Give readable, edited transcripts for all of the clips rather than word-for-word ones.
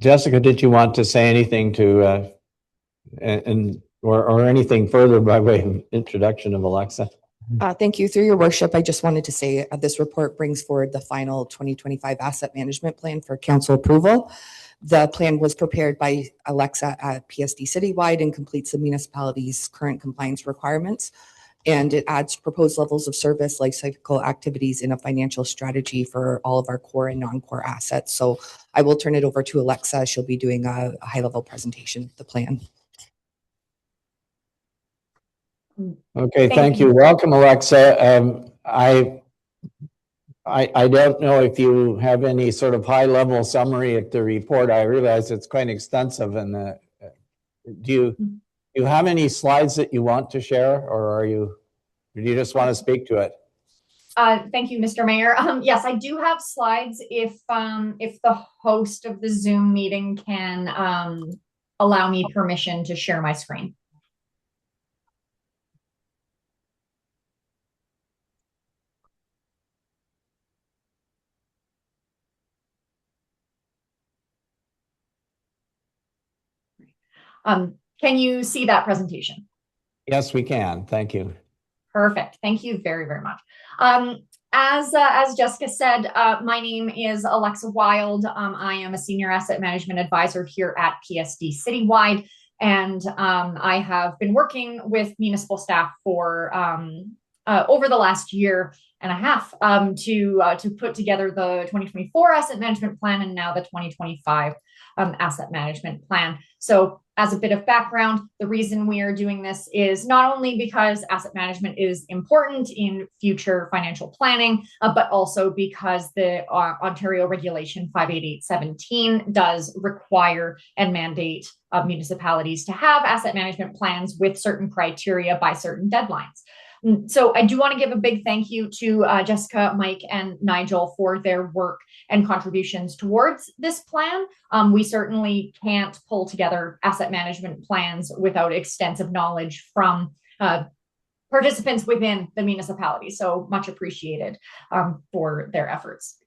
Jessica, did you want to say anything to or anything further by way of introduction of Alexa? Thank you. Through your worship, I just wanted to say this report brings forward the final 2025 asset management plan for council approval. The plan was prepared by Alexa at PSD Citywide and completes the municipality's current compliance requirements. And it adds proposed levels of service, life cycle activities, and a financial strategy for all of our core and non-core assets. So I will turn it over to Alexa. She'll be doing a high-level presentation of the plan. Okay, thank you. Welcome, Alexa. I don't know if you have any sort of high-level summary of the report. I realize it's quite extensive, and do you have any slides that you want to share, or do you just want to speak to it? Thank you, Mr. Mayor. Yes, I do have slides. If the host of the Zoom meeting can allow me permission to share my screen. Can you see that presentation? Yes, we can. Thank you. Perfect. Thank you very, very much. As Jessica said, my name is Alexa Wild. I am a senior asset management advisor here at PSD Citywide, and I have been working with municipal staff for over the last year and a half to put together the 2024 asset management plan and now the 2025 asset management plan. So as a bit of background, the reason we are doing this is not only because asset management is important in future financial planning, but also because the Ontario Regulation 58817 does require and mandate municipalities to have asset management plans with certain criteria by certain deadlines. So I do want to give a big thank you to Jessica, Mike, and Nigel for their work and contributions towards this plan. We certainly can't pull together asset management plans without extensive knowledge from participants within the municipality. So much appreciated for their efforts.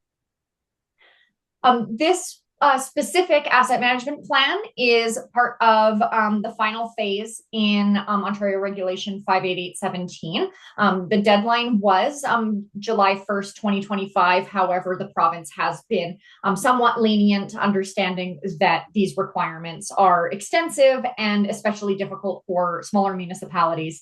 This specific asset management plan is part of the final phase in Ontario Regulation 58817. The deadline was July 1st, 2025. However, the province has been somewhat lenient, understanding that these requirements are extensive and especially difficult for smaller municipalities.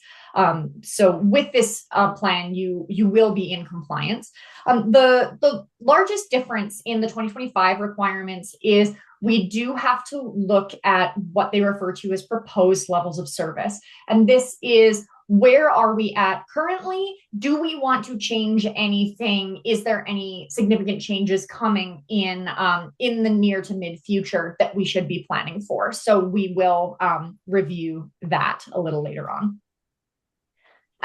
So with this plan, you will be in compliance. The largest difference in the 2025 requirements is we do have to look at what they refer to as proposed levels of service. And this is, where are we at currently? Do we want to change anything? Is there any significant changes coming in the near to mid future that we should be planning for? So we will review that a little later on.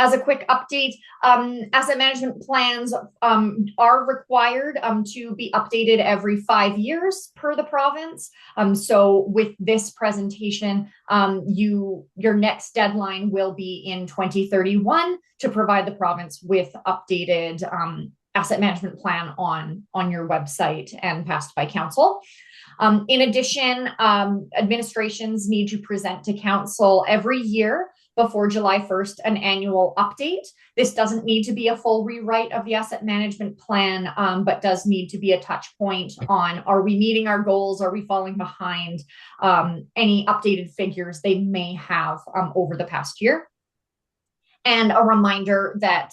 As a quick update, asset management plans are required to be updated every 5 years per the province. So with this presentation, your next deadline will be in 2031 to provide the province with updated asset management plan on your website and passed by council. In addition, administrations need to present to council every year before July 1st an annual update. This doesn't need to be a full rewrite of the asset management plan, but does need to be a touch point on, are we meeting our goals? Are we falling behind? Any updated figures they may have over the past year. And a reminder that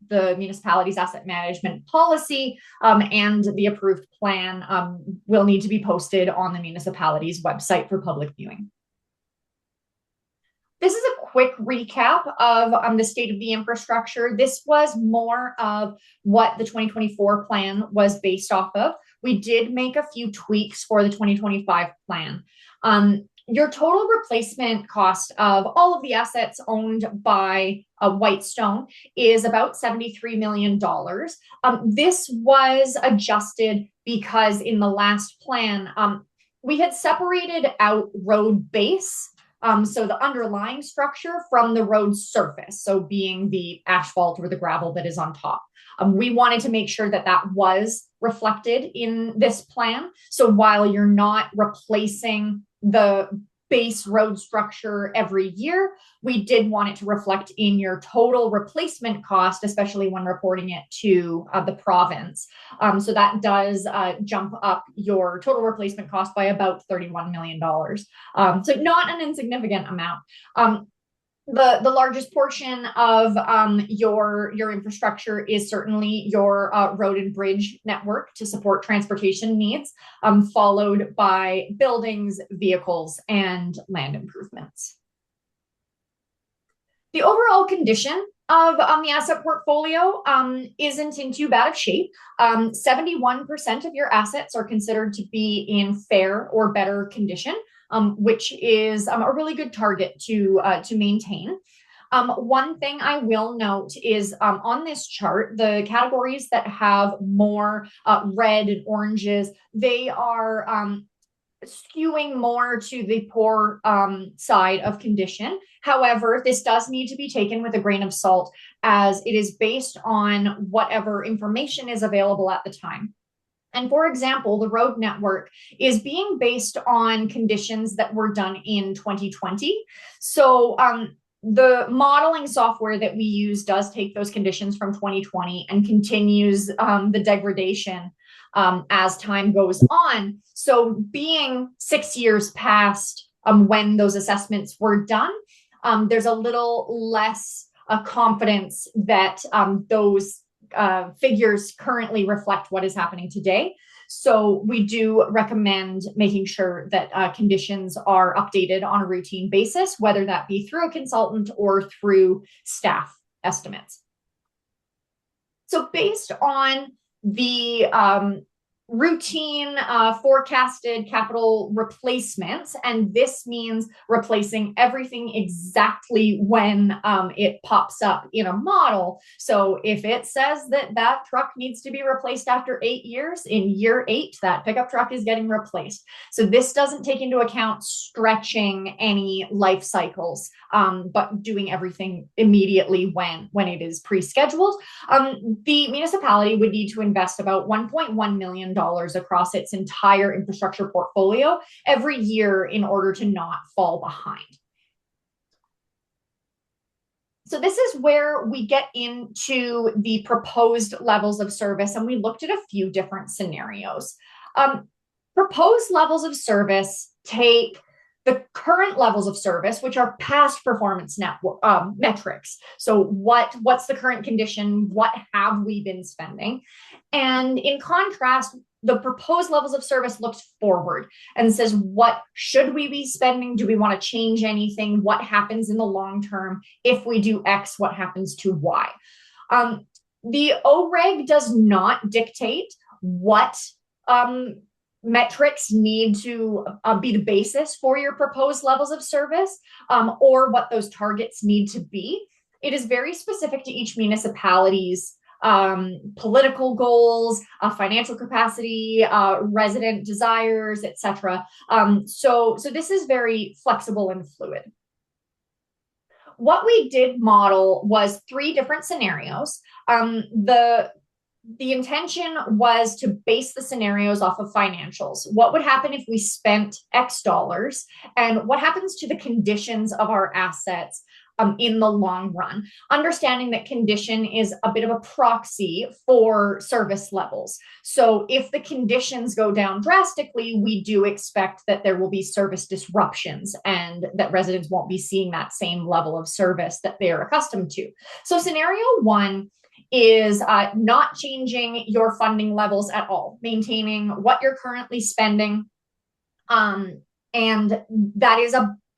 the municipality's asset management policy and the approved plan will need to be posted on the municipality's website for public viewing. This is a quick recap of the state of the infrastructure. This was more of what the 2024 plan was based off of. We did make a few tweaks for the 2025 plan. Your total replacement cost of all of the assets owned by Whitestone is about $73 million. This was adjusted because in the last plan, we had separated out road base, so the underlying structure, from the road surface, so being the asphalt or the gravel that is on top. We wanted to make sure that that was reflected in this plan. So while you're not replacing the base road structure every year, we did want it to reflect in your total replacement cost, especially when reporting it to the province. So that does jump up your total replacement cost by about $31 million. So not an insignificant amount. The largest portion of your infrastructure is certainly your road and bridge network to support transportation needs, followed by buildings, vehicles, and land improvements. The overall condition of the asset portfolio isn't in too bad of shape. 71% of your assets are considered to be in fair or better condition, which is a really good target to maintain. One thing I will note is on this chart, the categories that have more red and oranges, they are skewing more to the poor side of condition. However, this does need to be taken with a grain of salt, as it is based on whatever information is available at the time. And for example, the road network is being based on conditions that were done in 2020. So the modeling software that we use does take those conditions from 2020 and continues the degradation as time goes on. So being 6 years past when those assessments were done, there's a little less confidence that those figures currently reflect what is happening today. So we do recommend making sure that conditions are updated on a routine basis, whether that be through a consultant or through staff estimates. So based on the routine forecasted capital replacements, and this means replacing everything exactly when it pops up in a model. So if it says that that truck needs to be replaced after 8 years, in year 8 that pickup truck is getting replaced. So this doesn't take into account stretching any life cycles, but doing everything immediately when it is pre-scheduled. The municipality would need to invest about $1.1 million across its entire infrastructure portfolio every year in order to not fall behind. So this is where we get into the proposed levels of service, and we looked at a few different scenarios. Proposed levels of service take the current levels of service, which are past performance metrics. So what's the current condition? What have we been spending? And in contrast, the proposed levels of service looks forward and says, what should we be spending? Do we want to change anything? What happens in the long term? If we do X, what happens to Y? The OREG does not dictate what metrics need to be the basis for your proposed levels of service, or what those targets need to be. It is very specific to each municipality's political goals, financial capacity, resident desires, etc. So this is very flexible and fluid. What we did model was 3 different scenarios. The intention was to base the scenarios off of financials. What would happen if we spent X dollars, and what happens to the conditions of our assets in the long run, understanding that condition is a bit of a proxy for service levels. So if the conditions go down drastically, we do expect that there will be service disruptions and that residents won't be seeing that same level of service that they're accustomed to. So scenario 1 is not changing your funding levels at all, maintaining what you're currently spending, and that is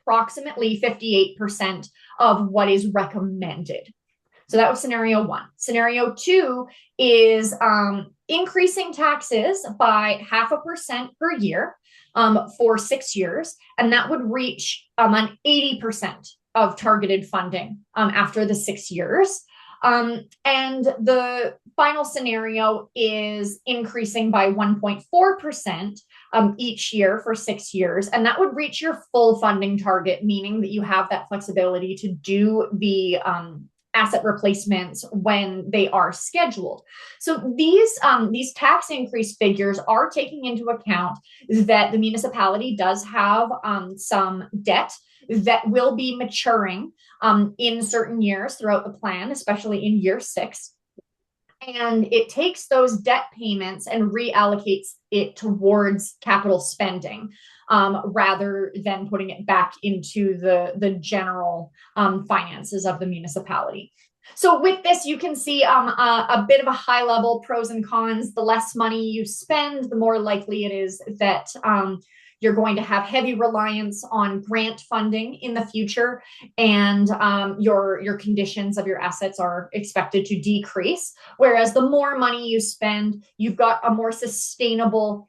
approximately 58% of what is recommended. So that was scenario 1. Scenario 2 is increasing taxes by 0.5% per year for 6 years, and that would reach an 80% of targeted funding after the 6 years. And the final scenario is increasing by 1.4% each year for 6 years. And that would reach your full funding target, meaning that you have that flexibility to do the asset replacements when they are scheduled. So these tax increase figures are taking into account that the municipality does have some debt that will be maturing in certain years throughout the plan, especially in year 6. And it takes those debt payments and reallocates it towards capital spending rather than putting it back into the general finances of the municipality. So with this, you can see a bit of a high level pros and cons. The less money you spend, the more likely it is that you're going to have heavy reliance on grant funding in the future, and your conditions of your assets are expected to decrease. Whereas the more money you spend, you've got a more sustainable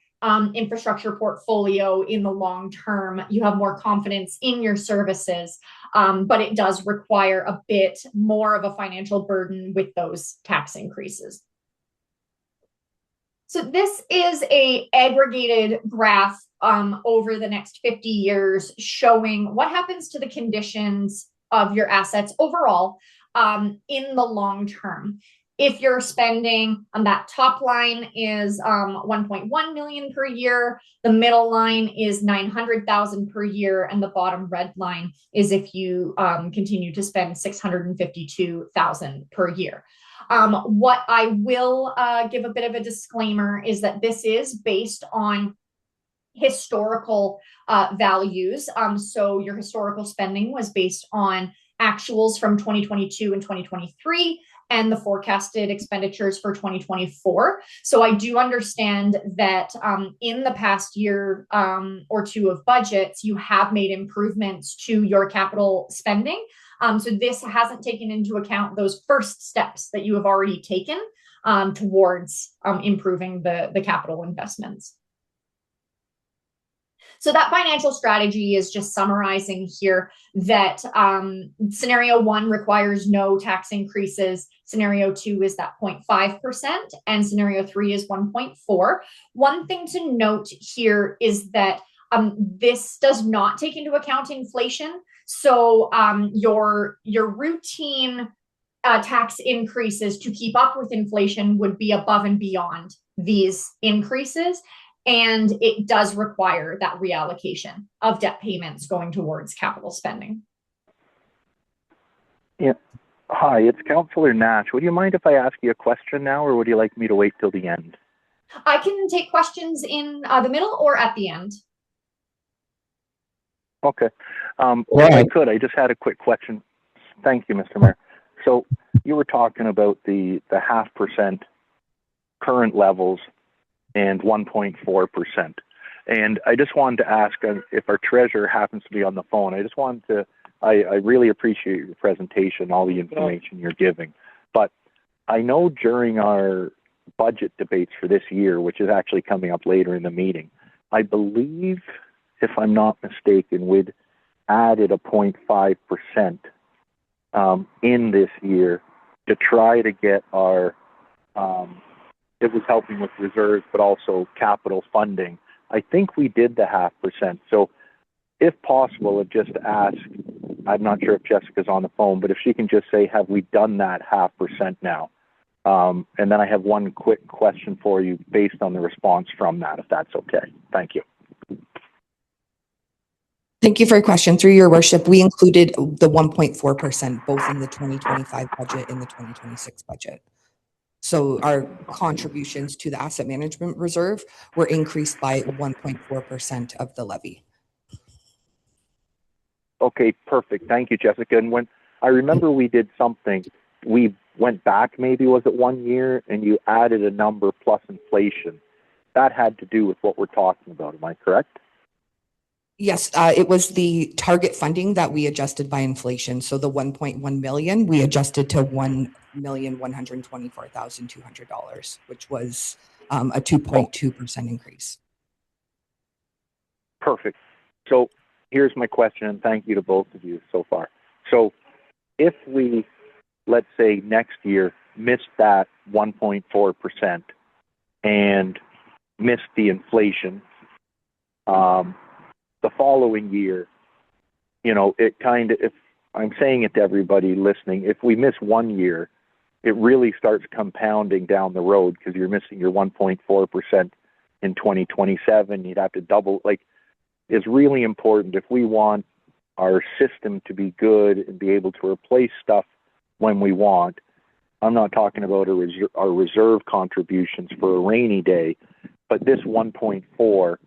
infrastructure portfolio in the long term. You have more confidence in your services, but it does require a bit more of a financial burden with those tax increases. So this is a aggregated graph over the next 50 years showing what happens to the conditions of your assets overall in the long term. If you're spending on that top line is 1.1 million per year, the middle line is 900,000 per year, and the bottom red line is if you continue to spend 652,000 per year. What I will give a bit of a disclaimer is that this is based on historical values. So your historical spending was based on actuals from 2022 and 2023 and the forecasted expenditures for 2024. So I do understand that in the past year or two of budgets, you have made improvements to your capital spending. So this hasn't taken into account those first steps that you have already taken towards improving the capital investments. So that financial strategy is just summarizing here that scenario 1 requires no tax increases. Scenario 2 is that 0.5%, and scenario 3 is 1.4. One thing to note here is that this does not take into account inflation. So your routine tax increases to keep up with inflation would be above and beyond these increases. And it does require that reallocation of debt payments going towards capital spending. Yeah. Hi, it's Councillor Nash. Would you mind if I ask you a question now, or would you like me to wait till the end? I can take questions in the middle or at the end. Okay. If I could, I just had a quick question. Thank you, Mr. Mayor. So you were talking about the 0.5% current levels and 1.4%. And I just wanted to ask if our treasurer happens to be on the phone. I really appreciate your presentation, all the information you're giving. But I know during our budget debates for this year, which is actually coming up later in the meeting, I believe, if I'm not mistaken, we'd added a 0.5% in this year to try to get our it was helping with reserves, but also capital funding. I think we did the 0.5%. So if possible, I'd just ask, I'm not sure if Jessica's on the phone, but if she can just say, have we done that 0.5% now? And then I have one quick question for you based on the response from that, if that's okay. Thank you. Thank you for your question. Through your worship, we included the 1.4% both in the 2025 budget and the 2026 budget. So our contributions to the asset management reserve were increased by 1.4% of the levy. Okay, perfect. Thank you, Jessica. And when I remember we did something, we went back, maybe was it 1 year, and you added a number plus inflation. That had to do with what we're talking about. Am I correct? Yes, it was the target funding that we adjusted by inflation. So the 1.1 million, we adjusted to $1,124,200, which was a 2.2% increase. Perfect. So here's my question, and thank you to both of you so far. So if we, let's say next year, missed that 1.4% and missed the inflation, the following year, you know, it kind of, I'm saying it to everybody listening. If we miss 1 year, it really starts compounding down the road because you're missing your 1.4% in 2027. You'd have to double. Like, it's really important if we want our system to be good and be able to replace stuff when we want. I'm not talking about our reserve contributions for a rainy day, but this 1.4,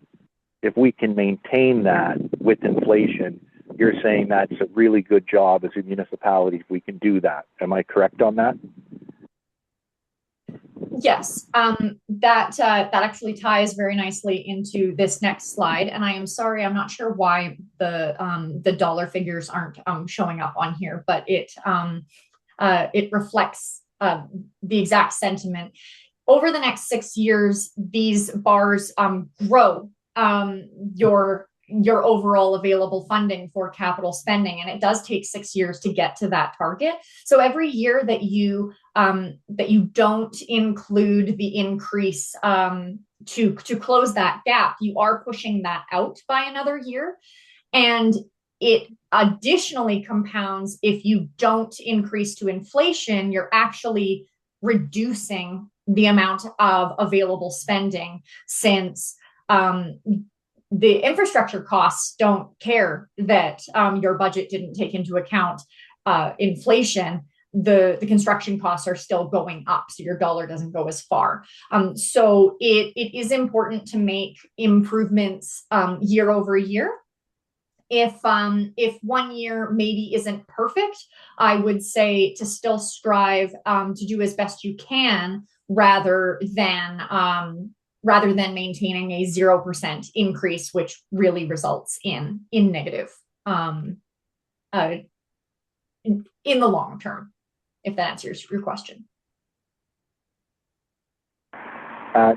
if we can maintain that with inflation, you're saying that's a really good job as a municipality if we can do that. Am I correct on that? Yes, that actually ties very nicely into this next slide. And I am sorry, I'm not sure why the dollar figures aren't showing up on here, but it reflects the exact sentiment. Over the next 6 years, these bars grow your overall available funding for capital spending, and it does take 6 years to get to that target. So every year that you don't include the increase to close that gap, you are pushing that out by another year, and it additionally compounds if you don't increase to inflation. You're actually reducing the amount of available spending, since the infrastructure costs don't care that your budget didn't take into account inflation. The construction costs are still going up, so your dollar doesn't go as far. So it is important to make improvements year over year. If 1 year maybe isn't perfect, I would say to still strive to do as best you can, rather than maintaining a 0% increase, which really results in negative in the long term, if that answers your question.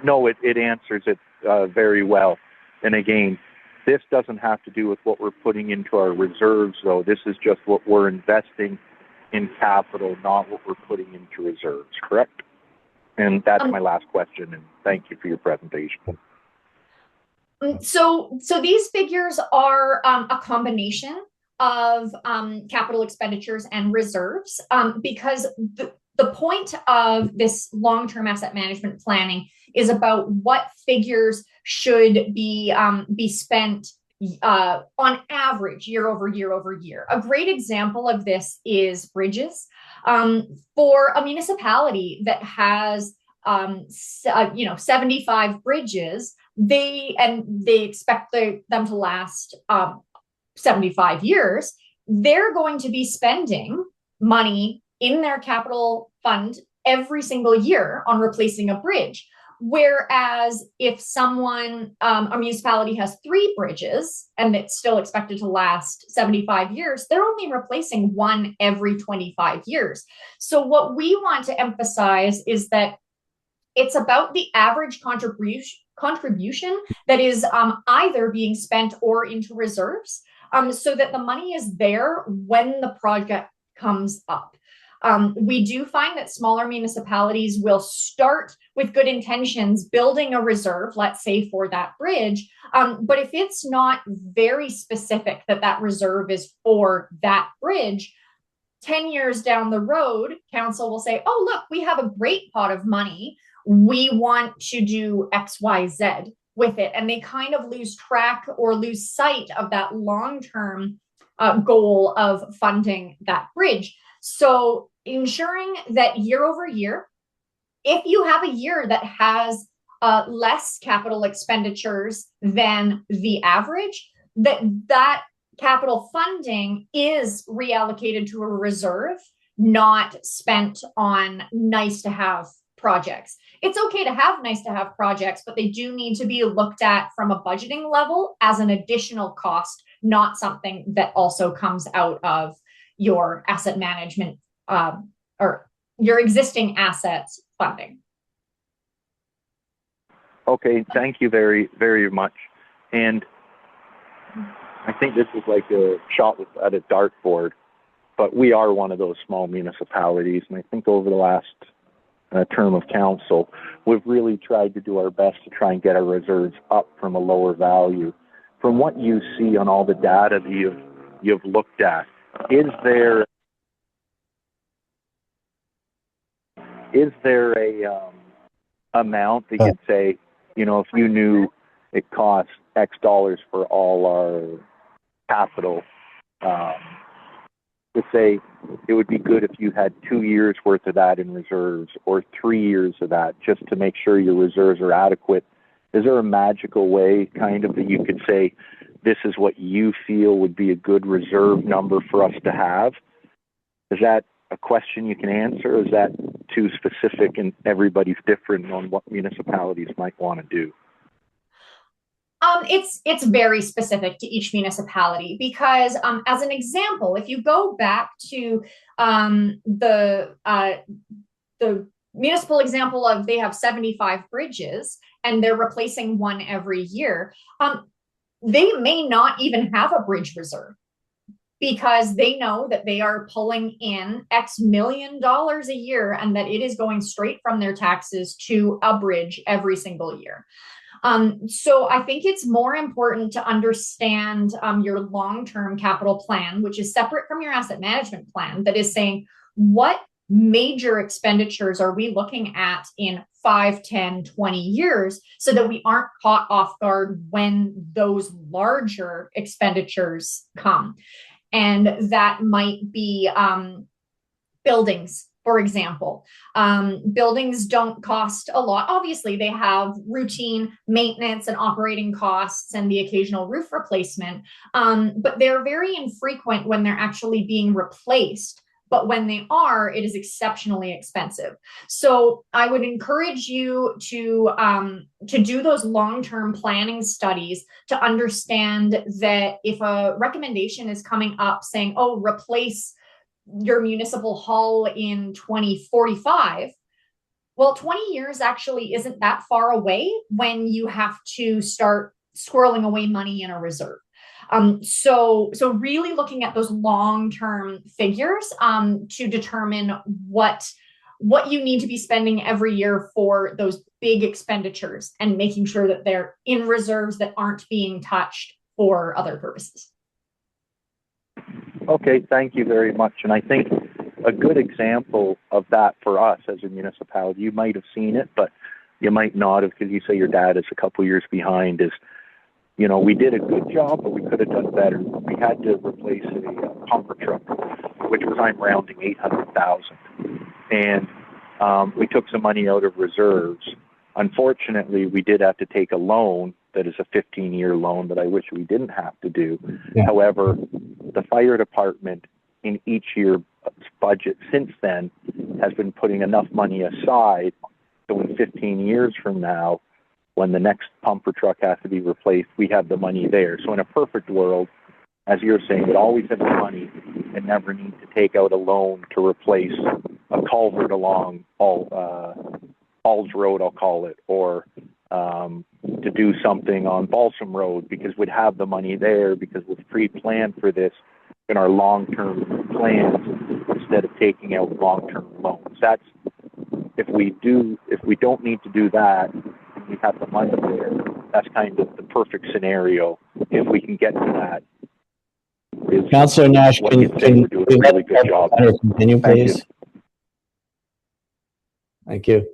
No, it answers it very well. And again, this doesn't have to do with what we're putting into our reserves, though. This is just what we're investing in capital, not what we're putting into reserves, correct? And that's my last question, and thank you for your presentation. So these figures are a combination of capital expenditures and reserves, because the point of this long-term asset management planning is about what figures should be spent on average year over year over year. A great example of this is bridges. For a municipality that has 75 bridges, they expect them to last 75 years. They're going to be spending money in their capital fund every single year on replacing a bridge. Whereas if a municipality has 3 bridges and it's still expected to last 75 years, they're only replacing one every 25 years. So what we want to emphasize is that it's about the average contribution that is either being spent or into reserves, so that the money is there when the project comes up. We do find that smaller municipalities will start with good intentions, building a reserve, let's say for that bridge. But if it's not very specific that reserve is for that bridge, 10 years down the road, council will say, oh, look, we have a great pot of money. We want to do X, Y, Z with it. And they kind of lose track or lose sight of that long-term goal of funding that bridge. So ensuring that year over year, if you have a year that has less capital expenditures than the average, that capital funding is reallocated to a reserve, not spent on nice to have projects. It's okay to have nice to have projects, but they do need to be looked at from a budgeting level as an additional cost, not something that also comes out of your asset management or your existing assets funding. Okay, thank you very, very much. And I think this is like a shot at a dartboard, but we are one of those small municipalities. And I think over the last term of council, we've really tried to do our best to try and get our reserves up from a lower value. From what you see on all the data that you've looked at, is there a amount that you'd say, if you knew it costs X dollars for all our capital, to say it would be good if you had 2 years worth of that in reserves or 3 years of that, just to make sure your reserves are adequate? Is there a magical way kind of that you could say, this is what you feel would be a good reserve number for us to have? Is that a question you can answer? Or is that too specific and everybody's different on what municipalities might want to do? It's very specific to each municipality because, as an example, if you go back to the municipal example of they have 75 bridges and they're replacing one every year, they may not even have a bridge reserve because they know that they are pulling in X million dollars a year and that it is going straight from their taxes to a bridge every single year. So I think it's more important to understand your long-term capital plan, which is separate from your asset management plan, that is saying what major expenditures are we looking at in 5, 10, 20 years so that we aren't caught off guard when those larger expenditures come. And that might be buildings. For example, buildings don't cost a lot. Obviously, they have routine maintenance and operating costs and the occasional roof replacement, but they're very infrequent when they're actually being replaced. But when they are, it is exceptionally expensive. So I would encourage you to do those long-term planning studies to understand that if a recommendation is coming up saying, oh, replace your municipal hall in 2045, well, 20 years actually isn't that far away when you have to start squirreling away money in a reserve. So really looking at those long-term figures to determine what you need to be spending every year for those big expenditures and making sure that they're in reserves that aren't being touched for other purposes. Okay, thank you very much. And I think a good example of that for us as a municipality, you might have seen it, but you might not have because you say your dad is a couple years behind, is, we did a good job, but we could have done better. We had to replace a pumper truck, which was, I'm rounding, $800,000. And we took some money out of reserves. Unfortunately, we did have to take a loan that is a 15-year loan that I wish we didn't have to do. Yeah. However, the fire department in each year's budget since then has been putting enough money aside so in 15 years from now, when the next pumper truck has to be replaced, we have the money there. So in a perfect world, as you're saying, we'd always have the money and never need to take out a loan to replace a culvert along Halls Road, I'll call it, or to do something on Balsam Road because we'd have the money there because we've pre-planned for this in our long-term plans instead of taking out long-term loans. That's if we don't need to do that, we have the money there. That's kind of the perfect scenario if we can get to that. Councillor Nash, can you do a really good job. Continue, please? Thank you.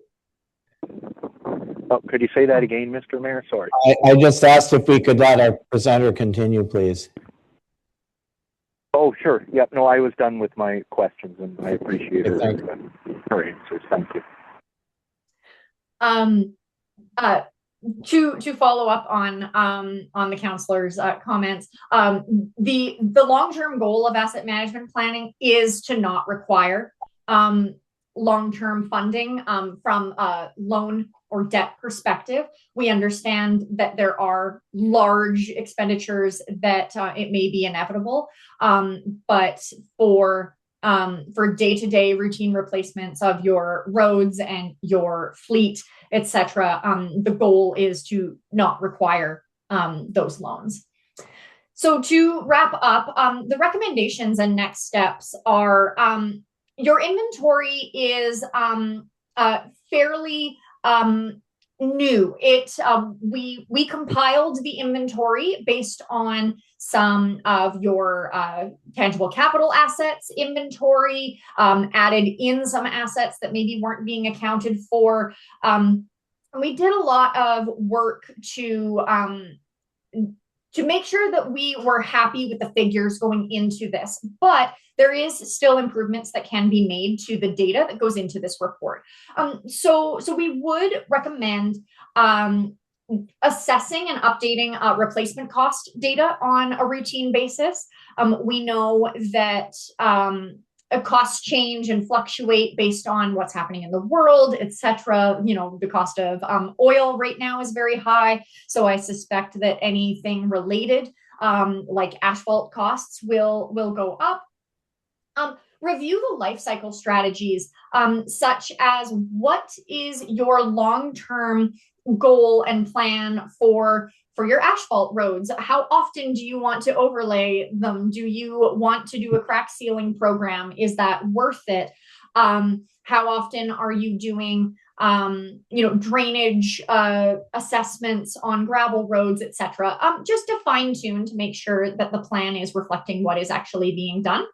Oh, could you say that again, Mr. Mayor? Sorry. I just asked if we could let our presenter continue, please. Oh, sure. Yep. No, I was done with my questions, and I appreciate her answers. Thank you. To follow up on the councillor's comments, the long-term goal of asset management planning is to not require long-term funding from a loan or debt perspective. We understand that there are large expenditures that it may be inevitable, but for day-to-day routine replacements of your roads and your fleet, etc., the goal is to not require those loans. So to wrap up, the recommendations and next steps are your inventory is fairly new. We compiled the inventory based on some of your tangible capital assets inventory, added in some assets that maybe weren't being accounted for. We did a lot of work to make sure that we were happy with the figures going into this, but there is still improvements that can be made to the data that goes into this report. So we would recommend assessing and updating replacement cost data on a routine basis. We know that costs change and fluctuate based on what's happening in the world, etc. You know, the cost of oil right now is very high, so I suspect that anything related, like asphalt costs, will go up. Review the life cycle strategies, such as what is your long-term goal and plan for your asphalt roads. How often do you want to overlay them? Do you want to do a crack sealing program? Is that worth it? How often are you doing drainage assessments on gravel roads, etc.? Just to fine tune to make sure that the plan is reflecting what is actually being done.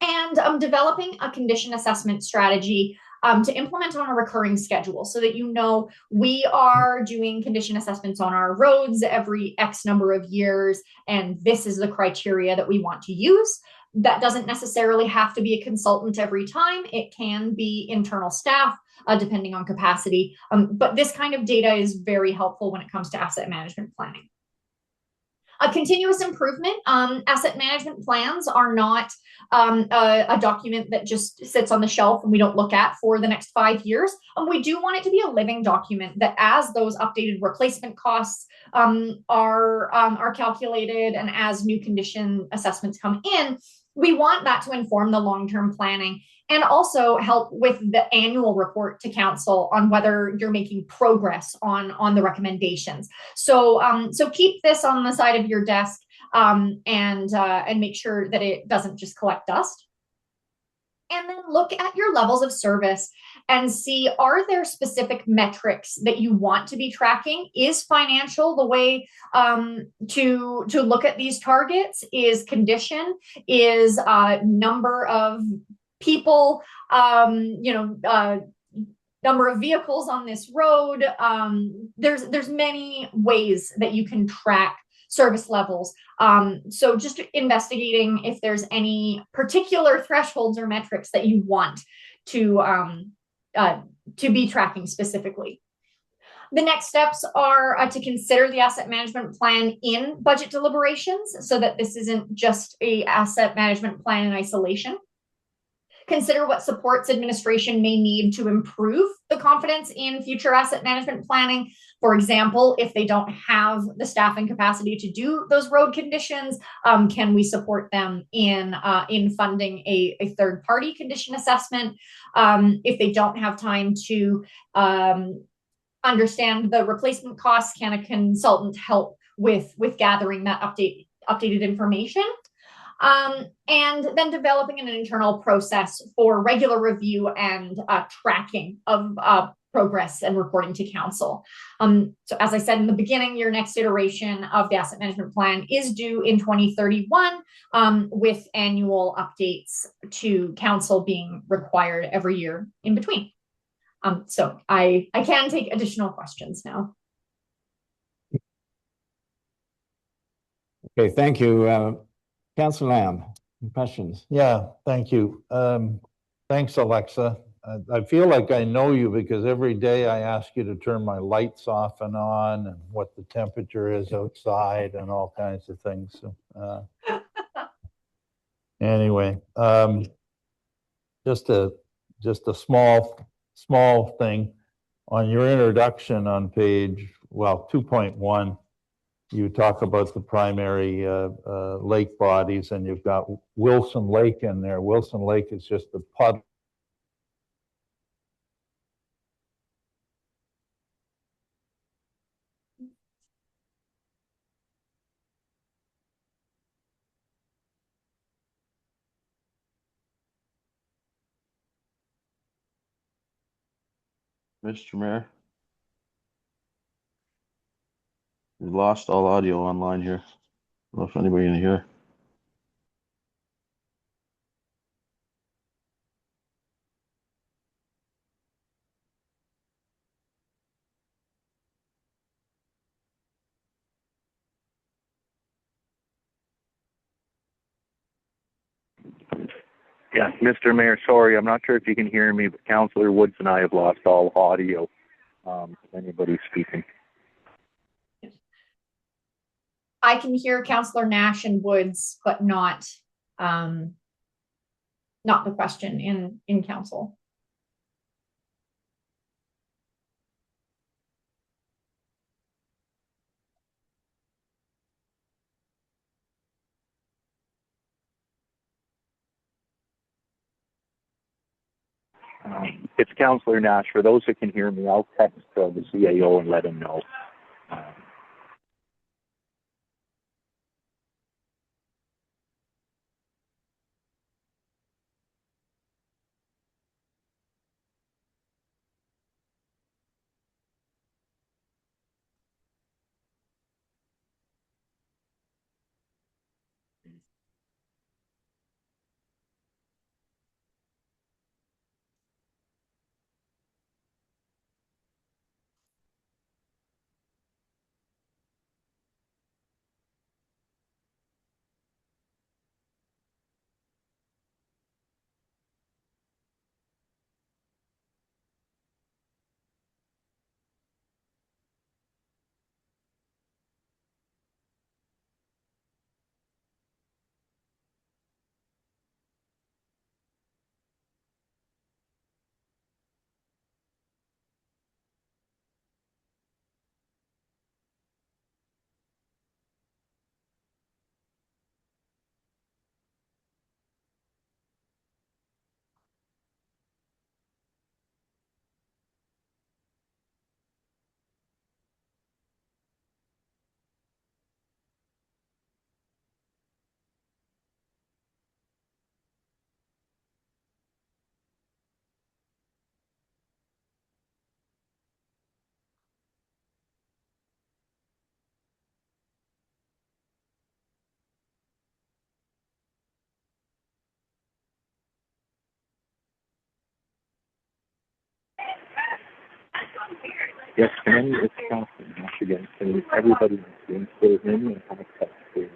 And developing a condition assessment strategy to implement on a recurring schedule, so that you know we are doing condition assessments on our roads every X number of years, and this is the criteria that we want to use. That doesn't necessarily have to be a consultant every time. It can be internal staff, depending on capacity. But this kind of data is very helpful when it comes to asset management planning. A continuous improvement. Asset management plans are not a document that just sits on the shelf and we don't look at for the next 5 years. We do want it to be a living document that, as those updated replacement costs are calculated and as new condition assessments come in, we want that to inform the long-term planning and also help with the annual report to council on whether you're making progress on the recommendations. So keep this on the side of your desk and make sure that it doesn't just collect dust. And then look at your levels of service and see, are there specific metrics that you want to be tracking? Is financial the way to look at these targets? Is condition? Is number of people, number of vehicles on this road? There's many ways that you can track service levels. So just investigating if there's any particular thresholds or metrics that you want to be tracking specifically. The next steps are to consider the asset management plan in budget deliberations, so that this isn't just a asset management plan in isolation. Consider what supports administration may need to improve the confidence in future asset management planning. For example, if they don't have the staffing capacity to do those road conditions, can we support them in funding a third-party condition assessment? If they don't have time to understand the replacement costs, can a consultant help with gathering that updated information? And then developing an internal process for regular review and tracking of progress and reporting to council. So as I said in the beginning, your next iteration of the asset management plan is due in 2031, with annual updates to council being required every year in between. So I can take additional questions now. Okay, thank you. Councillor Lamb, questions? Yeah, thank you. Thanks, Alexa. I feel like I know you because every day I ask you to turn my lights off and on and what the temperature is outside and all kinds of things. So, anyway, just a small thing. On your introduction on page, 2.1, you talk about the primary lake bodies, and you've got Wilson Lake in there. Wilson Lake is just a puddle. Mr. Mayor. We lost all audio online here. I don't know if anybody can hear. Yeah, Mr. Mayor, sorry, I'm not sure if you can hear me, but Councillor Woods and I have lost all audio. If anybody's speaking. I can hear Councillor Nash and Woods, but not the question in council. It's Councillor Nash. For those that can hear me, I'll text the CAO and let him know. Yes, it's Councillor Nash again. Can everybody hear him and have a text to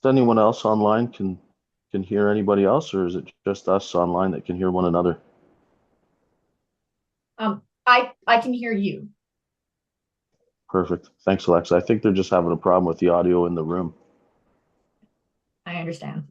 Does anyone else online can hear anybody else, or is it just us online that can hear one another? I can hear you. Perfect. Thanks, Alexa. I think they're just having a problem with the audio in the room. I understand.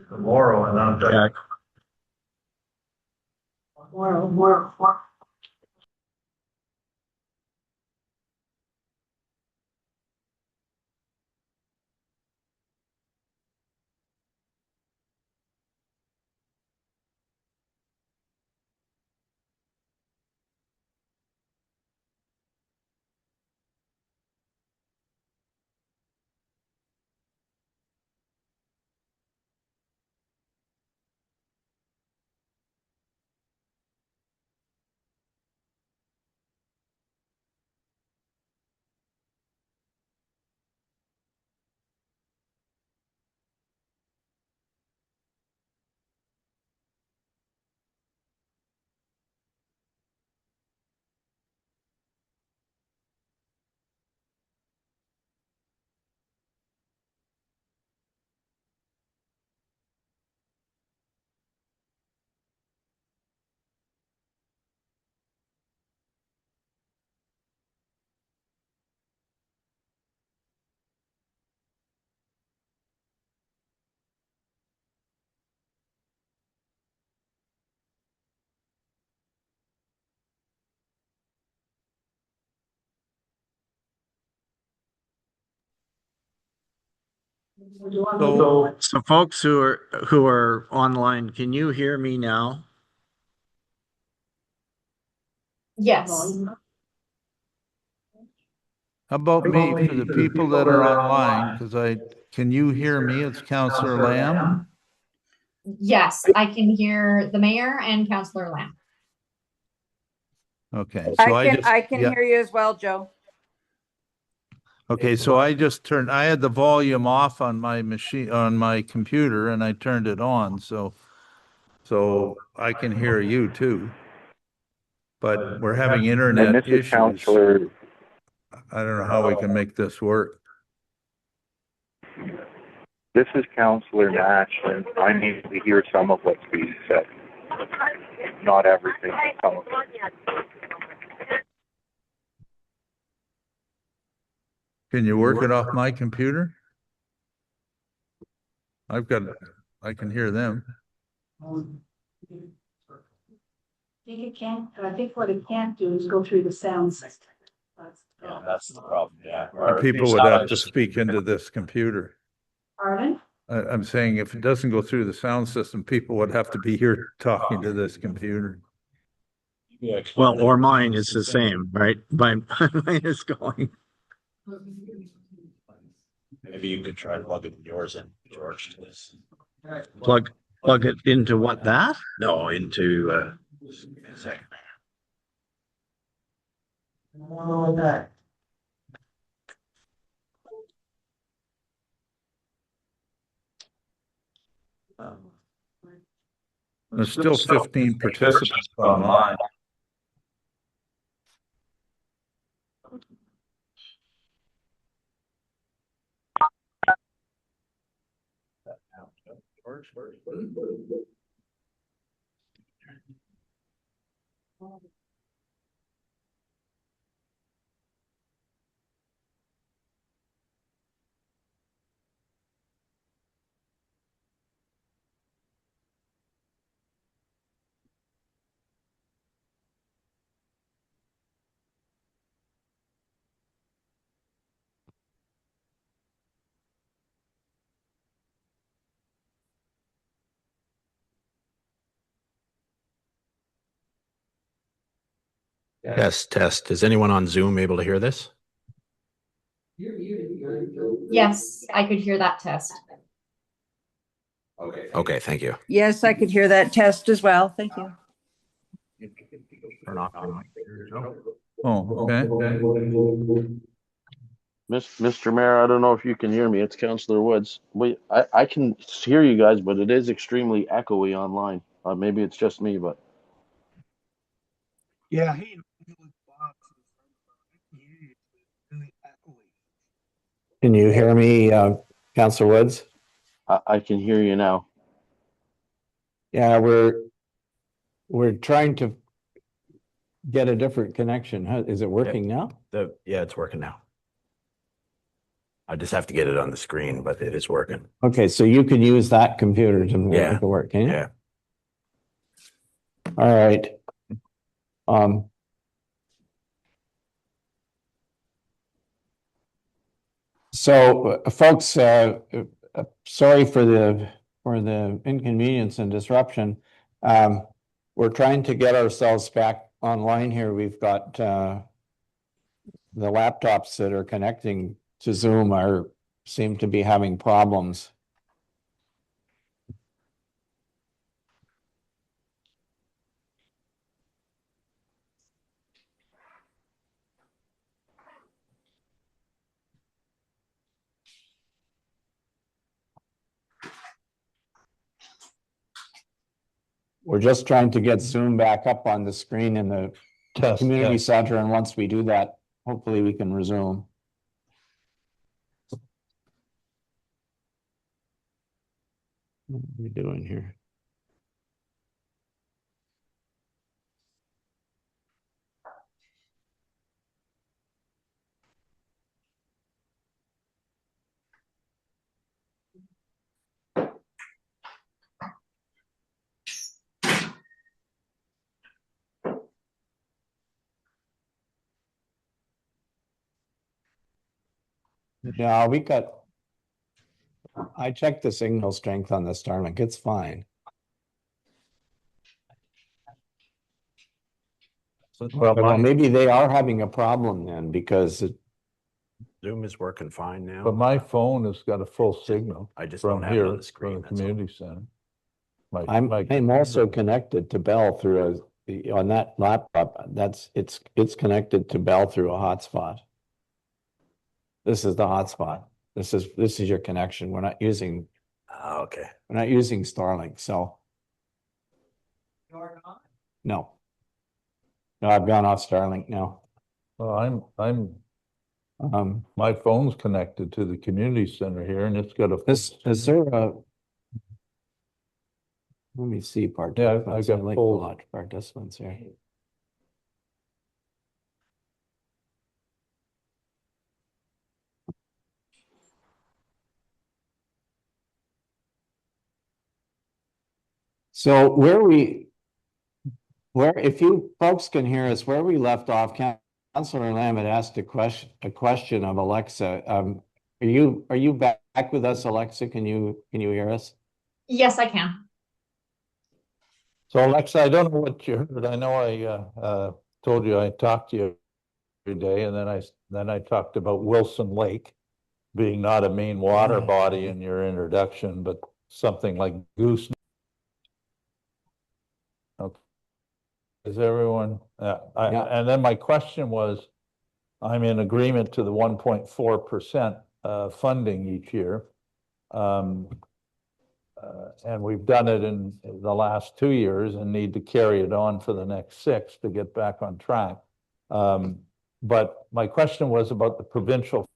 Tomorrow and I'm back. So folks who are online, can you hear me now? Yes. How about me for the people that are online? Can you hear me? It's Councillor Lamb. Yes, I can hear the mayor and Councillor Lamb. Okay, so I can yeah. hear you as well, Joe. Okay, so I had the volume off on my machine, on my computer, and I turned it on, so I can hear you too. But we're having And internet this is issues. Councillor. I don't know how we can make this work. This is Councillor Nash, and I need to hear some of what's being said. Not everything, but some of it. Can you work it off my computer? I can hear them. I think what it can't do is go through the sound system. Yeah, that's the problem, yeah. People would have to speak into this computer. Pardon? I'm saying if it doesn't go through the sound system, people would have to be here talking to this computer. Well, or mine is the same, right? Mine is going. Maybe you could try plugging yours in, George, to this. Plug it into what, that? No, into, a second. There's still 15 participants online. Test. Is anyone on Zoom able to hear this? Yes, I could hear that test. Okay, thank you. Yes, I could hear that test as well. Thank you. Turn off your mic. Oh, okay. Mr. Mayor, I don't know if you can hear me. It's Councillor Woods. I can hear you guys, but it is extremely echoey online. Maybe it's just me, but. Yeah, really Can you hear me, Councillor Woods? I can hear you now. Yeah, we're trying to get a different connection. Is it working now? Yeah, it's working now. I just have to get it on the screen, but it is working. Okay, so you can use that computer to make Yeah. it work, can you? Yeah. All right. So, folks, sorry for the inconvenience and disruption. We're trying to get ourselves back online here. We've got the laptops that are connecting to Zoom seem to be having problems. We're just trying to get Zoom back up on the screen in the community center, and once we do that, hopefully we can resume. What are we doing here? Yeah, I checked the signal strength on the Starlink. It's fine. Well, maybe they are having a problem then because Zoom is working fine now. But my phone has got a full signal I just from don't have it on here, the screen. from the That's all. community center. I'm also connected to Bell through on that laptop. It's connected to Bell through a hotspot. This is the hotspot. This is your connection. We're not using Okay. Starlink, so. No. No, I've gone off Starlink now. Well, Um, my phone's connected to the community center here and it's got a. is there a? Let me see participants. got I like a full- lot of participants here. So if you folks can hear us, where we left off, Councillor Lamb had asked a question of Alexa. Are you back with us, Alexa? Can you hear us? Yes, I can. So Alexa, I don't know what you heard. I know I told you I talked to you every day, and then I talked about Wilson Lake being not a main water body in your introduction, but something like Goose. Okay. Is everyone? Yeah. And then my question was, I'm in agreement to the 1.4% funding each year. And we've done it in the last 2 years and need to carry it on for the next 6 to get back on track. But my question was about the provincial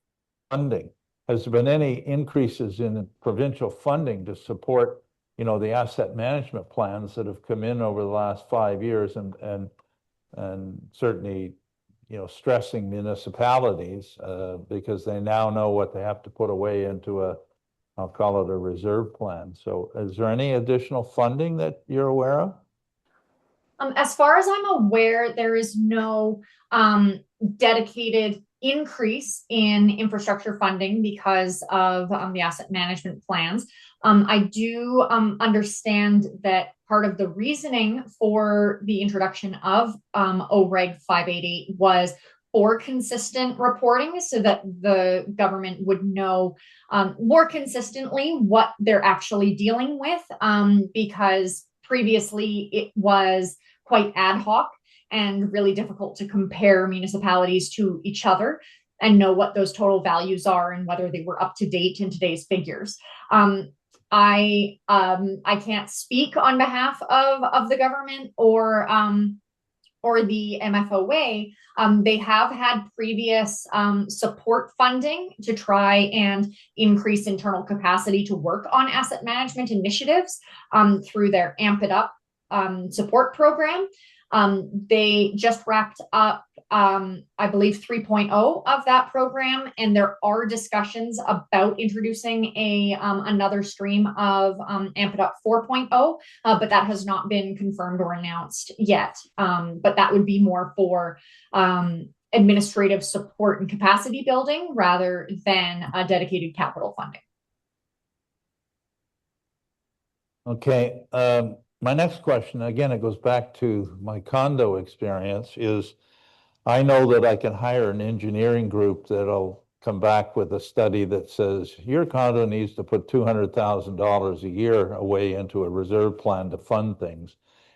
funding. Has there been any increases in provincial funding to support, the asset management plans that have come in over the last 5 years and certainly, stressing municipalities because they now know what they have to put away into I'll call it a reserve plan. So is there any additional funding that you're aware of? As far as I'm aware, there is no dedicated increase in infrastructure funding because of the asset management plans. I do understand that part of the reasoning for the introduction of OREG 588 was for consistent reporting so that the government would know more consistently what they're actually dealing with, because previously it was quite ad hoc and really difficult to compare municipalities to each other and know what those total values are and whether they were up to date in today's figures. I can't speak on behalf of the government or or the MFOA, they have had previous support funding to try and increase internal capacity to work on asset management initiatives through their AMP It Up support program. They just wrapped up, I believe, 3.0 of that program, and there are discussions about introducing another stream of AMP It Up 4.0, but that has not been confirmed or announced yet. But that would be more for administrative support and capacity building rather than dedicated capital funding. Okay. My next question, again, it goes back to my condo experience, is I know that I can hire an engineering group that'll come back with a study that says your condo needs to put $200,000 a year away into a reserve plan to fund things.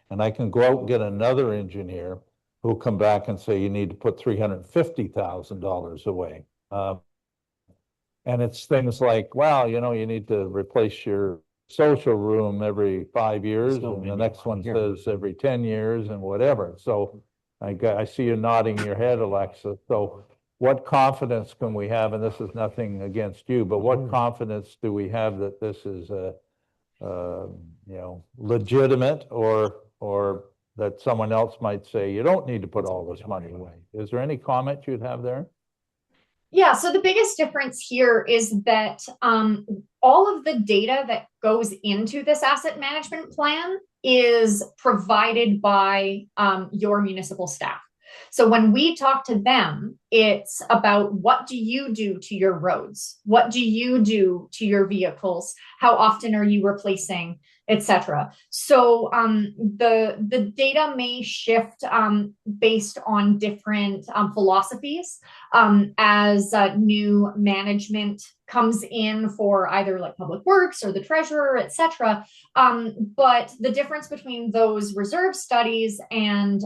And I can go out and get another engineer who'll come back and say you need to put $350,000 away. And it's things like, well, you know, you need to replace your social room every 5 years, and the next one says every 10 years and whatever. So I see you nodding your head, Alexa. So what confidence can we have, and this is nothing against you, but what confidence do we have that this is legitimate, or that someone else might say you don't need to put all this money away? Is there any comment you'd have there? Yeah, so the biggest difference here is that all of the data that goes into this asset management plan is provided by your municipal staff. So when we talk to them, it's about what do you do to your roads? What do you do to your vehicles? How often are you replacing, etc. So the data may shift based on different philosophies as new management comes in for either like Public Works or the treasurer, etc. But the difference between those reserve studies and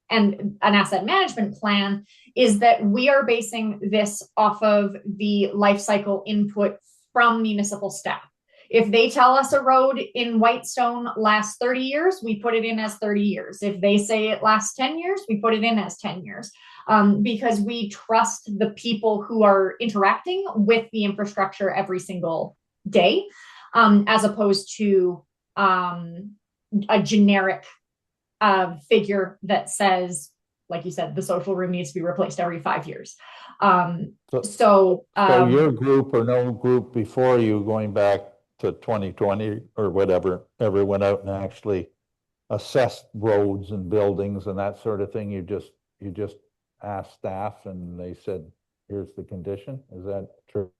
an asset management plan is that we are basing this off of the life cycle input from municipal staff. If they tell us a road in Whitestone lasts 30 years, we put it in as 30 years. If they say it lasts 10 years, we put it in as 10 years. Because we trust the people who are interacting with the infrastructure every single day, as opposed to a generic figure that says, like you said, the social room needs to be replaced every 5 years. So your group or no group before you, going back to 2020 or whatever, ever went out and actually assessed roads and buildings and that sort of thing? You just asked staff and they said, here's the condition. Is that true?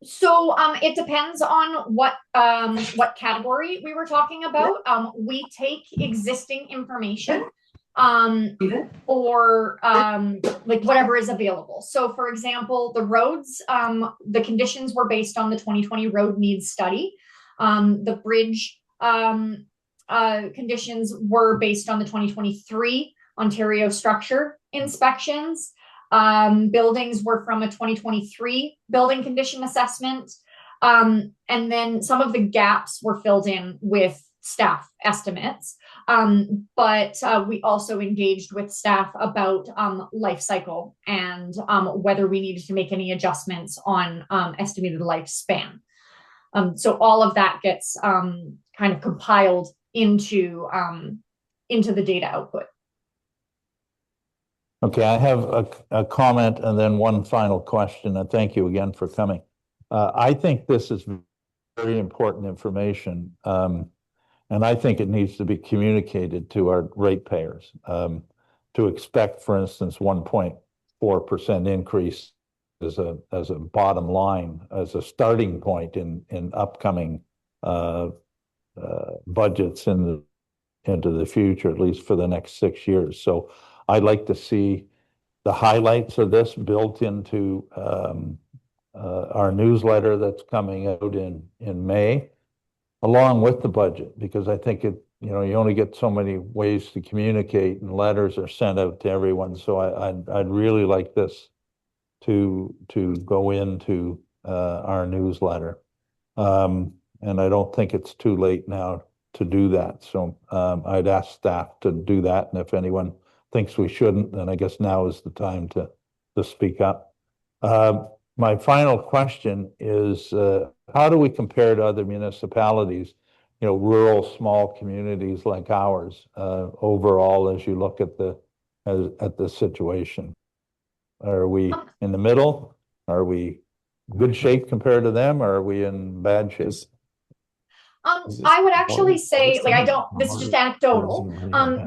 So it depends on what category we were talking about. We take existing information or like whatever is available. So for example, the roads, the conditions were based on the 2020 road needs study. The bridge conditions were based on the 2023 Ontario structure inspections. Buildings were from a 2023 building condition assessment. And then some of the gaps were filled in with staff estimates. But we also engaged with staff about life cycle and whether we needed to make any adjustments on estimated lifespan. So all of that gets kind of compiled into the data output. Okay, I have a comment and then one final question, and thank you again for coming. I think this is very important information, and I think it needs to be communicated to our ratepayers. To expect, for instance, 1.4% increase as a bottom line, as a starting point in upcoming budgets into the future, at least for the next 6 years. So I'd like to see the highlights of this built into our newsletter that's coming out in May, along with the budget, because I think you only get so many ways to communicate, and letters are sent out to everyone. So I'd really like this to go into our newsletter, and I don't think it's too late now to do that. So I'd ask staff to do that. And if anyone thinks we shouldn't, then I guess now is the time to speak up. My final question is, how do we compare to other municipalities, rural, small communities like ours, overall, as you look at the situation? Are we in the middle? Are we good shape compared to them? Or are we in bad shape? I would actually say, like, this is just anecdotal,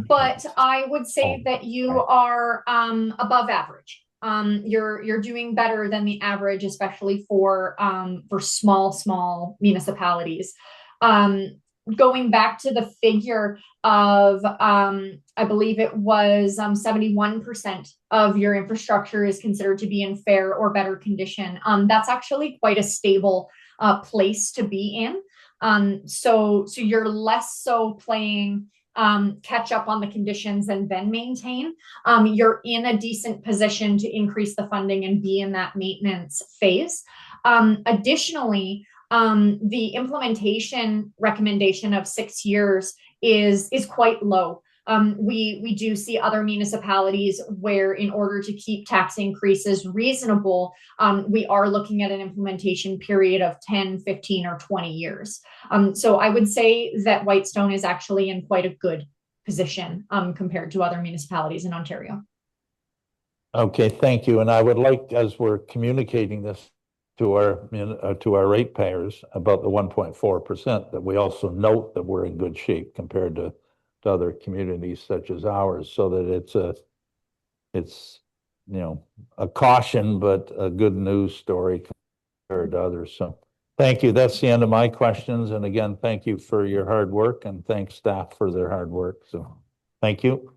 but I would say that you are above average. You're doing better than the average, especially for small municipalities. Going back to the figure of, I believe it was 71% of your infrastructure is considered to be in fair or better condition. That's actually quite a stable place to be in. So you're less so playing catch up on the conditions and then maintain. You're in a decent position to increase the funding and be in that maintenance phase. Additionally, the implementation recommendation of 6 years is quite low. We do see other municipalities where, in order to keep tax increases reasonable, we are looking at an implementation period of 10, 15, or 20 years. So I would say that Whitestone is actually in quite a good position compared to other municipalities in Ontario. Okay, thank you. And I would like, as we're communicating this to our ratepayers about the 1.4%, that we also note that we're in good shape compared to other communities such as ours, so that it's a caution but a good news story compared to others. So thank you. That's the end of my questions. And again, thank you for your hard work, and thanks staff for their hard work. So thank you.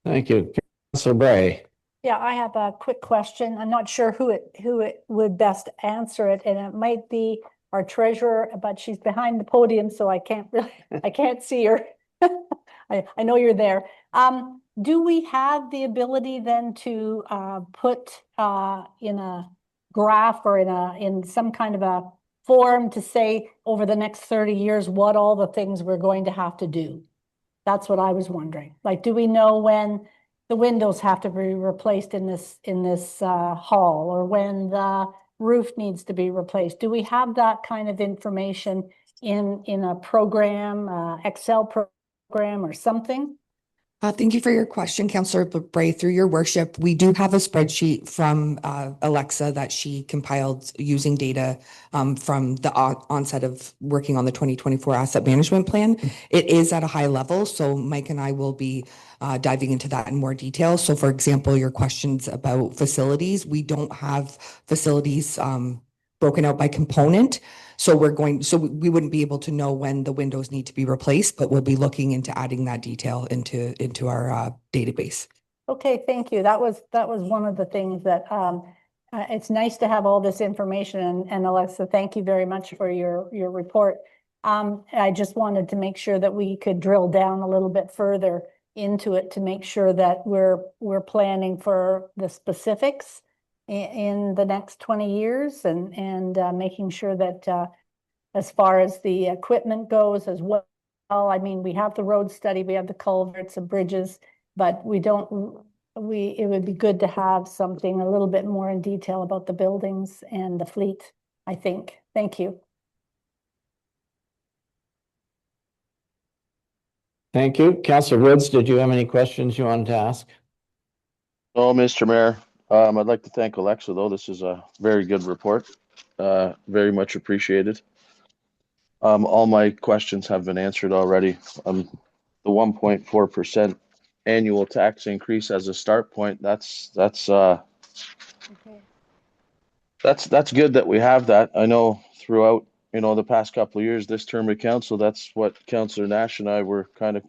Thank you. Councilor Bray. Yeah, I have a quick question. I'm not sure who it would best answer it, and it might be our treasurer, but she's behind the podium, so I can't see her. I know you're there. Do we have the ability then to put in a graph or in some kind of a form to say over the next 30 years what all the things we're going to have to do? That's what I was wondering. Like, do we know when the windows have to be replaced in this hall, or when the roof needs to be replaced? Do we have that kind of information in a program, Excel program or something? Thank you for your question, Councillor Bray. Through your worship, we do have a spreadsheet from Alexa that she compiled using data from the onset of working on the 2024 asset management plan. It is at a high level, so Mike and I will be diving into that in more detail. So for example, your questions about facilities, we don't have facilities broken out by component. So we wouldn't be able to know when the windows need to be replaced, but we'll be looking into adding that detail into our database. Okay, thank you. That was one of the things that it's nice to have all this information. And Alexa, thank you very much for your report. I just wanted to make sure that we could drill down a little bit further into it to make sure that we're planning for the specifics in the next 20 years and making sure that as far as the equipment goes as well. I mean, we have the road study, we have the culverts and bridges, but it would be good to have something a little bit more in detail about the buildings and the fleet, I think. Thank you. Thank you. Councillor Woods, did you have any questions you wanted to ask? Oh, Mr. Mayor, I'd like to thank Alexa, though. This is a very good report. Very much appreciated. All my questions have been answered already. The 1.4% annual tax increase as a start point, that's good that we have that. I know throughout, the past couple of years, this term of council, that's what Councillor Nash and I were kind of,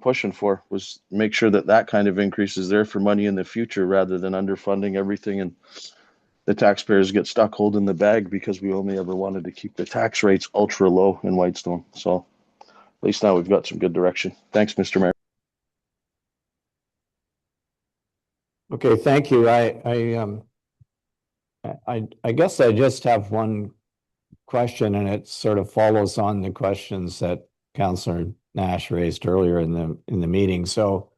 pushing for, was make sure that kind of increase is there for money in the future rather than underfunding everything and the taxpayers get stuck holding the bag because we only ever wanted to keep the tax rates ultra low in Whitestone. So at least now we've got some good direction. Thanks, Mr. Mayor. Okay, thank you. I guess I just have one question, and it sort of follows on the questions that Councillor Nash raised earlier in the meeting. So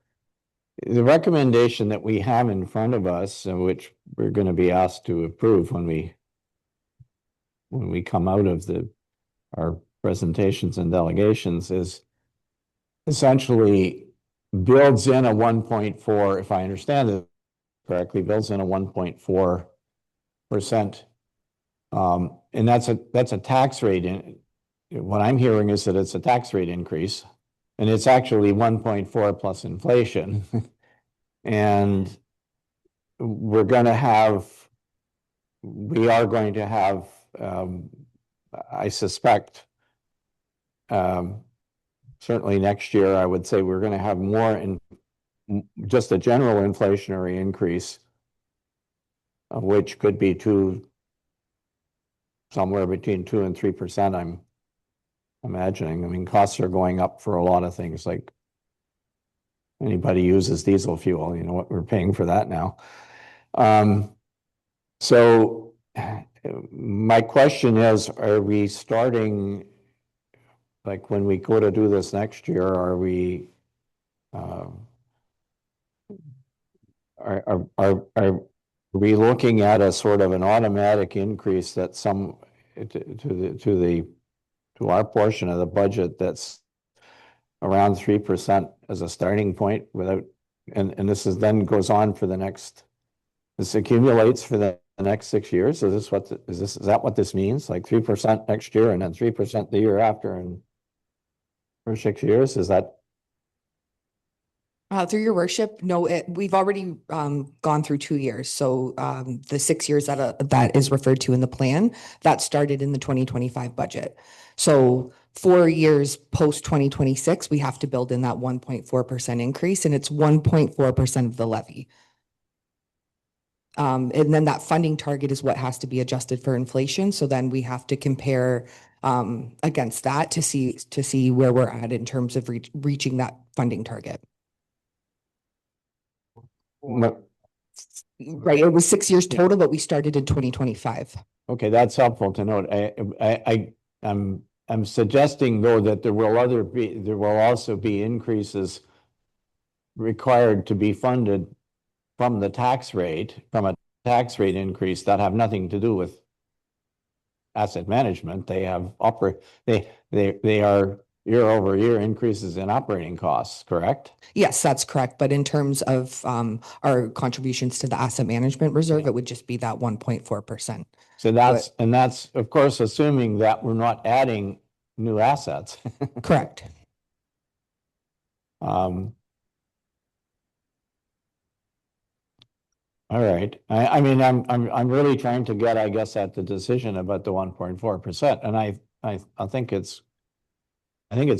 the recommendation that we have in front of us, which we're going to be asked to approve when we come out of our presentations and delegations, is essentially builds in a 1.4, if I understand it correctly, builds in a 1.4%. And that's a tax rate. What I'm hearing is that it's a tax rate increase, and it's actually 1.4 plus inflation. And we are going to have, I suspect, certainly next year, I would say we're going to have more in just a general inflationary increase, which could be somewhere between 2% and 3%, I'm imagining. I mean, costs are going up for a lot of things, like anybody uses diesel fuel, you know what we're paying for that now. So my question is, are we starting, like when we go to do this next year, are we looking at a sort of an automatic increase that to our portion of the budget that's around 3% as a starting point, without, and this is then goes on for this accumulates for the next 6 years? Is that what this means? Like 3% next year and then 3% the year after, and for 6 years? Is that? Through your worship, no, we've already gone through 2 years. So the 6 years that is referred to in the plan, that started in the 2025 budget. So 4 years post 2026, we have to build in that 1.4% increase, and it's 1.4% of the levy. And then that funding target is what has to be adjusted for inflation. So then we have to compare against that to see where we're at in terms of reaching that funding target. Right, it was 6 years total, but we started in 2025. Okay, that's helpful to note. I'm suggesting though that there will also be increases required to be funded from a tax rate increase that have nothing to do with asset management. They are year-over-year increases in operating costs, correct? Yes, that's correct. But in terms of our contributions to the asset management reserve, it would just be that 1.4%. So that's of course assuming that we're not adding new assets. Correct. All right. I mean, I'm really trying to get, I guess, at the decision about the 1.4%, and I think it's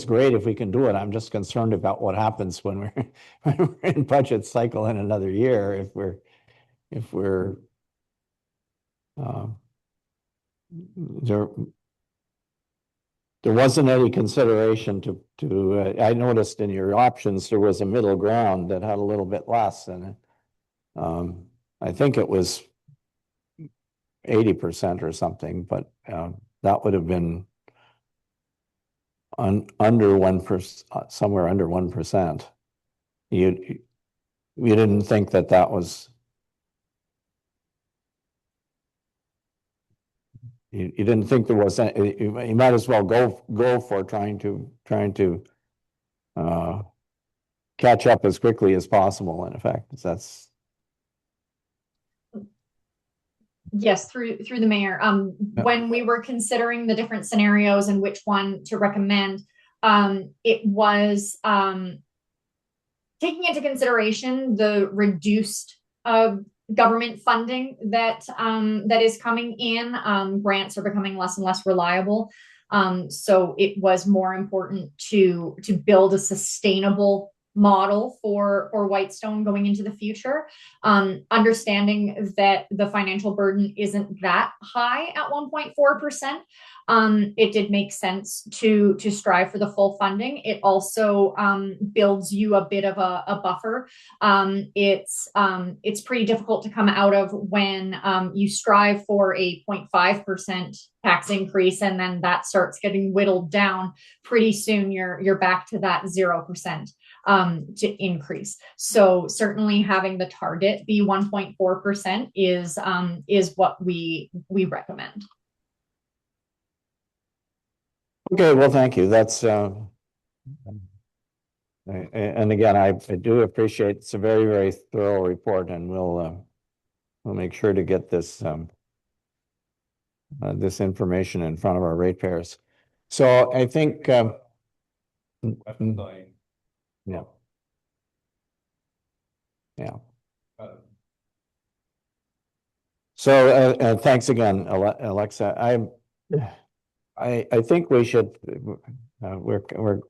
great if we can do it. I'm just concerned about what happens when we're in budget cycle in another year. If we're there wasn't any consideration to I noticed in your options there was a middle ground that had a little bit less, and I think it was 80% or something, but that would have been under 1%, somewhere under 1%. You didn't think that was, you didn't think there was any, you might as well go for trying to catch up as quickly as possible, in effect. That's. Yes, through the mayor. When we were considering the different scenarios and which one to recommend, it was taking into consideration the reduced government funding that is coming in. Grants are becoming less and less reliable. So it was more important to build a sustainable model for Whitestone going into the future, understanding that the financial burden isn't that high at 1.4%. It did make sense to strive for the full funding. It also builds you a bit of a buffer. It's pretty difficult to come out of when you strive for a 0.5% tax increase, and then that starts getting whittled down. Pretty soon you're back to that 0% to increase. So certainly having the target be 1.4% is what we recommend. Okay, well, thank you. That's and again, I do appreciate, it's a very, very thorough report, and we'll make sure to get this this information in front of our ratepayers. So I think yeah. Yeah. So thanks again, Alexa. I think we should,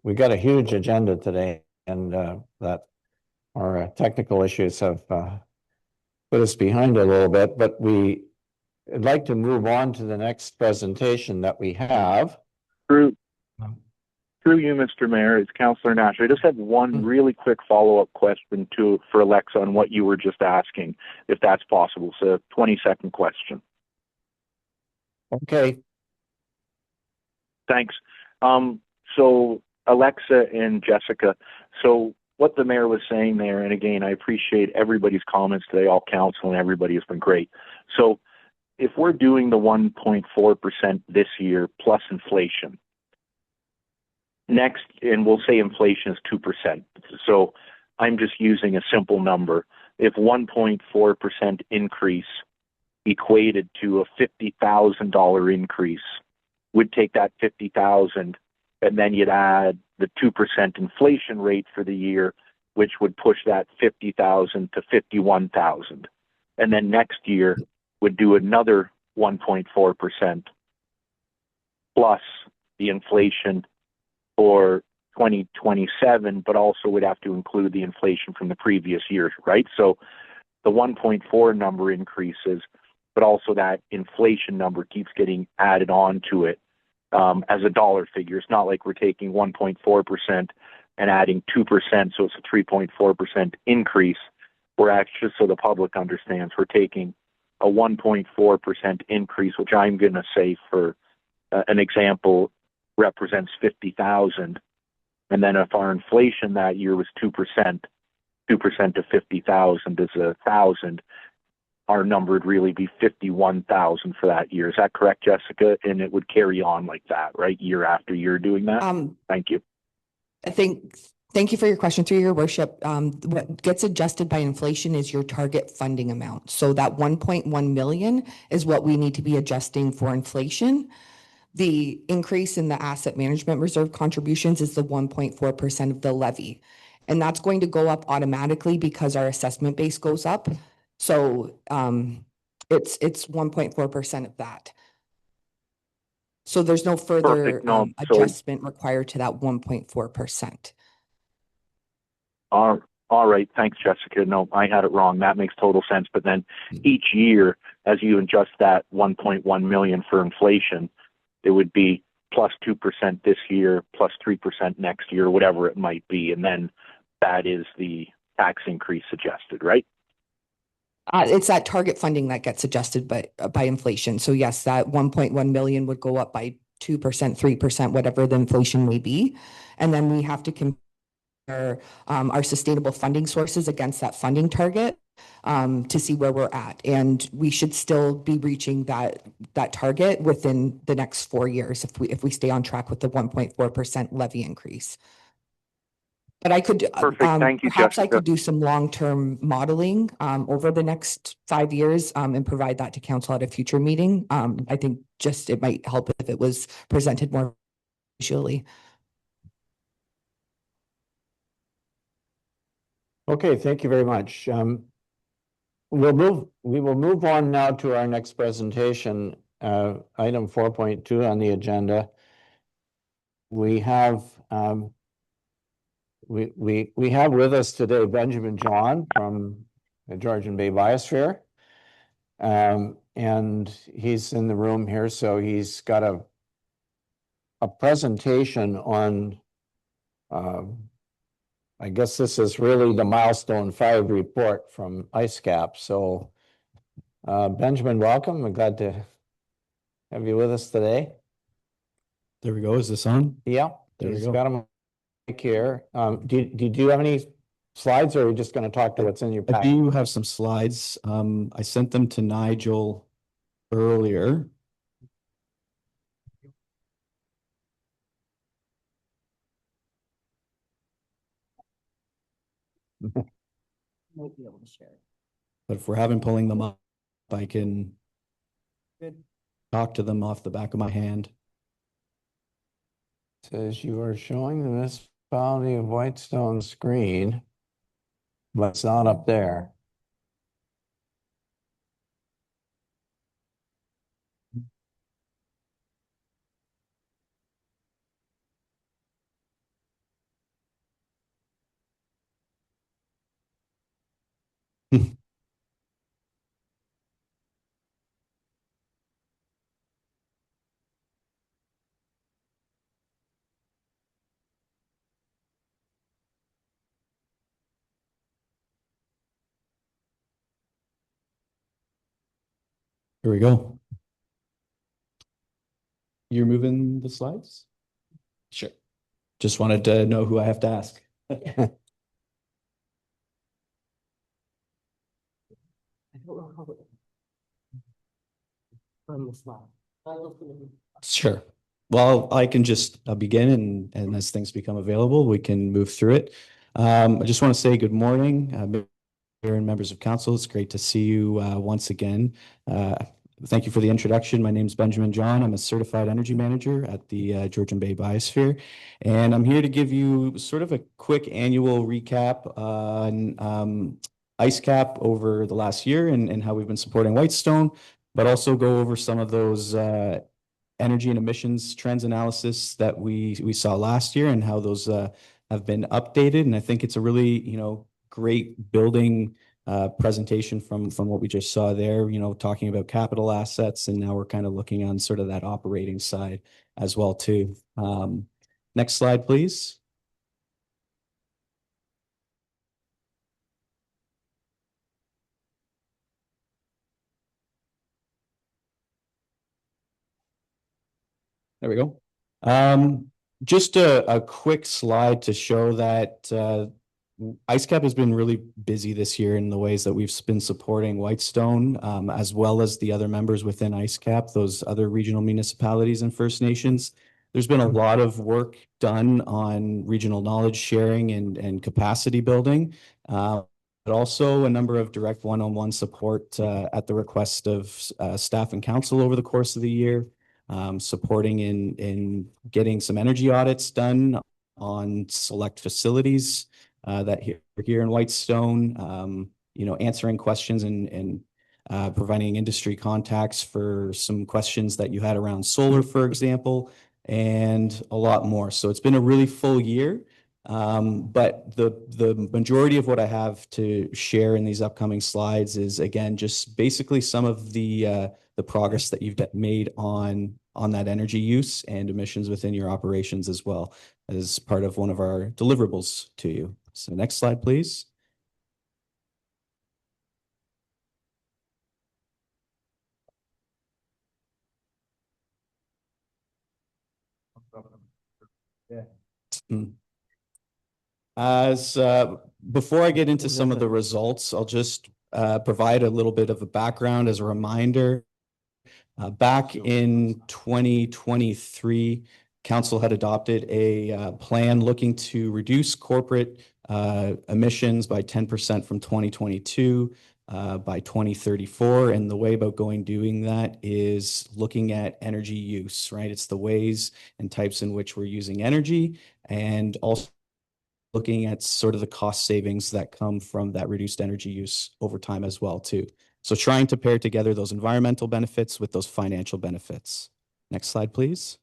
we got a huge agenda today, and that our technical issues have put us behind a little bit, but we'd like to move on to the next presentation that we have. Through you, Mr. Mayor, it's Councillor Nash. I just have one really quick follow-up question for Alexa on what you were just asking, if that's possible. So 20-second question. Okay. Thanks. So Alexa and Jessica, so what the mayor was saying there, and again, I appreciate everybody's comments today, all council and everybody has been great. So if we're doing the 1.4% this year plus inflation, next, and we'll say inflation is 2%. So I'm just using a simple number. If 1.4% increase equated to a $50,000 increase, would take that 50,000 and then you'd add the 2% inflation rate for the year, which would push that 50,000 to 51,000. And then next year would do another 1.4% plus the inflation for 2027, but also would have to include the inflation from the previous year, right? So the 1.4 number increases, but also that inflation number keeps getting added on to it as a dollar figure. It's not like we're taking 1.4% and adding 2%, so it's a 3.4% increase. We're actually, so the public understands, we're taking a 1.4% increase, which I'm going to say for an example represents 50,000. And then if our inflation that year was 2%, 2% of 50,000 is 1,000. Our number would really be 51,000 for that year. Is that correct, Jessica? And it would carry on like that, right? Year after year doing that? Thank you. Thank you for your question, through your worship. What gets adjusted by inflation is your target funding amount. So that 1.1 million is what we need to be adjusting for inflation. The increase in the asset management reserve contributions is the 1.4% of the levy. And that's going to go up automatically because our assessment base goes up. So it's 1.4% of that. So there's no further adjustment required to that 1.4%. All right. Thanks, Jessica. No, I had it wrong. That makes total sense. But then each year, as you adjust that 1.1 million for inflation, it would be plus 2% this year, plus 3% next year, whatever it might be. And then that is the tax increase suggested, right? It's that target funding that gets adjusted by inflation. So yes, that 1.1 million would go up by 2%, 3%, whatever the inflation may be. And then we have to compare our sustainable funding sources against that funding target to see where we're at. And we should still be reaching that target within the next 4 years if we stay on track with the 1.4% levy increase. But I could, Perfect. Thank you, perhaps Jessica. I could do some long-term modeling over the next 5 years and provide that to council at a future meeting. I think just it might help if it was presented more visually. Okay, thank you very much. We will move on now to our next presentation, item 4.2 on the agenda. We have we have with us today Benjamin John from the Georgian Bay Biosphere, and he's in the room here, so he's got a presentation on. I guess this is really the Milestone 5 report from IceCap. So, Benjamin, welcome. I'm glad to have you with us today? There we go. Is this on? Yeah, There we he's go. got him here. Did you have any slides, or are you just going to talk to what's in your I pack? do have some slides. I sent them to Nigel earlier. Might be able to share. But if we're having pulling them up, I can talk to them off the back of my hand. Says you are showing the municipality of Whitestone screen, but it's not up there. Here we go. You're moving the slides? Sure. Just wanted to know who I have to ask. Sure. Well, I can just begin and as things become available, we can move through it. I just want to say good morning, Mayor and members of council. It's great to see you once again. Thank you for the introduction. My name is Benjamin John. I'm a certified energy manager at the Georgian Bay Biosphere, and I'm here to give you sort of a quick annual recap on IceCap over the last year and how we've been supporting Whitestone, but also go over some of those energy and emissions trends analysis that we saw last year and how those have been updated. And I think it's a really, great building presentation from what we just saw there, talking about capital assets. And now we're kind of looking on sort of that operating side as well too. Next slide, please. There we go. Just a quick slide to show that IceCap has been really busy this year in the ways that we've been supporting Whitestone, as well as the other members within IceCap, those other regional municipalities and First Nations. There's been a lot of work done on regional knowledge sharing and capacity building, but also a number of direct one-on-one support at the request of staff and council over the course of the year, supporting in getting some energy audits done on select facilities that here in Whitestone, answering questions and providing industry contacts for some questions that you had around solar, for example, and a lot more. So it's been a really full year. But the majority of what I have to share in these upcoming slides is, again, just basically some of the progress that you've made on that energy use and emissions within your operations as well as part of one of our deliverables to you. So next slide, please. As before I get into some of the results, I'll just provide a little bit of a background as a reminder. Back in 2023, Council had adopted a plan looking to reduce corporate emissions by 10% from 2022 by 2034. And the way about doing that is looking at energy use, right? It's the ways and types in which we're using energy, and also looking at sort of the cost savings that come from that reduced energy use over time as well too. So trying to pair together those environmental benefits with those financial benefits. Next slide, please.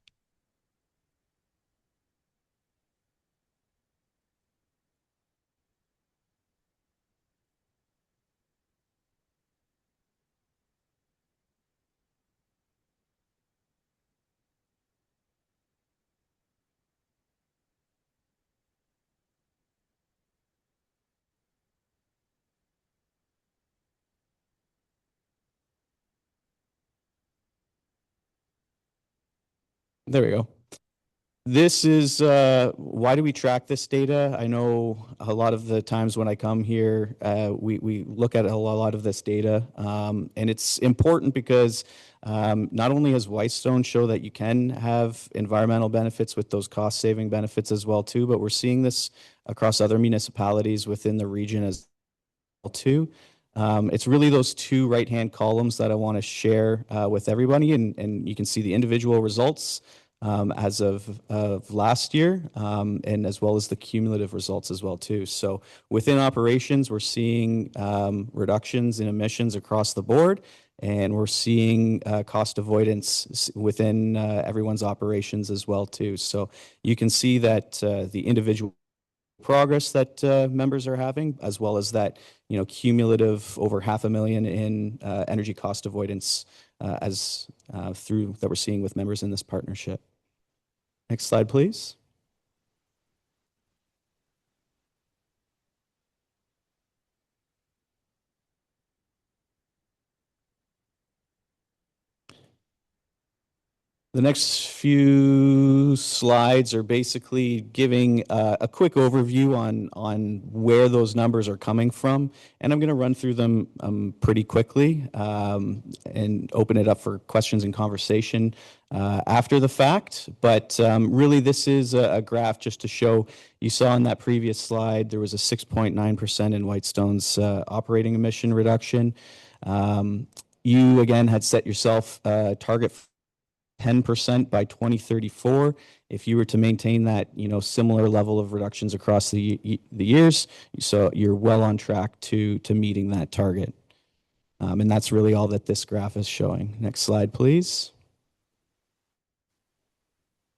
There we go. This is why do we track this data? I know a lot of the times when I come here, we look at a lot of this data, and it's important because not only has Whitestone show that you can have environmental benefits with those cost-saving benefits as well too, but we're seeing this across other municipalities within the region as well too. It's really those two right-hand columns that I want to share with everybody, and you can see the individual results as of last year, and as well as the cumulative results as well too. So within operations, we're seeing reductions in emissions across the board, and we're seeing cost avoidance within everyone's operations as well too. So you can see that the individual progress that members are having, as well as that, you know, cumulative over $500,000 in energy cost avoidance through that we're seeing with members in this partnership. Next slide, please. The next few slides are basically giving a quick overview on where those numbers are coming from. And I'm going to run through them pretty quickly and open it up for questions and conversation after the fact. But really, this is a graph just to show, you saw in that previous slide, there was a 6.9% in Whitestone's operating emission reduction. You, again, had set yourself a target 10% by 2034. If you were to maintain that, you know, similar level of reductions across the years, so you're well on track to meeting that target. And that's really all that this graph is showing. Next slide, please.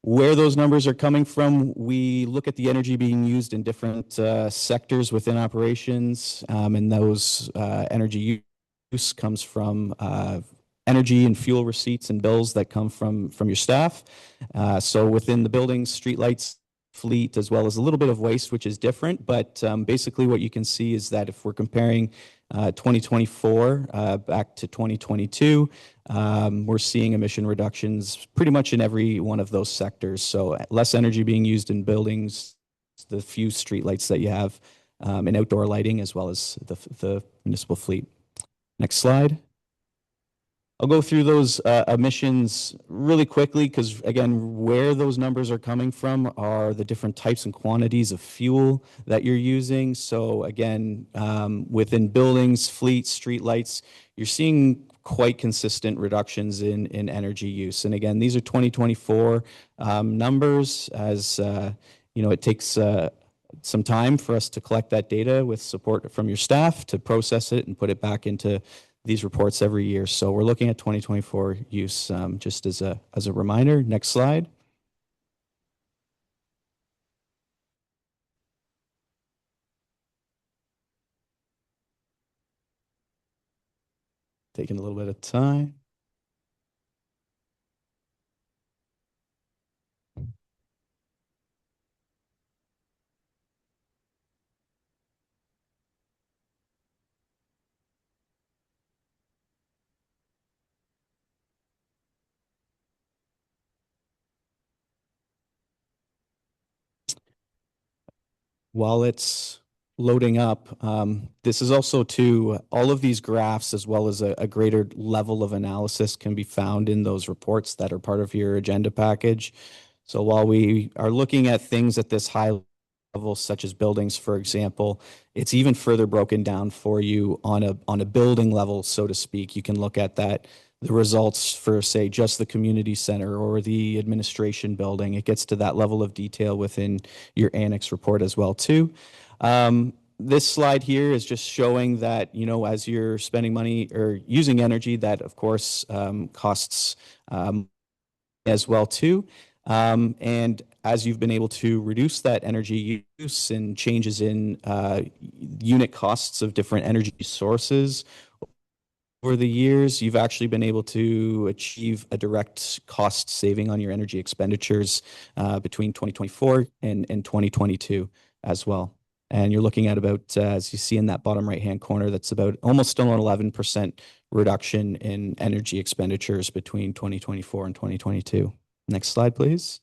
Where those numbers are coming from, we look at the energy being used in different sectors within operations, and those energy use comes from energy and fuel receipts and bills that come from your staff. So within the buildings, streetlights, fleet, as well as a little bit of waste, which is different. But basically what you can see is that if we're comparing 2024 back to 2022, we're seeing emission reductions pretty much in every one of those sectors. So less energy being used in buildings, the few streetlights that you have, and outdoor lighting, as well as the municipal fleet. Next slide. I'll go through those emissions really quickly because, again, where those numbers are coming from are the different types and quantities of fuel that you're using. So, again, within buildings, fleet, streetlights, you're seeing quite consistent reductions in energy use. And, again, these are 2024 numbers. As you know, it takes some time for us to collect that data with support from your staff to process it and put it back into these reports every year. So we're looking at 2024 use just as a reminder. Next slide. Taking a little bit of time. While it's loading up, this is also all of these graphs, as well as a greater level of analysis, can be found in those reports that are part of your agenda package. So while we are looking at things at this high level, such as buildings, for example, it's even further broken down for you on a building level, so to speak. You can look at that, the results for, say, just the community center or the administration building. It gets to that level of detail within your annex report as well, too. This slide here is just showing that, you know, as you're spending money or using energy, that, of course, costs as well, too. And as you've been able to reduce that energy use and changes in unit costs of different energy sources over the years, you've actually been able to achieve a direct cost saving on your energy expenditures between 2024 and 2022 as well. And you're looking at about, as you see in that bottom right-hand corner, that's about almost still an 11% reduction in energy expenditures between 2024 and 2022. Next slide, please.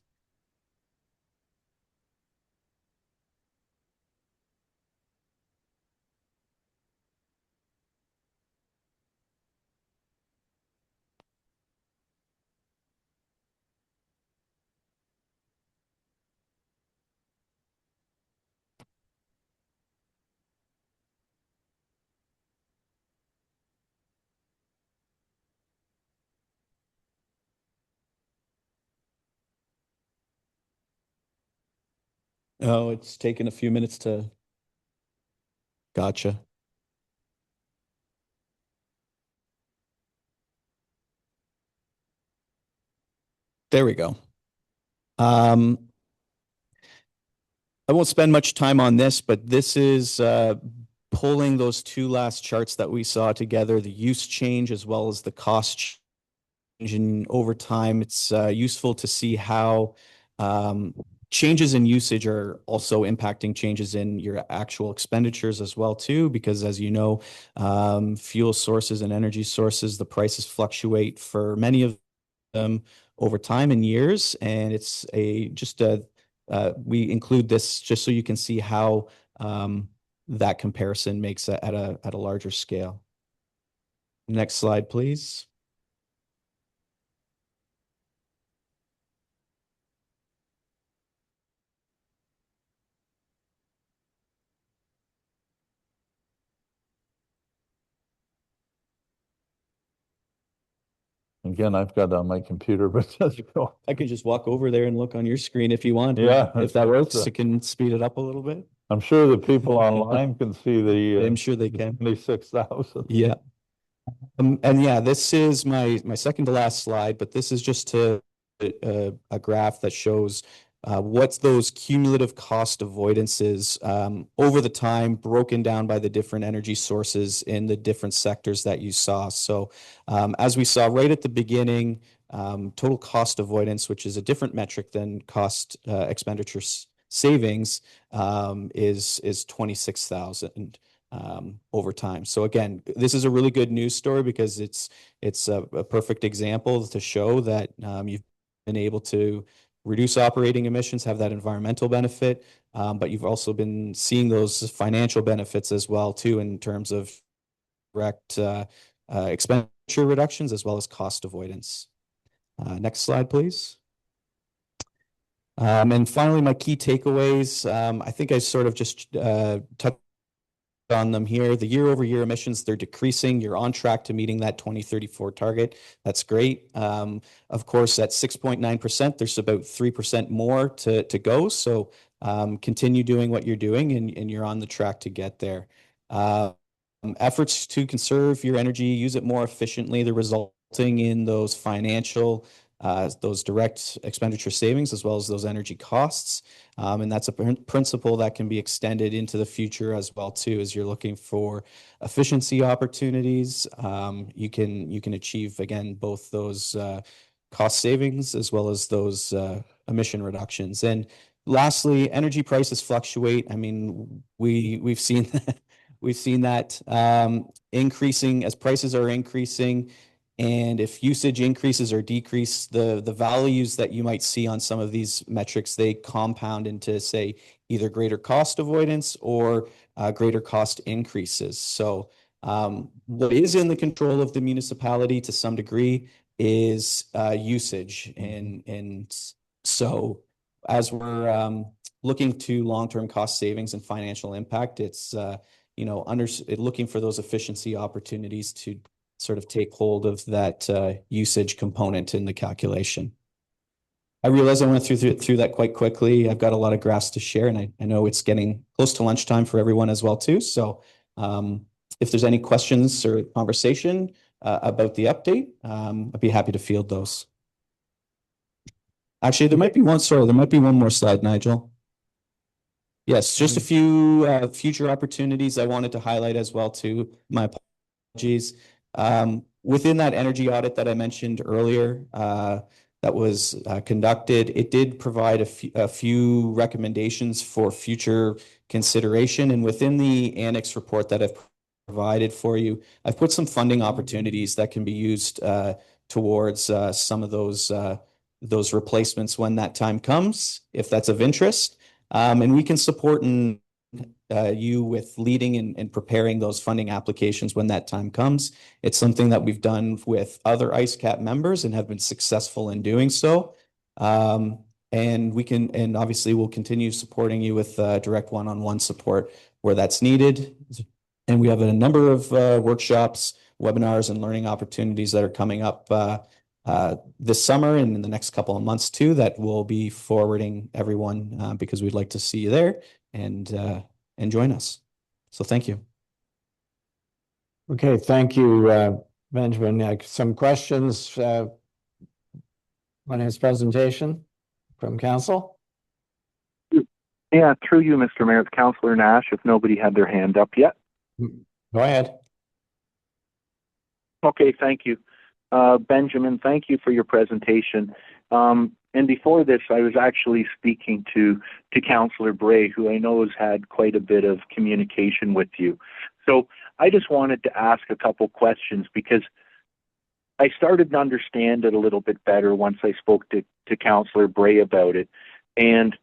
Oh, it's taken a few minutes to. Gotcha. There we go. I won't spend much time on this, but this is pulling those two last charts that we saw together, the use change as well as the cost change. And over time, it's useful to see how changes in usage are also impacting changes in your actual expenditures as well too, because as you know, fuel sources and energy sources, the prices fluctuate for many of them over time and years. And it's we include this just so you can see how that comparison makes it at a larger scale. Next slide, please. Again, I've got it on my computer, but I can just walk over there and look on your screen if you want. Yeah, If that works, that's it can speed it up a little bit. I'm sure the people online can see the I'm sure they can. 26,000. Yeah. And yeah, this is my second to last slide, but this is just a graph that shows what's those cumulative cost avoidances over the time broken down by the different energy sources in the different sectors that you saw. So as we saw right at the beginning, total cost avoidance, which is a different metric than cost expenditure savings, is 26,000 over time. So again, this is a really good news story because it's a perfect example to show that you've been able to reduce operating emissions, have that environmental benefit, but you've also been seeing those financial benefits as well too in terms of direct expenditure reductions as well as cost avoidance. Next slide, please. And finally, my key takeaways. I think I sort of just touched on them here. The year-over-year emissions, they're decreasing. You're on track to meeting that 2034 target. That's great. Of course, at 6.9%, there's about 3% more to go. So continue doing what you're doing and you're on the track to get there. Efforts to conserve your energy, use it more efficiently, they're resulting in those financial those direct expenditure savings as well as those energy costs. And that's a principle that can be extended into the future as well too, as you're looking for efficiency opportunities. You can achieve, again, both those cost savings as well as those emission reductions. And lastly, energy prices fluctuate. I mean, we've seen that increasing as prices are increasing. And if usage increases or decrease, the values that you might see on some of these metrics, they compound into, say, either greater cost avoidance or greater cost increases. So what is in the control of the municipality to some degree is usage. And so as we're looking to long-term cost savings and financial impact, it's looking for those efficiency opportunities to sort of take hold of that usage component in the calculation. I realize I went through that quite quickly. I've got a lot of graphs to share, and I know it's getting close to lunchtime for everyone as well too. So if there's any questions or conversation about the update, I'd be happy to field those. Actually, there might be one more slide, Nigel. Yes, just a few future opportunities I wanted to highlight as well too. My apologies. Within that energy audit that I mentioned earlier, that was conducted, it did provide a few recommendations for future consideration. And within the annex report that I've provided for you, I've put some funding opportunities that can be used towards some of those those replacements when that time comes, if that's of interest. And we can support you with leading and preparing those funding applications when that time comes. It's something that we've done with other IceCap members and have been successful in doing so. And obviously we'll continue supporting you with direct one-on-one support where that's needed. And we have a number of workshops, webinars, and learning opportunities that are coming up this summer and in the next couple of months too, that we'll be forwarding everyone because we'd like to see you there and join us. So thank you. Okay, thank you, Benjamin. Some questions on his presentation from council? Yeah, through you, Mr. Mayor, it's Councillor Nash, if nobody had their hand up yet. Go ahead. Okay, thank you. Benjamin, thank you for your presentation. And before this, I was actually speaking to Councillor Bray, who I know has had quite a bit of communication with you. So I just wanted to ask a couple questions because I started to understand it a little bit better once I spoke to Councillor Bray about it. And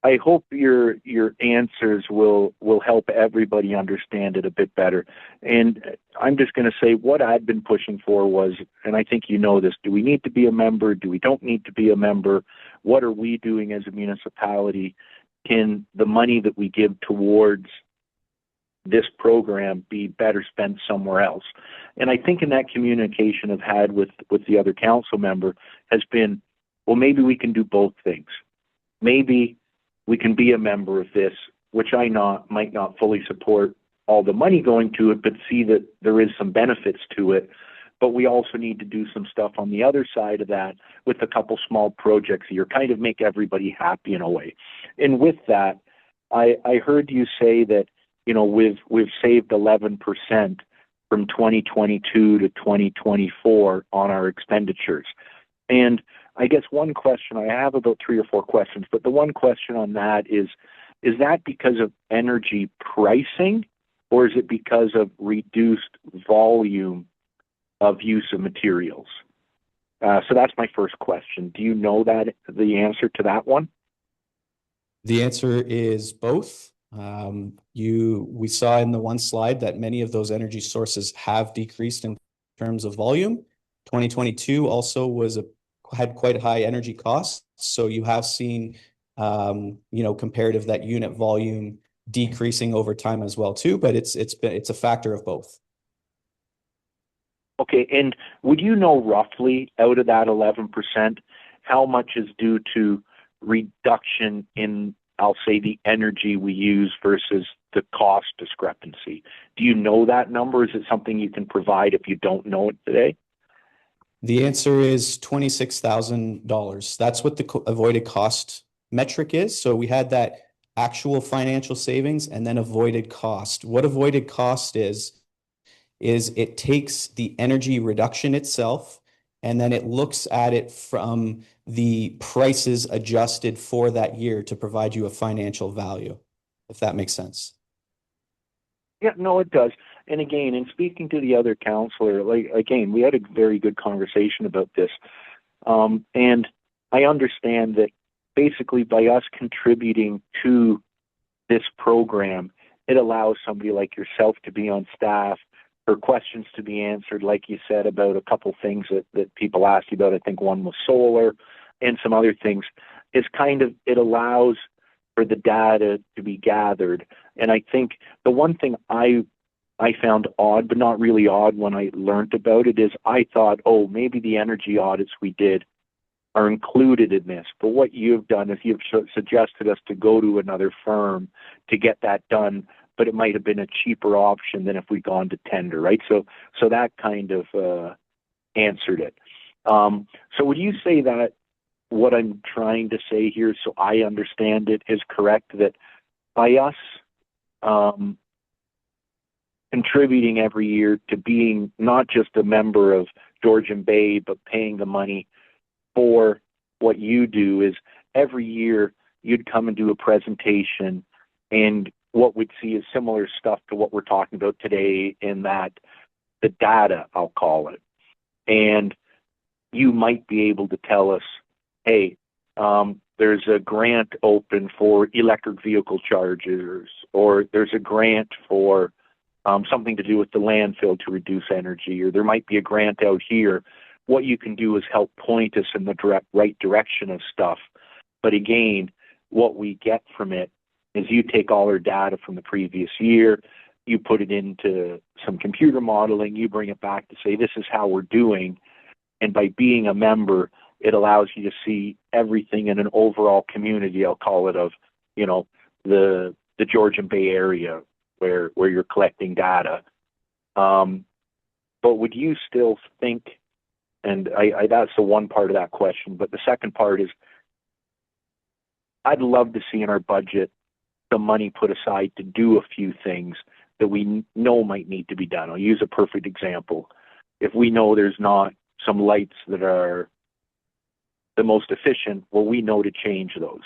I hope your answers will help everybody understand it a bit better. And I'm just going to say what I'd been pushing for was, and I think you know this, do we need to be a member? Do we don't need to be a member? What are we doing as a municipality? Can the money that we give towards this program be better spent somewhere else? And I think in that communication I've had with the other council member has been, well, maybe we can do both things. Maybe we can be a member of this, which I might not fully support all the money going to it, but see that there is some benefits to it. But we also need to do some stuff on the other side of that with a couple small projects here, kind of make everybody happy in a way. And with that, I heard you say that, you know, we've saved 11% from 2022 to 2024 on our expenditures. And I guess one question, I have about 3 or 4 questions, but the one question on that is that because of energy pricing, or is it because of reduced volume of use of materials? So that's my first question. Do you know the answer to that one? The answer is both. We saw in the one slide that many of those energy sources have decreased in terms of volume. 2022 also had quite high energy costs. So you have seen, comparative that unit volume decreasing over time as well too, but it's a factor of both. Okay, and would you know roughly out of that 11%, how much is due to reduction in, I'll say, the energy we use versus the cost discrepancy? Do you know that number? Is it something you can provide if you don't know it today? The answer is $26,000. That's what the avoided cost metric is. So we had that actual financial savings and then avoided cost. What avoided cost is it takes the energy reduction itself and then it looks at it from the prices adjusted for that year to provide you a financial value, if that makes sense. Yeah, no, it does. And again, in speaking to the other counselor, we had a very good conversation about this. And I understand that basically by us contributing to this program, it allows somebody like yourself to be on staff, for questions to be answered, like you said, about a couple things that people asked you about. I think one was solar and some other things. It allows for the data to be gathered. And I think the one thing I found odd, but not really odd when I learned about it, is I thought, oh, maybe the energy audits we did are included in this. But what you've done is you've suggested us to go to another firm to get that done, but it might have been a cheaper option than if we'd gone to tender, right? So that kind of answered it. So would you say that what I'm trying to say here, so I understand it, is correct, that by us contributing every year to being not just a member of Georgian Bay, but paying the money for what you do, is every year you'd come and do a presentation, and what we'd see is similar stuff to what we're talking about today, in that the data, I'll call it. And you might be able to tell us, hey, there's a grant open for electric vehicle chargers, or there's a grant for something to do with the landfill to reduce energy, or there might be a grant out here. What you can do is help point us in the right direction of stuff. But again, what we get from it is you take all our data from the previous year, you put it into some computer modeling, you bring it back to say, this is how we're doing. And by being a member, it allows you to see everything in an overall community, I'll call it, of, you know, the Georgian Bay area where you're collecting data. But would you still think, and I that's the one part of that question, but the second part is, I'd love to see in our budget the money put aside to do a few things that we know might need to be done. I'll use a perfect example. If we know there's not some lights that are the most efficient, well, we know to change those.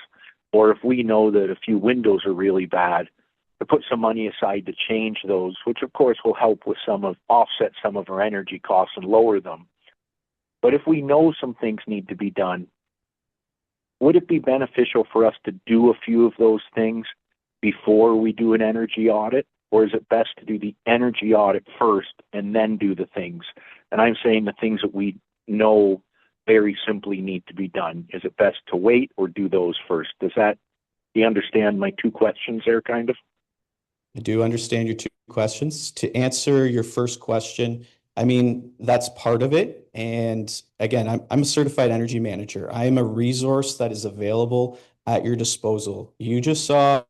Or if we know that a few windows are really bad, to put some money aside to change those, which of course will help with offset some of our energy costs and lower them. But if we know some things need to be done, would it be beneficial for us to do a few of those things before we do an energy audit? Or is it best to do the energy audit first and then do the things? And I'm saying the things that we know very simply need to be done. Is it best to wait or do those first? Do you understand my two questions there, kind of? I do understand your two questions. To answer your first question, I mean, that's part of it. And again, I'm a certified energy manager. I am a resource that is available at your disposal. You just saw,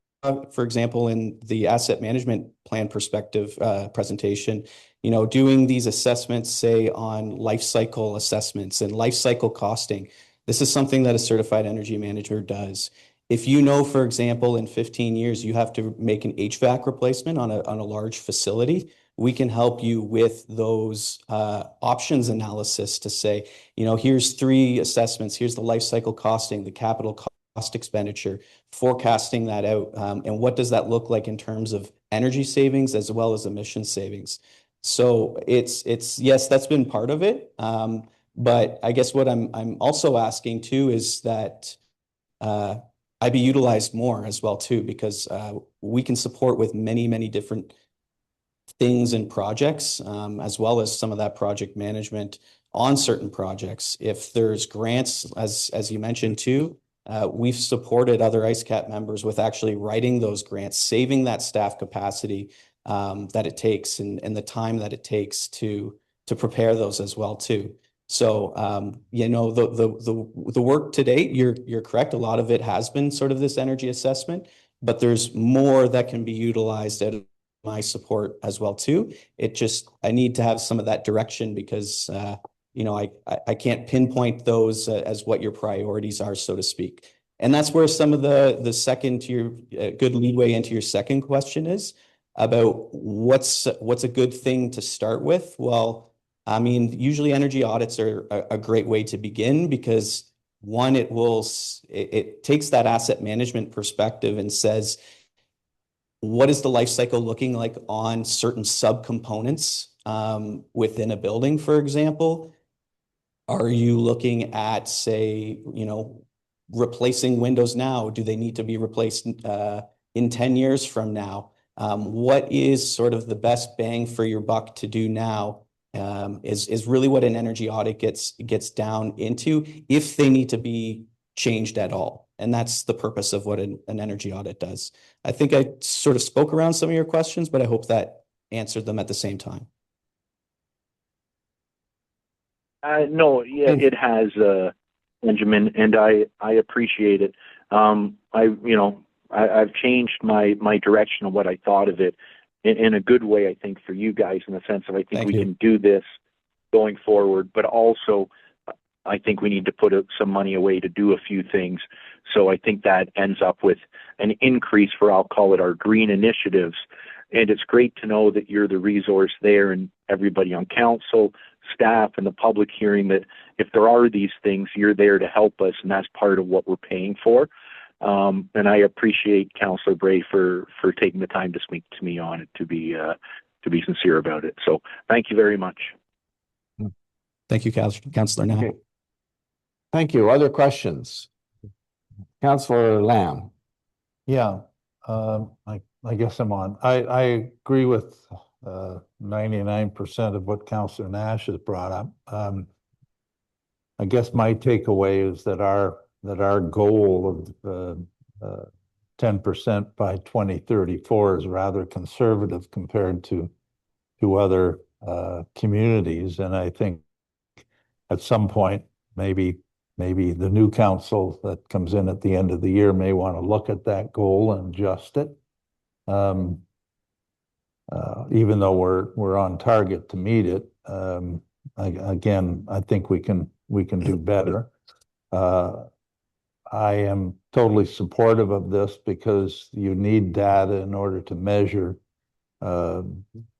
for example, in the asset management plan perspective presentation, you know, doing these assessments, say on life cycle assessments and life cycle costing. This is something that a certified energy manager does. If you know, for example, in 15 years, you have to make an HVAC replacement on a large facility, we can help you with those options analysis to say, you know, here's 3 assessments, here's the life cycle costing, the capital cost expenditure, forecasting that out, and what does that look like in terms of energy savings as well as emission savings. So it's yes, that's been part of it, but I guess what I'm also asking too is that I be utilized more as well too, because we can support with many different things and projects, as well as some of that project management on certain projects. If there's grants, as you mentioned too, we've supported other IceCap members with actually writing those grants, saving that staff capacity that it takes and the time that it takes to prepare those as well too. So, you know, the work to date, you're correct. A lot of it has been sort of this energy assessment, but there's more that can be utilized out of my support as well too. I need to have some of that direction because, you know, I can't pinpoint those as what your priorities are, so to speak. And that's where some of the second to your good leadway into your second question is about what's a good thing to start with. Well, I mean, usually energy audits are a great way to begin because one, it takes that asset management perspective and says, what is the life cycle looking like on certain subcomponents within a building, for example? Are you looking at, say, you know, replacing windows now? Do they need to be replaced in 10 years from now? What is sort of the best bang for your buck to do now? Is really what an energy audit gets down into, if they need to be changed at all. And that's the purpose of what an energy audit does. I think I sort of spoke around some of your questions, but I hope that answered them at the same time. No, yeah, it has, Benjamin, and I appreciate it. I've changed my direction of what I thought of it in a good way, I think, for you guys, in the sense of I think we can do this going forward, but also I think we need to put some money away to do a few things. So I think that ends up with an increase for, I'll call it, our green initiatives. And it's great to know that you're the resource there, and everybody on council, staff, and the public hearing that if there are these things, you're there to help us, and that's part of what we're paying for. And I appreciate Councillor Bray for taking the time to speak to me on it, to be sincere about it. So thank you very much. Thank you, Councillor. Now. Okay. Thank you. Other questions? Councillor Lamb. Yeah, I guess I'm on. I agree with 99% of what Councillor Nash has brought up. I guess my takeaway is that our goal of 10% by 2034 is rather conservative compared to other communities, and I think at some point maybe the new council that comes in at the end of the year may want to look at that goal and adjust it. Even though we're on target to meet it, again, I think we can do better. I am totally supportive of this because you need data in order to measure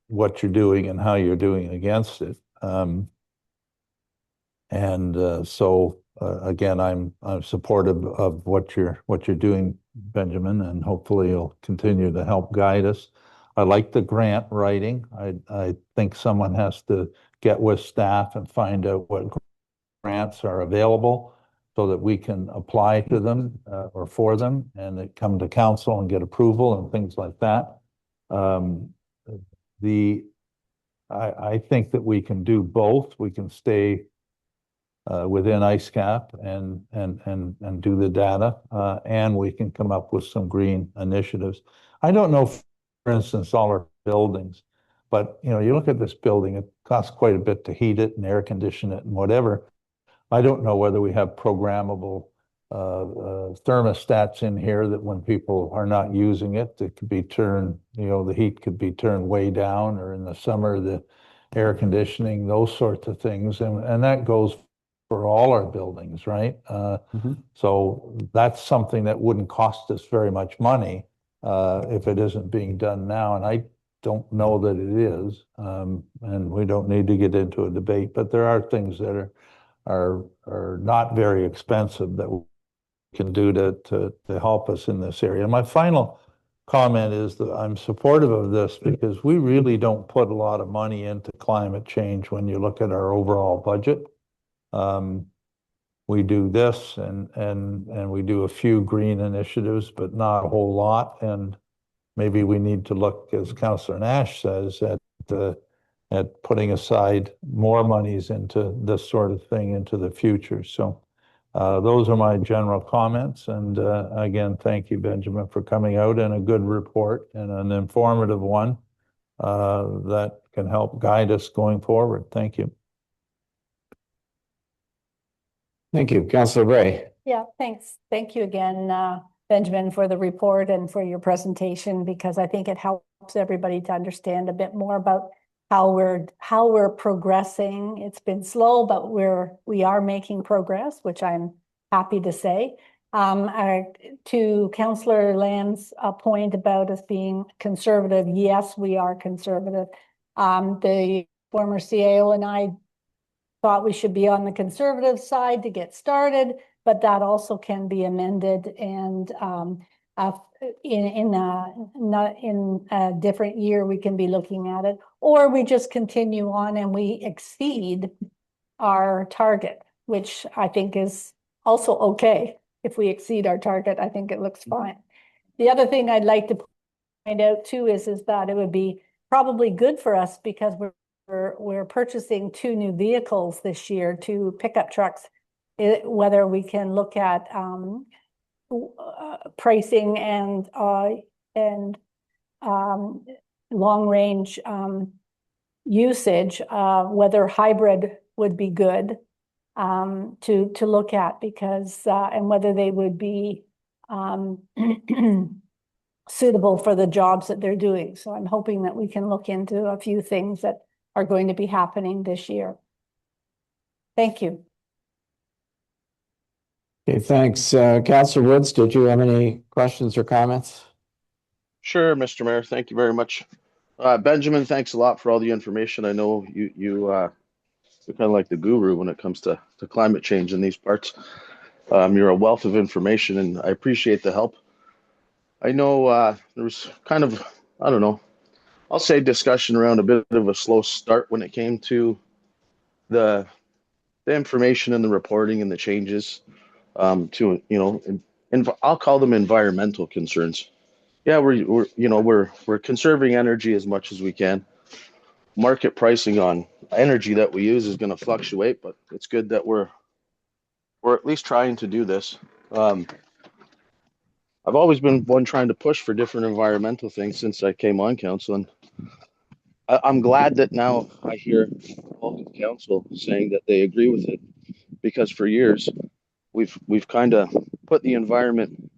what you're doing and how you're doing against it. So again, I'm supportive of what you're doing, Benjamin, and hopefully you'll continue to help guide us. I like the grant writing. I think someone has to get with staff and find out what grants are available so that we can apply to them or for them, and they come to council and get approval and things like that. I think that we can do both. We can stay within IceCap and do the data, and we can come up with some green initiatives. I don't know, for instance, all our buildings, but you look at this building, it costs quite a bit to heat it and air condition it and whatever. I don't know whether we have programmable thermostats in here that when people are not using it, it could be turned, the heat could be turned way down, or in the summer, the air conditioning, those sorts of things. And that goes for all our buildings, right? So that's something that wouldn't cost us very much money if it isn't being done now. And I don't know that it is, and we don't need to get into a debate, but there are things that are not very expensive that we can do to help us in this area. My final comment is that I'm supportive of this because we really don't put a lot of money into climate change when you look at our overall budget. We do this and we do a few green initiatives, but not a whole lot. And maybe we need to look, as Councillor Nash says, at putting aside more monies into this sort of thing into the future. So those are my general comments. And again, thank you, Benjamin, for coming out, and a good report and an informative one that can help guide us going forward. Thank you. Thank you. Councillor Bray. Yeah, thanks. Thank you again, Benjamin, for the report and for your presentation, because I think it helps everybody to understand a bit more about how we're progressing. It's been slow, but we are making progress, which I'm happy to say. To Councillor Lamb's point about us being conservative, yes, we are conservative. The former CAO and I thought we should be on the conservative side to get started, but that also can be amended, and in a different year we can be looking at it, or we just continue on and we exceed our target, which I think is also okay. If we exceed our target, I think it looks fine. The other thing I'd like to point out too is that it would be probably good for us because we're purchasing 2 new vehicles this year, 2 pickup trucks, whether we can look at pricing and long range usage, whether hybrid would be good to look at, because and whether they would be suitable for the jobs that they're doing. So I'm hoping that we can look into a few things that are going to be happening this year. Thank you. Okay, thanks. Councillor Woods, did you have any questions or comments? Sure, Mr. Mayor. Thank you very much. Benjamin, thanks a lot for all the information. I know you're kind of like the guru when it comes to climate change in these parts. You're a wealth of information, and I appreciate the help. I know there was kind of, I don't know, I'll say discussion around a bit of a slow start when it came to the the information and the reporting and the changes to, you know, and I'll call them environmental concerns. Yeah, we're conserving energy as much as we can. Market pricing on energy that we use is going to fluctuate, but it's good that we're at least trying to do this. I've always been one trying to push for different environmental things since I came on council, and I'm glad that now I hear all of council saying that they agree with it, because for years we've kind of put the environment,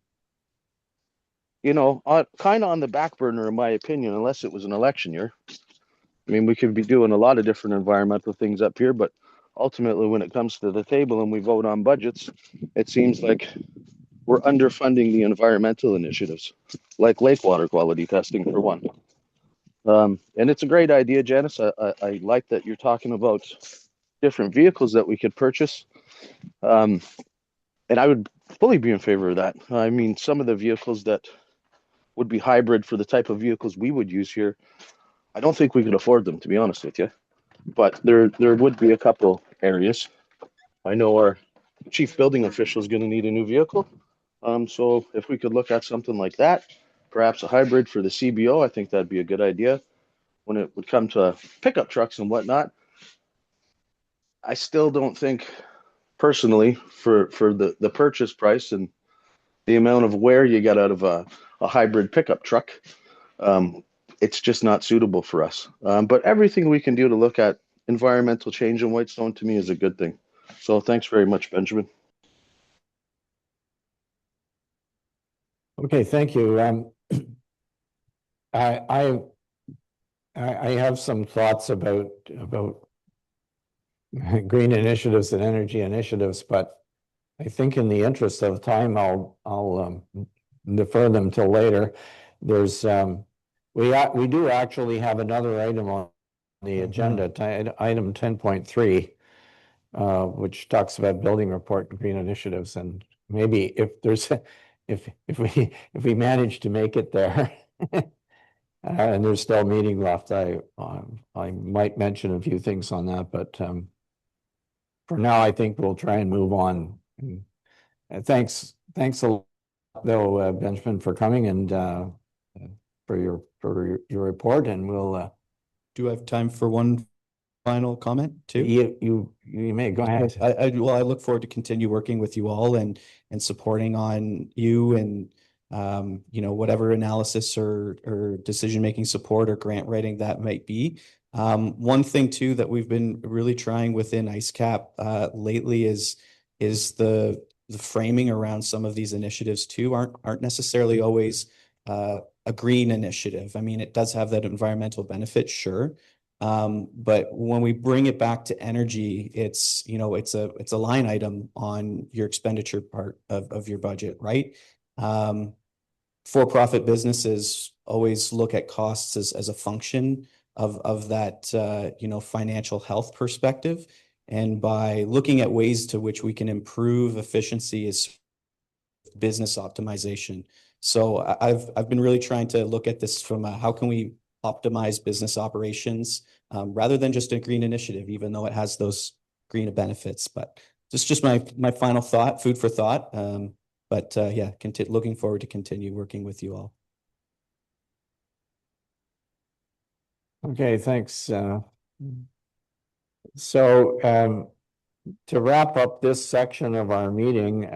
you know, kind of on the back burner, in my opinion, unless it was an election year. I mean, we could be doing a lot of different environmental things up here, but ultimately when it comes to the table and we vote on budgets, it seems like we're underfunding the environmental initiatives, like lake water quality testing for one. And it's a great idea, Janice. I like that you're talking about different vehicles that we could purchase. And I would fully be in favor of that. I mean, some of the vehicles that would be hybrid for the type of vehicles we would use here, I don't think we could afford them, to be honest with you. But there would be a couple areas. I know our chief building official is going to need a new vehicle. So if we could look at something like that, perhaps a hybrid for the CBO, I think that'd be a good idea. When it would come to pickup trucks and whatnot, I still don't think, personally, for the purchase price and the amount of wear you get out of a hybrid pickup truck, it's just not suitable for us. But everything we can do to look at environmental change in Whitestone, to me, is a good thing. So thanks very much, Benjamin. Okay, thank you. I have some thoughts about green initiatives and energy initiatives, but I think in the interest of time, I'll defer them till later. There's we do actually have another item on the agenda, item 10.3, which talks about building report and green initiatives, and maybe if there's if we manage to make it there. And there's still a meeting left, I might mention a few things on that, but for now, I think we'll try and move on. And thanks a lot, though, Benjamin, for coming and for your report. And we'll. Do I have time for one final comment too? You may go ahead. Well, I look forward to continue working with you all and supporting on you and. You know, whatever analysis or decision-making support or grant writing that might be. One thing too that we've been really trying within IceCap lately is the framing around some of these initiatives too aren't necessarily always a green initiative. I mean, it does have that environmental benefit, sure. But when we bring it back to energy, it's, you know, it's a line item on your expenditure part of your budget, right? For-profit businesses always look at costs as a function of that, you know, financial health perspective. And by looking at ways to which we can improve efficiency is business optimization. So I've been really trying to look at this from how can we optimize business operations rather than just a green initiative, even though it has those green benefits. But just my final thought, food for thought. But yeah, looking forward to continue working with you all. Okay, thanks. So to wrap up this section of our meeting,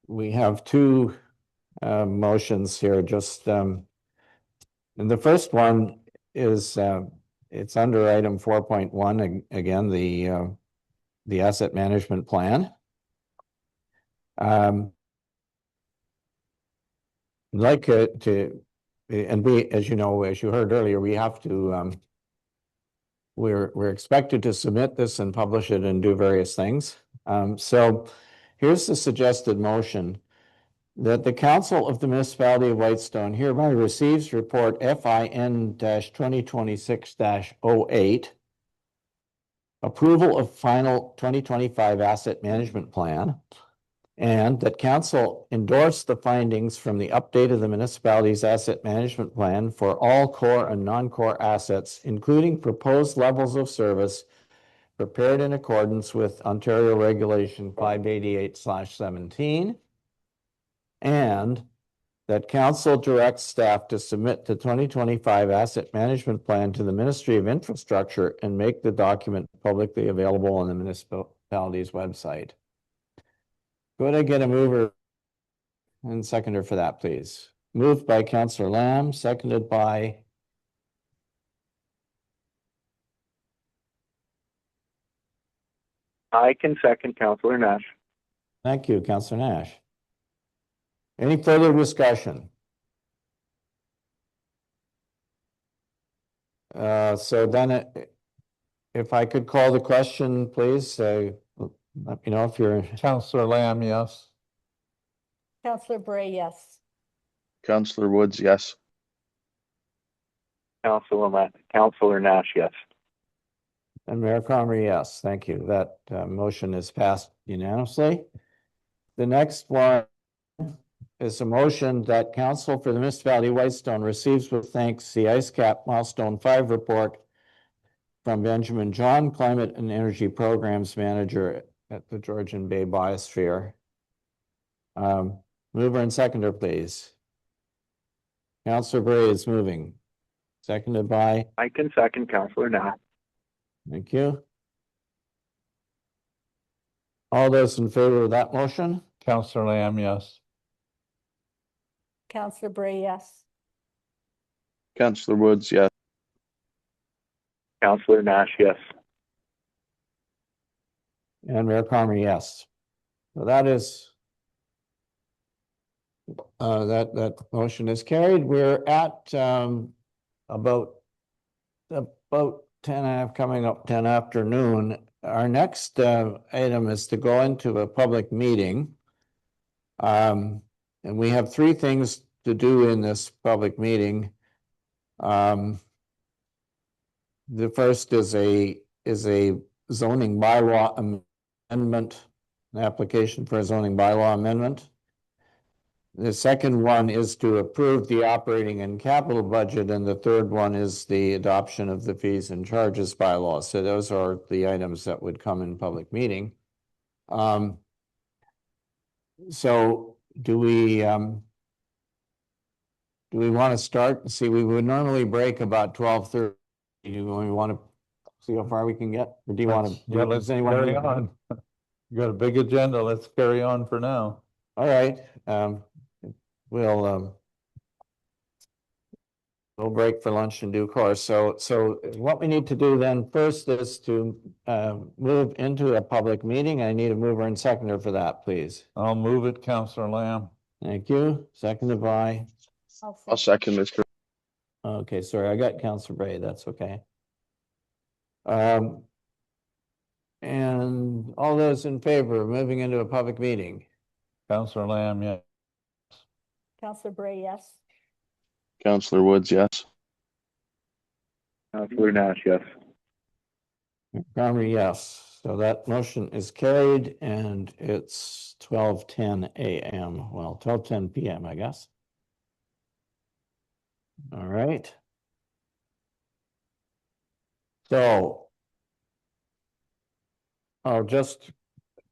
we have two motions here. Just and the first one is it's under item 4.1 again, the asset management plan. Like to, and we, as you know, as you heard earlier, we have to, we're expected to submit this and publish it and do various things. So here's the suggested motion: that the Council of the Municipality of Whitestone hereby receives report FIN-2026-08, approval of final 2025 asset management plan, and that council endorse the findings from the update of the municipality's asset management plan for all core and non-core assets, including proposed levels of service prepared in accordance with Ontario Regulation 588/17. And that council directs staff to submit the 2025 asset management plan to the Ministry of Infrastructure and make the document publicly available on the municipality's website. Could I get a mover and seconder for that, please? Moved by Councillor Lamb, seconded by I can second Councillor Nash. thank you, Councillor Nash. Any further discussion? So then if I could call the question, please, let me know if you're, Councillor Lamb, yes. Counselor Bray, yes. Councillor Woods, yes. Councillor Nash, yes. and Mayor Comrie, yes, thank you. That motion is passed unanimously. The next one is a motion that Council for the Municipality of Whitestone receives with thanks the IceCap Milestone 5 report from Benjamin John, Climate and Energy Programs Manager at the Georgian Bay Biosphere. Mover and seconder, please. Councillor Bray is moving. Seconded by, I can second Councillor Nash. thank you. All those in favor of that motion? Councillor Lamb, yes. Counselor Bray, yes. Councillor Woods, yes. Councillor Nash, yes. And Mayor Comrie, yes. So that is that motion is carried. We're at about 10 coming up 10 afternoon. Our next item is to go into a public meeting. And we have three things to do in this public meeting. The first is a zoning bylaw amendment, an application for a zoning bylaw amendment. The second one is to approve the operating and capital budget, and the third one is the adoption of the fees and charges bylaw. So those are the items that would come in public meeting. So do we want to start? See, we would normally break about 12:30. Do we want to see how far we can get? Or do you want to? Yeah, let's carry on. You got a big agenda. Let's carry on for now. All right. We'll break for lunch in due course. So what we need to do then first is to move into a public meeting. I need a mover and seconder for that, please. I'll move it, Councillor Lamb. Thank you. Seconded by, I'll second, Mr. okay, sorry, I got Councillor Bray, that's okay. And all those in favor of moving into a public meeting? Councillor Lamb, yes. Counselor Bray, yes. Councillor Woods, yes. Councillor Nash, yes. Comrie, yes. So that motion is carried and it's 12:10 a.m. Well, 12:10 p.m., I guess. All right. So I'll just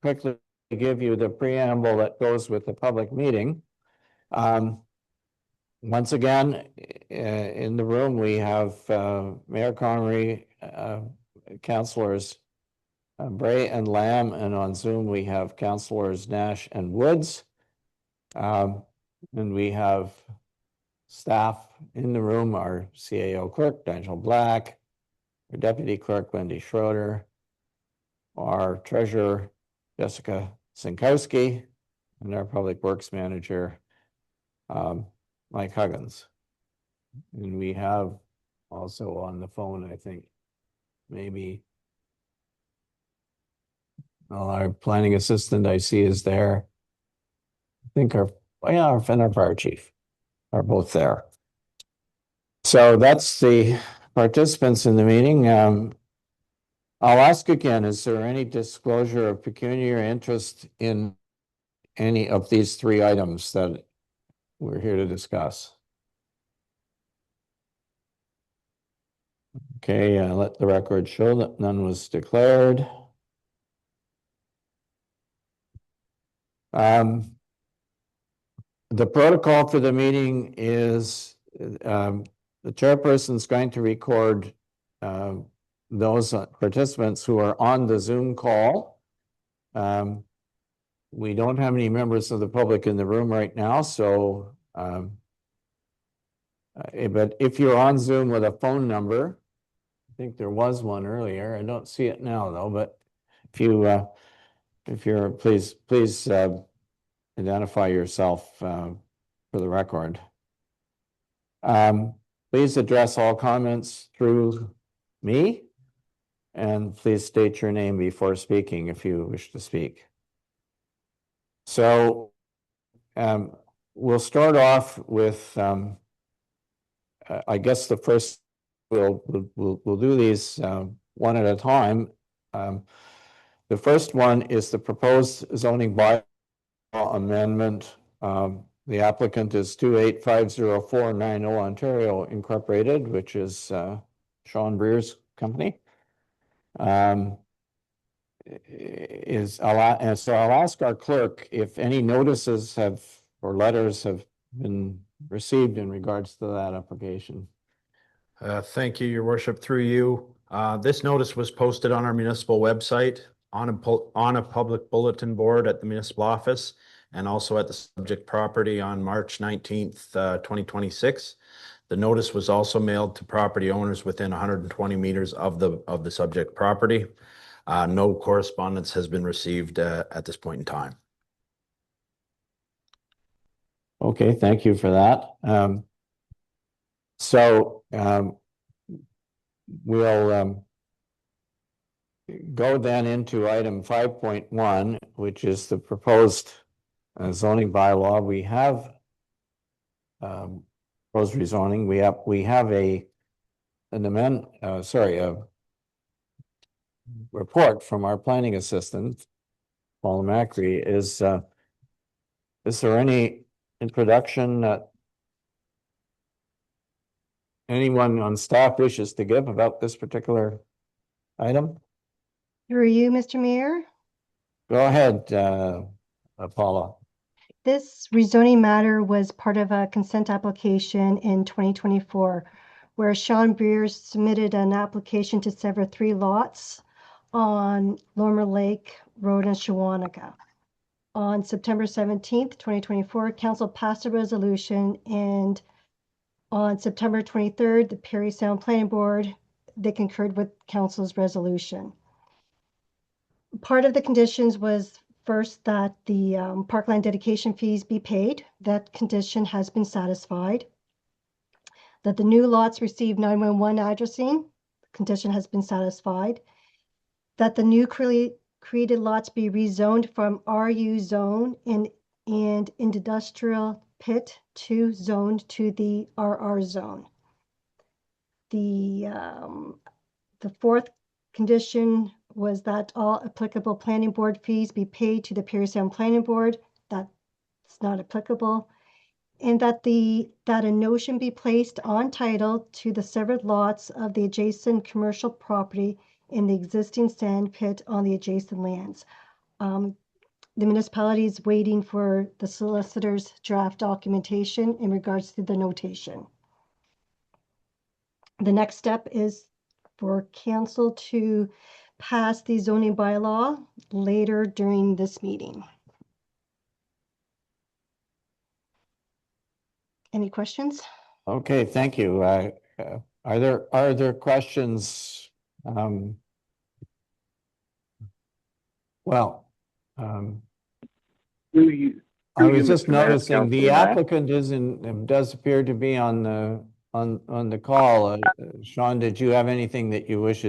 quickly give you the preamble that goes with the public meeting. Once again, in the room, we have Mayor Comrie, Councillors Bray and Lamb, and on Zoom, we have Councillors Nash and Woods. And we have staff in the room, our CAO clerk, Nigel Black, our deputy clerk, Wendy Schroeder, our treasurer, Jessica Sinkowski, and our public works manager, Mike Huggins. And we have also on the phone, I think, maybe our planning assistant I see is there. I think our fire chief are both there. So that's the participants in the meeting. I'll ask again, is there any disclosure of pecuniary interest in any of these three items that we're here to discuss? Okay, let the record show that none was declared. The protocol for the meeting is the chairperson is going to record those participants who are on the Zoom call. We don't have any members of the public in the room right now, so but if you're on Zoom with a phone number, I think there was one earlier. I don't see it now though, but if you're please identify yourself for the record. Please address all comments through me, and please state your name before speaking if you wish to speak. So we'll start off with I guess the first we'll do these one at a time. The first one is the proposed zoning bylaw amendment. The applicant is 2850490 Ontario Incorporated, which is Sean Breer's company. And so I'll ask our clerk if any notices or letters have been received in regards to that application. Thank you, Your Worship, through you. This notice was posted on our municipal website, on a public bulletin board at the municipal office, and also at the subject property on March 19th, 2026. The notice was also mailed to property owners within 120 meters of the subject property. No correspondence has been received at this point in time. Okay, thank you for that. So we'll go then into item 5.1, which is the proposed zoning bylaw. We have proposed rezoning. We have a report from our planning assistant, Paula Macri. Is there any introduction that anyone on staff wishes to give about this particular item? Through you, Mr. Mayor. Go ahead, Paula. This rezoning matter was part of a consent application in 2024, where Sean Breer submitted an application to sever 3 lots on Lorimer Lake Road in Shawanaka. On September 17th, 2024, Council passed a resolution, and on September 23rd, the Parry Sound Planning Board, they concurred with Council's resolution. Part of the conditions was first that the parkland dedication fees be paid. That condition has been satisfied. That the new lots receive 911 addressing. The condition has been satisfied. That the new created lots be rezoned from RU zone and industrial pit to zoned to the RR zone. The fourth condition was that all applicable planning board fees be paid to the Parry Sound Planning Board. That's not applicable. And that a notion be placed on title to the severed lots of the adjacent commercial property in the existing sand pit on the adjacent lands. The municipality is waiting for the solicitor's draft documentation in regards to the notation. The next step is for council to pass the zoning bylaw later during this meeting. Any questions? Okay, thank you. Are there questions? I was just noticing the applicant does appear to be on the call. Sean, did you have anything that you wish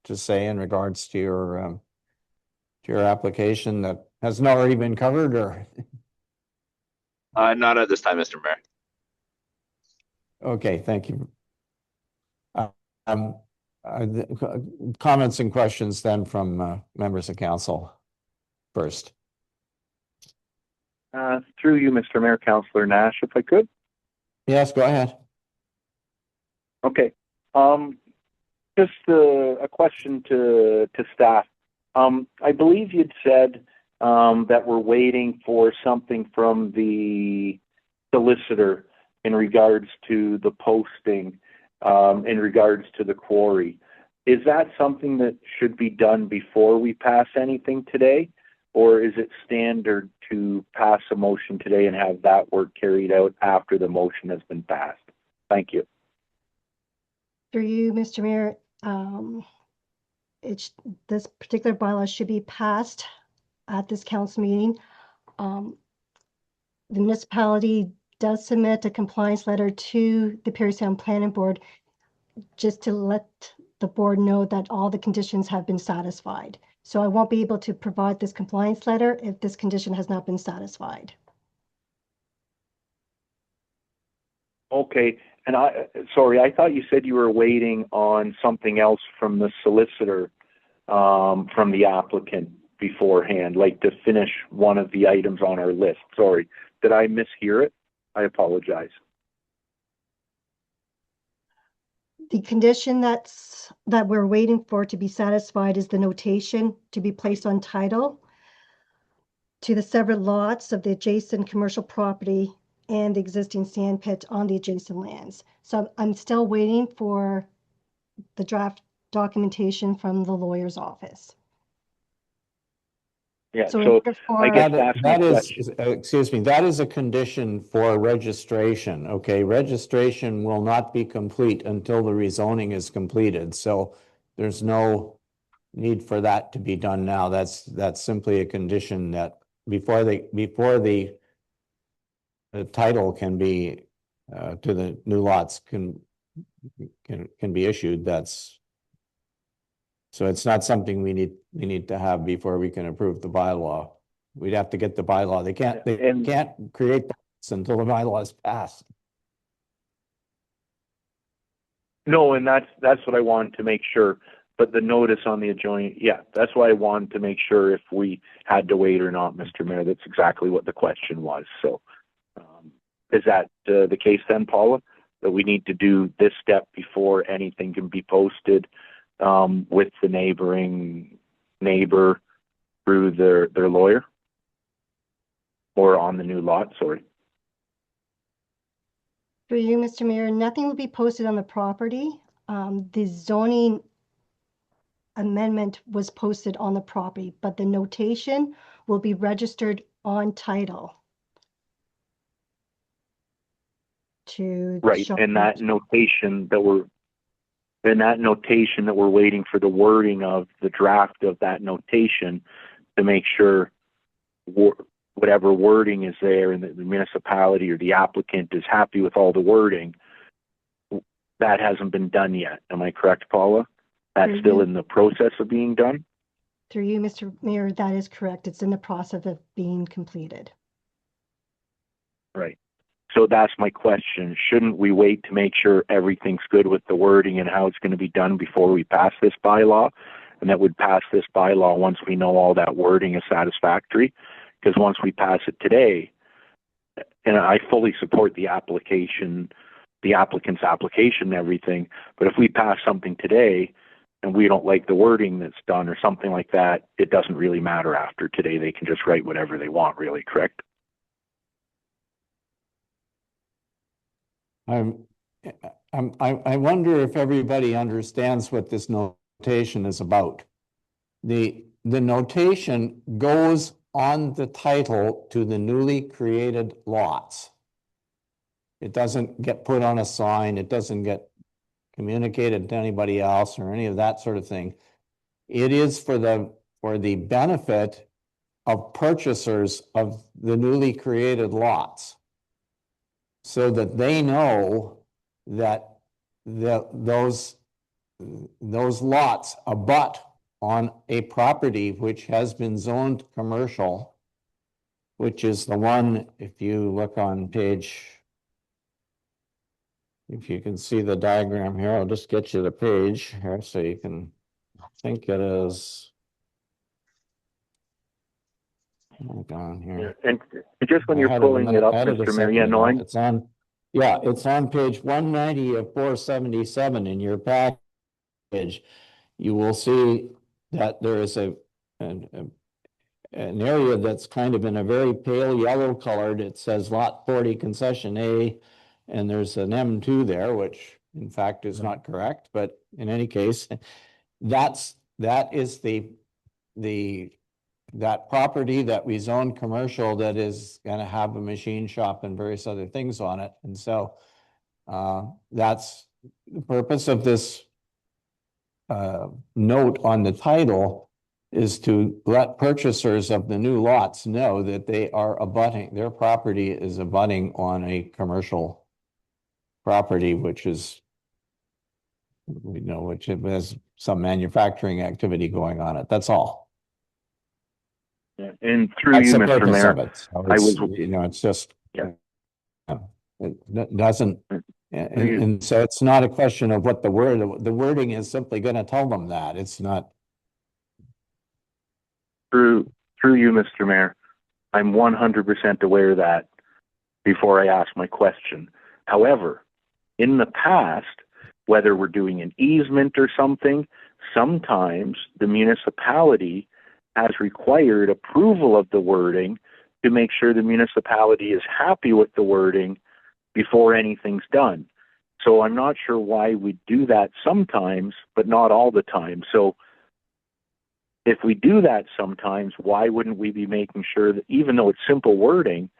to say in regards to your application that hasn't already been covered, or? Not at this time, Mr. Mayor. Okay, thank you. Comments and questions then from members of council first. Through you, Mr. Mayor, Councillor Nash, if I could. Yes, go ahead. Okay. Just a question to staff. I believe you'd said that we're waiting for something from the solicitor in regards to the posting, in regards to the quarry. Is that something that should be done before we pass anything today? Or is it standard to pass a motion today and have that work carried out after the motion has been passed? Thank you. Through you, Mr. Mayor, this particular bylaw should be passed at this council meeting. The municipality does submit a compliance letter to the Parry Sound Planning Board just to let the board know that all the conditions have been satisfied. So I won't be able to provide this compliance letter if this condition has not been satisfied. Okay, and sorry, I thought you said you were waiting on something else from the solicitor, from the applicant beforehand, like to finish one of the items on our list. Sorry, did I mishear it? I apologize. The condition that we're waiting for to be satisfied is the notation to be placed on title to the severed lots of the adjacent commercial property and the existing sand pit on the adjacent lands. So I'm still waiting for the draft documentation from the lawyer's office. Yeah, So so therefore, I guess that's my That is, question. excuse me, that is a condition for registration, okay? Registration will not be complete until the rezoning is completed, so there's no need for that to be done now. That's simply a condition that before the title can be to the new lots can be issued. That's so it's not something we need to have before we can approve the bylaw. We'd have to get the bylaw. They can't create this until the bylaw is passed. No, and that's what I wanted to make sure. But the notice on the adjoining, yeah, that's why I wanted to make sure if we had to wait or not, Mr. Mayor. That's exactly what the question was. So is that the case then, Paula, that we need to do this step before anything can be posted with the neighbor through their lawyer or on the new lot? Sorry. for you, Mr. Mayor, nothing will be posted on the property. The zoning amendment was posted on the property, but the notation will be registered on title. Right, and that notation that we're waiting for the wording of the draft of that notation to make sure whatever wording is there and the municipality or the applicant is happy with all the wording. That hasn't been done yet. Am I correct, Paula? That's still in the process of being done? Through you, Mr. Mayor, that is correct. It's in the process of being completed. Right. So that's my question. Shouldn't we wait to make sure everything's good with the wording and how it's going to be done before we pass this bylaw? And that would pass this bylaw once we know all that wording is satisfactory. Because once we pass it today, and I fully support the application, the applicant's application and everything, but if we pass something today and we don't like the wording that's done or something like that, it doesn't really matter after today. They can just write whatever they want, really, correct? I wonder if everybody understands what this notation is about. The notation goes on the title to the newly created lots. It doesn't get put on a sign. It doesn't get communicated to anybody else or any of that sort of thing. It is for the benefit of purchasers of the newly created lots, so that they know that those lots abut on a property which has been zoned commercial, which is the one, if you look on page, if you can see the diagram here, I'll just get you the page here so you can, I think it is, hold on here. And just when you're pulling it up, Mr. Mayor, it's on page 190 of 477 in your pack. page, you will see that there is an area that's kind of in a very pale yellow colored. It says lot 40 concession A, and there's an M2 there, which in fact is not correct, but in any case, that is that property that we zone commercial that is going to have a machine shop and various other things on it. And so that's the purpose of this note on the title, is to let purchasers of the new lots know that they are abutting, their property is abutting on a commercial property, which is, we know, which has some manufacturing activity going on it. That's all. Yeah. And through That's you, the Mr. purpose Mayor, of it. So I was, it's just, Yeah. It doesn't, and so it's not a question of what the wording is simply going to tell them that. It's not. through you, Mr. Mayor, I'm 100% aware of that before I ask my question. However, in the past, whether we're doing an easement or something, sometimes the municipality has required approval of the wording to make sure the municipality is happy with the wording before anything's done. So I'm not sure why we do that sometimes, but not all the time. So if we do that sometimes, why wouldn't we be making sure that, even though it's simple wording,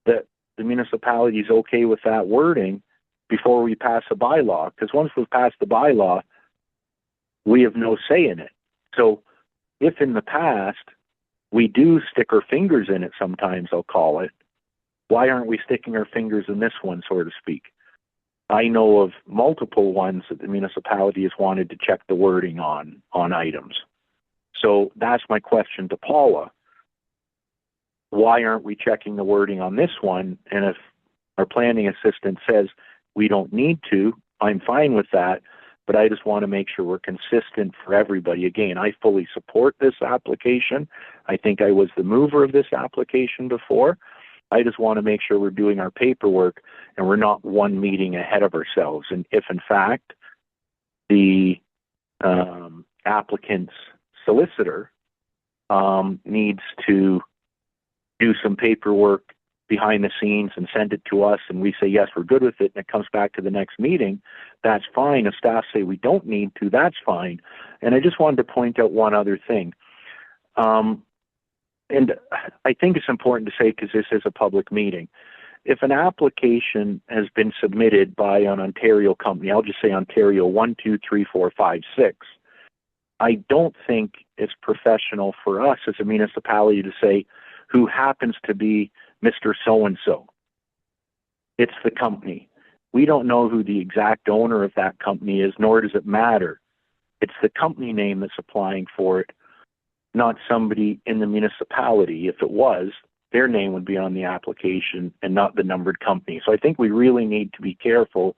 that the municipality is okay with that wording before we pass a bylaw? Because once we've passed the bylaw, we have no say in it. So if in the past we do stick our fingers in it sometimes, I'll call it, why aren't we sticking our fingers in this one, so to speak? I know of multiple ones that the municipality has wanted to check the wording on items. So that's my question to Paula. Why aren't we checking the wording on this one? And if our planning assistant says we don't need to, I'm fine with that, but I just want to make sure we're consistent for everybody. Again, I fully support this application. I think I was the mover of this application before. I just want to make sure we're doing our paperwork and we're not one meeting ahead of ourselves. And if in fact the applicant's solicitor needs to do some paperwork behind the scenes and send it to us and we say, yes, we're good with it, and it comes back to the next meeting, that's fine. If staff say we don't need to, that's fine. And I just wanted to point out one other thing. And I think it's important to say, because this is a public meeting, if an application has been submitted by an Ontario company, I'll just say Ontario 1, 2, 3, 4, 5, 6, I don't think it's professional for us as a municipality to say who happens to be Mr. So-and-so. It's the company. We don't know who the exact owner of that company is, nor does it matter. It's the company name that's applying for it, not somebody in the municipality. If it was, their name would be on the application and not the numbered company. So I think we really need to be careful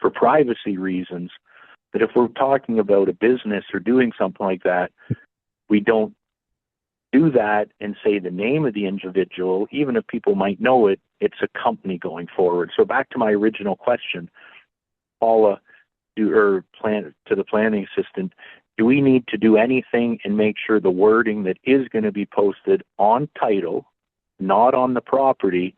for privacy reasons that if we're talking about a business or doing something like that, we don't do that and say the name of the individual, even if people might know it, it's a company going forward. So back to my original question, Paula, to the planning assistant, do we need to do anything and make sure the wording that is going to be posted on title, not on the property,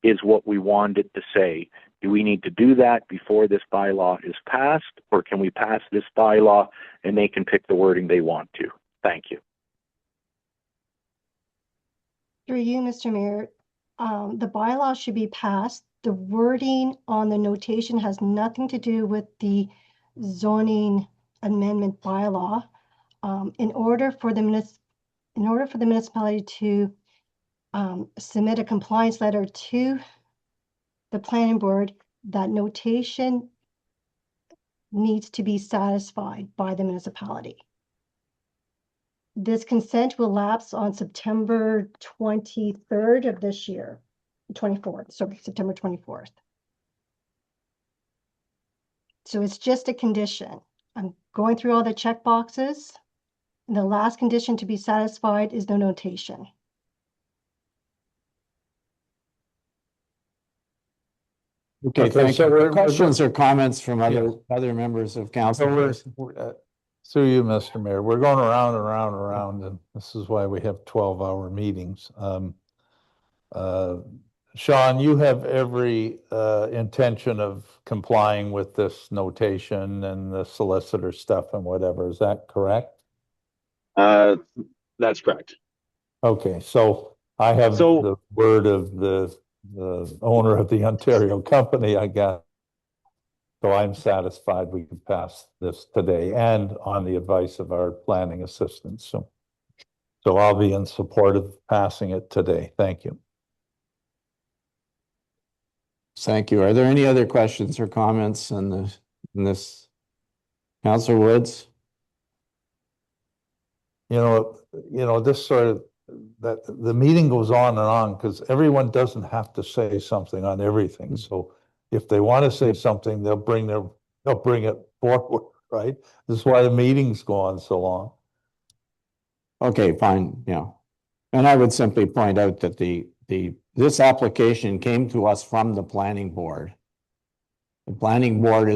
is what we want it to say? Do we need to do that before this bylaw is passed, or can we pass this bylaw and they can pick the wording they want to? Thank you. Through you, Mr. Mayor, the bylaw should be passed. The wording on the notation has nothing to do with the zoning amendment bylaw. In order for the municipality to submit a compliance letter to the planning board, that notation needs to be satisfied by the municipality. This consent will lapse on September 23rd of this year, 24th, so September 24th. So it's just a condition. I'm going through all the check boxes. And the last condition to be satisfied is the notation. Okay, Okay, thank so you. we're- Questions or comments from Yeah. other members of So council? through you, Mr. Mayor, we're going around and around and around, and this is why we have 12-hour meetings. Sean, you have every intention of complying with this notation and the solicitor stuff and whatever. Is that correct? That's correct. Okay, so I have So- the word of the owner of the Ontario company, I guess. So I'm satisfied we can pass this today and on the advice of our planning assistant. So I'll be in support of passing it today. Thank you. Thank you. Are there any other questions or comments in this? Councillor Woods? This sort of, that the meeting goes on and on because everyone doesn't have to say something on everything. So if they want to say something, they'll bring it forward, right? This is why the meetings go on so long. Okay, fine, yeah. And I would simply point out that this application came to us from the planning board. The planning board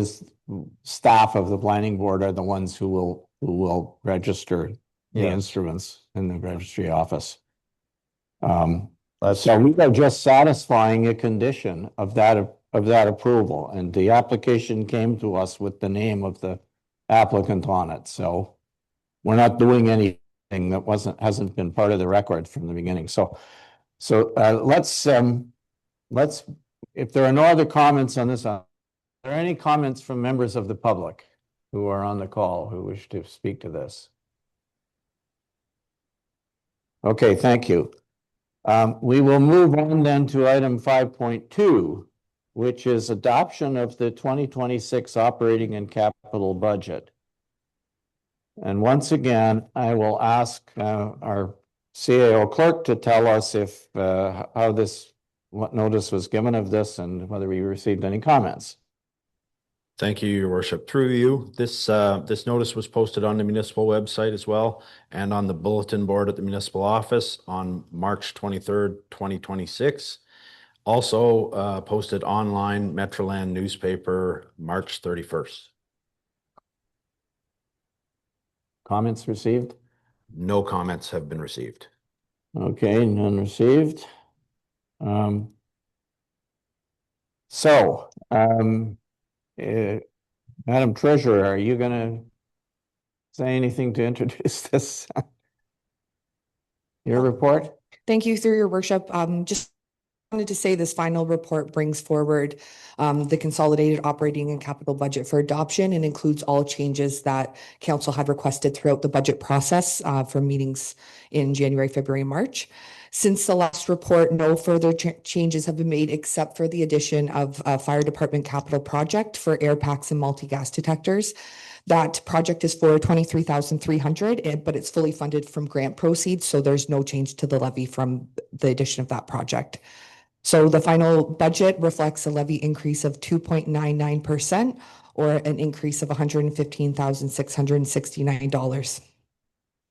staff of the planning board are the ones who will register the Yeah. instruments in the registry office. That's- So we are just satisfying a condition of that approval, and the application came to us with the name of the applicant on it, so we're not doing anything that hasn't been part of the record from the beginning. So let's, if there are no other comments on this, are there any comments from members of the public who are on the call who wish to speak to this? Okay, thank you. We will move on then to item 5.2, which is adoption of the 2026 operating and capital budget. And once again, I will ask our CAO clerk to tell us what notice was given of this and whether we received any comments. Thank you, Your Worship. Through you, this notice was posted on the municipal website as well and on the bulletin board at the municipal office on March 23rd, 2026. Also posted online Metroland newspaper March 31st. Comments received? No comments have been received. Okay, none received. Madam Treasurer, are you going to say anything to introduce this? Your report? Thank you, through your worship. Just wanted to say this final report brings forward the consolidated operating and capital budget for adoption and includes all changes that council had requested throughout the budget process for meetings in January, February, March. Since the last report, no further changes have been made except for the addition of a fire department capital project for air packs and multi-gas detectors. That project is for $23,300, but it's fully funded from grant proceeds, so there's no change to the levy from the addition of that project. So the final budget reflects a levy increase of 2.99% or an increase of $115,669.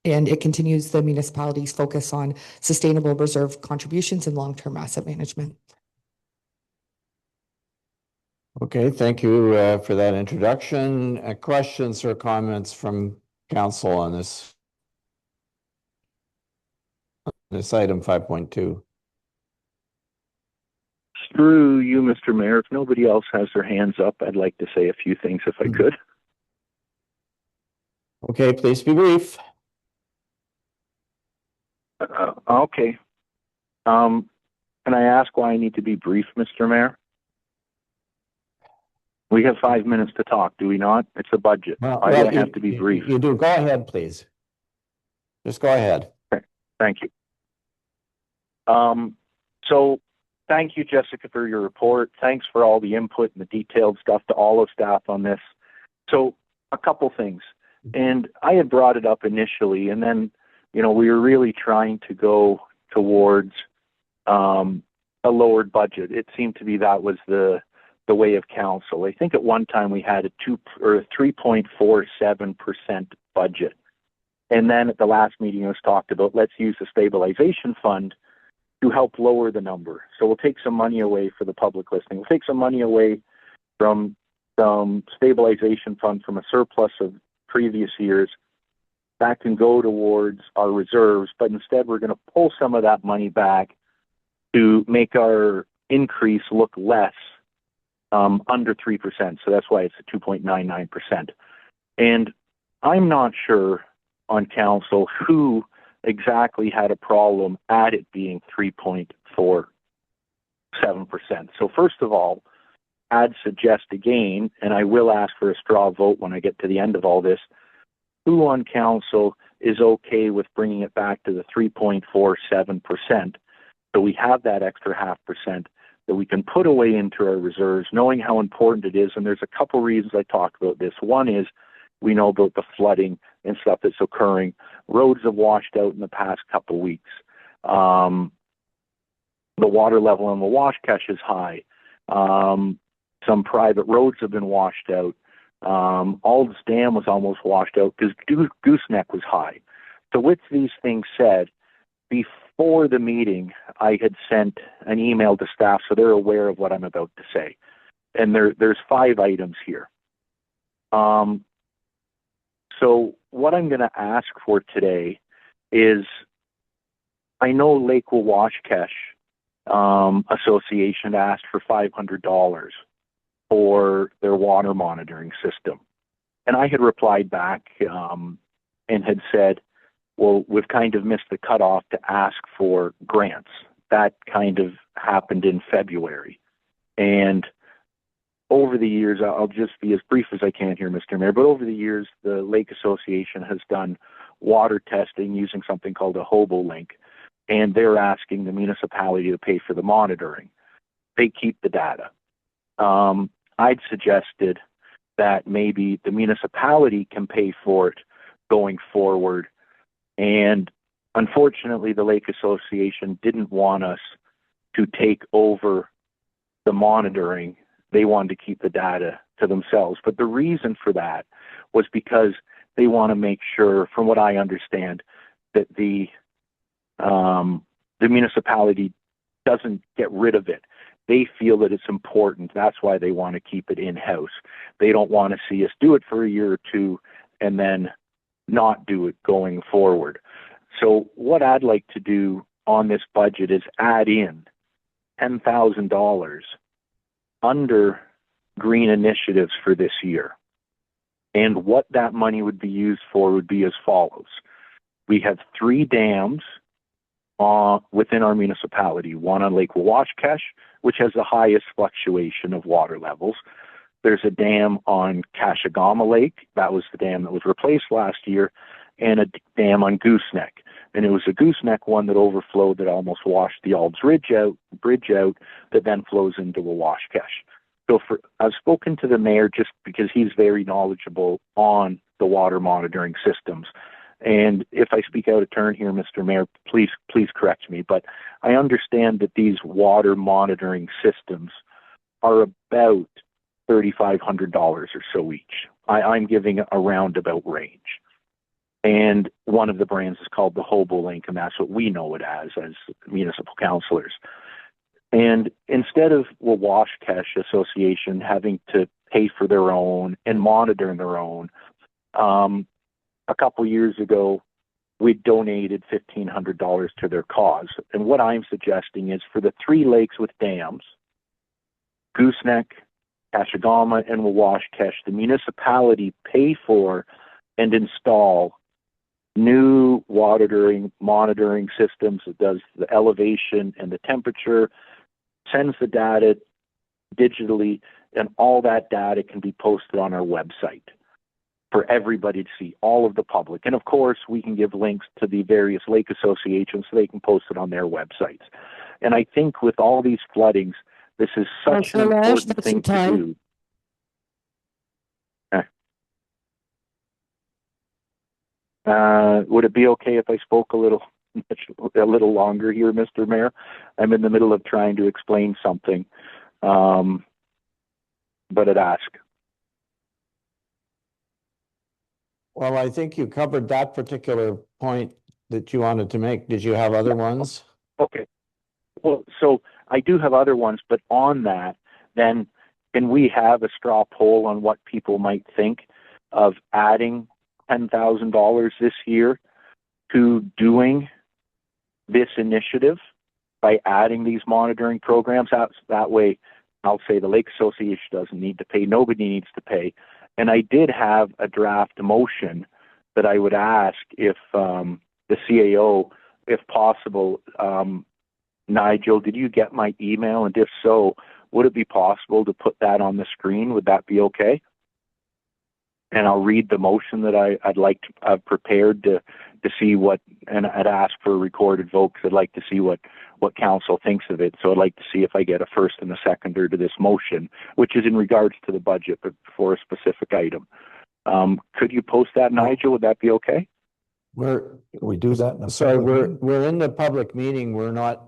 And it continues the municipality's focus on sustainable reserve contributions and long-term asset management. Okay, thank you for that introduction. Questions or comments from council on this item 5.2? Through you, Mr. Mayor, if nobody else has their hands up, I'd like to say a few things if I could. Okay, please be brief. Okay. Can I ask why I need to be brief, Mr. Mayor? We have 5 minutes to talk, do we not? It's a budget. Why do I have to be brief? You do. Go ahead, please. Just go ahead. Okay. Thank you. So thank you, Jessica, for your report. Thanks for all the input and the detailed stuff to all of staff on this. So a couple things. And I had brought it up initially, and then, we were really trying to go towards a lowered budget. It seemed to be that was the way of council. I think at one time we had a 3.47% budget. And then at the last meeting it was talked about, let's use the stabilization fund to help lower the number. So we'll take some money away for the public listing. We'll take some money away from some stabilization fund from a surplus of previous years. That can go towards our reserves, but instead we're going to pull some of that money back to make our increase look less, under 3%. So that's why it's a 2.99%. And I'm not sure on council who exactly had a problem at it being 3.47%. So first of all, I'd suggest again, and I will ask for a straw vote when I get to the end of all this, who on council is okay with bringing it back to the 3.47%, so we have that extra 0.5% that we can put away into our reserves, knowing how important it is. And there's a couple reasons I talk about this. One is we know about the flooding and stuff that's occurring. Roads have washed out in the past couple weeks. The water level in the Washcash is high. Some private roads have been washed out. Ald's Dam was almost washed out because Gooseneck was high. So with these things said, before the meeting, I had sent an email to staff so they're aware of what I'm about to say. And there's 5 items here. So what I'm going to ask for today is, I know Lake Washcash Association asked for $500 for their water monitoring system. And I had replied back and had said, well, we've kind of missed the cutoff to ask for grants. That kind of happened in February. And over the years, I'll just be as brief as I can here, Mr. Mayor, but over the years, the Lake Association has done water testing using something called a HoboLink, and they're asking the municipality to pay for the monitoring. They keep the data. I'd suggested that maybe the municipality can pay for it going forward. And unfortunately, the Lake Association didn't want us to take over the monitoring. They wanted to keep the data to themselves. But the reason for that was because they want to make sure, from what I understand, that the municipality doesn't get rid of it. They feel that it's important. That's why they want to keep it in-house. They don't want to see us do it for a year or two and then not do it going forward. So what I'd like to do on this budget is add in $10,000 under green initiatives for this year. And what that money would be used for would be as follows. We have 3 dams within our municipality, one on Lake Washcash, which has the highest fluctuation of water levels. There's a dam on Cashagama Lake. That was the dam that was replaced last year, and a dam on Gooseneck. And it was a Gooseneck one that overflowed that almost washed the Ald's bridge out that then flows into a Washcash. So I've spoken to the mayor just because he's very knowledgeable on the water monitoring systems. And if I speak out of turn here, Mr. Mayor, please correct me. But I understand that these water monitoring systems are about $3,500 or so each. I'm giving a roundabout range. And one of the brands is called the HoboLink, and that's what we know it as municipal councillors. And instead of the Washcash Association having to pay for their own and monitor their own, a couple years ago, we donated $1,500 to their cause. And what I'm suggesting is for the 3 lakes with dams, Gooseneck, Cashagama, and Washcash, the municipality pay for and install new monitoring systems that does the elevation and the temperature, sends the data digitally, and all that data can be posted on our website for everybody to see, all of the public. And of course, we can give links to the various lake associations so they can post it on their websites. And I think with all these floodings, this is such an important thing to do. Would it be okay if I spoke a little longer here, Mr. Mayor? I'm in the middle of trying to explain something, but I'd ask. Well, I think you covered that particular point that you wanted to make. Did you have other ones? Okay. Well, so I do have other ones, but on that, then can we have a straw poll on what people might think of adding $10,000 this year to doing this initiative by adding these monitoring programs? That way, I'll say the Lake Association doesn't need to pay. Nobody needs to pay. And I did have a draft motion that I would ask if the CAO, if possible, Nigel, did you get my email? And if so, would it be possible to put that on the screen? Would that be okay? And I'll read the motion that I'd like to have prepared to see what, and I'd ask for a recorded vote because I'd like to see what council thinks of it. So I'd like to see if I get a first and a seconder to this motion, which is in regards to the budget, but for a specific item. Could you post that, Nigel? Would that be okay? We do that in a Sorry, public meeting? we're in the public meeting. We're not,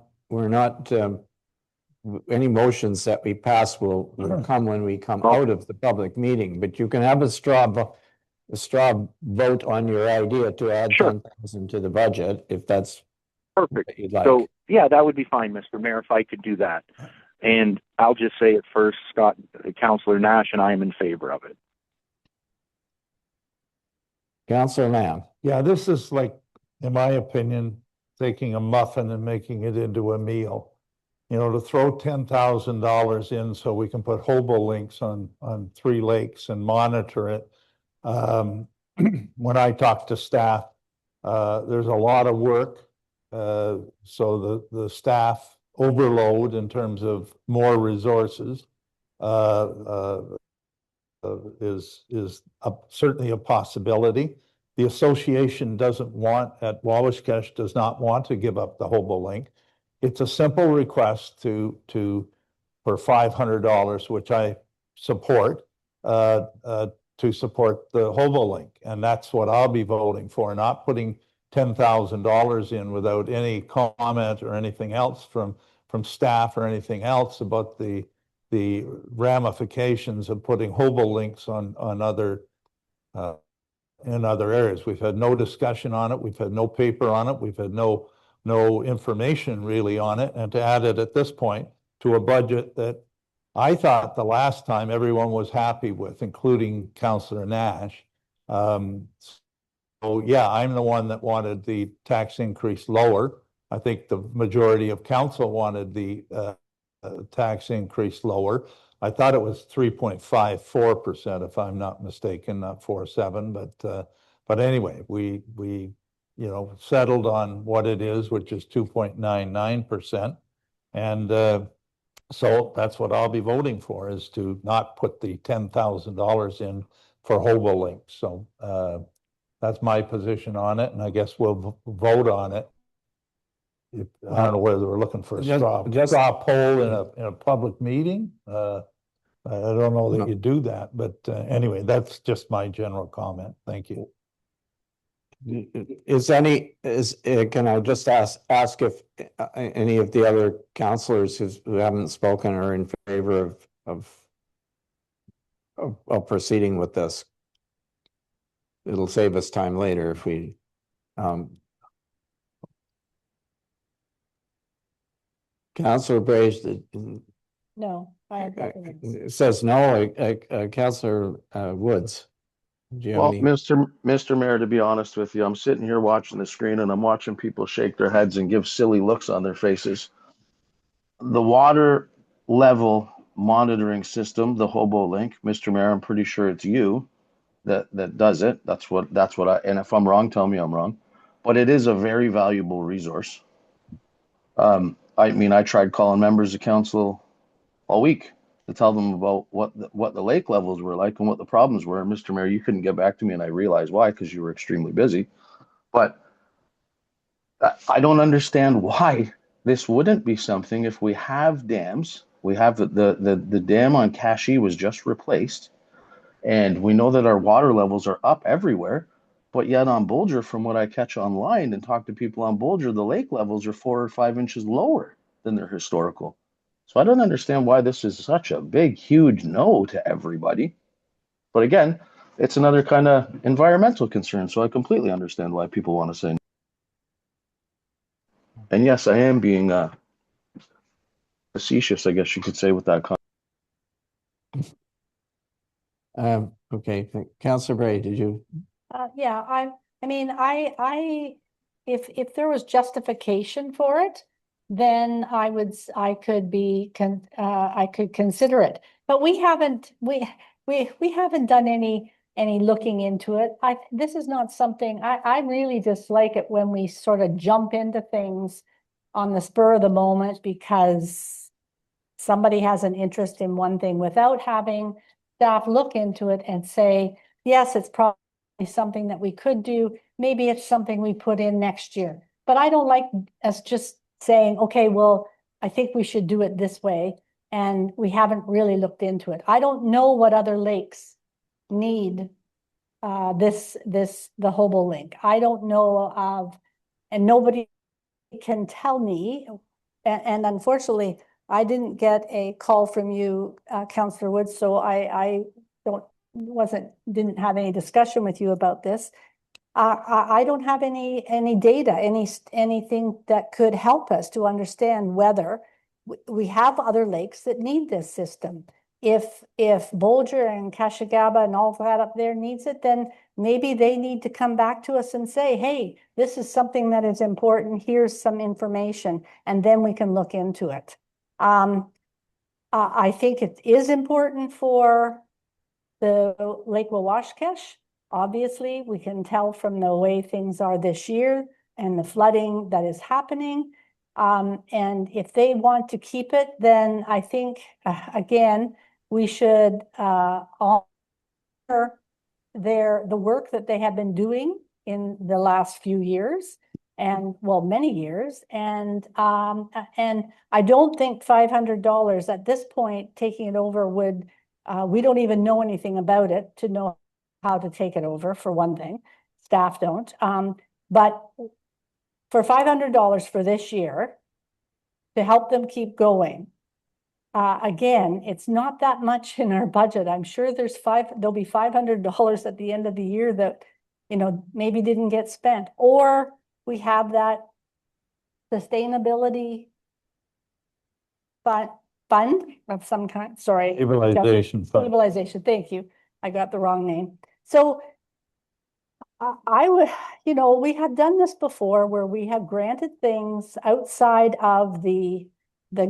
any motions that we pass will come when we come out of the public meeting, but you can have a straw vote on your idea to add Sure. 10,000 to the budget, if that's Perfect. what you'd like. So yeah, that would be fine, Mr. Mayor, if I could do that. And I'll just say it first, Scott, Councillor Nash, and I am in favor of it. Councillor Lamb. Yeah, this is like, in my opinion, taking a muffin and making it into a meal. You know, to throw $10,000 in so we can put hobo links on 3 lakes and monitor it. When I talk to staff, there's a lot of work. So the staff overload in terms of more resources is certainly a possibility. The association doesn't want, at Wawashkesh, does not want to give up the hobo link. It's a simple request for $500, which I support, to support the hobo link. And that's what I'll be voting for, not putting $10,000 in without any comment or anything else from staff or anything else about the ramifications of putting hobo links on other in other areas. We've had no discussion on it. We've had no paper on it. We've had no information really on it, and to add it at this point to a budget that I thought the last time everyone was happy with, including Councillor Nash. So yeah, I'm the one that wanted the tax increase lower. I think the majority of council wanted the tax increase lower. I thought it was 3.54%, if I'm not mistaken, not 4.7, but anyway, we settled on what it is, which is 2.99%. And so that's what I'll be voting for, is to not put the $10,000 in for hobo links. So that's my position on it, and I guess we'll vote on it. I don't know whether we're looking for a straw poll in a public meeting. I don't know that you do that, but anyway, that's just my general comment. Thank you. Can I just ask if any of the other councillors who haven't spoken are in favor of proceeding with this? It'll save us time later if we, Councillor Brage, No, I have nothing else. it says no. Councillor Woods. Do you have Well, any? Mr. Mayor, to be honest with you, I'm sitting here watching the screen and I'm watching people shake their heads and give silly looks on their faces. The water level monitoring system, the hobo link, Mr. Mayor, I'm pretty sure it's you that does it. That's what I, and if I'm wrong, tell me I'm wrong, but it is a very valuable resource. I mean, I tried calling members of council all week to tell them about what the lake levels were like and what the problems were. And Mr. Mayor, you couldn't get back to me, and I realized why, because you were extremely busy. But I don't understand why this wouldn't be something. If we have dams, we have the dam on Cashie was just replaced, and we know that our water levels are up everywhere. But yet on Bolger, from what I catch online and talk to people on Bolger, the lake levels are 4 or 5 inches lower than their historical. So I don't understand why this is such a big, huge no to everybody. But again, it's another kind of environmental concern. So I completely understand why people want to say no. And yes, I am being facetious, I guess you could say, with that comment. Okay, Councillor Bray, did you? Yeah, I mean, if there was justification for it, then I could consider it. But we haven't done any looking into it. This is not something, I really dislike it when we sort of jump into things on the spur of the moment because somebody has an interest in one thing without having staff look into it and say, yes, it's probably something that we could do. Maybe it's something we put in next year. But I don't like us just saying, okay, well, I think we should do it this way. And we haven't really looked into it. I don't know what other lakes need the Hobo Link. I don't know of, and nobody can tell me. And unfortunately, I didn't get a call from you, Councillor Woods, so I didn't have any discussion with you about this. I don't have any data, anything that could help us to understand whether we have other lakes that need this system. If Bolger and Kashagaba and all that up there needs it, then maybe they need to come back to us and say, hey, this is something that is important. Here's some information, and then we can look into it. I think it is important for the Lake Wawashkesh. Obviously, we can tell from the way things are this year and the flooding that is happening. And if they want to keep it, then I think, again, we should honor the work that they have been doing in the last few years. And well, many years, and I don't think $500 at this point taking it over would. We don't even know anything about it to know how to take it over. For one thing, staff don't. But for $500 for this year to help them keep going. Again, it's not that much in our budget. I'm sure there'll be $500 at the end of the year that maybe didn't get spent, or we have that sustainability fund of some kind. Sorry. Stabilization fund. Stabilization. Thank you. I got the wrong name. So I would, we have done this before where we have granted things outside of the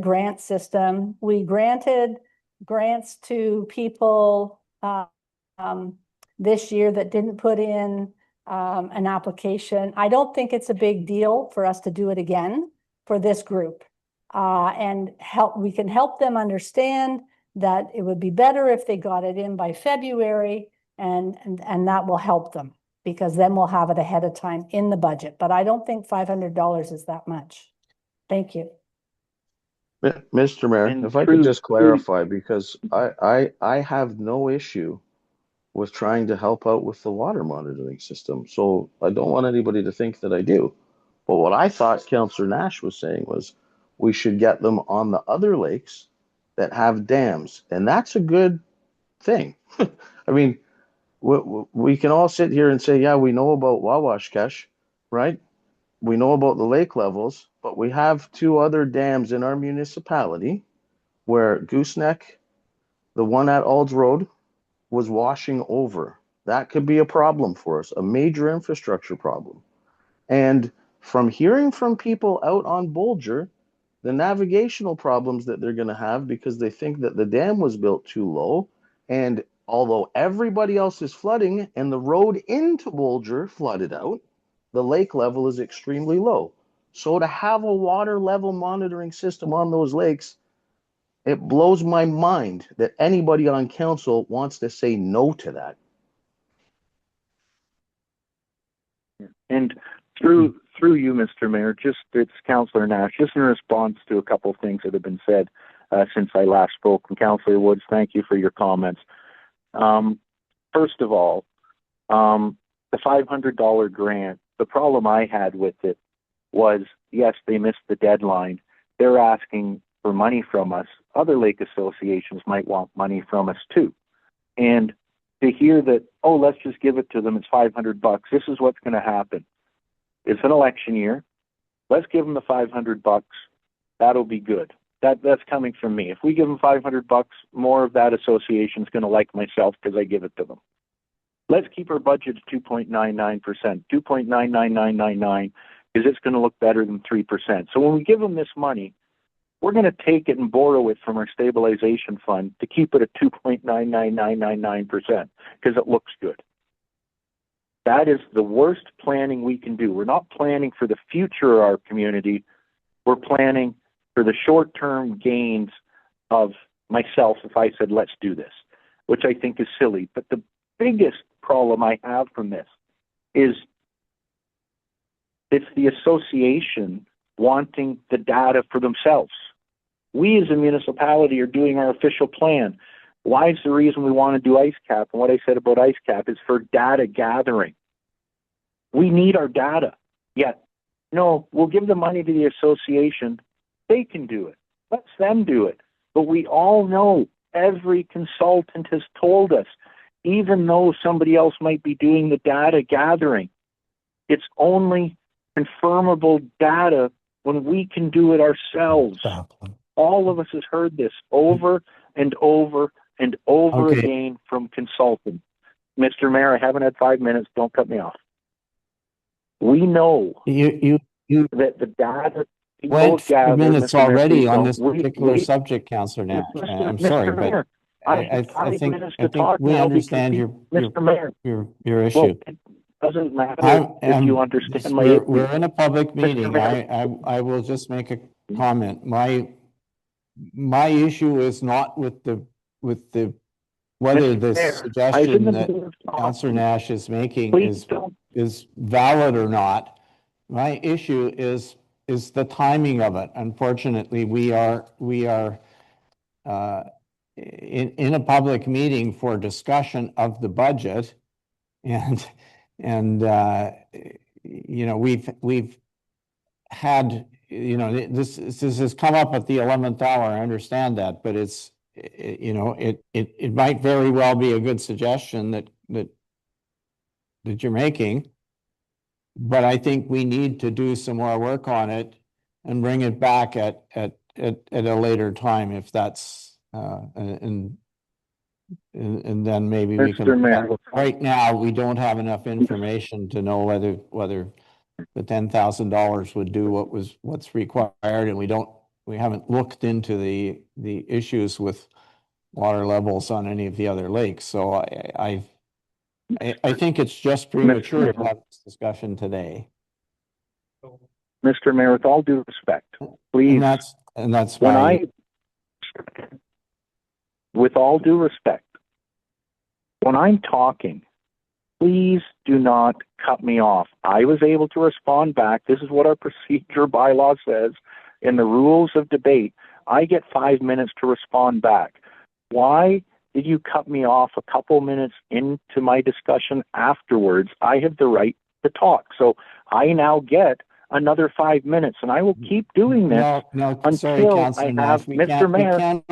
grant system. We granted grants to people this year that didn't put in an application. I don't think it's a big deal for us to do it again for this group. And we can help them understand that it would be better if they got it in by February, and that will help them because then we'll have it ahead of time in the budget. But I don't think $500 is that much. Thank you. Mr. Mayor, if I could just clarify, because I have no issue with trying to help out with the water monitoring system. So I don't want anybody to think that I do. But what I thought Councillor Nash was saying was we should get them on the other lakes that have dams. And that's a good thing. I mean, we can all sit here and say, yeah, we know about Wawashkesh, right? We know about the lake levels, but we have two other dams in our municipality where Gooseneck, the one at Ald's Road, was washing over. That could be a problem for us, a major infrastructure problem. And from hearing from people out on Bolger, the navigational problems that they're going to have because they think that the dam was built too low. And although everybody else is flooding and the road into Bolger flooded out, the lake level is extremely low. So to have a water level monitoring system on those lakes, it blows my mind that anybody on council wants to say no to that. And through you, Mr. Mayor, it's Councillor Nash, just in response to a couple of things that have been said since I last spoke. And Councillor Woods, thank you for your comments. First of all, the $500 grant, the problem I had with it was, yes, they missed the deadline. They're asking for money from us. Other lake associations might want money from us too. And to hear that, oh, let's just give it to them, it's $500. This is what's going to happen. It's an election year. Let's give them the $500. That'll be good. That's coming from me. If we give them $500, more of that association is going to like myself because I give it to them. Let's keep our budget at 2.99%, 2.99999, because it's going to look better than 3%. So when we give them this money, we're going to take it and borrow it from our stabilization fund to keep it at 2.99999% because it looks good. That is the worst planning we can do. We're not planning for the future of our community. We're planning for the short-term gains of myself if I said, let's do this, which I think is silly. But the biggest problem I have from this is it's the association wanting the data for themselves. We as a municipality are doing our official plan. Why is the reason we want to do IceCap? And what I said about IceCap is for data gathering. We need our data. Yet, no, we'll give the money to the association. They can do it. Let them do it. But we all know, every consultant has told us, even though somebody else might be doing the data gathering, it's only confirmable data when we can do it ourselves. All of us has heard this over and over and over again from consultants. Mr. Mayor, I haven't had 5 minutes. Don't cut me off. We know You that the data went 5 minutes already on this We- particular we- subject, Councillor Nash. I'm Mr. sorry, but Mayor, I have think minutes to I think talk we now understand because your Mr. Mayor, your issue. well, it doesn't matter if you understand my issue. We're in a public meeting. Mayor. I will just make a comment. My issue is not with the whether Mr. the Mayor, I suggestion didn't that do this Councillor Nash is making Please don't. is valid or not. My issue is the timing of it. Unfortunately, we are in a public meeting for discussion of the budget, and you know, we've had, you know, this has come up at the 11th hour. I understand that, but it's, you know, it might very well be a good suggestion that you're making, but I think we need to do some more work on it and bring it back at a later time, if that's and then maybe we can. Mr. Mayor. Right now, we don't have enough information to know whether the $10,000 would do what's required, and we haven't looked into the issues with water levels on any of the other lakes. So I think it's just premature to have this discussion today. Mr. Mayor, with all due respect, please. And that's When why. With all due respect, when I'm talking, please do not cut me off. I was able to respond back. This is what our procedure bylaw says. In the rules of debate, I get 5 minutes to respond back. Why did you cut me off a couple minutes into my discussion afterwards? I have the right to talk. So I now get another 5 minutes, and I will keep doing this sorry, until Councillor I Nash. have Mr. Mayor.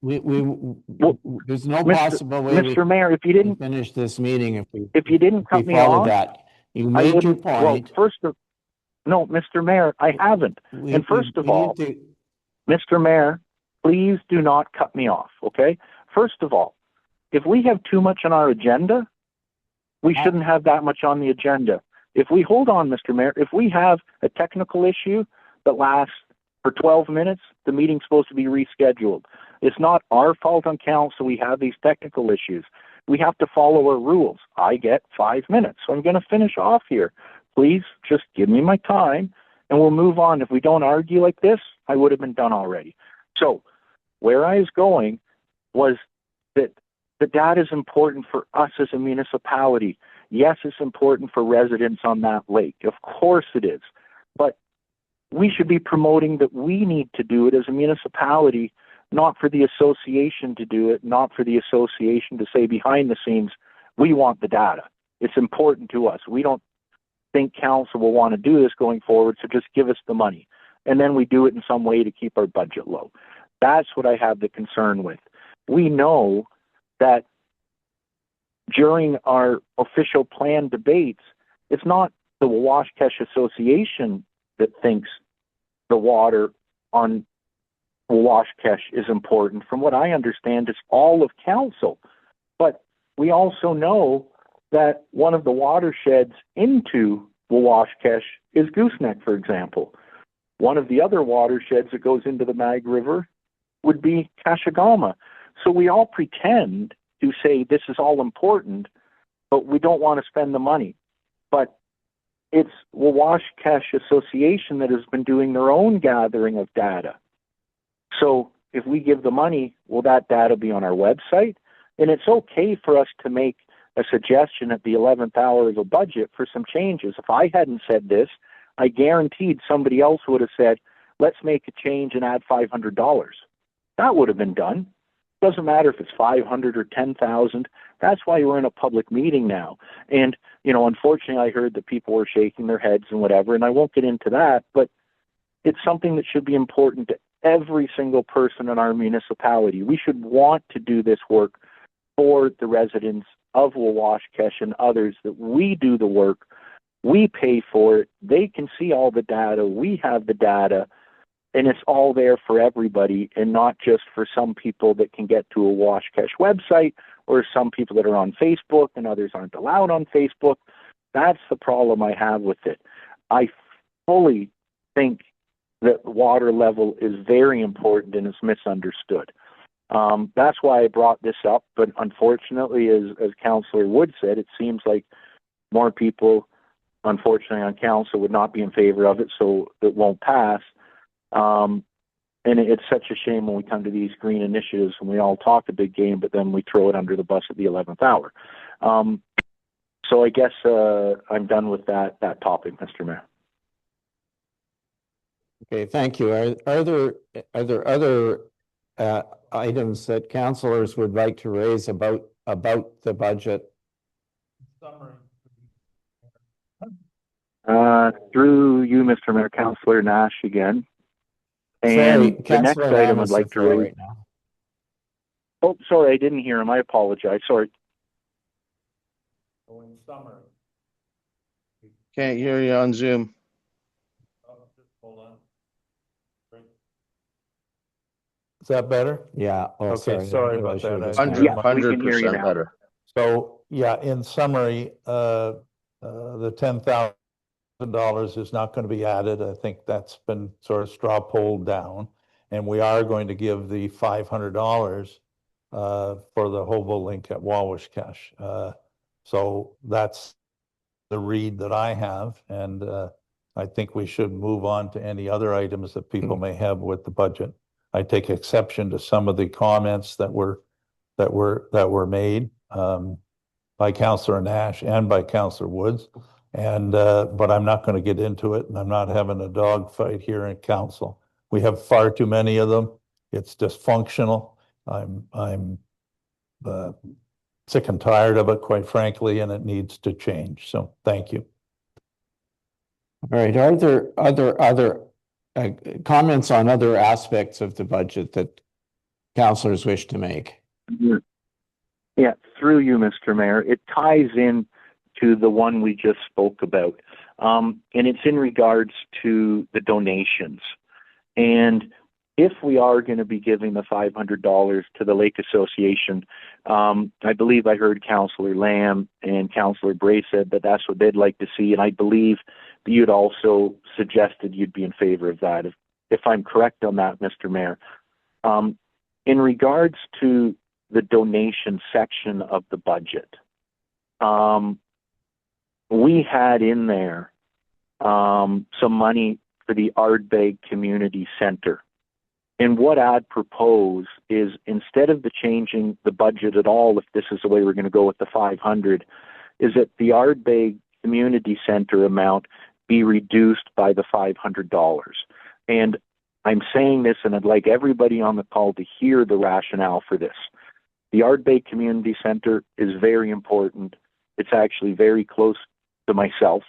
There's no possible way Mr. Mayor, if you didn't finish this meeting if you didn't cut me followed off, that. You I made your wouldn't. Well, point. no, Mr. Mayor, I haven't. And first of all, Mr. Mayor, please do not cut me off, okay? First of all, if we have too much on our agenda, we shouldn't have that much on the agenda. If we hold on, Mr. Mayor, if we have a technical issue that lasts for 12 minutes, the meeting's supposed to be rescheduled. It's not our fault on council we have these technical issues. We have to follow our rules. I get 5 minutes, so I'm going to finish off here. Please just give me my time, and we'll move on. If we don't argue like this, I would have been done already. So where I was going was that the data is important for us as a municipality. Yes, it's important for residents on that lake. Of course it is. But we should be promoting that we need to do it as a municipality, not for the association to do it, not for the association to say behind the scenes, we want the data. It's important to us. We don't think council will want to do this going forward, so just give us the money. And then we do it in some way to keep our budget low. That's what I have the concern with. We know that during our official plan debates, it's not the Wabash Association that thinks the water on Wawashkesh is important. From what I understand, it's all of council. But we also know that one of the watersheds into Wawashkesh is Gooseneck, for example. One of the other watersheds that goes into the Mag River would be Kashagama. So we all pretend to say this is all important, but we don't want to spend the money. But it's Wawashkesh Association that has been doing their own gathering of data. So if we give the money, will that data be on our website? And it's okay for us to make a suggestion at the 11th hour of a budget for some changes. If I hadn't said this, I guaranteed somebody else would have said, let's make a change and add $500. That would have been done. Doesn't matter if it's 500 or 10,000. That's why we're in a public meeting now. And, you know, unfortunately, I heard that people were shaking their heads and whatever, and I won't get into that, but it's something that should be important to every single person in our municipality. We should want to do this work for the residents of Wawashkesh and others, that we do the work, we pay for it, they can see all the data, we have the data, and it's all there for everybody and not just for some people that can get to a Wawashkesh website or some people that are on Facebook and others aren't allowed on Facebook. That's the problem I have with it. I fully think that water level is very important and is misunderstood. That's why I brought this up, but unfortunately, as Councillor Wood said, it seems like more people, unfortunately, on council would not be in favor of it, so it won't pass. And it's such a shame when we come to these green initiatives and we all talk a big game, but then we throw it under the bus at the 11th hour. So I guess I'm done with that topic, Mr. Mayor. Okay, thank you. Are there other items that councillors would like to raise about the budget? Through you, Mr. Mayor, Councillor Nash again. And Sorry, the next Councillor item Lam I'd is like the to floor raise. right now. Oh, sorry, I didn't hear him. I apologize. Sorry. Can't hear you on Zoom. Is that better? Yeah. Oh, Okay, sorry about I should that. have Yeah, expanded. we can hear you 100% now. better. So, yeah, in summary, the $10,000 is not going to be added. I think that's been sort of straw polled down. And we are going to give the $500 for the Hobo Link at Wawashkesh. So that's the read that I have. And I think we should move on to any other items that people may have with the budget. I take exception to some of the comments that were made by Councillor Nash and by Councillor Woods. And but I'm not going to get into it, and I'm not having a dog fight here in council. We have far too many of them. It's dysfunctional. I'm sick and tired of it, quite frankly, and it needs to change. So thank you. All right, are there other comments on other aspects of the budget that councillors wish to make? Yeah, through you, Mr. Mayor. It ties in to the one we just spoke about. And it's in regards to the donations. And if we are going to be giving the $500 to the Lake Association, I believe I heard Councillor Lamb and Councillor Bray said that that's what they'd like to see. And I believe that you'd also suggested you'd be in favor of that, if I'm correct on that, Mr. Mayor. In regards to the donation section of the budget, we had in there some money for the Ardbeg Community Center. And what I'd propose is, instead of the changing the budget at all, if this is the way we're going to go with the 500, is that the Ardbeg Community Center amount be reduced by the $500. And I'm saying this, and I'd like everybody on the call to hear the rationale for this. The Ardbeg Community Center is very important. It's actually very close to myself.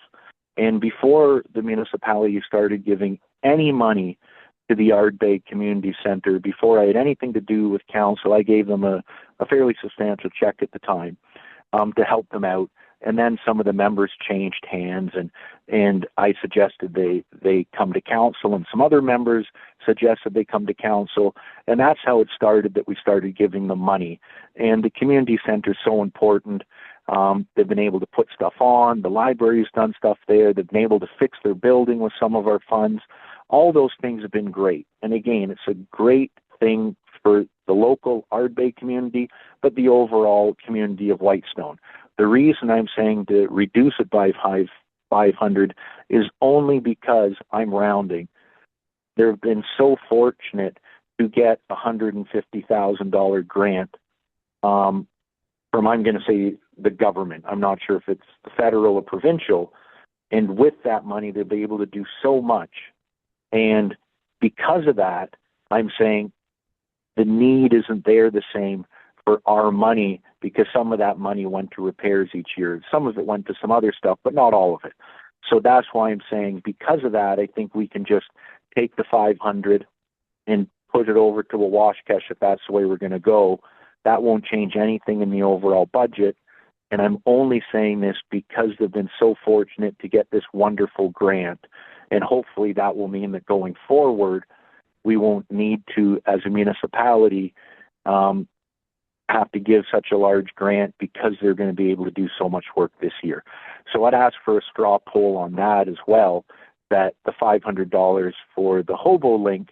And before the municipality started giving any money to the Ardbeg Community Center, before I had anything to do with council, I gave them a fairly substantial check at the time. to help them out. And then some of the members changed hands, and I suggested they come to council, and some other members suggested they come to council, and that's how it started, that we started giving them money. And the community center is so important. They've been able to put stuff on, the library's done stuff there, they've been able to fix their building with some of our funds. All those things have been great. And again, it's a great thing for the local Ardbeg community, but the overall community of Whitestone. The reason I'm saying to reduce it by 500 is only because I'm rounding. They've been so fortunate to get a $150,000 grant from, I'm going to say, the government. I'm not sure if it's the federal or provincial. And with that money, they'll be able to do so much. And because of that, I'm saying the need isn't there the same for our money, because some of that money went to repairs each year. Some of it went to some other stuff, but not all of it. So that's why I'm saying, because of that, I think we can just take the 500 and put it over to a Washkesh if that's the way we're going to go. That won't change anything in the overall budget. And I'm only saying this because they've been so fortunate to get this wonderful grant. And hopefully that will mean that going forward, we won't need to, as a municipality, have to give such a large grant, because they're going to be able to do so much work this year. So I'd ask for a straw poll on that as well, that the $500 for the Hobo Link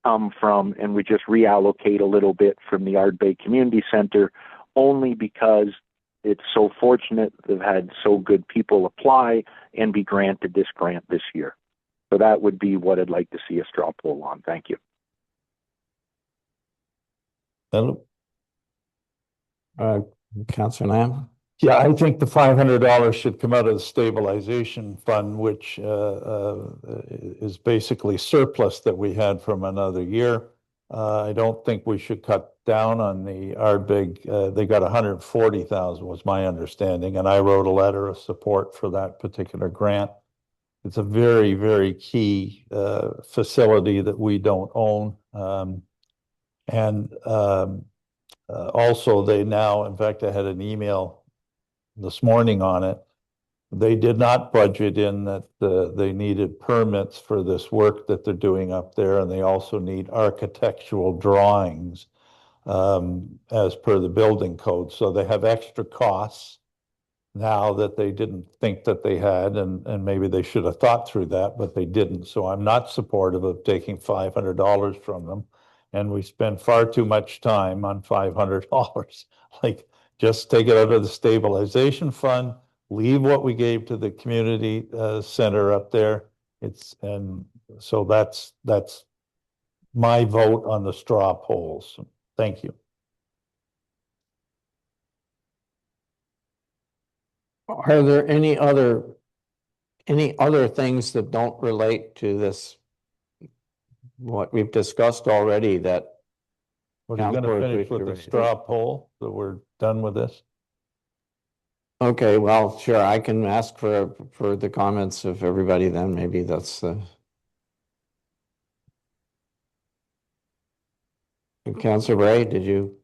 come from, and we just reallocate a little bit from the Ardbeg Community Center, only because it's so fortunate they've had so good people apply and be granted this grant this year. So that would be what I'd like to see a straw poll on. Thank you. Hello. Councillor Lamb? Yeah, I think the $500 should come out of the stabilization fund, which is basically surplus that we had from another year. I don't think we should cut down on the Ardbeg. They got 140,000 was my understanding, and I wrote a letter of support for that particular grant. It's a very, very key facility that we don't own. Also, they now, in fact, I had an email this morning on it. They did not budget in that they needed permits for this work that they're doing up there, and they also need architectural drawings as per the building code. So they have extra costs now that they didn't think that they had, and maybe they should have thought through that, but they didn't. So I'm not supportive of taking $500 from them. And we spend far too much time on $500. Like, just take it out of the stabilization fund, leave what we gave to the community center up there. So that's my vote on the straw polls. Thank you. Are there any other things that don't relate to this, what we've discussed already, that We're going to finish with the straw poll, so we're done with this? Okay, well, sure, I can ask for the comments of everybody then. Maybe that's the... Councillor Bray, did you?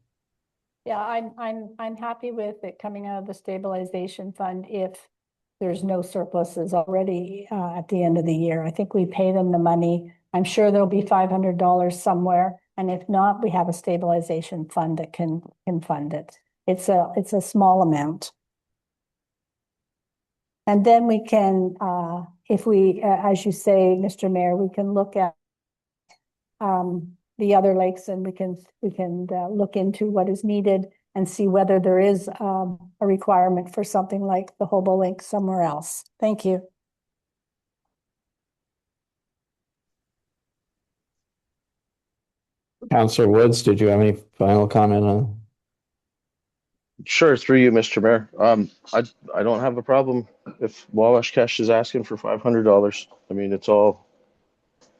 Yeah, I'm happy with it coming out of the stabilization fund if there's no surpluses already at the end of the year. I think we pay them the money. I'm sure there'll be $500 somewhere, and if not, we have a stabilization fund that can fund it. It's a small amount. And then we can, if we, as you say, Mr. Mayor, we can look at the other lakes, and we can look into what is needed and see whether there is a requirement for something like the Hobo Link somewhere else. Thank you. Councillor Woods, did you have any final comment on? Sure, through you, Mr. Mayor. I don't have a problem if Washkesh is asking for $500. I mean, it's all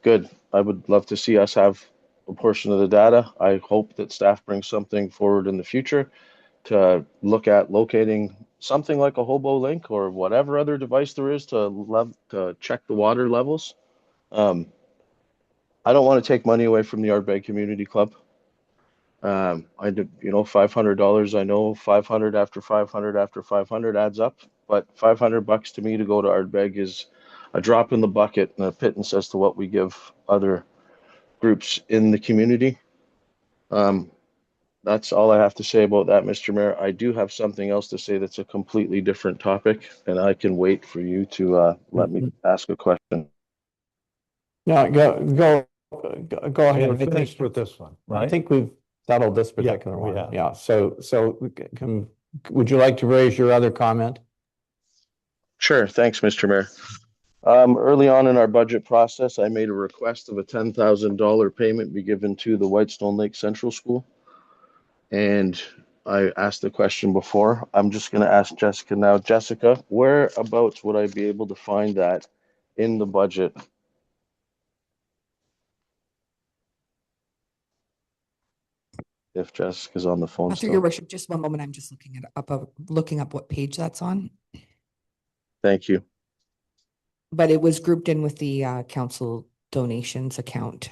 good. I would love to see us have a portion of the data. I hope that staff brings something forward in the future to look at locating something like a Hobo Link or whatever other device there is to check the water levels. I don't want to take money away from the Ardbeg Community Club. I did, $500. I know 500 after 500 after 500 adds up, but $500 to me to go to Ardbeg is a drop in the bucket and a pittance as to what we give other groups in the community. That's all I have to say about that, Mr. Mayor. I do have something else to say that's a completely different topic, and I can wait for you to let me ask a question. No, go ahead. We're I think, finished with this one, I right? think we've settled this Yeah, particular we one. have. Yeah, so would you like to raise your other comment? Sure. Thanks, Mr. Mayor. Early on in our budget process, I made a request of a $10,000 payment be given to the Whitestone Lake Central School. And I asked the question before. I'm just going to ask Jessica now. Jessica, whereabouts would I be able to find that in the budget? If Jessica's on the phone Through still. your worship, just one moment. I'm just looking up what page that's on. Thank you. But it was grouped in with the council donations account.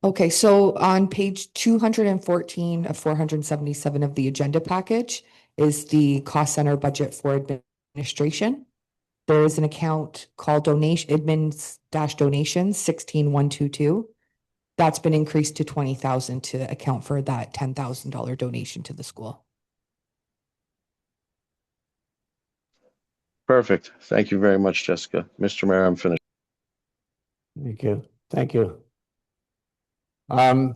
Okay, so on page 214 of 477 of the agenda package is the cost center budget for administration. There is an account called admins-donations 16122. That's been increased to 20,000 to account for that $10,000 donation to the school. Perfect. Thank you very much, Jessica. Mr. Mayor, I'm finished. Thank you. Thank you. I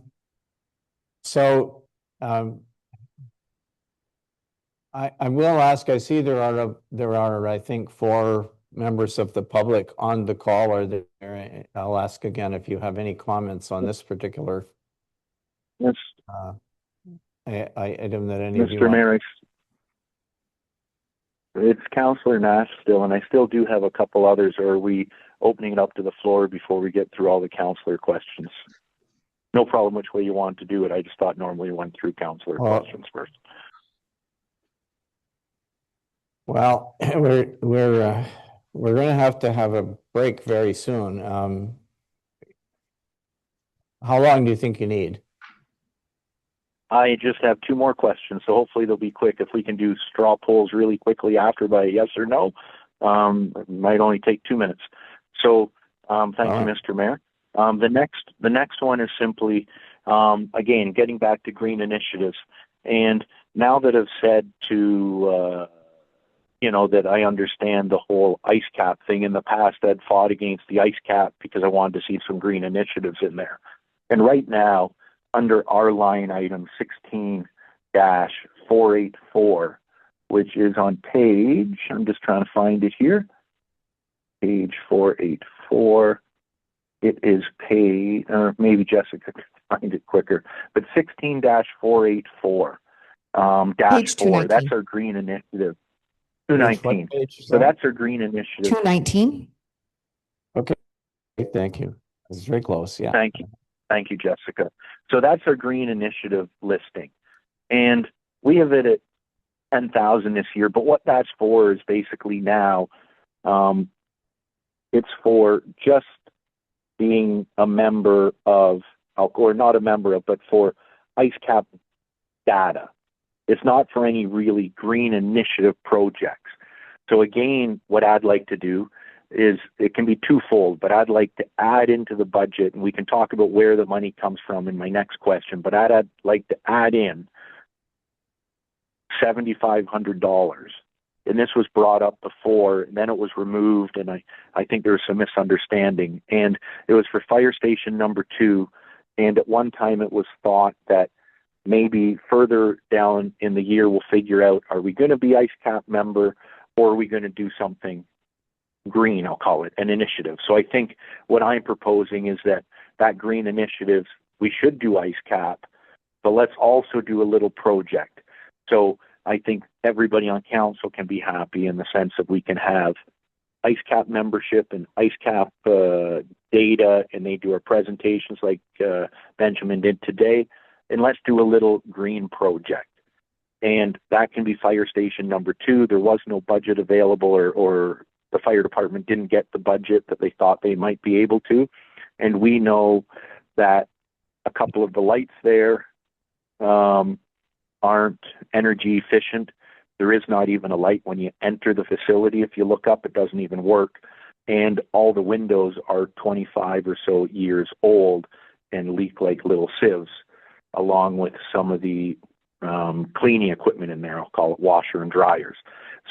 will ask, I see there are, I think, 4 members of the public on the call. Are there, I'll ask again if you have any comments on this particular Yes, item that any of you Mr. want. Mayor, it's Councillor Nash still, and I still do have a couple others. Or are we opening it up to the floor before we get through all the councillor questions? No problem which way you want to do it. I just thought normally you went through councillor questions first. Well, we're going to have a break very soon. How long do you think you need? I just have 2 more questions, so hopefully they'll be quick. If we can do straw polls really quickly after by yes or no, it might only take 2 minutes. So thank you, Mr. Mayor. The next one is simply, again, getting back to green initiatives. And now that I've said to, that I understand the whole ice cap thing, in the past I'd fought against the ice cap because I wanted to see some green initiatives in there. And right now, under our line item 16-484, which is on page, I'm just trying to find it here, page 484, it is paid, maybe Jessica can find it quicker, but 16-484, dash 4, that's our green initiative. 219. So that's our green initiative. 219. Okay, thank you. This is very close. Yeah. Thank you. Thank you, Jessica. So that's our green initiative listing. And we have it at 10,000 this year, but what that's for is basically now, it's for just being a member of, or not a member of, but for IceCap data. It's not for any really green initiative projects. So again, what I'd like to do is, it can be twofold, but I'd like to add into the budget, and we can talk about where the money comes from in my next question, but I'd like to add in $7,500. And this was brought up before, and then it was removed, and I think there was some misunderstanding. And it was for fire station number 2, and at one time it was thought that maybe further down in the year we'll figure out, are we going to be IceCap member, or are we going to do something green, I'll call it, an initiative. So I think what I'm proposing is that green initiative, we should do IceCap, but let's also do a little project. So I think everybody on council can be happy in the sense that we can have IceCap membership and IceCap data, and they do our presentations like Benjamin did today. and let's do a little green project. And that can be fire station number 2. There was no budget available, or the fire department didn't get the budget that they thought they might be able to. And we know that a couple of the lights there aren't energy efficient. There is not even a light when you enter the facility. If you look up, it doesn't even work. And all the windows are 25 or so years old and leak like little sieves, along with some of the cleaning equipment in there. I'll call it washer and dryers.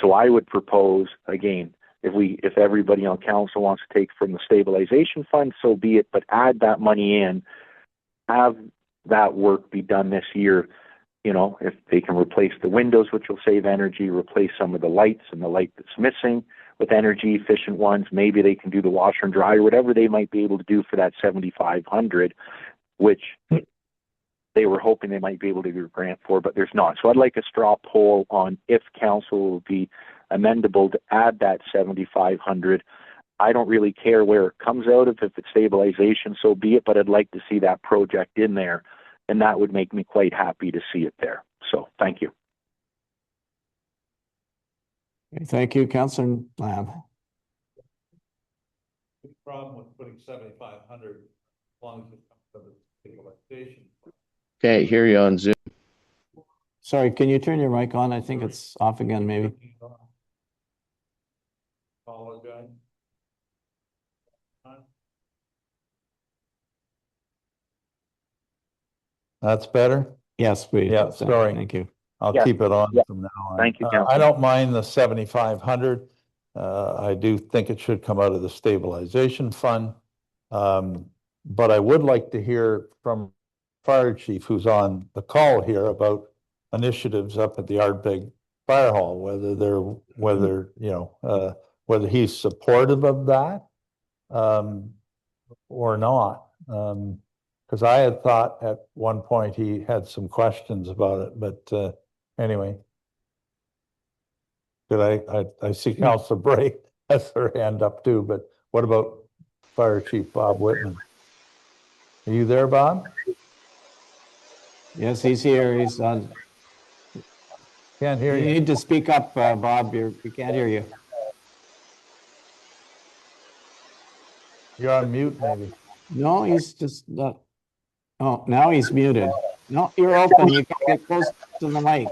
So I would propose, again, if everybody on council wants to take from the stabilization fund, so be it, but add that money in, have that work be done this year. You know, if they can replace the windows, which will save energy, replace some of the lights and the light that's missing with energy efficient ones, maybe they can do the washer and dryer, whatever they might be able to do for that 7,500, which they were hoping they might be able to get a grant for, but there's not. So I'd like a straw poll on if council will be amendable to add that 7,500. I don't really care where it comes out of. If it's stabilization, so be it, but I'd like to see that project in there, and that would make me quite happy to see it there. So thank you. Okay, thank you, Councillor Lamb. The problem with putting 7,500, as long as it comes to the stabilization. Can't hear you on Zoom. Sorry, can you turn your mic on? I think it's off again, maybe. Apologize. That's better? Yes, please. Yeah, sorry. Thank you. I'll Yeah. keep it on Yeah. from now on. Thank you, I Councillor. don't mind the 7,500. I do think it should come out of the stabilization fund. But I would like to hear from fire chief who's on the call here about initiatives up at the Ardbeg Fire Hall, whether he's supportive of that or not. Because I had thought at one point he had some questions about it, but anyway. I see Councillor Bray has her hand up too, but what about Fire Chief Bob Whitman? Are you there, Bob? Yes, he's here. He's on. Can't hear You you. need to speak up, Bob. We can't hear you. You're on mute, maybe. No, he's just not. Oh, now he's muted. No, you're open. You can get close to the mic.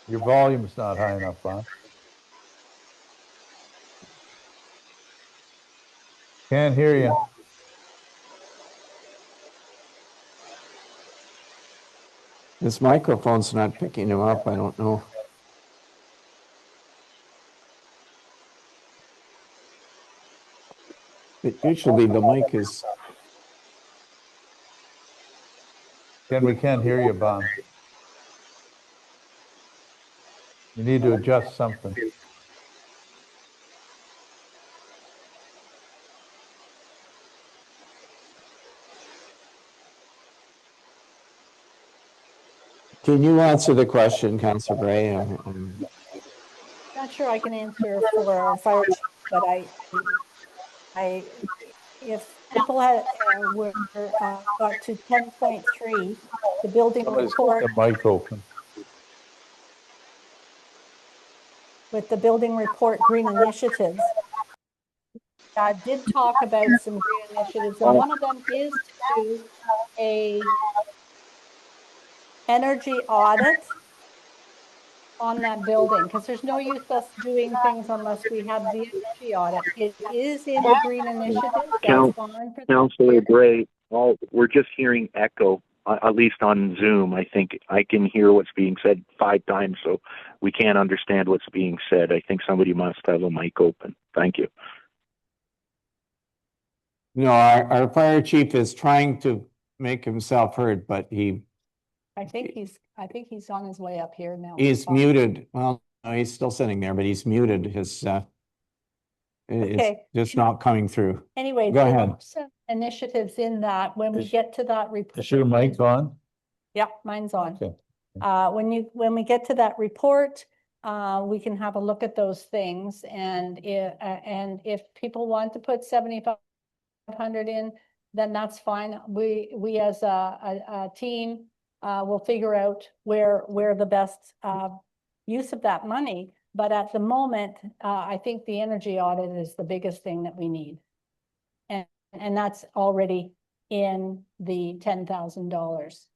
Your volume's not high enough, Bob. Can't hear you. This microphone's not picking him up. I don't know. Usually the mic is. We can't hear you, Bob. You need to adjust something. Can you answer the question, Councillor Bray? Not sure I can answer for our fire chief, but if people had got to 10.3, the building report. The mic open. With the building report green initiatives, I did talk about some green initiatives, and one of them is to do a energy audit on that building, because there's no use us doing things unless we have the energy audit. It is in the green initiative. Councillor Bray, we're just hearing echo, at least on Zoom. I think I can hear what's being said 5 times, so we can't understand what's being said. I think somebody must have a mic open. Thank you. No, our fire chief is trying to make himself heard, but I think he's on his way up here now. he's muted. Well, no, he's still sitting there, but he's muted. It's just not coming through. Anyway, Go ahead. some initiatives in that when we get to that report. Is your mic on? Yeah, mine's on. Okay. When we get to that report, we can have a look at those things, and if people want to put 7,500 in, then that's fine. We as a team will figure out where the best use of that money. But at the moment, I think the energy audit is the biggest thing that we need. And that's already in the $10,000.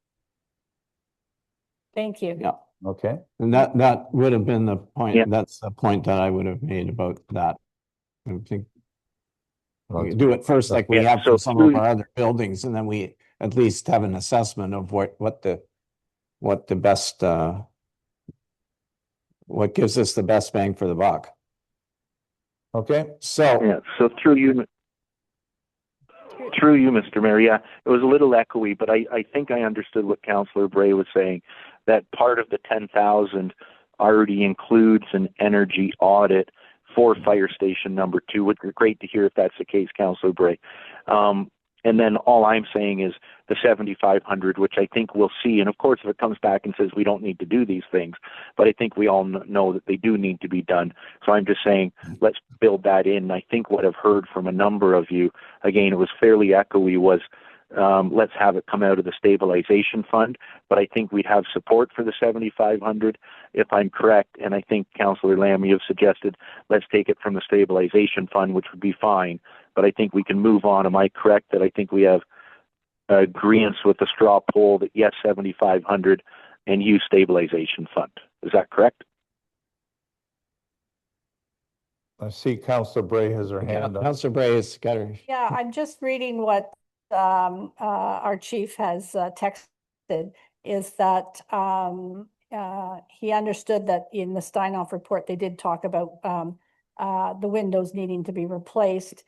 Thank you. Yeah. Okay. And that would have been the point. Yeah. That's the point that I would have made about that. I think Well, we do it first like we Yeah, have so for some of through- our other buildings, and then we at least have an assessment of what the best what gives us the best bang for the buck. Okay. So Yeah, so through you, Mr. Mayor, yeah, it was a little echoey, but I think I understood what Councillor Bray was saying, that part of the 10,000 already includes an energy audit for fire station number 2. Would be great to hear if that's the case, Councillor Bray. And then all I'm saying is the 7,500, which I think we'll see. And of course, if it comes back and says we don't need to do these things, but I think we all know that they do need to be done. So I'm just saying, let's build that in. I think what I've heard from a number of you, again, it was fairly echoey, was let's have it come out of the stabilization fund. But I think we'd have support for the 7,500 if I'm correct. And I think Councillor Lamb, you have suggested let's take it from the stabilization fund, which would be fine. But I think we can move on. Am I correct that I think we have agreements with the straw poll that yes, 7,500 and use stabilization fund? Is that correct? I see Councillor Bray has her hand up. Councillor Bray has got her. Yeah, I'm just reading what our chief has texted, is that he understood that in the Steinhoff report, they did talk about the windows needing to be replaced.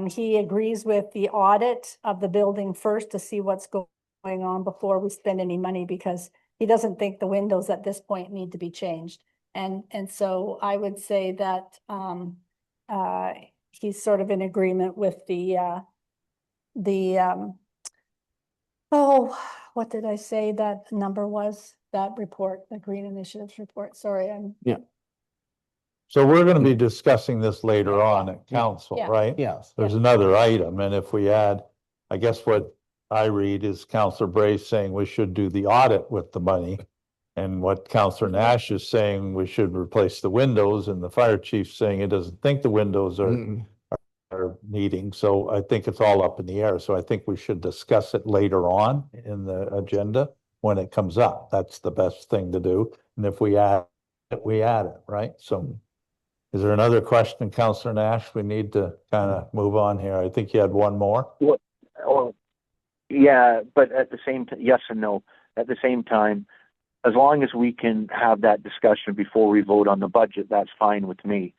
He agrees with the audit of the building first to see what's going on before we spend any money, because he doesn't think the windows at this point need to be changed. And so I would say that he's sort of in agreement with what did I say that number was? That report, the Green Initiatives report. Sorry, Yeah. So we're going to be discussing this later on at council, Yeah. right? Yes. There's another item, and if we add, I guess what I read is Councillor Bray saying we should do the audit with the money. And what Councillor Nash is saying, we should replace the windows, and the fire chief saying he doesn't think the windows are needing. So I think it's all up in the air. So I think we should discuss it later on in the agenda when it comes up. That's the best thing to do. And if we add it, right? So is there another question, Councillor Nash? We need to kind of move on here. I think you had one more. Well, yeah, but at the same time, yes and no. At the same time, as long as we can have that discussion before we vote on the budget, that's fine with me.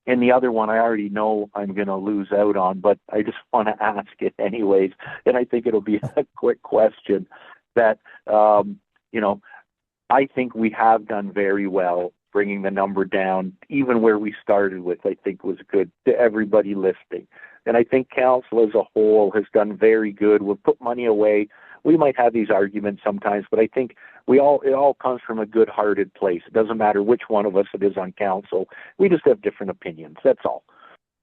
And the other one, I already know I'm going to lose out on, but I just want to ask it anyways. And I think it'll be a quick question that, I think we have done very well bringing the number down. Even where we started with, I think was good to everybody listening. And I think council as a whole has done very good. We'll put money away. We might have these arguments sometimes, but I think it all comes from a good-hearted place. It doesn't matter which one of us it is on council. We just have different opinions. That's all.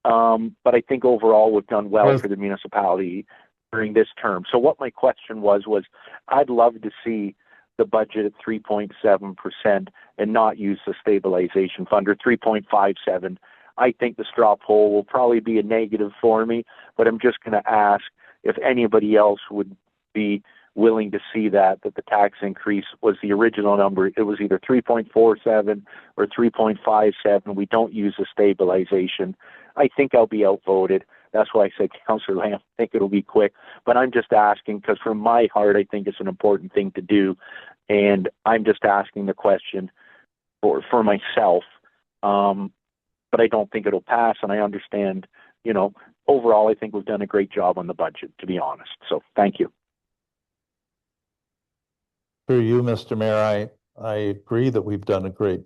But I think overall we've done well for the municipality during this term. So what my question was I'd love to see the budget at 3.7% and not use the stabilization fund, or 3.57. I think the straw poll will probably be a negative for me, but I'm just going to ask if anybody else would be willing to see that the tax increase was the original number. It was either 3.47 or 3.57. We don't use the stabilization. I think I'll be outvoted. That's why I said, Councillor Lamb, I think it'll be quick. But I'm just asking because from my heart, I think it's an important thing to do. And I'm just asking the question for myself. But I don't think it'll pass. And I understand, overall, I think we've done a great job on the budget, to be honest. So thank you. Through you, Mr. Mayor, I agree that we've done a great.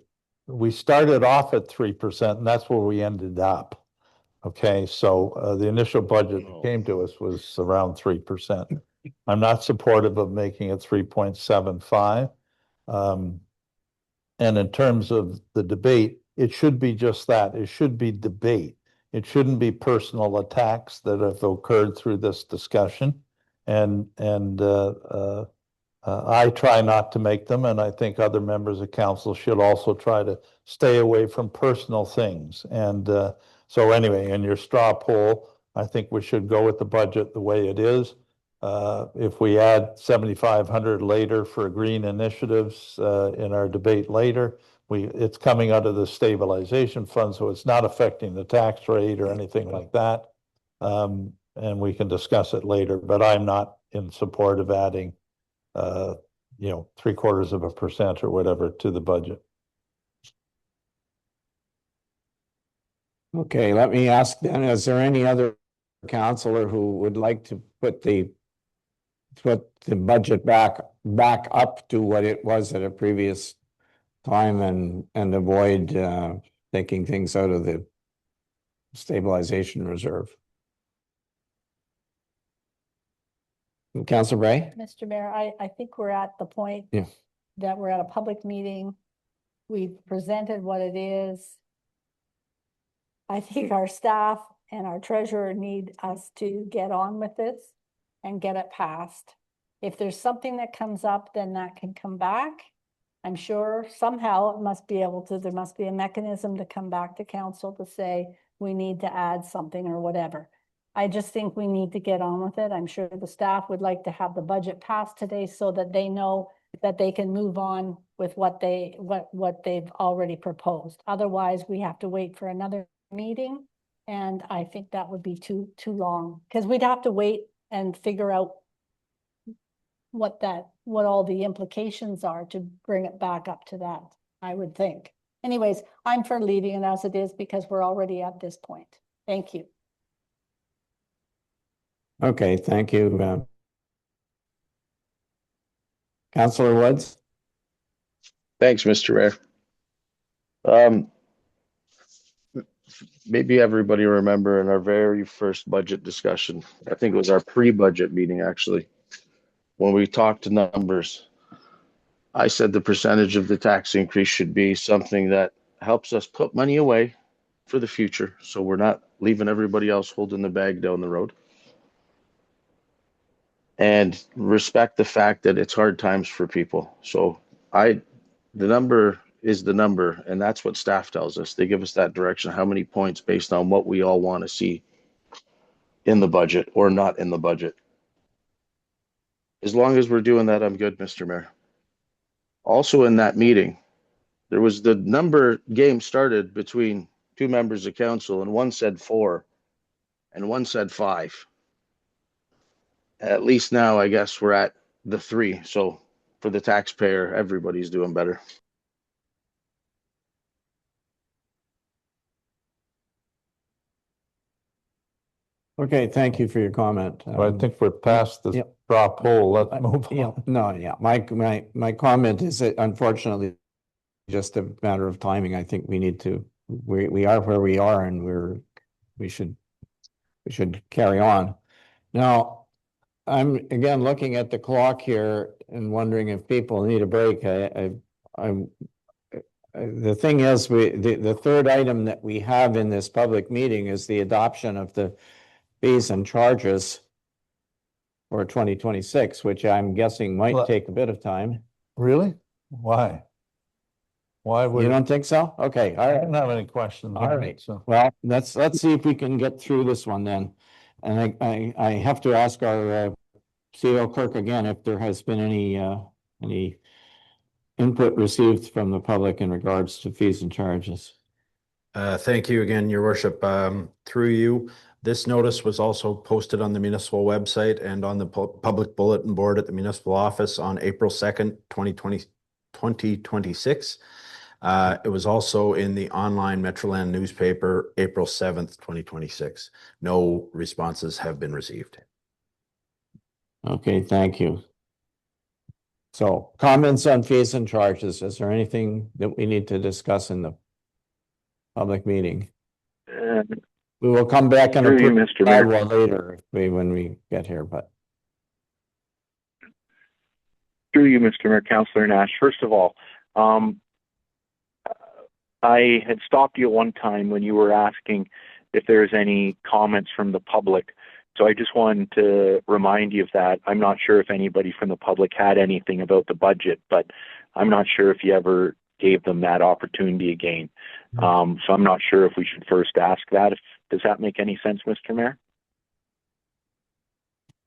We started off at 3%, and that's where we ended up. Okay, so the initial budget that came to us was around 3%. I'm not supportive of making it 3.75. And in terms of the debate, it should be just that. It should be debate. it shouldn't be personal attacks that have occurred through this discussion. And I try not to make them, and I think other members of council should also try to stay away from personal things. And so anyway, in your straw poll, I think we should go with the budget the way it is. If we add 7,500 later for green initiatives in our debate later, it's coming out of the stabilization fund, so it's not affecting the tax rate or anything like that. And we can discuss it later, but I'm not in support of adding 0.75% or whatever to the budget. Okay, let me ask then, is there any other councillor who would like to put the budget back up to what it was at a previous time and avoid taking things out of the stabilization reserve? Councillor Bray? Mr. Mayor, I think we're at the point Yeah. that we're at a public meeting. We've presented what it is. I think our staff and our treasurer need us to get on with this and get it passed. If there's something that comes up, then that can come back. I'm sure somehow it must be able to, there must be a mechanism to come back to council to say, we need to add something or whatever. I just think we need to get on with it. I'm sure the staff would like to have the budget passed today so that they know that they can move on with what they've already proposed. Otherwise, we have to wait for another meeting. And I think that would be too long, because we'd have to wait and figure out what all the implications are to bring it back up to that, I would think. Anyways, I'm for leaving it as it is because we're already at this point. Thank you. Okay, thank you. Councillor Woods? Thanks, Mr. Mayor. Maybe everybody remember in our very first budget discussion, I think it was our pre-budget meeting actually, when we talked to numbers, I said the percentage of the tax increase should be something that helps us put money away for the future, so we're not leaving everybody else holding the bag down the road. And respect the fact that it's hard times for people. So the number is the number, and that's what staff tells us. They give us that direction, how many points based on what we all want to see in the budget or not in the budget. As long as we're doing that, I'm good, Mr. Mayor. Also in that meeting, there was the number game started between two members of council, and one said 4 and one said 5. At least now, I guess we're at the 3. So for the taxpayer, everybody's doing better. Okay, thank you for your comment. I think we're past the straw poll. Let's move on. My comment is that unfortunately, just a matter of timing. I think we need to, we are where we are, and we should carry on. Now, I'm again looking at the clock here and wondering if people need a break. The thing is, the third item that we have in this public meeting is the adoption of the fees and charges for 2026, which I'm guessing might take a bit of time. Really? Why? Why would you don't think so? Okay, all I right. don't have any questions. All right. So, well, let's see if we can get through this one then. And I have to ask our CEO clerk again if there has been any input received from the public in regards to fees and charges. Thank you again, Your Worship. Through you, this notice was also posted on the municipal website and on the public bulletin board at the municipal office on April 2nd, 2026. It was also in the online Metroland newspaper, April 7th, 2026. No responses have been received. Okay, thank you. So, comments on fees and charges. Is there anything that we need to discuss in the public meeting? We will come back and approve Mr. Mayor. later when we get here, but. Through you, Mr. Mayor, Councillor Nash. First of all, I had stopped you at one time when you were asking if there's any comments from the public. So I just wanted to remind you of that. I'm not sure if anybody from the public had anything about the budget, but I'm not sure if you ever gave them that opportunity again. So I'm not sure if we should first ask that. Does that make any sense, Mr. Mayor?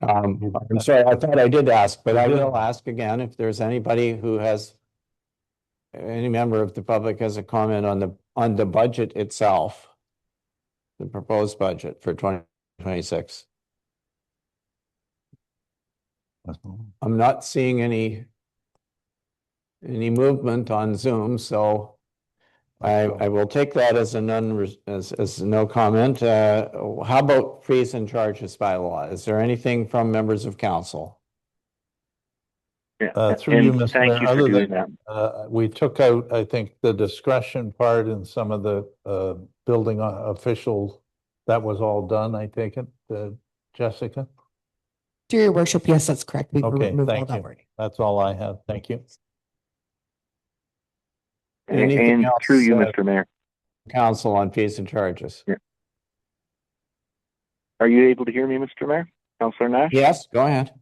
I'm sorry, I thought I did ask, but I will ask again if there's anybody who has, any member of the public has a comment on the budget itself, the proposed budget for 2026. I'm not seeing any movement on Zoom, so I will take that as a as no comment. How about fees and charges by law? Is there anything from members of council? Yeah. Through you, And Mr. thank Mayor, you for other doing than, that. we took out, I think, the discretion part in some of the building officials. That was all done, I take it, Jessica? Through your worship, yes, that's correct. We Okay, removed all thank that you. wording. That's all I have. Thank you. Anything And else, through you, Mr. Mayor. council on fees and charges? Yeah. Are you able to hear me, Mr. Mayor? Councillor Nash? Yes, go ahead.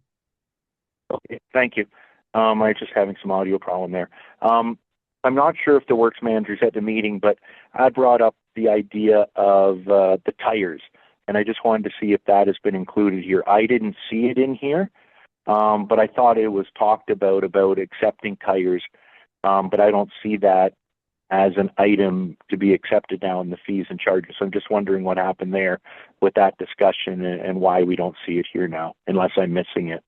Okay, thank you. I'm just having some audio problem there. I'm not sure if the works manager's at the meeting, but I brought up the idea of the tires, and I just wanted to see if that has been included here. I didn't see it in here, but I thought it was talked about accepting tires, but I don't see that as an item to be accepted now in the fees and charges. So I'm just wondering what happened there with that discussion and why we don't see it here now, unless I'm missing it.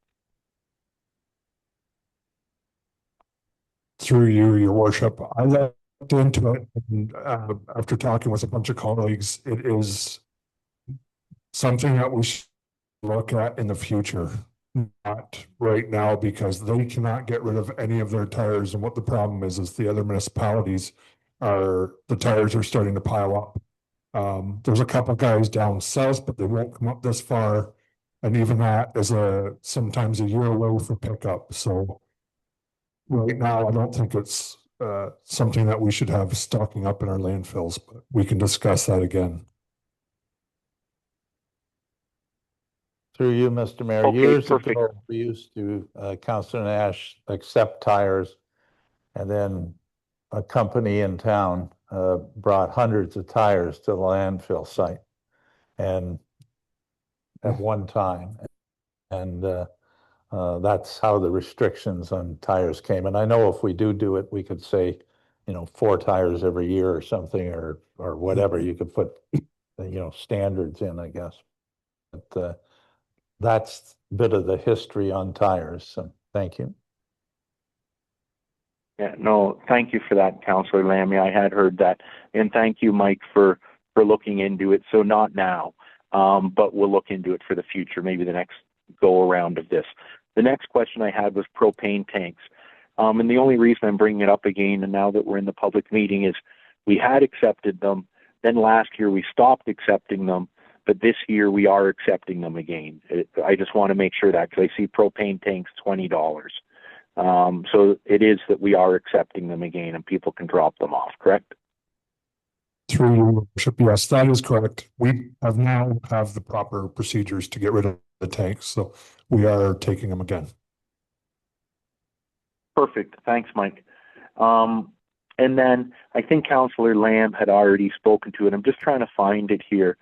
Through you, your worship, I looked into it, and after talking with a bunch of colleagues, it is something that we should look at in the future, not right now, because they cannot get rid of any of their tires. And what the problem is the other municipalities the tires are starting to pile up. There's a couple guys down south, but they won't come up this far. And even that is sometimes a year low for pickup. So right now, I don't think it's something that we should have stocking up in our landfills, but we can discuss that again. Through you, Mr. Mayor, Okay, years perfect. ago, we used to, Councillor Nash, accept tires, and then a company in town brought hundreds of tires to the landfill site, and at one time, and that's how the restrictions on tires came. And I know if we do it, we could say, 4 tires every year or something, or whatever. You could put, standards in, I guess. But that's a bit of the history on tires. So thank you. Yeah, no, thank you for that, Councillor Lammy. I had heard that. And thank you, Mike, for looking into it. So not now, but we'll look into it for the future, maybe the next go around of this. The next question I had was propane tanks. And the only reason I'm bringing it up again, and now that we're in the public meeting, is we had accepted them. Then last year we stopped accepting them, but this year we are accepting them again. I just want to make sure that, because I see propane tanks $20. So it is that we are accepting them again and people can drop them off, correct? Through your worship, yes, that is correct. We now have the proper procedures to get rid of the tanks, so we are taking them again. Perfect. Thanks, Mike. And then I think Councillor Lamb had already spoken to it. I'm just trying to find it here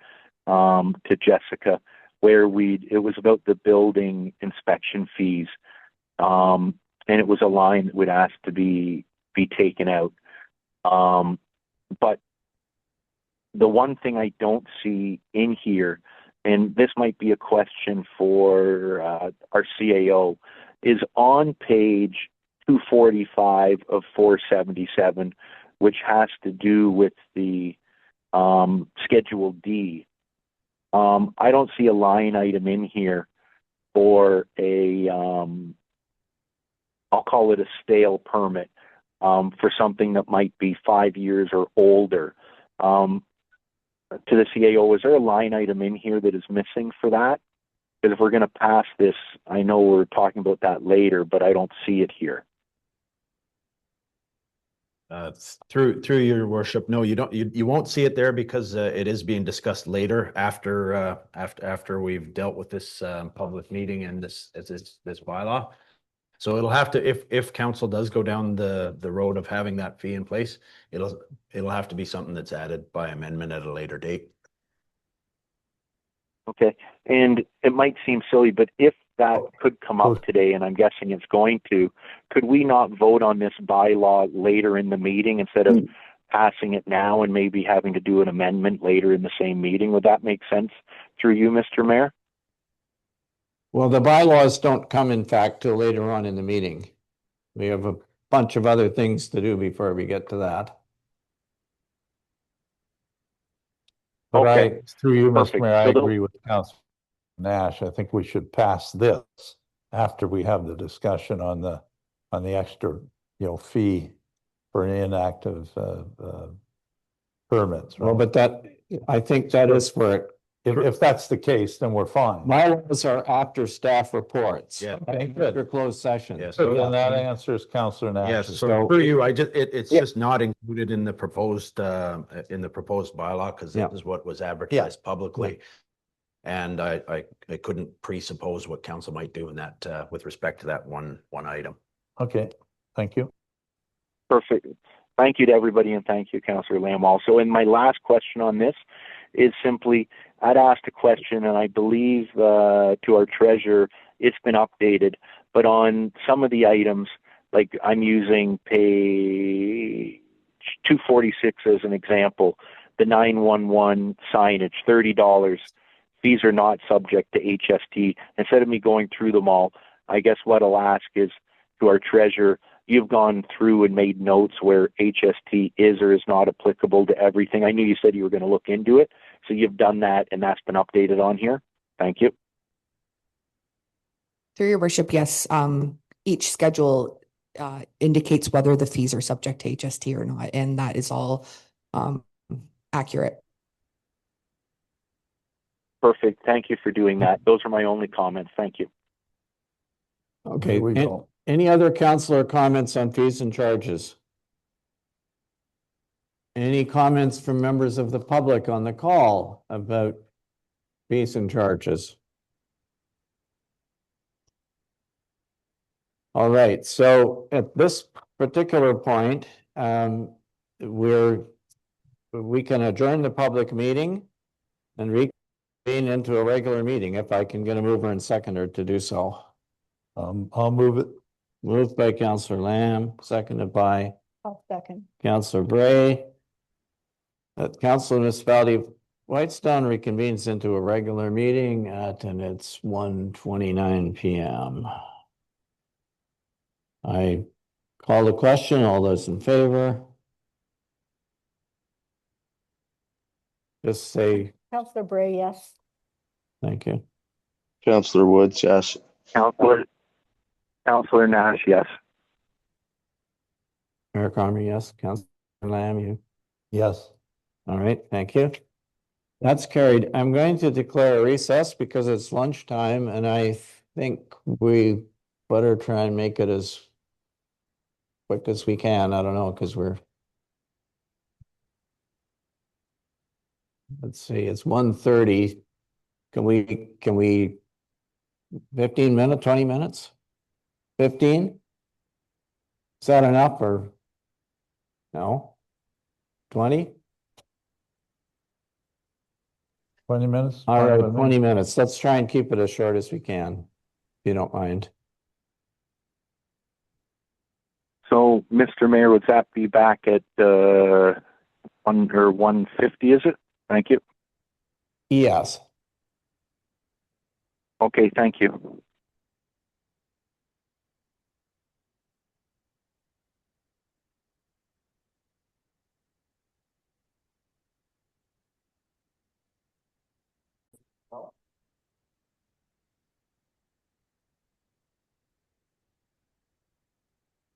to Jessica, where it was about the building inspection fees. And it was a line that would ask to be taken out. But the one thing I don't see in here, and this might be a question for our CAO, is on page 245 of 477, which has to do with the Schedule D. I don't see a line item in here for I'll call it a stale permit for something that might be 5 years or older. To the CAO, is there a line item in here that is missing for that? Because if we're going to pass this, I know we're talking about that later, but I don't see it here. Through your worship, no, you don't, you won't see it there because it is being discussed later after we've dealt with this public meeting and this bylaw. So it'll have to, if council does go down the road of having that fee in place, it'll have to be something that's added by amendment at a later date. Okay, and it might seem silly, but if that could come up today, and I'm guessing it's going to, could we not vote on this bylaw later in the meeting instead of passing it now and maybe having to do an amendment later in the same meeting? Would that make sense through you, Mr. Mayor? Well, the bylaws don't come in fact till later on in the meeting. We have a bunch of other things to do before we get to that. But Okay. through you, Mr. Perfect. Mayor, I So the- agree with Councilor Nash. I think we should pass this after we have the discussion on the extra, fee for inactive permits. Well, Right? but I think that is for, If that's the case, then we're fine. bylaws are after staff reports. Yeah. Okay, good. After closed session. Yes. So then that answers Councilor Yes, Nash's. so through you, it's Yeah. just not included in the proposed bylaw because Yeah. this is what was advertised publicly. And I couldn't presuppose what council might do in that with respect to that one item. Okay, thank you. Perfect. Thank you to everybody, and thank you, Councillor Lamb, also. And my last question on this is simply, I'd asked a question, and I believe to our treasurer, it's been updated, but on some of the items, like I'm using page 246 as an example, the 911 signage, $30. Fees are not subject to HST. Instead of me going through them all, I guess what I'll ask is to our treasurer, you've gone through and made notes where HST is or is not applicable to everything. I knew you said you were going to look into it. So you've done that and that's been updated on here. Thank you. Through your worship, yes, each schedule indicates whether the fees are subject to HST or not, and that is all accurate. Perfect. Thank you for doing that. Those are my only comments. Thank you. Okay, Here we go. any other councillor comments on fees and charges? Any comments from members of the public on the call about fees and charges? All right, so at this particular point, we can adjourn the public meeting and reconvene into a regular meeting if I can get a mover and seconder to do so. I'll move it. Moved by Councillor Lamb, seconded by I'll second. Councillor Bray. That Council Municipality of Whitestone reconvenes into a regular meeting and it's 1:29 p.m. I call the question. All those in favor? Just say Councillor Bray, yes. thank you. Councillor Woods, yes. Councillor Nash, yes. Mayor Carmer, yes. Councillor Lamb, you? Yes. All right, thank you. That's carried. I'm going to declare a recess because it's lunchtime and I think we better try and make it as quick as we can. I don't know, because let's see, it's 1:30. Can we 15 minutes, 20 minutes? 15? Is that enough or no? 20? 20 minutes? All Fine right, with me. 20 minutes. Let's try and keep it as short as we can, if you don't mind. So, Mr. Mayor, would that be back at 1:50, is it? Thank you. Yes. Okay, thank you.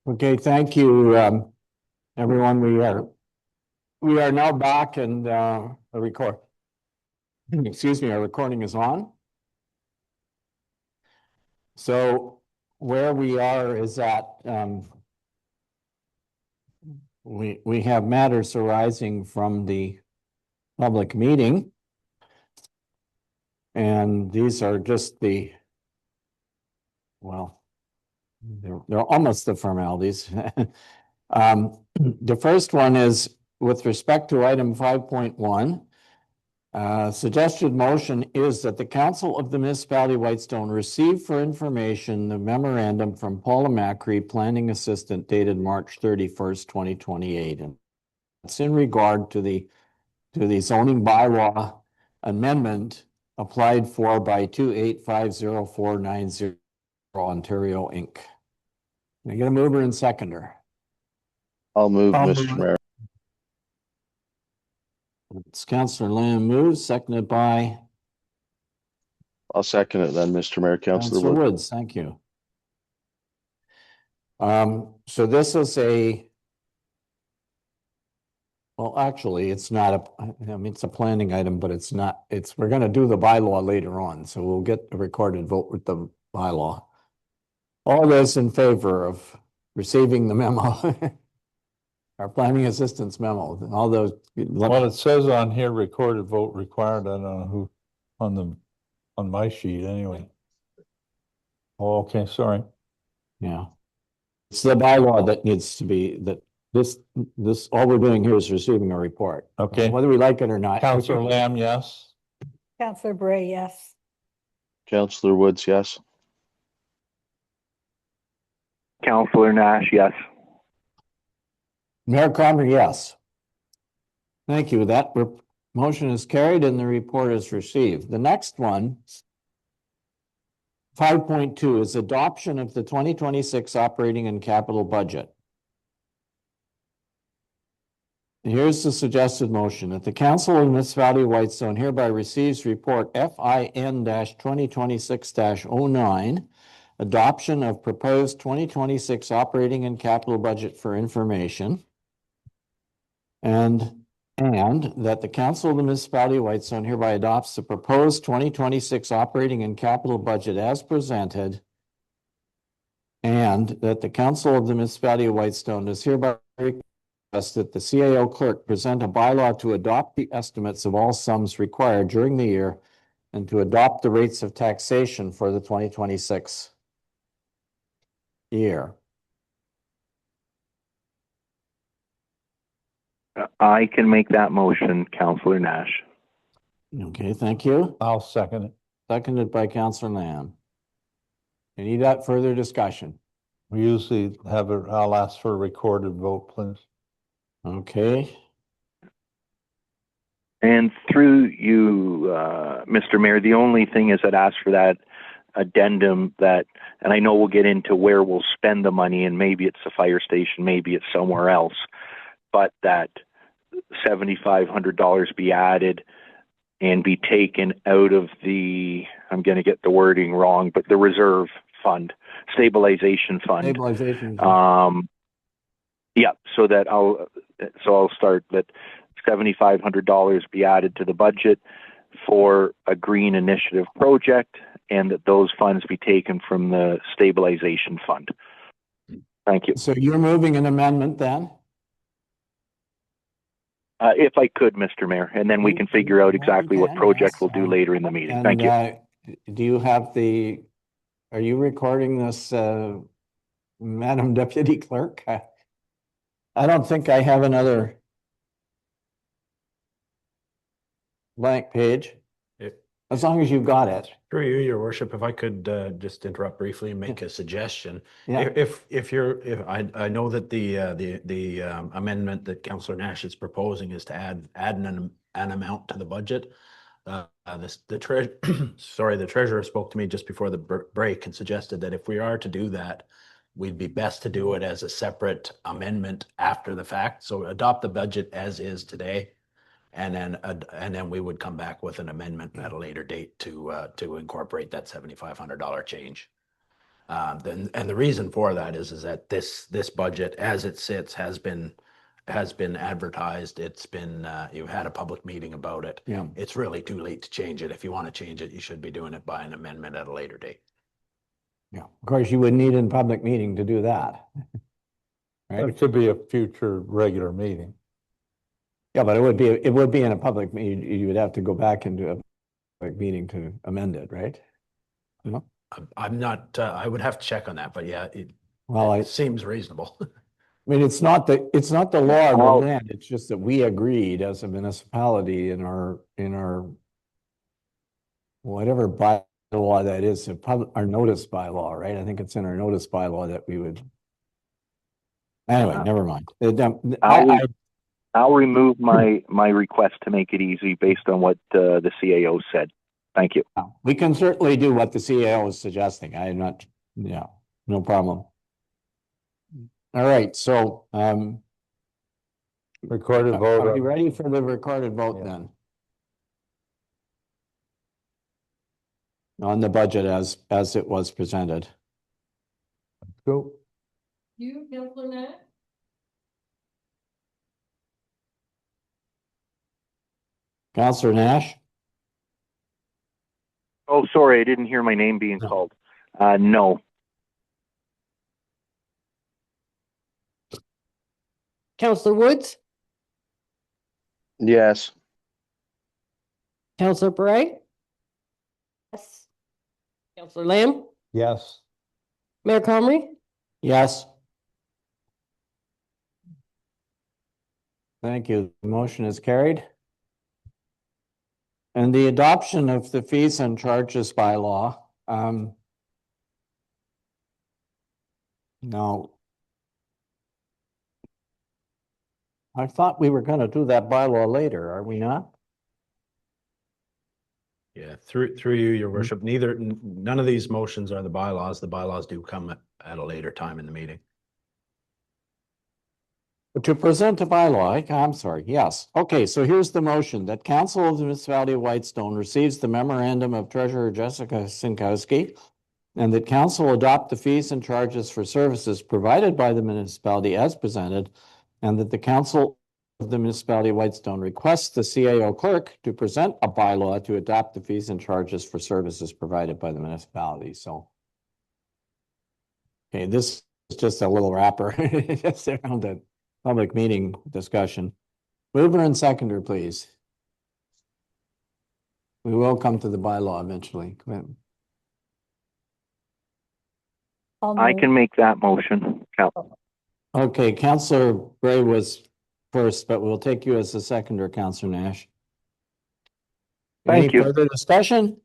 Okay, thank you, everyone. We are now back and record. Excuse me, our recording is on. So where we are is at we have matters arising from the public meeting. And these are just well, they're almost the formalities. The first one is with respect to item 5.1. Suggested motion is that the Council of the Municipality of Whitestone receive for information the memorandum from Paula Macri, Planning Assistant, dated March 31st, 2028. And it's in regard to the zoning bylaw amendment applied for by 2850490 Ontario Inc. Can I get a mover and seconder? I'll move, Mr. Mayor. It's Councillor Lamb moves, seconded by I'll second it then, Mr. Mayor. Councillor Councillor Wood. Woods. Thank you. So this is well, actually, it's not I mean, it's a planning item, but it's not, we're gonna do the bylaw later on, so we'll get a recorded vote with the bylaw. All those in favor of receiving the memo, our planning assistance memo, all those. Well, it says on here, recorded vote required. I don't know who, on my sheet anyway. Oh, okay, sorry. Yeah. It's the bylaw that needs to be, this, all we're doing here is receiving a report. Okay. Whether we like it or not. Councillor Lamb, yes. Councillor Bray, yes. Councillor Woods, yes. Councillor Nash, yes. Mayor Cromer, yes. Thank you. That motion is carried and the report is received. The next one, 5.2, is adoption of the 2026 operating and capital budget. Here's the suggested motion that the Council of the Municipality of Whitestone hereby receives report FIN-2026-09, adoption of proposed 2026 operating and capital budget for information. And that the Council of the Municipality of Whitestone hereby adopts the proposed 2026 operating and capital budget as presented. And that the Council of the Municipality of Whitestone is hereby request that the CAO clerk present a bylaw to adopt the estimates of all sums required during the year and to adopt the rates of taxation for the 2026 year. I can make that motion, Councillor Nash. Okay, thank you. I'll second it. Seconded by Councillor Lamb. Any that further discussion? We usually have I'll ask for a recorded vote, please. Okay. And through you, Mr. Mayor, the only thing is I'd ask for that addendum that, and I know we'll get into where we'll spend the money, and maybe it's the fire station, maybe it's somewhere else, but that $7,500 be added and be taken out of the, I'm going to get the wording wrong, but the reserve fund, stabilization fund. Stabilization fund. Yeah, so I'll start that $7,500 be added to the budget for a green initiative project, and that those funds be taken from the stabilization fund. Thank you. So you're moving an amendment then? If I could, Mr. Mayor, and then we can figure out exactly what project we'll do later in the meeting. Thank you. Do you have are you recording this, Madam Deputy Clerk? I don't think I have another blank page, as long as you've got it. Through you, your worship, if I could just interrupt briefly and make a suggestion. Yeah. If I know that the amendment that Councillor Nash is proposing is to add an amount to the budget. The treasurer spoke to me just before the break and suggested that if we are to do that, we'd be best to do it as a separate amendment after the fact. So adopt the budget as is today. And then we would come back with an amendment at a later date to incorporate that $7,500 change. And the reason for that is that this budget, as it sits, has been advertised. It's been you've had a public meeting about it. Yeah. It's really too late to change it. If you want to change it, you should be doing it by an amendment at a later date. Yeah. Of course, you would need a public meeting to do that. right? It could be a future regular meeting. Yeah, but it would be in a public meeting. You would have to go back into a public meeting to amend it, right? You know? I'm not, I would have to check on that, but yeah, Well, it seems reasonable. I mean, it's not the law of the Well- land. It's just that we agreed as a municipality in our whatever bylaw that is, our notice bylaw, right? I think it's in our notice bylaw that we would. Anyway, never mind. I'll remove my request to make it easy based on what the CAO said. Thank you. We can certainly do what the CAO is suggesting. I'm not, yeah, no problem. All right, so, Recorded vote. are you ready for the recorded vote Yeah. then? On the budget as it was presented. Go. You, Counselor Nash? Counselor Nash? Oh, sorry, I didn't hear my name being No. called. No. Counselor Woods? Yes. Counselor Bray? Yes. Counselor Lamb? Yes. Mayor Comrie? Yes. Thank you. The motion is carried. And the adoption of the fees and charges bylaw. Now, I thought we were going to do that bylaw later, are we not? Yeah, through you, your worship, none of these motions are the bylaws. The bylaws do come at a later time in the meeting. To present a bylaw, I'm sorry, yes. Okay, so here's the motion that Council of the Municipality of Whitestone receives the memorandum of Treasurer Jessica Sinkowski and that council adopt the fees and charges for services provided by the municipality as presented, and that the Council of the Municipality of Whitestone requests the CAO clerk to present a bylaw to adopt the fees and charges for services provided by the municipality. So, okay, this is just a little wrapper just around the public meeting discussion. Mover and seconder, please. We will come to the bylaw eventually. Go ahead. I can make that motion. Okay, Councillor Bray was first, but we'll take you as a seconder, Councillor Nash. Thank you. Any further discussion?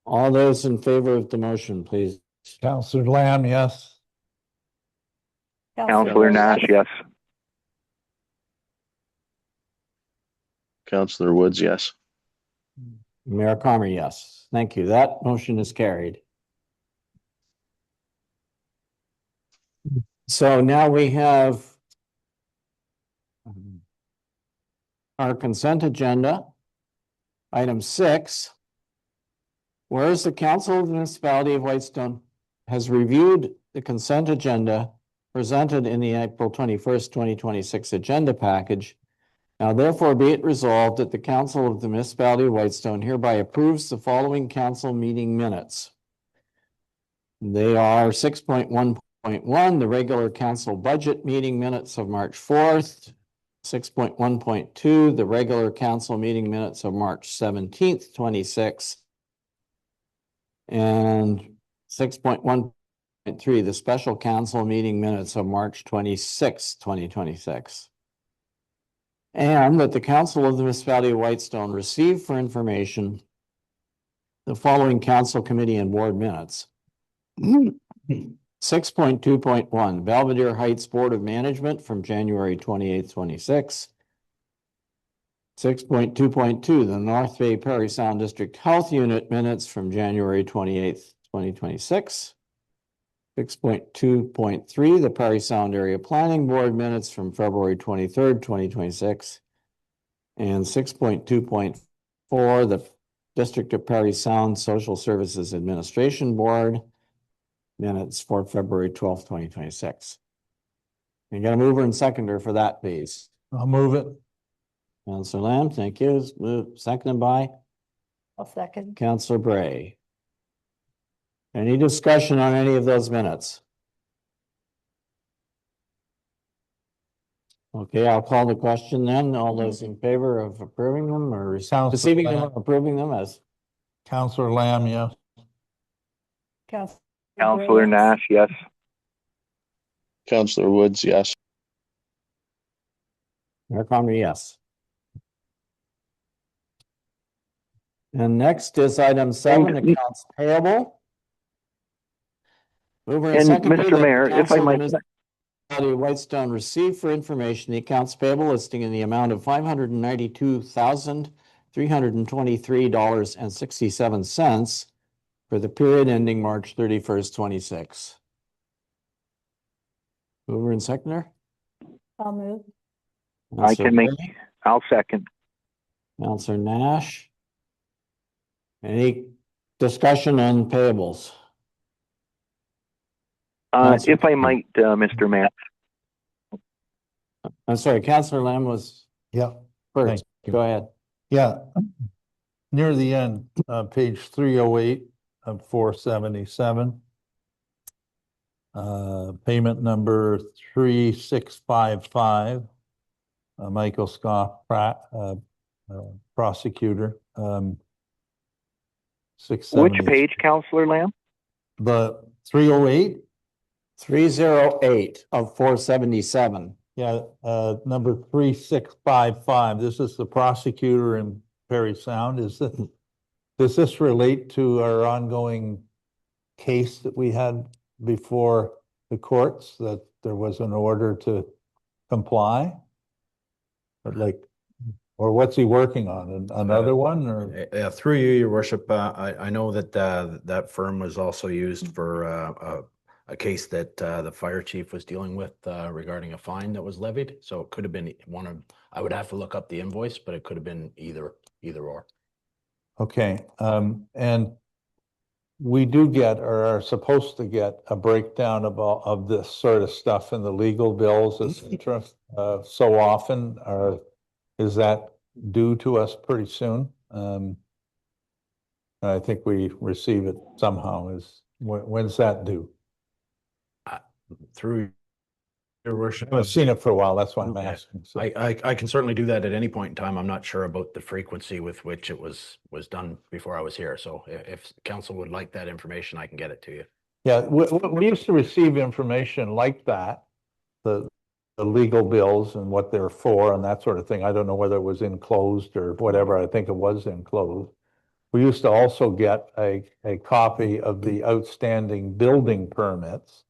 All those in favor of the motion, please. Counselor Lamb, yes. Councillor Nash, yes. Counselor Woods, yes. Mayor Comrie, yes. Thank you. That motion is carried. So now we have our consent agenda. Item 6. Whereas the Council of the Municipality of Whitestone has reviewed the consent agenda presented in the April 21st, 2026 agenda package. Now therefore be it resolved that the Council of the Municipality of Whitestone hereby approves the following council meeting minutes. They are 6.1.1, the regular council budget meeting minutes of March 4th, 6.1.2, the regular council meeting minutes of March 17th, 26, and 6.1.3, the special council meeting minutes of March 26, 2026. And that the Council of the Municipality of Whitestone receive for information the following council committee and board minutes. 6.2.1, Belvedere Heights Board of Management from January 28th, 26. 6.2.2, the North Bay Prairie Sound District Health Unit minutes from January 28th, 2026. 6.2.3, the Prairie Sound Area Planning Board minutes from February 23rd, 2026. And 6.2.4, the District of Prairie Sound Social Services Administration Board minutes for February 12th, 2026. You got a mover and seconder for that, please. I'll move it. Councillor Lamb, thank you. Seconded by I'll second. Councillor Bray. Any discussion on any of those minutes? Okay, I'll call the question then. All those in favor of approving them or Councillor receiving them, Lamb. or approving them as? Councillor Lamb, yes. Councillor Councillor Gray, yes. Nash, yes. Councillor Woods, yes. Mayor Conry, yes. And next is item 7, And- accounts payable. Mover and And seconder Mr. that Mayor, the if I council of might, the municipality of Whitestone receive for information the accounts payable listing in the amount of $592,323.67 for the period ending March 31st, 26. Mover and seconder? I'll move. I Councillor can make, Gray, I'll second. Councillor Nash. Any discussion on payables? Councillor If I Lamb. might, Mr. Mayor, I'm sorry, Councillor Lamb was Yeah. first. Thank you. Go ahead. Yeah. Near the end, page 308 of 477. Payment number 3655. Michael Scott, prosecutor. which 670. page, Councillor Lamb? The 308? 308 of 477. Yeah, number 3655. This is the prosecutor in Perry Sound. Does this relate to our ongoing case that we had before the courts, that there was an order to comply? Or what's he working on? Another one or? Through you, your worship, I know that that firm was also used for a case that the fire chief was dealing with regarding a fine that was levied. So it could have been one of, I would have to look up the invoice, but it could have been either or. Okay. And we do get, or are supposed to get, a breakdown of this sort of stuff in the legal bills, etc. So often, is that due to us pretty soon? I think we receive it somehow. When's that due? Through your worship. I've seen it for a while. That's why I'm Okay. asking. So. I can certainly do that at any point in time. I'm not sure about the frequency with which it was done before I was here. So if council would like that information, I can get it to you. Yeah, we used to receive information like that, the legal bills and what they're for and that sort of thing. I don't know whether it was enclosed or whatever. I think it was enclosed. We used to also get a copy of the outstanding building permits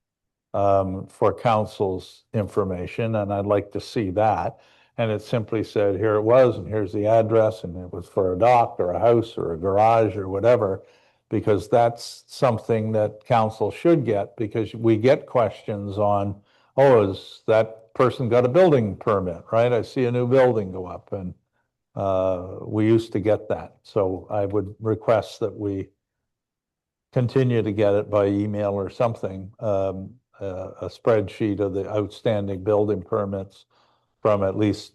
for council's information, and I'd like to see that. And it simply said, here it was, and here's the address, and it was for a dock or a house or a garage or whatever, because that's something that council should get, because we get questions on, oh, is that person got a building permit, right? I see a new building go up, and we used to get that. So I would request that we continue to get it by email or something, a spreadsheet of the outstanding building permits from at least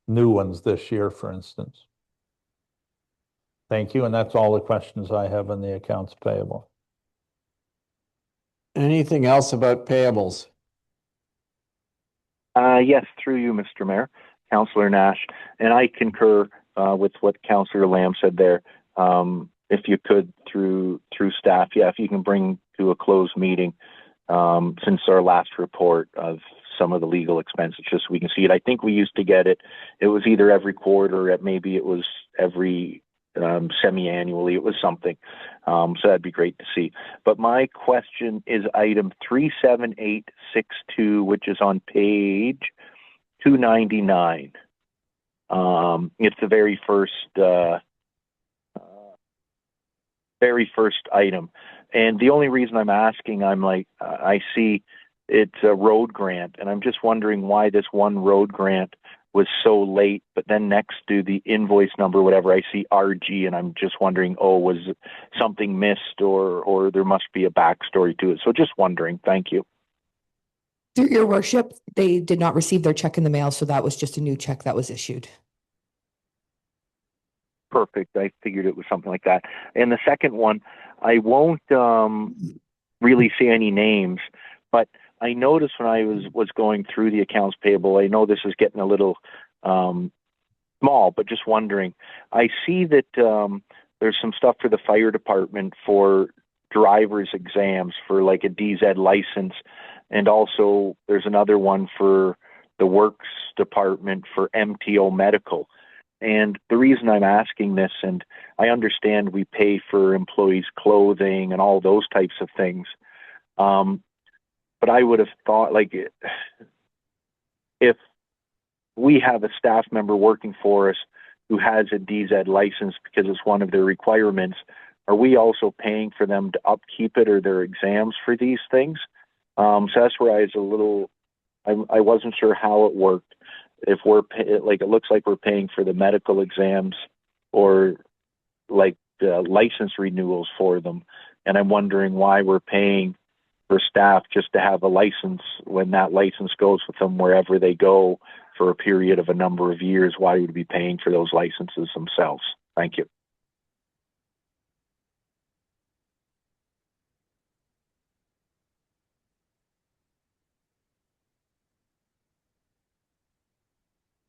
new ones this year, for instance. Thank you, and that's all the questions I have on the accounts payable. Anything else about payables? Yes, through you, Mr. Mayor, Councillor Nash, and I concur with what Councillor Lamb said there. If you could, through staff, if you can bring to a closed meeting since our last report of some of the legal expenses, just so we can see it. I think we used to get it. It was either every quarter, maybe it was every semi-annually. It was something. So that'd be great to see. But my question is item 37862, which is on page 299. It's the very first item. And the only reason I'm asking, I see it's a road grant, and I'm just wondering why this one road grant was so late, but then next to the invoice number, whatever, I see RG, and I'm just wondering, was something missed, or there must be a backstory to it. So just wondering. Thank you. Through your worship, they did not receive their check in the mail, so that was just a new check that was issued. Perfect. I figured it was something like that. And the second one, I won't really say any names, but I noticed when I was going through the accounts payable, I know this is getting a little small, but just wondering, I see that there's some stuff for the fire department for driver's exams for like a DZ license, and also there's another one for the works department for MTO medical. And the reason I'm asking this, and I understand we pay for employees' clothing and all those types of things, but I would have thought, like, if we have a staff member working for us who has a DZ license because it's one of their requirements, are we also paying for them to upkeep it or their exams for these things? So that's where I was a little, I wasn't sure how it worked. If we're like, it looks like we're paying for the medical exams or like license renewals for them. And I'm wondering why we're paying for staff just to have a license when that license goes with them wherever they go for a period of a number of years. Why would we be paying for those licenses themselves? Thank you.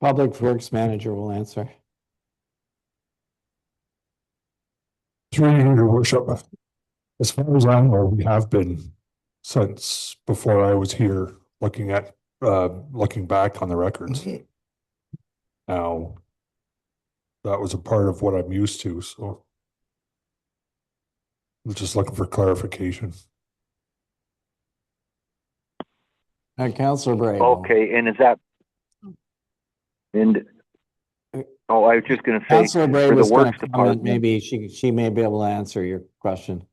Public Works Manager will answer. Through you, Your Worship, as far as I know, we have been since before I was here looking back on the records. Now, that was a part of what I'm used to, so I'm just looking for clarification. Councillor Bray. Okay, and is that, and oh, I was just going to say, Councillor Bray for the was going works to comment, department, maybe she may be able to answer your question.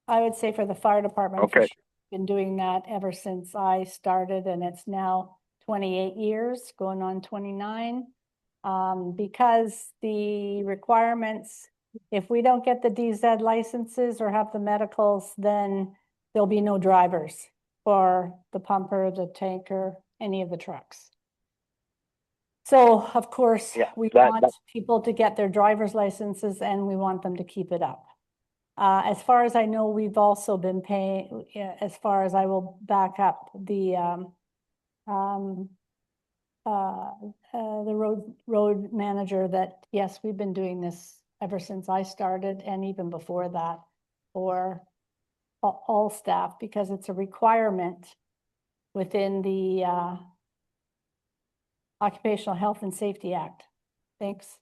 I would say for the fire department, for okay. sure, been doing that ever since I started, and it's now 28 years, going on 29. Because the requirements, if we don't get the DZ licenses or have the medicals, then there'll be no drivers for the pumper, the tanker, any of the trucks. So of course, we want people to get their driver's licenses and we want them to keep it up. As far as I know, we've also been paying, as far as I will back up, the road manager, that yes, we've been doing this ever since I started and even before that for all staff, because it's a requirement within the Occupational Health and Safety Act. Thanks.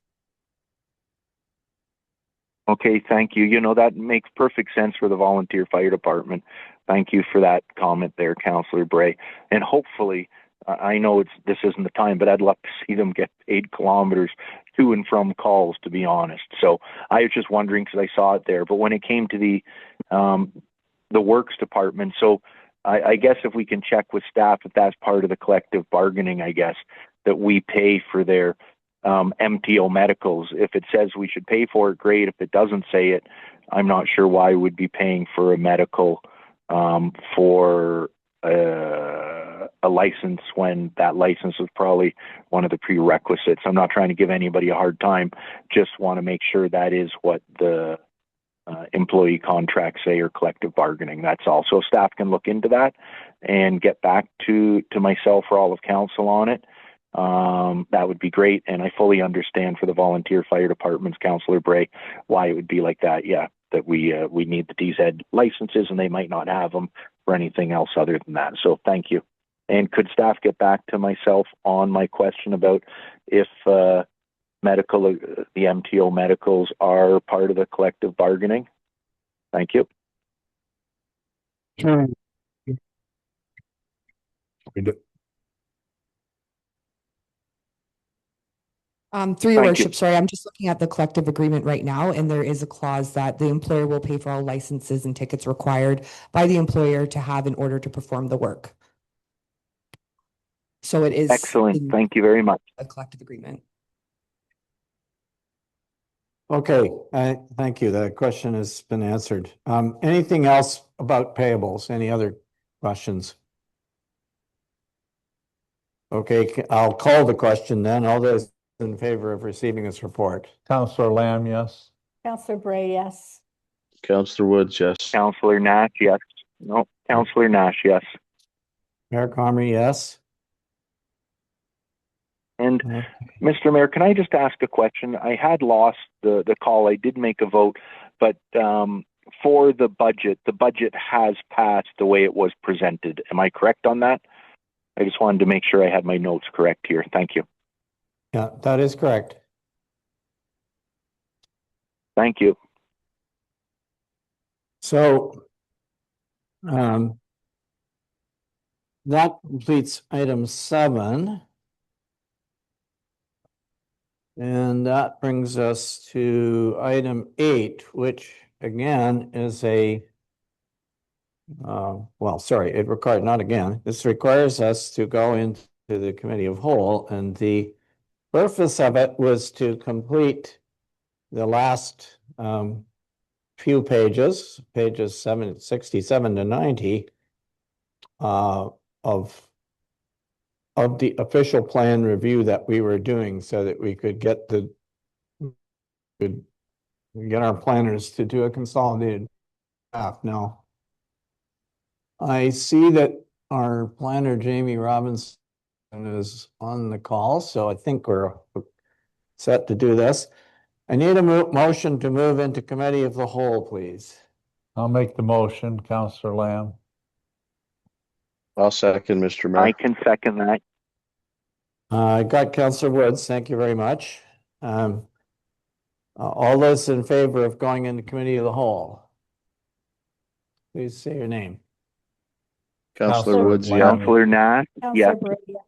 Okay, thank you. You know, that makes perfect sense for the volunteer fire department. Thank you for that comment there, Councillor Bray. And hopefully, I know this isn't the time, but I'd love to see them get 8 kilometers to and from calls, to be honest. So I was just wondering because I saw it there. But when it came to the works department, so I guess if we can check with staff if that's part of the collective bargaining, I guess, that we pay for their MTO medicals. If it says we should pay for it, great. If it doesn't say it, I'm not sure why we'd be paying for a medical for a license when that license is probably one of the prerequisites. I'm not trying to give anybody a hard time, just want to make sure that is what the employee contracts say or collective bargaining. That's all. So staff can look into that and get back to myself or all of council on it. That would be great. And I fully understand for the volunteer fire departments, Councillor Bray, why it would be like that. Yeah, that we need the DZ licenses and they might not have them for anything else other than that. So thank you. And could staff get back to myself on my question about if the MTO medicals are part of the collective bargaining? Thank you. Through your worship, sorry, I'm just looking at the collective agreement right now, and there is a clause that the employer will pay for all licenses and tickets required by the employer to have in order to perform the work. So it is excellent. Thank you very much. A collective agreement. Okay, thank you. That question has been answered. Anything else about payables? Any other questions? Okay, I'll call the question then. All those in favor of receiving this report? Councillor Lamb, yes. Councillor Bray, yes. Councillor Woods, yes. Councillor Nash, yes. No. Councillor Nash, yes. Mayor Comrie, yes. And Okay. Mr. Mayor, can I just ask a question? I had lost the call. I did make a vote, but for the budget has passed the way it was presented. Am I correct on that? I just wanted to make sure I had my notes correct here. Thank you. Yeah, that is correct. Thank you. So that completes item 7. And that brings us to item 8, which again is it required, not again, this requires us to go into the committee of whole, and the purpose of it was to complete the last few pages 67 to 90 of the official plan review that we were doing, so that we could get our planners to do a consolidated draft. Now, I see that our planner, Jamie Robinson, is on the call, so I think we're set to do this. I need a motion to move into committee of the whole, please. I'll make the motion, Councillor Lamb. I'll second, Mr. Mayor. I can second that. I got Councillor Woods. Thank you very much. All those in favor of going into committee of the whole, please say your name. Councillor Woods, yeah. Councillor Nash, yes. Councillor Brady.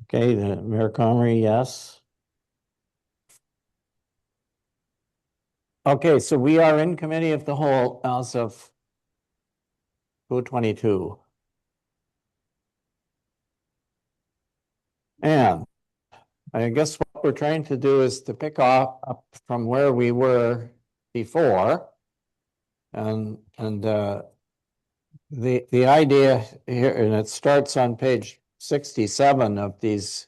Okay, the Mayor Comrie, yes. Okay, so we are in committee of the whole as of 2:22. And I guess what we're trying to do is to pick up from where we were before. And the idea here, and it starts on page 67 of these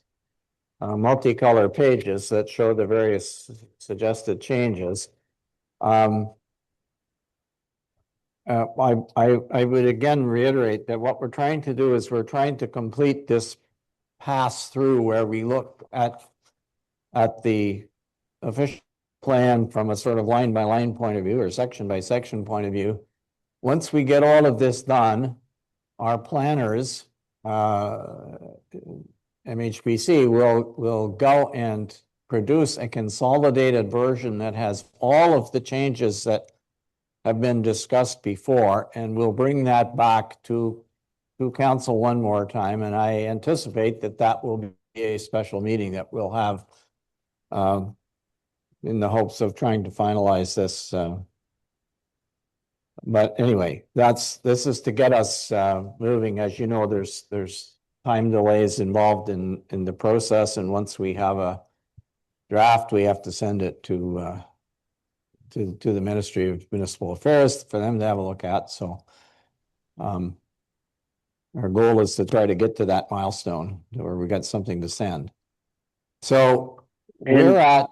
multicolor pages that show the various suggested changes. I would again reiterate that what we're trying to do is we're trying to complete this pass through where we look at the official plan from a sort of line by line point of view or section by section point of view. Once we get all of this done, our planners, MHPC, will go and produce a consolidated version that has all of the changes that have been discussed before, and we'll bring that back to council one more time. And I anticipate that will be a special meeting that we'll have in the hopes of trying to finalize this. But anyway, this is to get us moving. As you know, there's time delays involved in the process, and once we have a draft, we have to send it to the Ministry of Municipal Affairs for them to have a look at. So our goal is to try to get to that milestone where we got something to send. So we're at,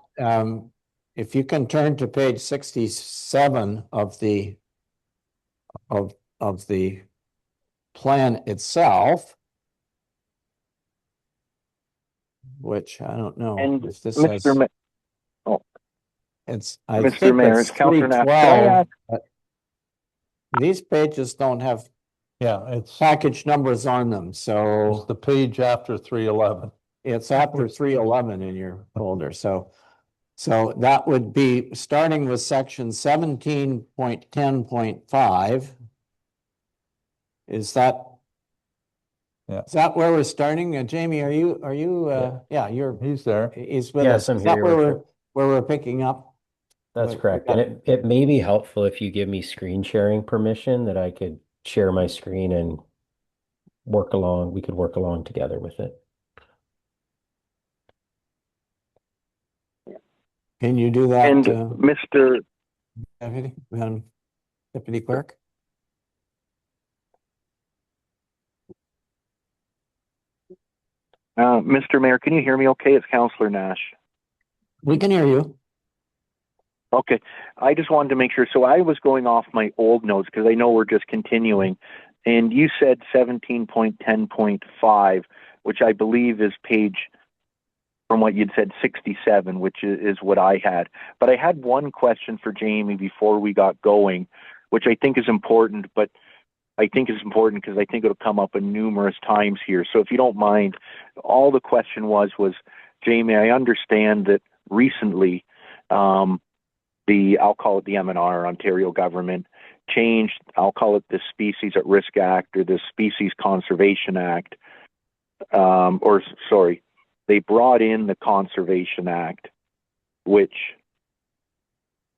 if you can turn to page 67 of the plan itself, which I don't know And if this Mr. has. Ma- It's, I Mr. think Mayor, it's it's Councillor Nash. 312. but These pages don't have Yeah, it's package numbers on them, so the page after 311. it's after 311 in your folder. So that would be starting with section 17.10.5. Is that? Yeah. Is that where we're starting? Jamie, are you, yeah, He's there. he's with Yes, us. I'm Is that here, where Your we're picking up? That's What- correct. And it may be helpful if you give me screen sharing permission that I could share my screen and we could work along together with it. Can you do that? And Mr. Deputy Clerk? Mr. Mayor, can you hear me okay? It's Councillor Nash. We can hear you. Okay, I just wanted to make sure. So I was going off my old notes because I know we're just continuing. And you said 17.10.5, which I believe is page, from what you'd said, 67, which is what I had. But I had one question for Jamie before we got going, which I think is important, but I think is important because I think it'll come up numerous times here. So if you don't mind, all the question was, Jamie, I understand that recently, I'll call it the MNR, Ontario government, changed, I'll call it the Species at Risk Act or the Species Conservation Act, they brought in the Conservation Act, which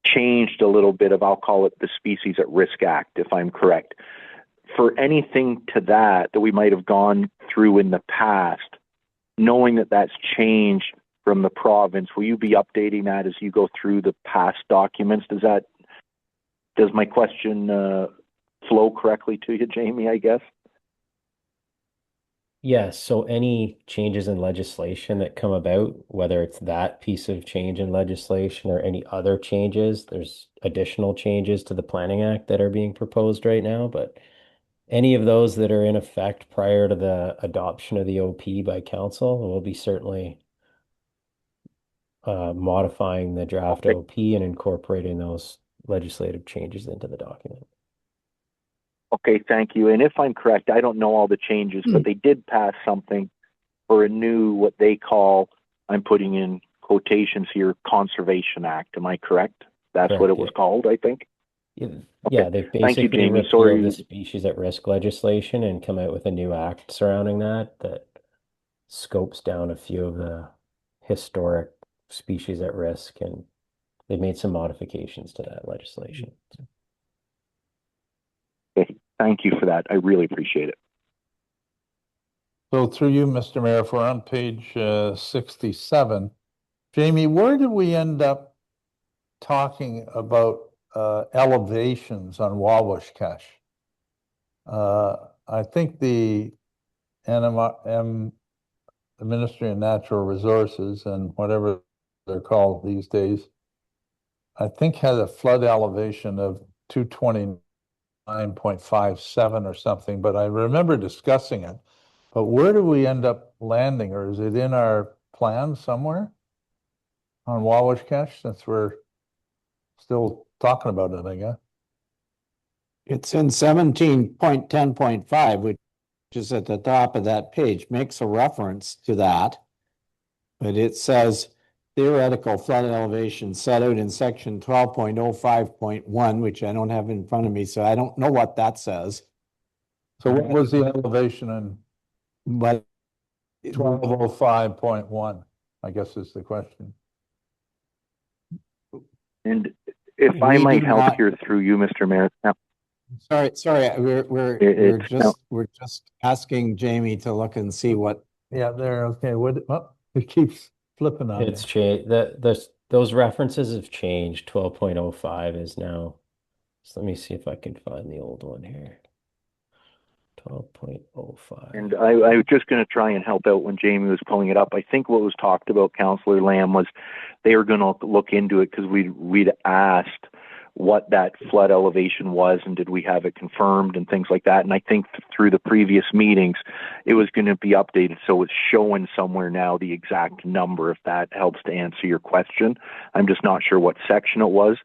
changed a little bit of, I'll call it the Species at Risk Act, if I'm correct. For anything to that we might have gone through in the past, knowing that that's changed from the province, will you be updating that as you go through the past documents? Does my question flow correctly to you, Jamie, I guess? Yes, so any changes in legislation that come about, whether it's that piece of change in legislation or any other changes, there's additional changes to the Planning Act that are being proposed right now, but any of those that are in effect prior to the adoption of the OP by council, will be certainly modifying the draft OP and incorporating those legislative changes into the document. Okay, thank you. And if I'm correct, I don't know all the changes, but they did pass something for a new, what they call, I'm putting in quotations here, Conservation Act. Am I correct? That's Correct, what it was called, I think. Yeah, they've Thank you, basically Jamie. repealed Sorry. the species at risk legislation and come out with a new act surrounding that scopes down a few of the historic species at risk, and they've made some modifications to that legislation. Okay, thank you for that. I really appreciate it. So through you, Mr. Mayor, if we're on page 67, Jamie, where did we end up talking about elevations on Wawashkesh? I think the Ministry of Natural Resources and whatever they're called these days, I think had a flood elevation of 229.57 or something, but I remember discussing it. But where do we end up landing, or is it in our plan somewhere on Wawashkesh, since we're still talking about it, I guess? It's in 17.10.5, which is at the top of that page, makes a reference to that. But it says theoretical flood elevation set out in section 12.05.1, which I don't have in front of me, so I don't know what that says. So what was the elevation in But 1205.1, I guess is the question. And if I might help here through you, Mr. Mayor. Sorry, we're just asking Jamie to look and see what. Yeah, there. Okay. It keeps flipping on It's me. changed. Those references have changed. 12.05 is now. So let me see if I can find the old one here. 12.05. And I was just going to try and help out when Jamie was pulling it up. I think what was talked about, Councillor Lamb, was they were going to look into it because we'd asked what that flood elevation was and did we have it confirmed and things like that. And I think through the previous meetings, it was going to be updated. So it's showing somewhere now the exact number, if that helps to answer your question. I'm just not sure what section it was,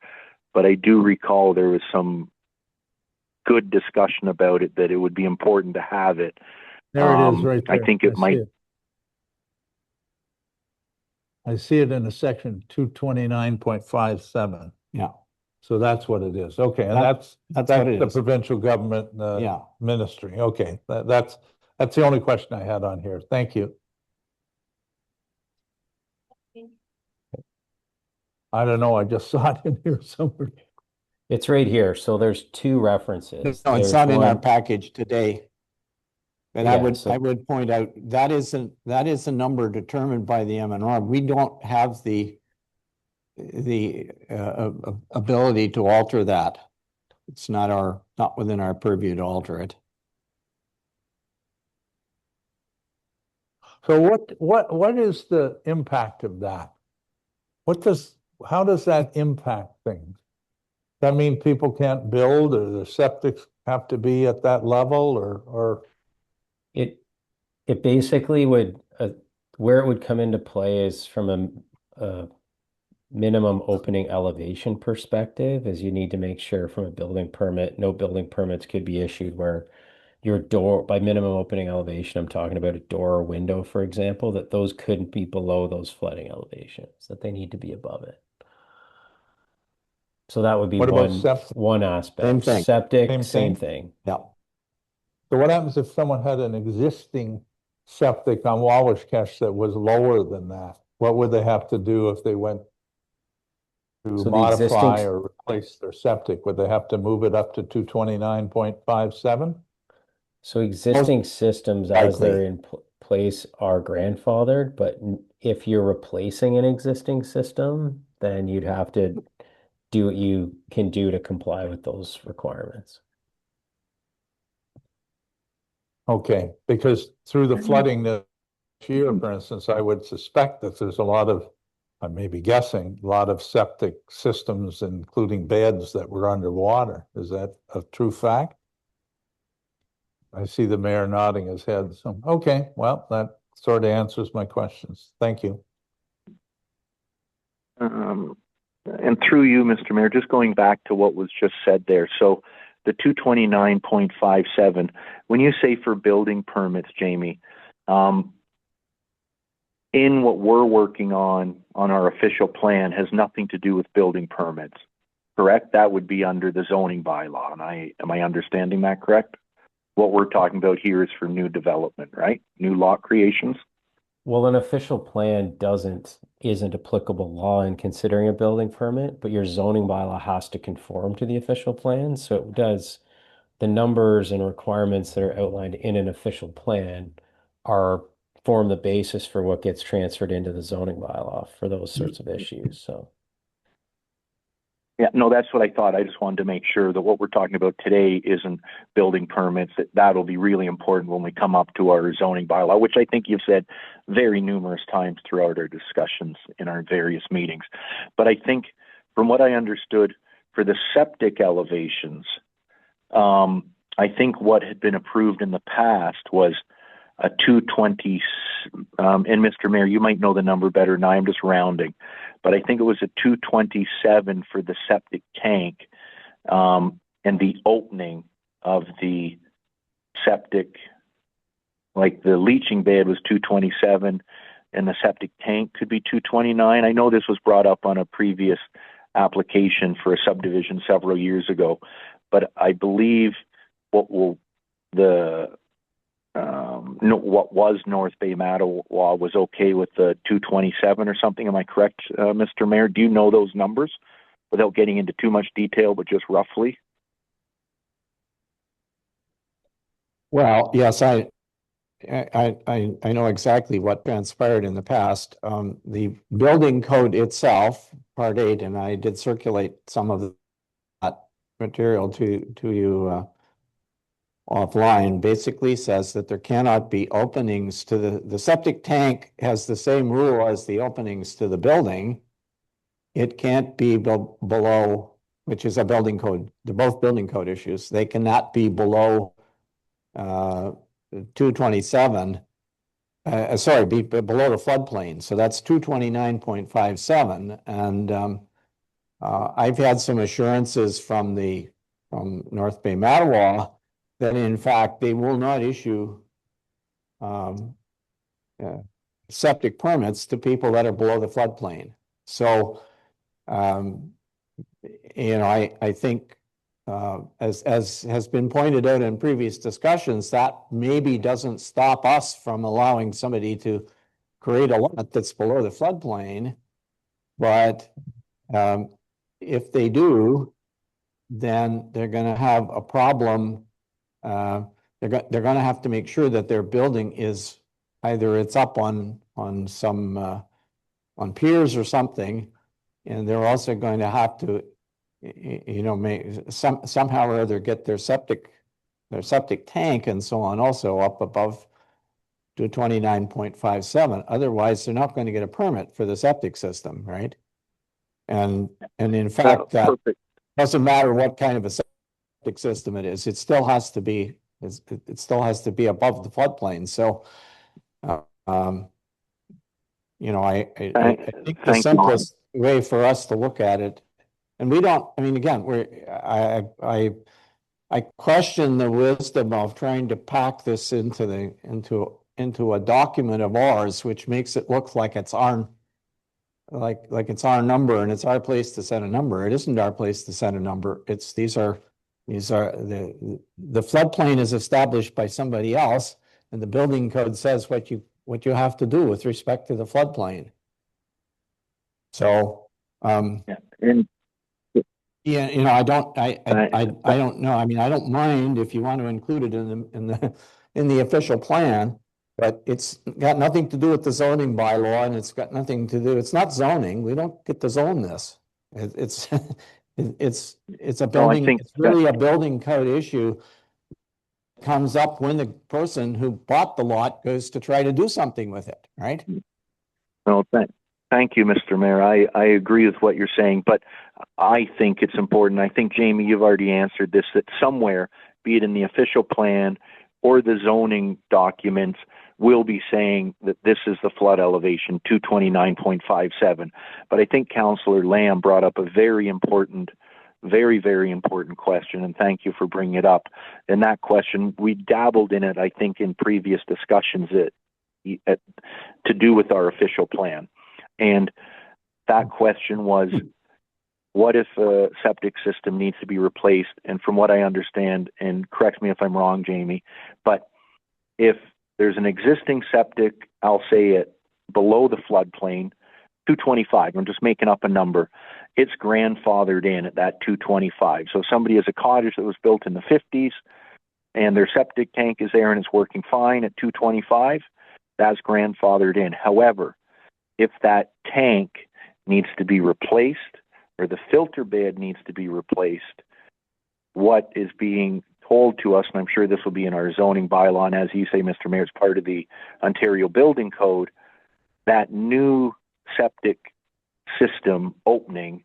but I do recall there was some good discussion about it, that it would be important to have it. There it is right there. I think it might. I see it in the section 229.57. Yeah. So that's what it is. Okay, and that's what it the is. provincial government ministry. Okay, that's the only question I had on here. Thank you. I don't know. I just saw it in here somewhere. It's right here. So there's two references. No, it's There's not in our one- package today. But Yeah, I would point out that is a number determined by the MNR. We don't have the ability to alter that. It's not within our purview to alter it. So what is the impact of that? What does how does that impact things? That mean people can't build, or the septics have to be at that level, or? It basically would, where it would come into play is from a minimum opening elevation perspective, is you need to make sure from a building permit, no building permits could be issued where your door, by minimum opening elevation, I'm talking about a door or window, for example, that those couldn't be below those flooding elevations, that they need to be above it. So that would be What about septic? one aspect. Same thing. Septic, Same thing. Yeah. So what happens if someone had an existing septic on Wawashkesh that was lower than that? What would they have to do if they went to So the modify existing- or replace their septic? Would they have to move it up to 229.57? So existing systems as likely. they're in place are grandfathered, but if you're replacing an existing system, then you'd have to do what you can do to comply with those requirements. Okay, because through the flooding this year, for instance, I would suspect that there's a lot of, I may be guessing, a lot of septic systems, including beds, that were underwater. Is that a true fact? I see the mayor nodding his head. So, okay, well, that sort of answers my questions. Thank you. And through you, Mr. Mayor, just going back to what was just said there. So the 229.57, when you say for building permits, Jamie, in what we're working on our official plan has nothing to do with building permits, correct? That would be under the zoning bylaw. And am I understanding that correct? What we're talking about here is for new development, right? New lot creations? Well, an official plan isn't applicable law in considering a building permit, but your zoning bylaw has to conform to the official plan. So it does, the numbers and requirements that are outlined in an official plan form the basis for what gets transferred into the zoning bylaw for those sorts of issues. So. Yeah, no, that's what I thought. I just wanted to make sure that what we're talking about today isn't building permits. That'll be really important when we come up to our zoning bylaw, which I think you've said very numerous times throughout our discussions in our various meetings. But I think from what I understood for the septic elevations, I think what had been approved in the past was a 220, and Mr. Mayor, you might know the number better than I am, just rounding, but I think it was a 227 for the septic tank, and the opening of the septic, like the leaching bed was 227 and the septic tank could be 229. I know this was brought up on a previous application for a subdivision several years ago, but I believe what was North Bay Mattawa was okay with the 227 or something. Am I correct, Mr. Mayor? Do you know those numbers without getting into too much detail, but just roughly? Well, yes, I know exactly what transpired in the past. The building code itself, Part 8, and I did circulate some of that material to you offline, basically says that there cannot be openings to the septic tank has the same rule as the openings to the building. It can't be below, which is a building code. They're both building code issues. They cannot be below 227. Sorry, be below the floodplain. So that's 229.57. And I've had some assurances from North Bay Mattawa that in fact they will not issue septic permits to people that are below the floodplain. So, I think as has been pointed out in previous discussions, that maybe doesn't stop us from allowing somebody to create a lot that's below the floodplain. But if they do, then they're going to have a problem. They're going to have to make sure that their building is either it's up on some on piers or something, and they're also going to have to somehow or other get their septic tank and so on also up above to 29.57. Otherwise, they're not going to get a permit for the septic system, right? And in fact, that Perfect. doesn't matter what kind of a septic system it is, it still has to be, it still has to be above the floodplain. So, you know, I think the Thank you. simplest way for us to look at it, and we don't, I mean, again, I question the wisdom of trying to pack this into a document of ours, which makes it look like it's our, like it's our number and it's our place to set a number. It isn't our place to set a number. It's, these are the floodplain is established by somebody else, and the building code says what you have to do with respect to the floodplain. So, Yeah. And yeah, you know, I don't know. I mean, I don't mind if you want to include it in the official plan, but it's got nothing to do with the zoning bylaw, and it's got nothing to do, it's not zoning. We don't get to zone this. It's a building, it's really a building code issue. Comes up when the person who bought the lot goes to try to do something with it, right? Well, thank you, Mr. Mayor. I agree with what you're saying, but I think it's important. I think, Jamie, you've already answered this, that somewhere, be it in the official plan or the zoning documents, will be saying that this is the flood elevation, 229.57. But I think Councillor Lamb brought up a very important, very, very important question, and thank you for bringing it up. And that question, we dabbled in it, I think, in previous discussions to do with our official plan. And that question was, what if a septic system needs to be replaced? And from what I understand, and correct me if I'm wrong, Jamie, but if there's an existing septic, I'll say it, below the floodplain, 225, I'm just making up a number, it's grandfathered in at that 225. So if somebody has a cottage that was built in the 50s and their septic tank is there and it's working fine at 225, that's grandfathered in. However, if that tank needs to be replaced or the filter bed needs to be replaced, what is being told to us, and I'm sure this will be in our zoning bylaw, and as you say, Mr. Mayor, it's part of the Ontario Building Code, that new septic system opening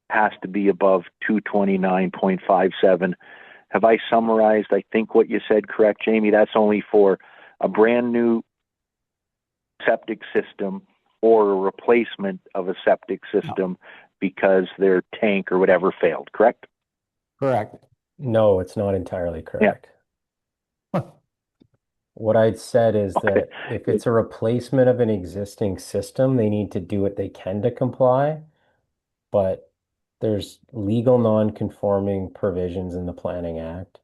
has to be above 229.57. Have I summarized, I think, what you said correct, Jamie? That's only for a brand new septic system or a replacement of a septic system because their tank or whatever failed, correct? Correct. No, it's not entirely correct. What I'd said is that if it's a replacement of an existing system, they need to do what they can to comply, but there's legal non-conforming provisions in the Planning Act,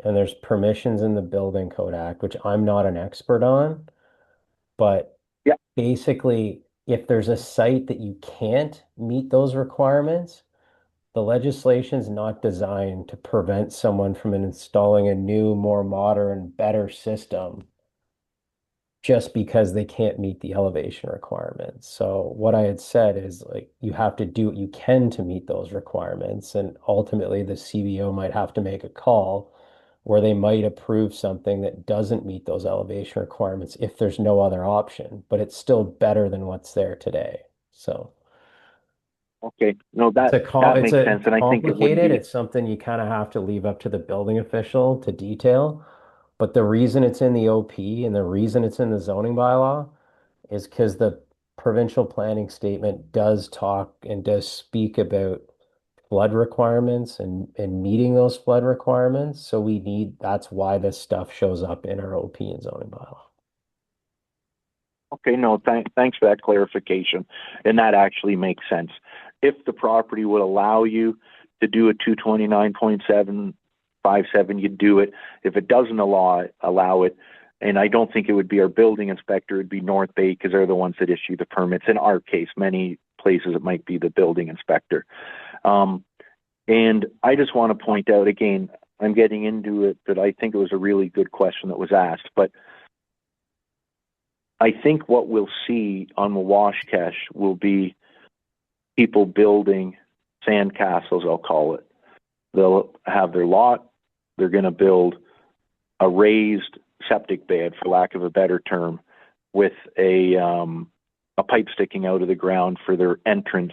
and there's permissions in the Building Code Act, which I'm not an expert on, but basically, if there's a site that you can't meet those requirements, the legislation is not designed to prevent someone from installing a new, more modern, better system just because they can't meet the elevation requirements. So what I had said is, like, you have to do what you can to meet those requirements, and ultimately the CBO might have to make a call where they might approve something that doesn't meet those elevation requirements if there's no other option, but it's still better than what's there today. So okay, no, that makes sense, and I think it would be. It's something you kind of have to leave up to the building official to detail. But the reason it's in the OP and the reason it's in the zoning bylaw is because the provincial planning statement does talk and does speak about flood requirements and meeting those flood requirements. So that's why this stuff shows up in our OP and zoning bylaw. Okay, no, thanks for that clarification. And that actually makes sense. If the property would allow you to do a 229.757, you'd do it. If it doesn't allow it, and I don't think it would be our building inspector, it'd be North Bay, because they're the ones that issue the permits. In our case, many places it might be the building inspector. And I just want to point out again, I'm getting into it, but I think it was a really good question that was asked. But I think what we'll see on the Washcash will be people building sandcastles, I'll call it. They'll have their lot, they're going to build a raised septic bed, for lack of a better term, with a pipe sticking out of the ground for their entrance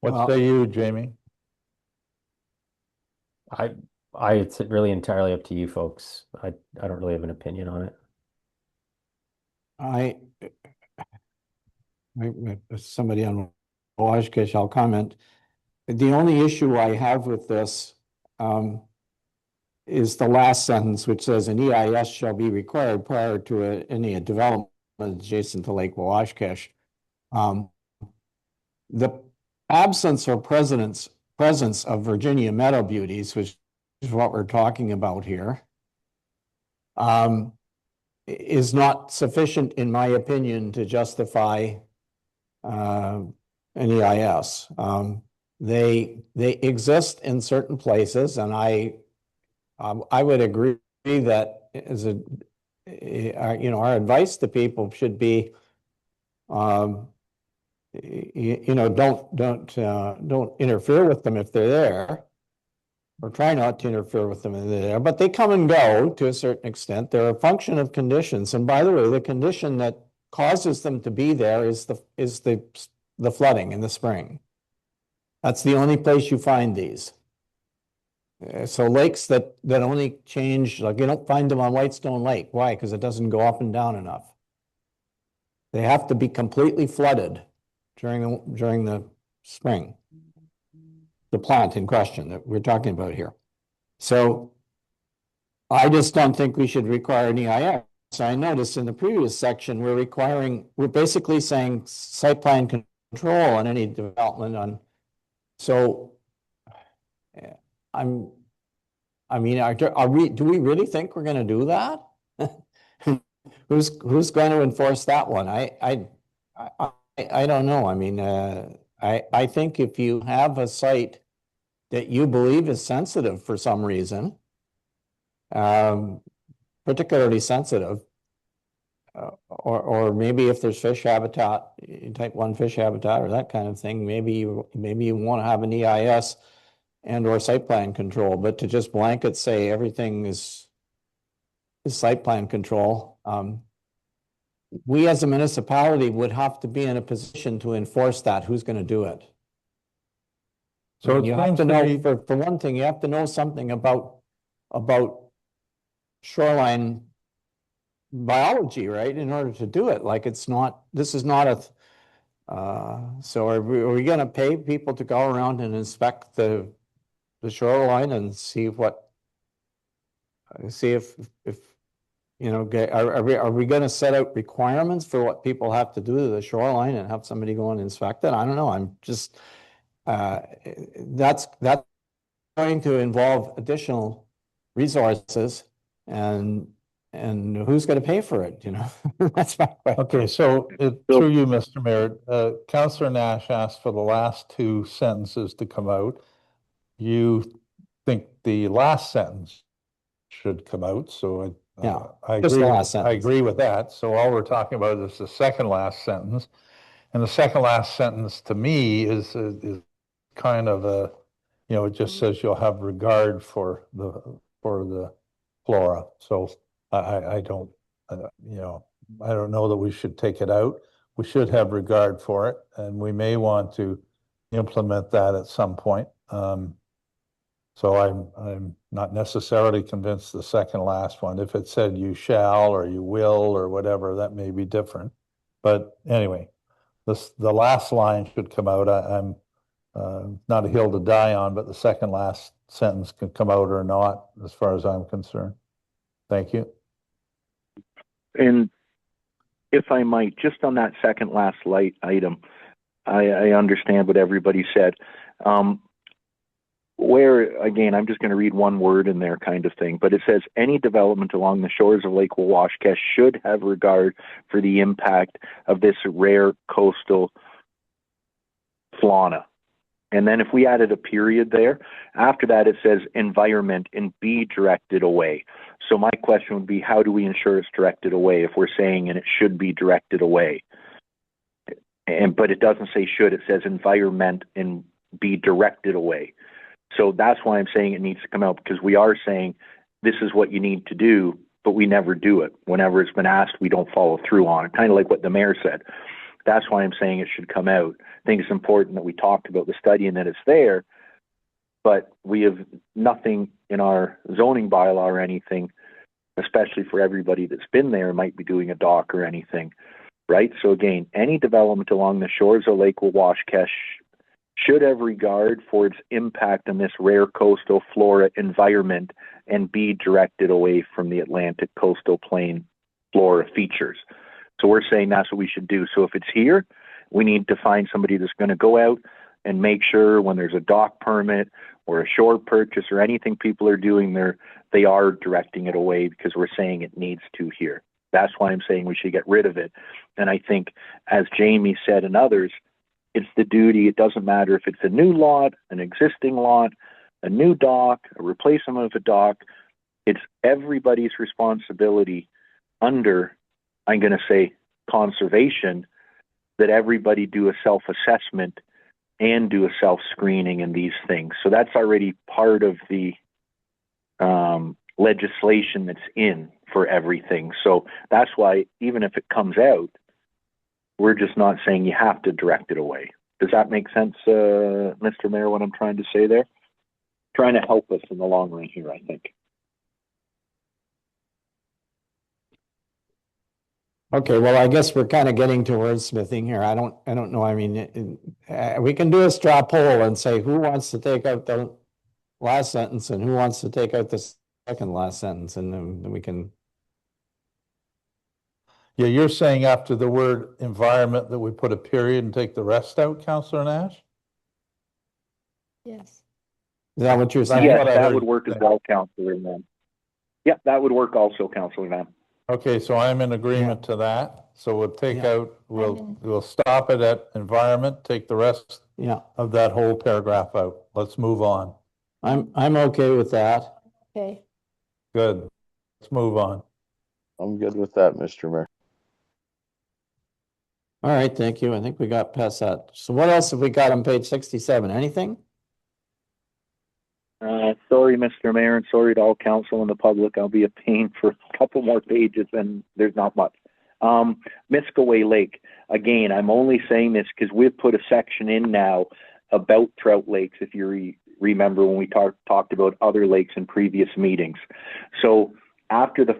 What Well- say you, Jamie? It's really entirely up to you folks. I don't really have an opinion on it. Somebody on Oshkosh, I'll comment. The only issue I have with this is the last sentence, which says an EIS shall be required prior to any development adjacent to Lake Oshkosh. The absence or presence of Virginia meadow beauties, which is what we're talking about here, is not sufficient, in my opinion, to justify an EIS. They exist in certain places, and I would agree that as our advice to people should be, don't interfere with them if they're there, or try not to interfere with them if they're there. But they come and go to a certain extent. They're a function of conditions, and by the way, the condition that causes them to be there is the flooding in the spring. That's the only place you find these. So lakes that only change, like you don't find them on Whitestone Lake. Why? Because it doesn't go up and down enough. They have to be completely flooded during the spring. The plant in question that we're talking about here. So I just don't think we should require an EIS. I noticed in the previous section, we're basically saying site plan control on any development on. So do we really think we're going to do that? Who's going to enforce that one? I don't know. I mean, I think if you have a site that you believe is sensitive for some reason, particularly sensitive, or maybe if there's fish habitat, type 1 fish habitat or that kind of thing, maybe you want to have an EIS and or site plan control, but to just blanket say everything is site plan control, we as a municipality would have to be in a position to enforce that. Who's going to do it? So you have to know, for one thing, you have to know something about shoreline biology, right? In order to do it. Like this is not a, so are we going to pay people to go around and inspect the shoreline and see if are we going to set out requirements for what people have to do to the shoreline and have somebody go and inspect it? I don't know. I'm just, that's going to involve additional resources, and who's going to pay for it? That's my question. Okay, so through you, Mr. Mayor, Councillor Nash asked for the last two sentences to come out. You think the last sentence should come out, so I agree with that. So all we're talking about is the second last sentence, and the second last sentence to me is kind of a, it just says you'll have regard for the flora. So I don't know that we should take it out. We should have regard for it, and we may want to implement that at some point. So I'm not necessarily convinced the second last one. If it said you shall or you will or whatever, that may be different. But anyway, the last line should come out. I'm not a hill to die on, but the second last sentence can come out or not, as far as I'm concerned. Thank you. And if I might, just on that second last light item, I understand what everybody said. Where, again, I'm just going to read one word in there kind of thing, but it says any development along the shores of Lake Wawashka should have regard for the impact of this rare coastal fauna. And then if we added a period there, after that it says environment and be directed away. So my question would be, how do we ensure it's directed away if we're saying and it should be directed away? But it doesn't say should, it says environment and be directed away. So that's why I'm saying it needs to come out, because we are saying this is what you need to do, but we never do it. Whenever it's been asked, we don't follow through on it. Kind of like what the mayor said. That's why I'm saying it should come out. I think it's important that we talked about the study and that it's there, but we have nothing in our zoning bylaw or anything, especially for everybody that's been there, might be doing a dock or anything, right? So again, any development along the shores of Lake Wawashkesh should have regard for its impact on this rare coastal flora environment and be directed away from the Atlantic coastal plain flora features. So we're saying that's what we should do. So if it's here, we need to find somebody that's going to go out and make sure when there's a dock permit or a shore purchase or anything people are doing there, they are directing it away, because we're saying it needs to here. That's why I'm saying we should get rid of it. And I think, as Jamie said and others, it's the duty. It doesn't matter if it's a new lot, an existing lot, a new dock, a replacement of a dock. It's everybody's responsibility under, I'm going to say, conservation, that everybody do a self-assessment and do a self-screening in these things. So that's already part of the legislation that's in for everything. So that's why, even if it comes out, we're just not saying you have to direct it away. Does that make sense, Mr. Mayor, what I'm trying to say there? Trying to help us in the long run here, I think. Okay, well, I guess we're kind of getting to wordsmithing here. I don't know. I mean, we can do a straw poll and say who wants to take out the last sentence and who wants to take out the second last sentence, and then we can. Yeah, you're saying after the word environment that we put a period and take the rest out, Councillor Nash? Yes. Is that what you're saying? Yes, that would work as well, Councillor Mann. Yeah, that would work also, Councillor Mann. Okay, so I'm in agreement to that. So we'll take out, we'll stop it at environment, take the rest of that whole paragraph out. Let's move on. I'm okay with that. Okay. Good. Let's move on. I'm good with that, Mr. Mayor. All right, thank you. I think we got past that. So what else have we got on page 67? Anything? Sorry, Mr. Mayor, and sorry to all council and the public. I'll be a pain for a couple more pages, and there's not much. Miskoway Lake. Again, I'm only saying this because we've put a section in now about trout lakes, if you remember when we talked about other lakes in previous meetings. So after the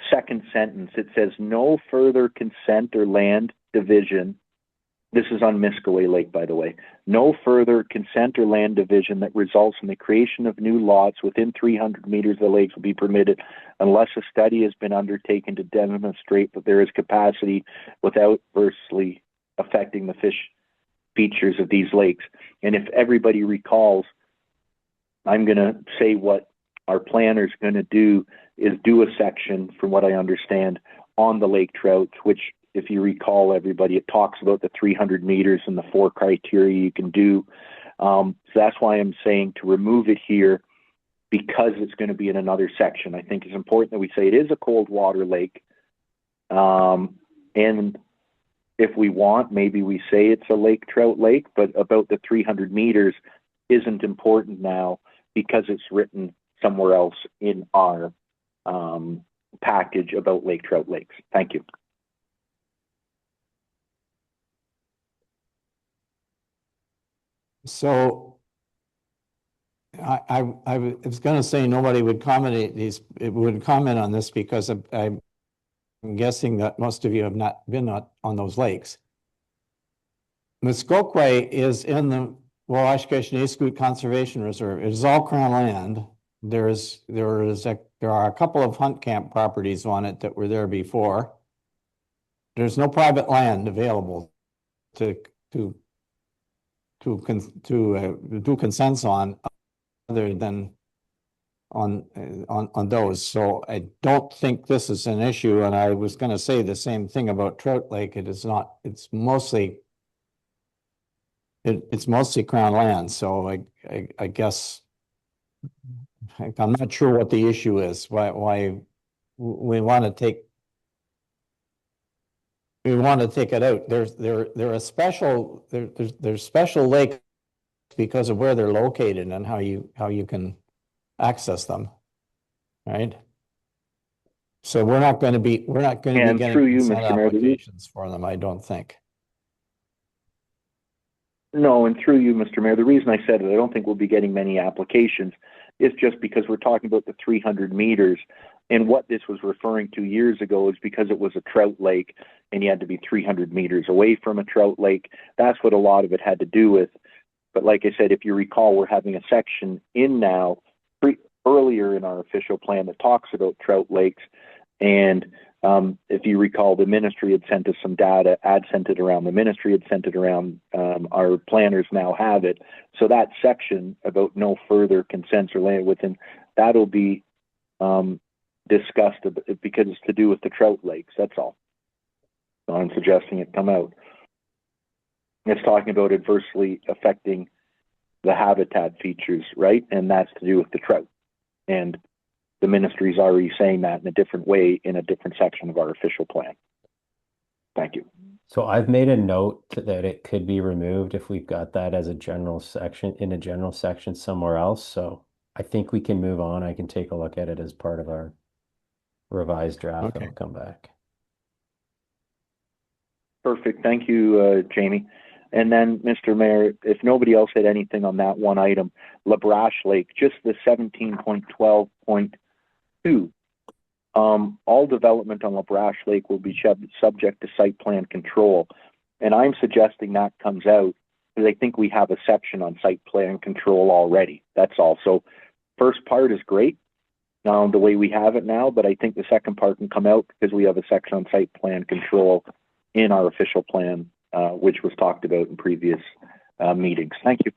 second sentence, it says no further consent or land division. This is on Miskoway Lake, by the way. No further consent or land division that results in the creation of new lots within 300 meters of the lakes will be permitted unless a study has been undertaken to demonstrate that there is capacity without adversely affecting the fish features of these lakes. And if everybody recalls, I'm going to say what our planner's going to do is do a section, from what I understand, on the lake trout, which, if you recall, everybody, it talks about the 300 meters and the 4 criteria you can do. So that's why I'm saying to remove it here, because it's going to be in another section. I think it's important that we say it is a cold water lake. And if we want, maybe we say it's a lake trout lake, but about the 300 meters isn't important now because it's written somewhere else in our package about lake trout lakes. Thank you. So I was going to say nobody would comment on this because I'm guessing that most of you have not been on those lakes. Muskokway is in the Wawashkesh-Niskut Conservation Reserve. It is all Crown land. There are a couple of hunt camp properties on it that were there before. There's no private land available to do consents on, other than on those. So I don't think this is an issue. And I was going to say the same thing about Trout Lake. It is not. It's mostly Crown land. So I guess I'm not sure what the issue is. Why we want to take. We want to take it out. They're a special. There's special lakes because of where they're located and how you can access them, right? So we're not going to be getting consent applications for them, I don't think. No, and through you, Mr. Mayor, the reason I said it, I don't think we'll be getting many applications, is just because we're talking about the 300 meters. And what this was referring to years ago is because it was a trout lake and you had to be 300 meters away from a trout lake. That's what a lot of it had to do with. But like I said, if you recall, we're having a section in now, earlier in our official plan that talks about trout lakes. And if you recall, the ministry had sent us some data, sent it around, the ministry had sent it around, our planners now have it. So that section about no further consents or land within, that'll be discussed because it's to do with the trout lakes, that's all. So I'm suggesting it come out. It's talking about adversely affecting the habitat features, right? And that's to do with the trout. And the ministry is already saying that in a different way in a different section of our official plan. Thank you. So I've made a note that it could be removed if we've got that as a general section, in a general section somewhere else. So I think we can move on. I can take a look at it as part of our revised draft. Okay. I'll come back. Perfect. Thank you, Jamie. And then, Mr. Mayor, if nobody else had anything on that one item, LaBrache Lake, just the 17.12.2. All development on LaBrache Lake will be subject to site plan control. And I'm suggesting that comes out because I think we have a section on site plan control already. That's all. So first part is great, the way we have it now, but I think the second part can come out because we have a section on site plan control in our official plan, which was talked about in previous meetings. Thank you.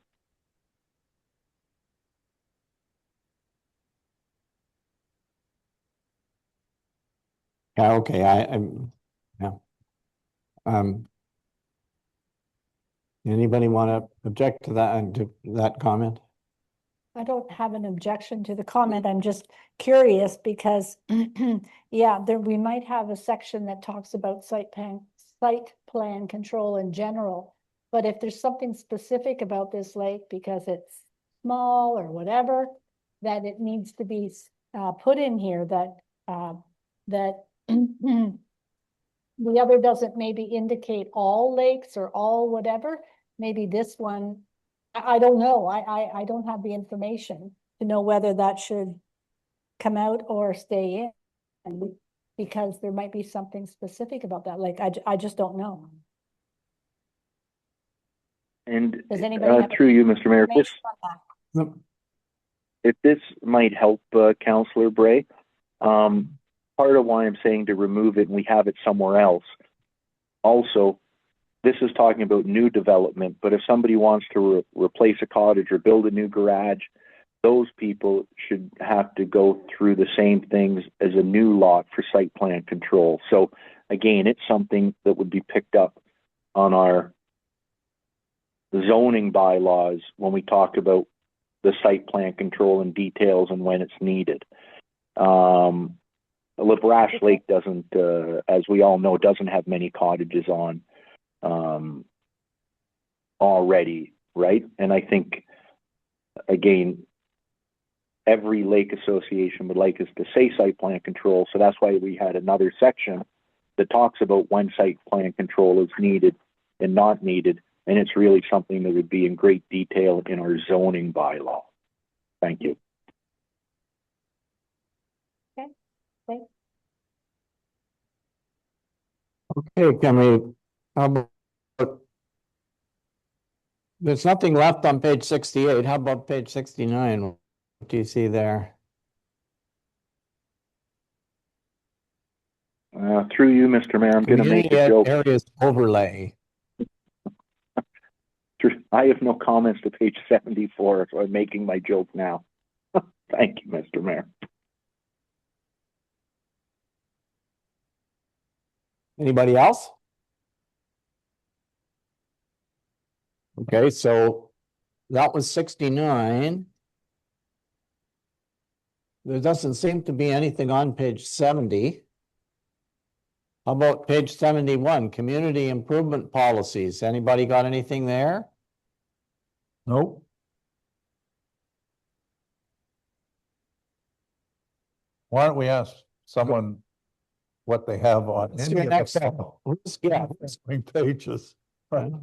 Yeah, okay, I'm, yeah. Anybody want to object to that and to that comment? I don't have an objection to the comment. I'm just curious because, yeah, there, we might have a section that talks about site plan control in general. But if there's something specific about this lake because it's small or whatever, that it needs to be put in here that the other doesn't maybe indicate all lakes or all whatever, maybe this one, I don't know. I don't have the information to know whether that should come out or stay in, because there might be something specific about that. Like, I just don't know. And Does anybody have through you, Mr. Mayor, if this might help Councillor Bray, part of why I'm saying to remove it and we have it somewhere else. Also, this is talking about new development, but if somebody wants to replace a cottage or build a new garage, those people should have to go through the same things as a new lot for site plan control. So again, it's something that would be picked up on our zoning bylaws when we talk about the site plan control and details and when it's needed. LaBrache Lake doesn't, as we all know, doesn't have many cottages on already, right? And I think, again, every lake association would like us to say site plan control, so that's why we had another section that talks about when site plan control is needed and not needed, and it's really something that would be in great detail in our zoning bylaw. Thank you. Okay, thanks. Okay, can we, how about, there's nothing left on page 68. How about page 69? What do you see there? Through you, Mr. Mayor, I'm going to make a Community joke. areas overlay. I have no comments to page 74, so I'm making my joke now. Thank you, Mr. Mayor. Anybody else? Okay, so that was 69. There doesn't seem to be anything on page 70. How about page 71, community improvement policies? Anybody got anything there? Nope. Why don't we ask someone what they have on What's any your of next the yeah. pages? Right.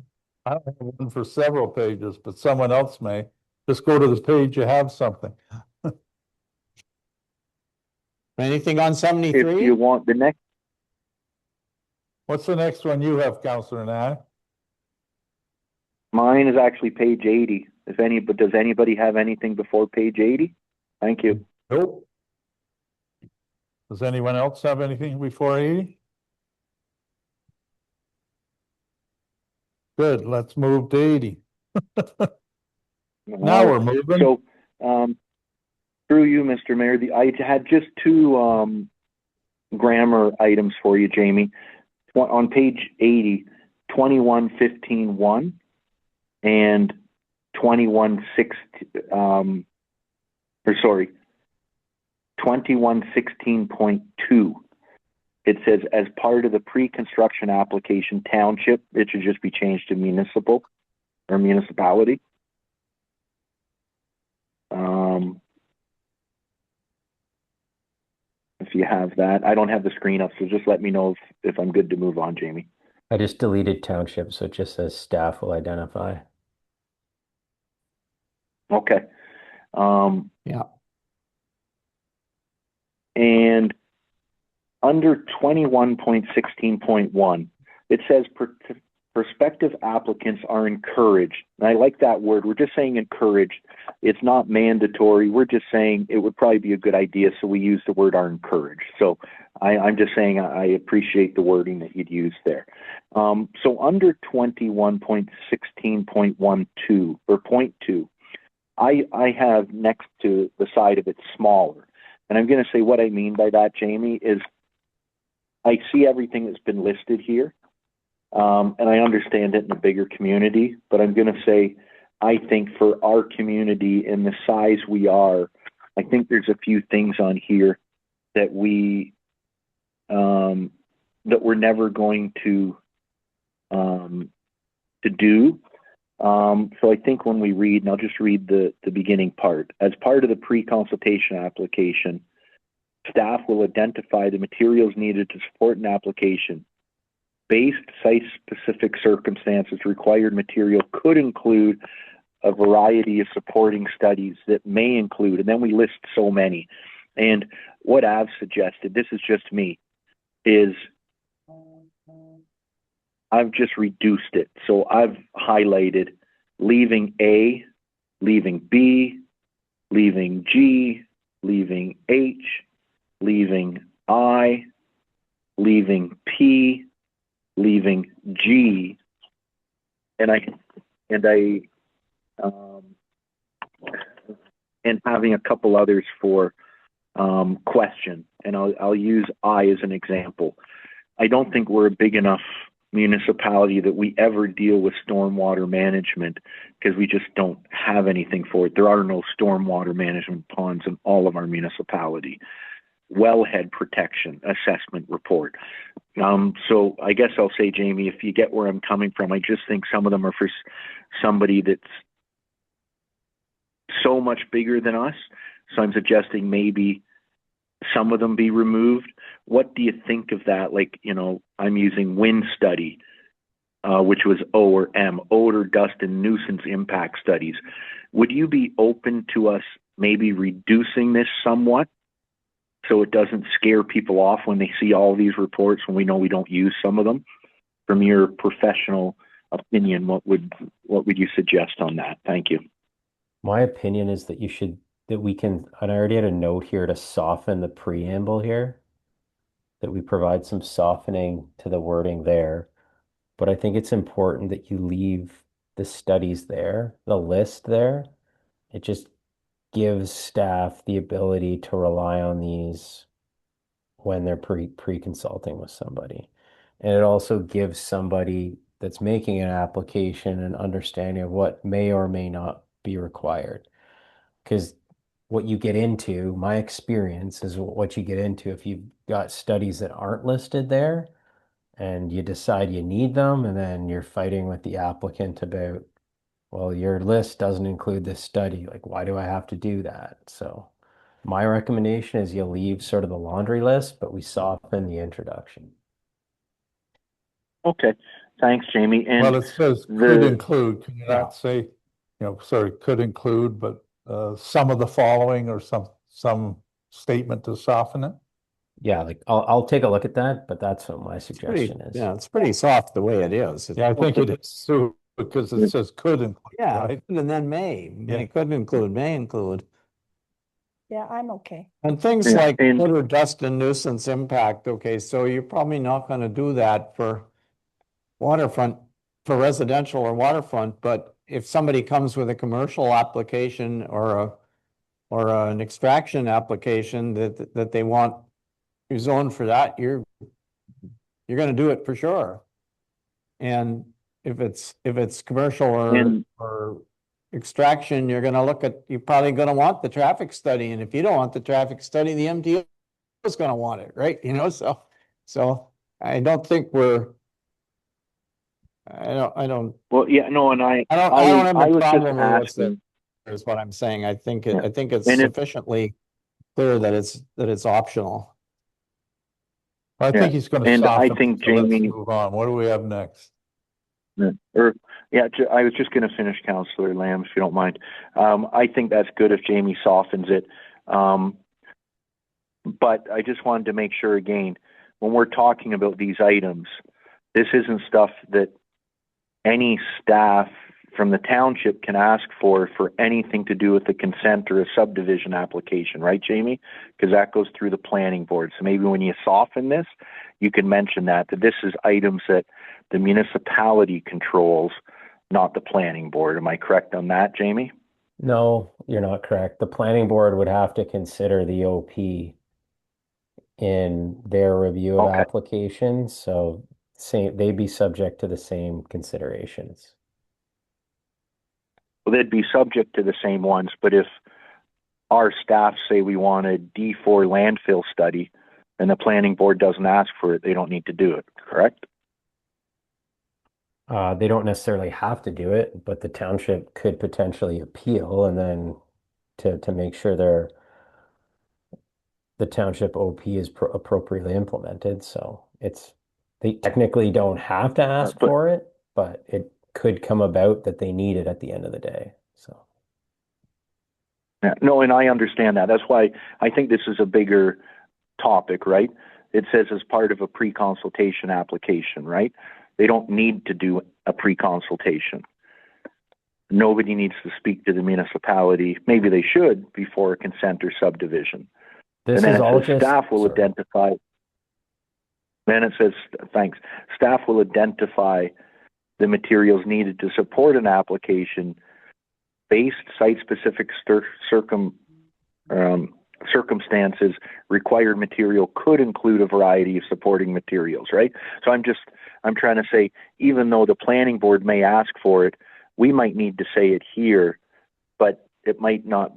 I don't have one for several pages, but someone else may. Just go to the page you have something. Anything on If 73? you want the next, What's the next one you have, Counselor Nat? mine is actually page 80. But does anybody have anything before page 80? Thank you. Nope. Does anyone else have anything before 80? Good, let's move to 80. Now we're moving. So, through you, Mr. Mayor, I had just two grammar items for you, Jamie. On page 80, 2115.1 and 2116.2. It says, as part of the pre-construction application, township, it should just be changed to municipal or municipality. If you have that, I don't have the screen up, so just let me know if I'm good to move on, Jamie. I just deleted township, so it just says staff will identify. Okay. Yeah. And under 21.16.1, it says prospective applicants are encouraged. And I like that word. We're just saying encouraged. It's not mandatory. We're just saying it would probably be a good idea, so we use the word are encouraged. So I'm just saying I appreciate the wording that you'd use there. So under 21.16.12 or point 2, I have next to the side of it smaller. And I'm going to say what I mean by that, Jamie, is I see everything that's been listed here. And I understand it in a bigger community, but I'm going to say, I think for our community and the size we are, I think there's a few things on here that we're never going to do. So I think when we read, and I'll just read the beginning part, as part of the pre-consultation application, staff will identify the materials needed to support an application. Based site-specific circumstances, required material could include a variety of supporting studies that may include, and then we list so many. And what I've suggested, this is just me, is I've just reduced it. So I've highlighted leaving A, leaving B, leaving G, leaving H, leaving I, leaving P, leaving G, and having a couple others for question. And I'll use I as an example. I don't think we're a big enough municipality that we ever deal with stormwater management because we just don't have anything for it. There are no stormwater management ponds in all of our municipality. Wellhead protection assessment report. So I guess I'll say, Jamie, if you get where I'm coming from, I just think some of them are for somebody that's so much bigger than us. So I'm suggesting maybe some of them be removed. What do you think of that? Like, I'm using wind study, which was O or M, odor, dust, and nuisance impact studies. Would you be open to us maybe reducing this somewhat so it doesn't scare people off when they see all these reports when we know we don't use some of them? From your professional opinion, what would you suggest on that? Thank you. My opinion is that we can, and I already had a note here to soften the preamble here, that we provide some softening to the wording there. But I think it's important that you leave the studies there, the list there. It just gives staff the ability to rely on these when they're pre-consulting with somebody. And it also gives somebody that's making an application an understanding of what may or may not be required. Because what you get into, my experience is what you get into if you've got studies that aren't listed there and you decide you need them, and then you're fighting with the applicant about, well, your list doesn't include this study. Like, why do I have to do that? So my recommendation is you leave sort of the laundry list, but we soften the introduction. Okay. Thanks, Jamie. And Well, it says could the, include, can you not say, sorry, could include, but some of the following or some statement to soften it? Yeah, like I'll take a look at that, but that's what my Pretty, suggestion is. yeah, it's pretty soft the way it is. Yeah, I think it is too, because it says could include, Yeah, right? and then may could include, may include. Yeah, I'm okay. And things Yeah, like and- odor, dust and nuisance impact, okay, so you're probably not gonna do that for waterfront, for residential or waterfront, but if somebody comes with a commercial application or an extraction application that they want you zoned for that, you're gonna do it for sure. And if it's commercial And- or extraction, you're probably gonna want the traffic study, and if you don't want the traffic study, the MTO is gonna want it, right? So I don't think I don't well, yeah, no, and I don't have I a was just problem with what's asking, there, is what I'm saying. I think Yeah. it's And sufficiently clear that it's optional. I Yeah, think he's gonna and I soften think it, so let's Jamie- move on. What do we have next? I was just going to finish, Councillor Lamb, if you don't mind. I think that's good if Jamie softens it. But I just wanted to make sure again, when we're talking about these items, this isn't stuff that any staff from the township can ask for anything to do with the consent or a subdivision application, right, Jamie? Because that goes through the planning board. So maybe when you soften this, you can mention that this is items that the municipality controls, not the planning board. Am I correct on that, Jamie? No, you're not correct. The planning board would have to consider the OP in their review of Okay. applications, so they'd be subject to the same considerations. Well, they'd be subject to the same ones, but if our staff say we want a D4 landfill study and the planning board doesn't ask for it, they don't need to do it, correct? They don't necessarily have to do it, but the township could potentially appeal and then to make sure the township OP is appropriately implemented. So they technically don't have to ask but- for it, but it could come about that they need it at the end of the day. So Yeah, no, and I understand that. That's why I think this is a bigger topic, right? It says as part of a pre-consultation application, right? They don't need to do a pre-consultation. Nobody needs to speak to the municipality. Maybe they should before a consent or subdivision. this And then is it all says just staff will sorry. identify. Then it says, thanks, staff will identify the materials needed to support an application based site-specific circumstances. Required material could include a variety of supporting materials, right? So I'm trying to say, even though the planning board may ask for it, we might need to say it here, but it might not.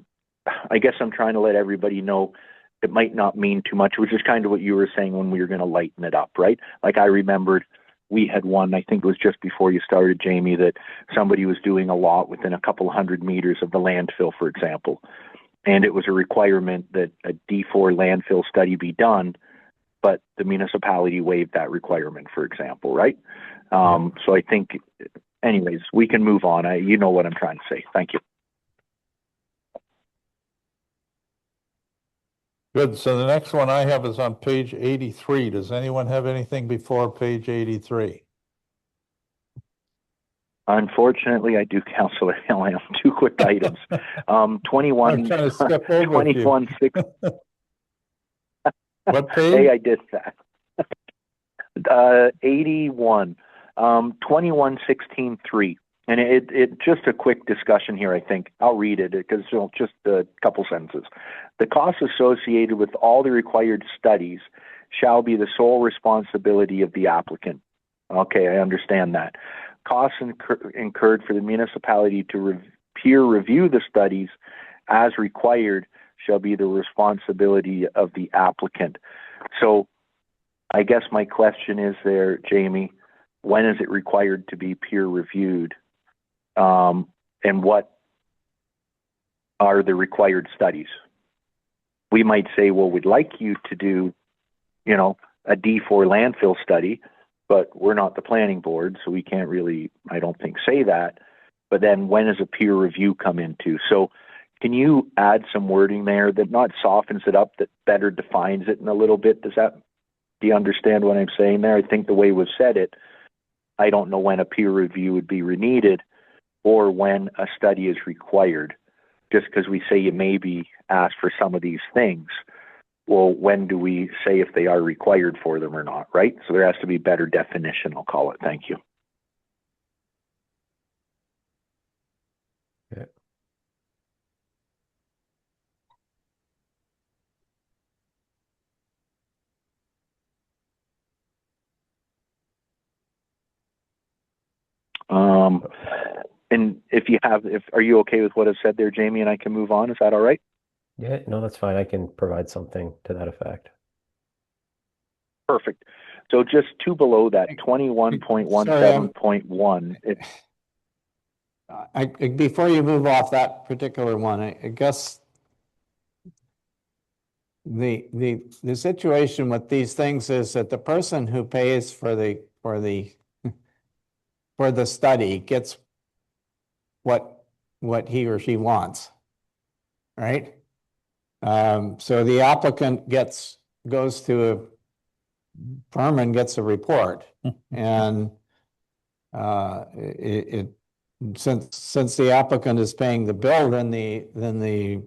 I guess I'm trying to let everybody know it might not mean too much, which is kind of what you were saying when we were going to lighten it up, right? Like I remembered we had one, I think it was just before you started, Jamie, that somebody was doing a lot within a couple 100 meters of the landfill, for example. And it was a requirement that a D4 landfill study be done, but the municipality waived that requirement, for example, right? So I think, anyways, we can move on. You know what I'm trying to say. Thank you. Good, so the next one I have is on page 83. Does anyone have anything before page 83? Unfortunately, I do, Councillor Lamb. Two quick items. 21. I'm trying to skip over 21, 6. What page? Hey, I did that. 81. 21-16-3. And it just a quick discussion here, I think. I'll read it because just a couple sentences. The costs associated with all the required studies shall be the sole responsibility of the applicant. Okay, I understand that. Costs incurred for the municipality to peer review the studies as required shall be the responsibility of the applicant. So I guess my question is there, Jamie, when is it required to be peer reviewed? And what are the required studies? We might say, well, we'd like you to do, a D4 landfill study, but we're not the planning board, so we can't really, I don't think, say that. But then when does a peer review come into? So can you add some wording there that not softens it up, that better defines it in a little bit? Do you understand what I'm saying there? I think the way we've said it, I don't know when a peer review would be needed or when a study is required. Just because we say you may be asked for some of these things, well, when do we say if they are required for them or not, right? So there has to be better definition, I'll call it. Thank you. Okay. And are you okay with what I've said there, Jamie, and I can move on? Is that all right? Yeah, no, that's fine. I can provide something to that effect. Perfect. So just two below that, 21.17.1. Before you move off that particular one, I guess the situation with these things is that the person who pays for the study gets what he or she wants, right? So the applicant goes to a firm and gets a report, and since the applicant is paying the bill, then the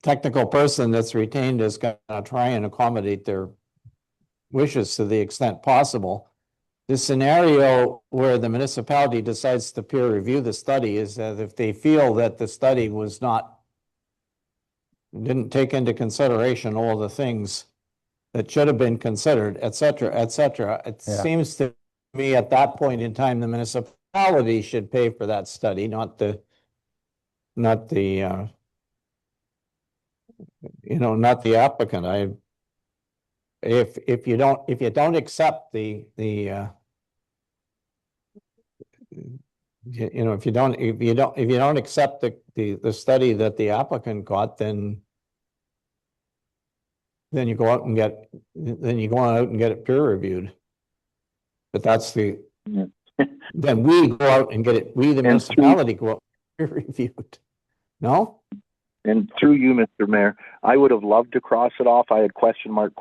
technical person that's retained is going to try and accommodate their wishes to the extent possible. The scenario where the municipality decides to peer review the study is that if they feel that the study didn't take into consideration all the things that should have been considered, et cetera, it seems to me at that point in time, the municipality should pay for that study, not the applicant. If you don't accept if you don't accept the study that the applicant got, then you go out and get it peer reviewed. But that's then we go out and get it. We, the municipality, go out and peer reviewed. No? And through you, Mr. Mayor, I would have loved to cross it off. I had question mark.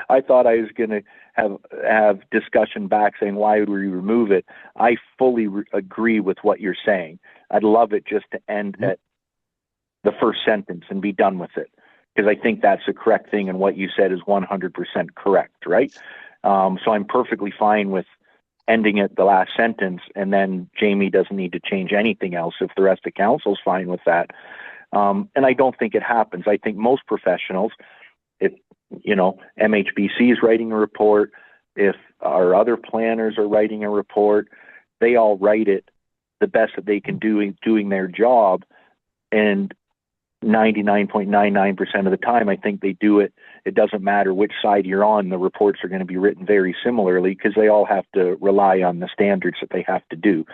I thought I was going to have discussion back saying, why would we remove it? I fully agree with what you're saying. I'd love it just to end at the first sentence and be done with it, because I think that's the correct thing, and what you said is 100% correct, right? So I'm perfectly fine with ending at the last sentence, and then Jamie doesn't need to change anything else if the rest of council's fine with that. And I don't think it happens. I think most professionals, if MHBC is writing a report, if our other planners are writing a report, they all write it the best that they can do doing their job. And 99.99% of the time, I think they do it. It doesn't matter which side you're on. The reports are going to be written very similarly because they all have to rely on the standards that they have to do.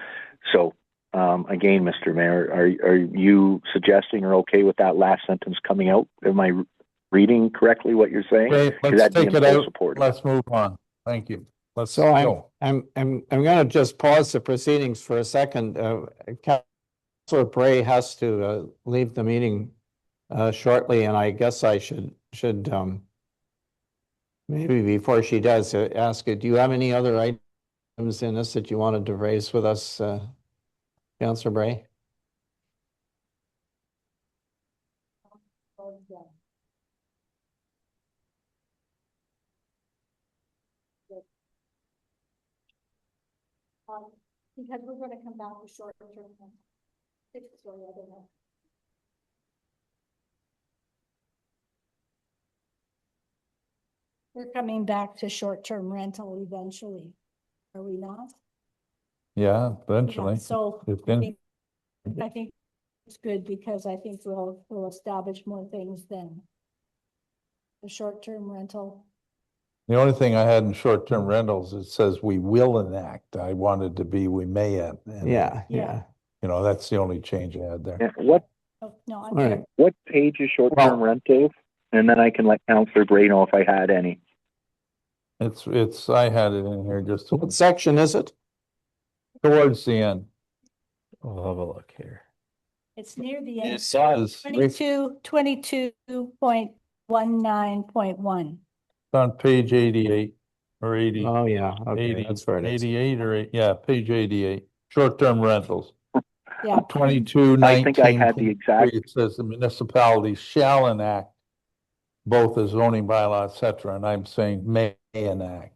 So again, Mr. Mayor, are you suggesting or okay with that last sentence coming out? Am I reading correctly what you're saying? Okay, let's take it out. Let's move on. Thank you. Let's go. I'm going to just pause the proceedings for a second. Councilor Bray has to leave the meeting shortly, and I guess I should maybe before she does ask it. Do you have any other items in this that you wanted to raise with us, Councilor Bray? Because we're going to come back to short term. Sorry, I don't know. We're coming back to short-term rental eventually, are we not? Yeah, eventually. Yeah, so I think it's good because I think we'll establish more things than the short-term rental. The only thing I had in short-term rentals, it says we will enact. I wanted to be we may. Yeah. That's the only change I had there. Yeah, what Oh, no, right. What page is short-term rental? and then I can let Councillor Bray know if I had any. I had it in here just What section is it? towards the end. We'll have a look here. It's near the It end. says, 22.19.1. It's on page 88 or 80. Oh, yeah, okay, 80, that's where it is. 88 or yeah, page 88. Short-term rentals. Yeah. 22, I think I had the 19, exact. it says the municipality shall enact both a zoning bylaw, et cetera, and I'm saying may enact.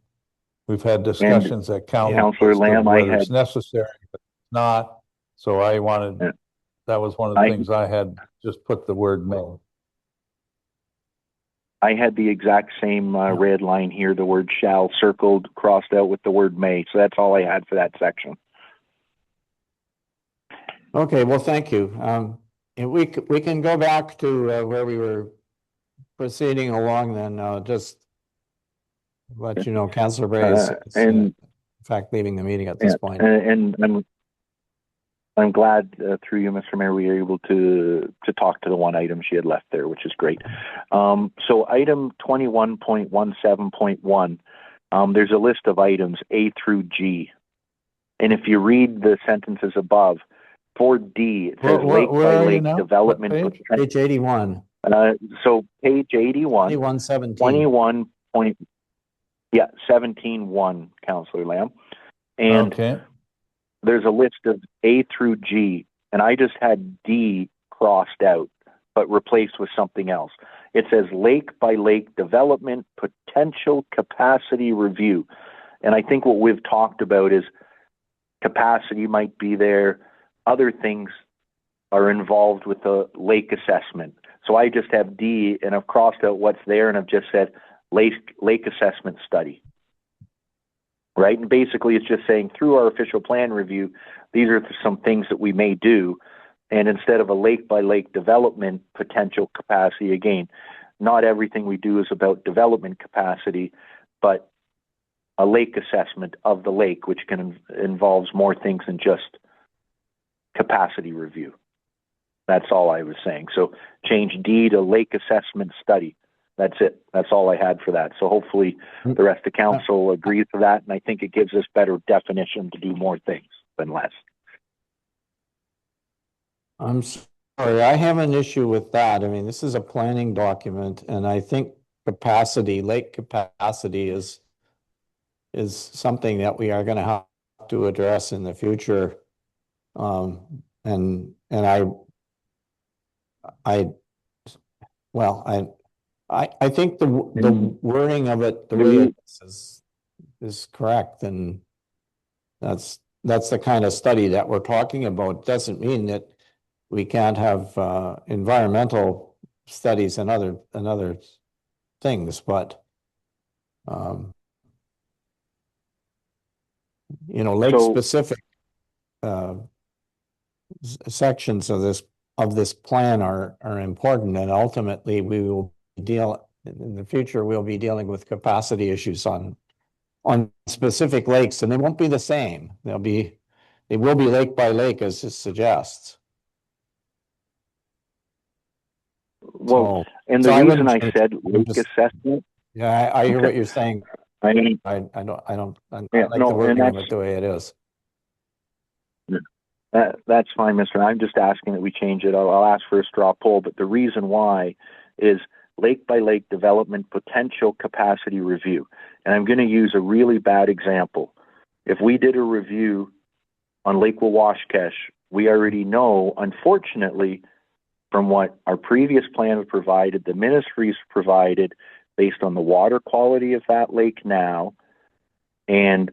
We've had discussions at council Councillor as to Lamb, I whether it's had. necessary, but it's not. So I wanted, Yeah. that was one of the things I had, just put the word may. I had the exact same red line here, the word shall circled, crossed out with the word may. So that's all I had for that section. Okay, well, thank you. And we can go back to where we were proceeding along then, just let you know, Councillor Bray is in fact leaving the meeting at this point. And I'm glad through you, Mr. Mayor, we were able to talk to the one item she had left there, which is great. So item 21.17.1, there's a list of items A through G. And if you read the sentences above, for D, it says lake by lake development. Page 81. So page 81. 2117. 17.1, Councillor Lamb. And there's a list of A through G, and I just had D crossed out, but replaced with something else. It says lake by lake development potential capacity review. And I think what we've talked about is capacity might be there. Other things are involved with the lake assessment. So I just have D and I've crossed out what's there and I've just said lake assessment study. Right? And basically it's just saying through our official plan review, these are some things that we may do. And instead of a lake by lake development potential capacity, again, not everything we do is about development capacity, but a lake assessment of the lake, which involves more things than just capacity review. That's all I was saying. So change D to lake assessment study. That's it. That's all I had for that. So hopefully the rest of council agrees to that. And I think it gives us better definition to do more things than less. I'm sorry, I have an issue with that. I mean, this is a planning document and I think capacity, lake capacity is something that we are going to have to address in the future. And I think the wording of it, the way it is correct, and that's the kind of study that we're talking about. Doesn't mean that we can't have environmental studies and other things, but lake specific sections of this plan are important, and ultimately we will deal in the future. We'll be dealing with capacity issues on specific lakes, and they won't be the same. They will be lake by lake, as it suggests. Well, and the reason I said lake assessment. Yeah, I hear what you're saying. I don't like the wording of it the way it is. That's fine, Mr. I'm just asking that we change it. I'll ask for a straw poll, but the reason why is lake by lake development potential capacity review. And I'm going to use a really bad example. If we did a review on Lake Wawashkesh, we already know, unfortunately, from what our previous plan provided, the ministries provided, based on the water quality of that lake now, and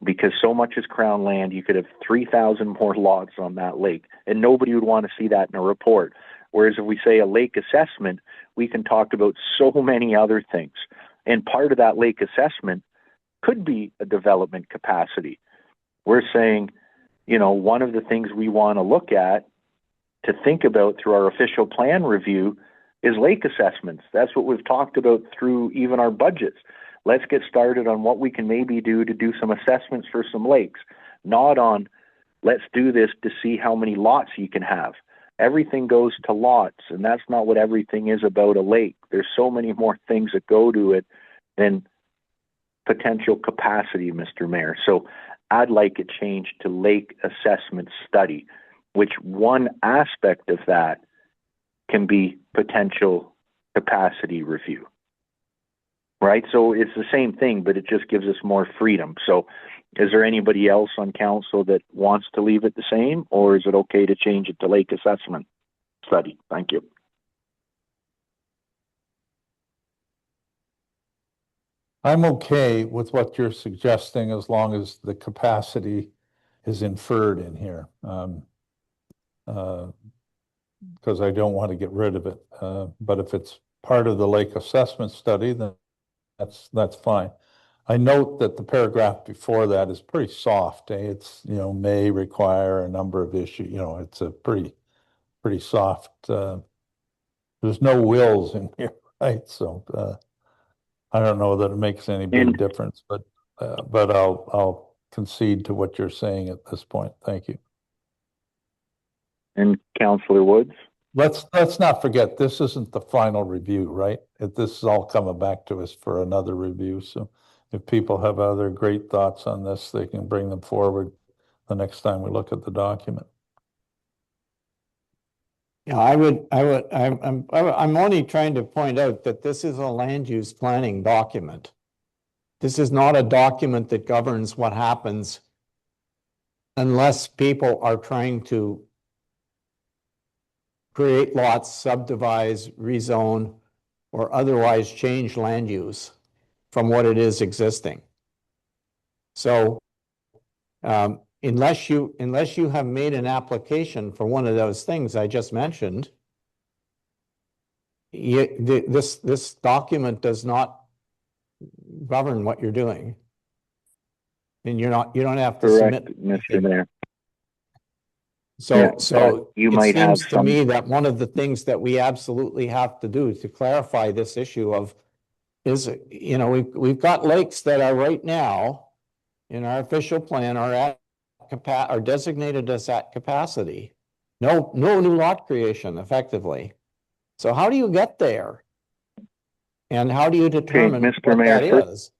because so much is Crown land, you could have 3,000 more lots on that lake, and nobody would want to see that in a report. Whereas if we say a lake assessment, we can talk about so many other things. And part of that lake assessment could be a development capacity. We're saying, one of the things we want to look at, to think about through our official plan review, is lake assessments. That's what we've talked about through even our budgets. Let's get started on what we can maybe do to do some assessments for some lakes, not on let's do this to see how many lots you can have. Everything goes to lots, and that's not what everything is about a lake. There's so many more things that go to it than potential capacity, Mr. Mayor. So I'd like it changed to lake assessment study, which one aspect of that can be potential capacity review. Right? So it's the same thing, but it just gives us more freedom. So is there anybody else on council that wants to leave it the same, or is it okay to change it to lake assessment study? Thank you. I'm okay with what you're suggesting as long as the capacity is inferred in here. Because I don't want to get rid of it. But if it's part of the lake assessment study, then that's fine. I note that the paragraph before that is pretty soft. It's, may require a number of issues. It's a pretty soft. There's no wills in here, right? So I don't know that it makes any big difference, but I'll concede to what you're saying at this point. Thank you. And Councillor Woods? Let's not forget, this isn't the final review, right? This is all coming back to us for another review. So if people have other great thoughts on this, they can bring them forward the next time we look at the document. Yeah, I'm only trying to point out that this is a land use planning document. This is not a document that governs what happens unless people are trying to create lots, subdivide, rezone, or otherwise change land use from what it is existing. So unless you have made an application for one of those things I just mentioned, this document does not govern what you're doing, and you don't have to submit, Mr. Mayor. So you it might seems have to me that one of the things that we absolutely have to do to clarify this issue is, we've got lakes that are right now in our official plan are designated as at capacity. No new lot creation effectively. So how do you get there? And how do you determine Mr. what Mayor, that is?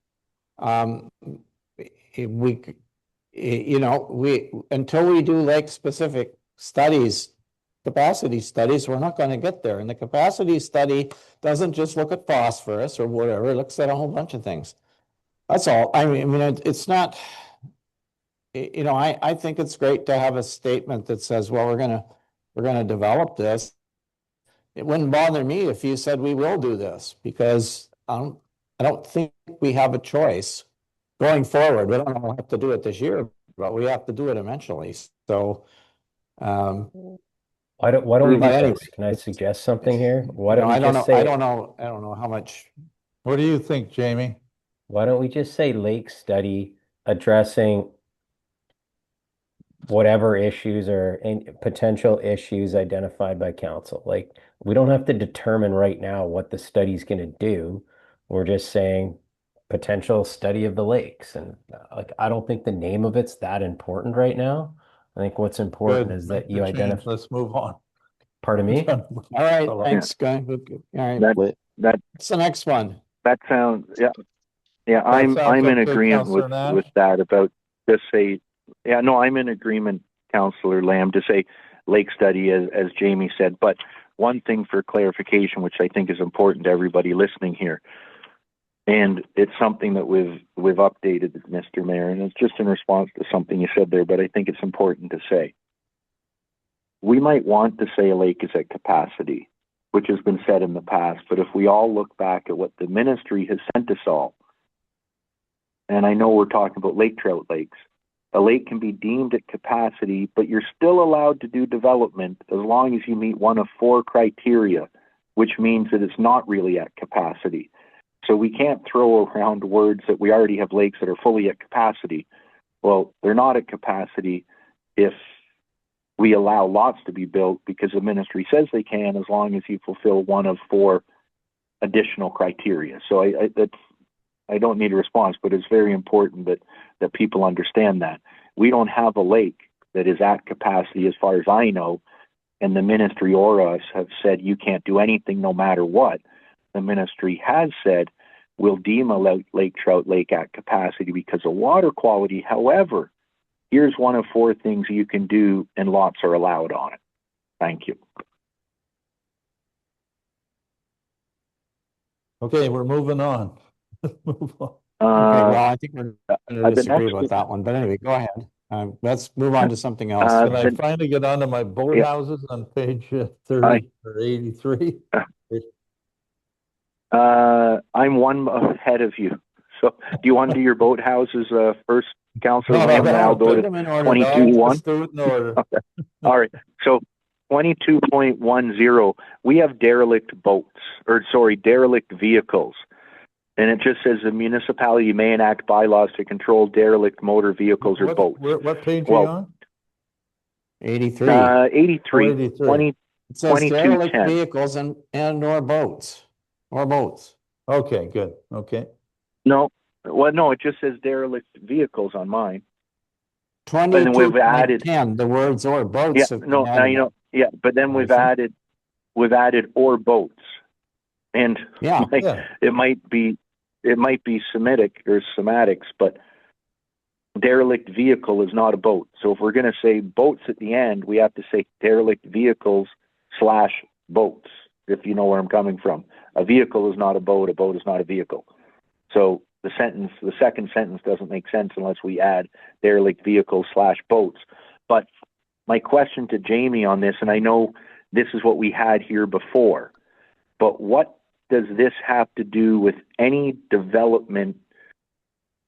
Until we do lake specific studies, capacity studies, we're not going to get there. And the capacity study doesn't just look at phosphorus or whatever, it looks at a whole bunch of things. That's all. I mean, it's not, I think it's great to have a statement that says, well, we're gonna develop this. It wouldn't bother me if you said we will do this, because I don't think we have a choice going forward. We don't have to do it this year, but we have to do it eventually. So why don't we do this? Can I suggest something here? Why don't we just say, I don't know how much. What do you think, Jamie? Why don't we just say lake study addressing whatever issues or potential issues identified by council? Like, we don't have to determine right now what the study's going to do. We're just saying potential study of the lakes. And I don't think the name of it's that important right now. I think what's important is that you identify. Let's move on. Pardon me? All right, thanks, guy. All right, that's the next one. That sounds, yeah. I'm in agreement with that about just say, I'm in agreement, Councillor Lamb, to say lake study as Jamie said. But one thing for clarification, which I think is important to everybody listening here, and it's something that we've updated, Mr. Mayor, and it's just in response to something you said there, but I think it's important to say. We might want to say a lake is at capacity, which has been said in the past, but if we all look back at what the ministry has sent us all, and I know we're talking about lake trout lakes, a lake can be deemed at capacity, but you're still allowed to do development as long as you meet one of 4 criteria, which means that it's not really at capacity. So we can't throw around words that we already have lakes that are fully at capacity. Well, they're not at capacity if we allow lots to be built because the ministry says they can, as long as you fulfill one of 4 additional criteria. So I don't need a response, but it's very important that people understand that. We don't have a lake that is at capacity as far as I know, and the ministry or us have said you can't do anything no matter what. the ministry has said we'll deem a lake trout lake at capacity because of water quality. However, here's one of 4 things you can do and lots are allowed on it. Thank you. Okay, we're moving on. Move on. Okay, well, I think we're going to the disagree next about one- that one, but anyway, go ahead. Let's move on to something else. Can I finally get onto my boathouses on page 30 or 83? I'm one ahead of you. So do you want to do your boathouses first, Councillor Lamb, and I'll go to 22.1? All right. So 22.10, we have derelict boats, or sorry, derelict vehicles. And it just says the municipality may enact bylaws to control derelict motor vehicles or boats. What page are you on? 83. 83. 83. 20, It says derelict 22.10. vehicles and or boats. Or boats. Okay, good. Okay. No, well, no, it just says derelict vehicles on mine. 22. then we've added- 10, the words or boats. Yeah, have been no, now added. you know, yeah, but then we've see. added or boats. And Yeah. like, it might be Semitic or semantics, but derelict vehicle is not a boat. So if we're going to say boats at the end, we have to say derelict vehicles / boats, if you know where I'm coming from. A vehicle is not a boat is not a vehicle. So the second sentence doesn't make sense unless we add derelict vehicles / boats. But my question to Jamie on this, and I know this is what we had here before, but what does this have to do with any development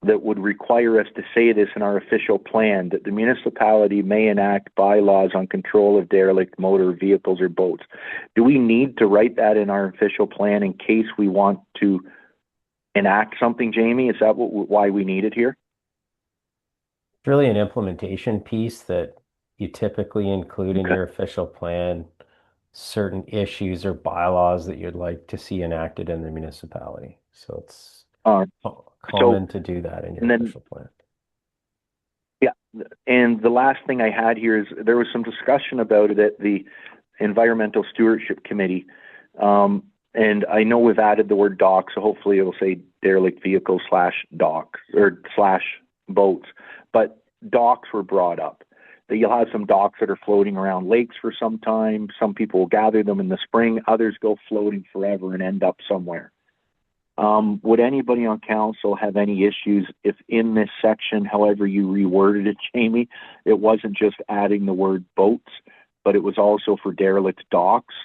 that would require us to say this in our official plan, that the municipality may enact bylaws on control of derelict motor vehicles or boats? Do we need to write that in our official plan in case we want to enact something, Jamie? Is that why we need it here? It's really an implementation piece that you typically include in your official plan, certain issues or bylaws that you'd like to see enacted in the municipality. So it's common to do that in your official plan. Yeah, and the last thing I had here is there was some discussion about it at the Environmental Stewardship Committee. And I know we've added the word dock, so hopefully it'll say derelict vehicles / docks or / boats. But docks were brought up. That you'll have some docks that are floating around lakes for some time. Some people will gather them in the spring. Others go floating forever and end up somewhere. Would anybody on council have any issues if in this section, however you reworded it, Jamie, it wasn't just adding the word boats, but it was also for derelict docks?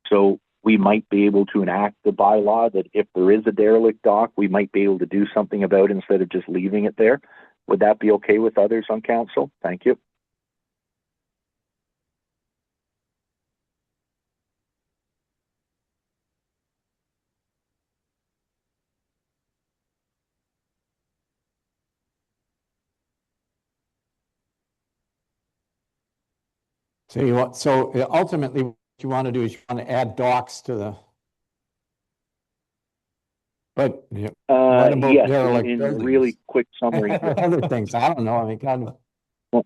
So we might be able to enact the bylaw that if there is a derelict dock, we might be able to do something about it instead of just leaving it there. Would that be okay with others on council? Thank you. So ultimately what you want to do is you want to add docks to the. But what about Yes, derelict in buildings? really quick summary. Other things, I don't know. I mean, kind of.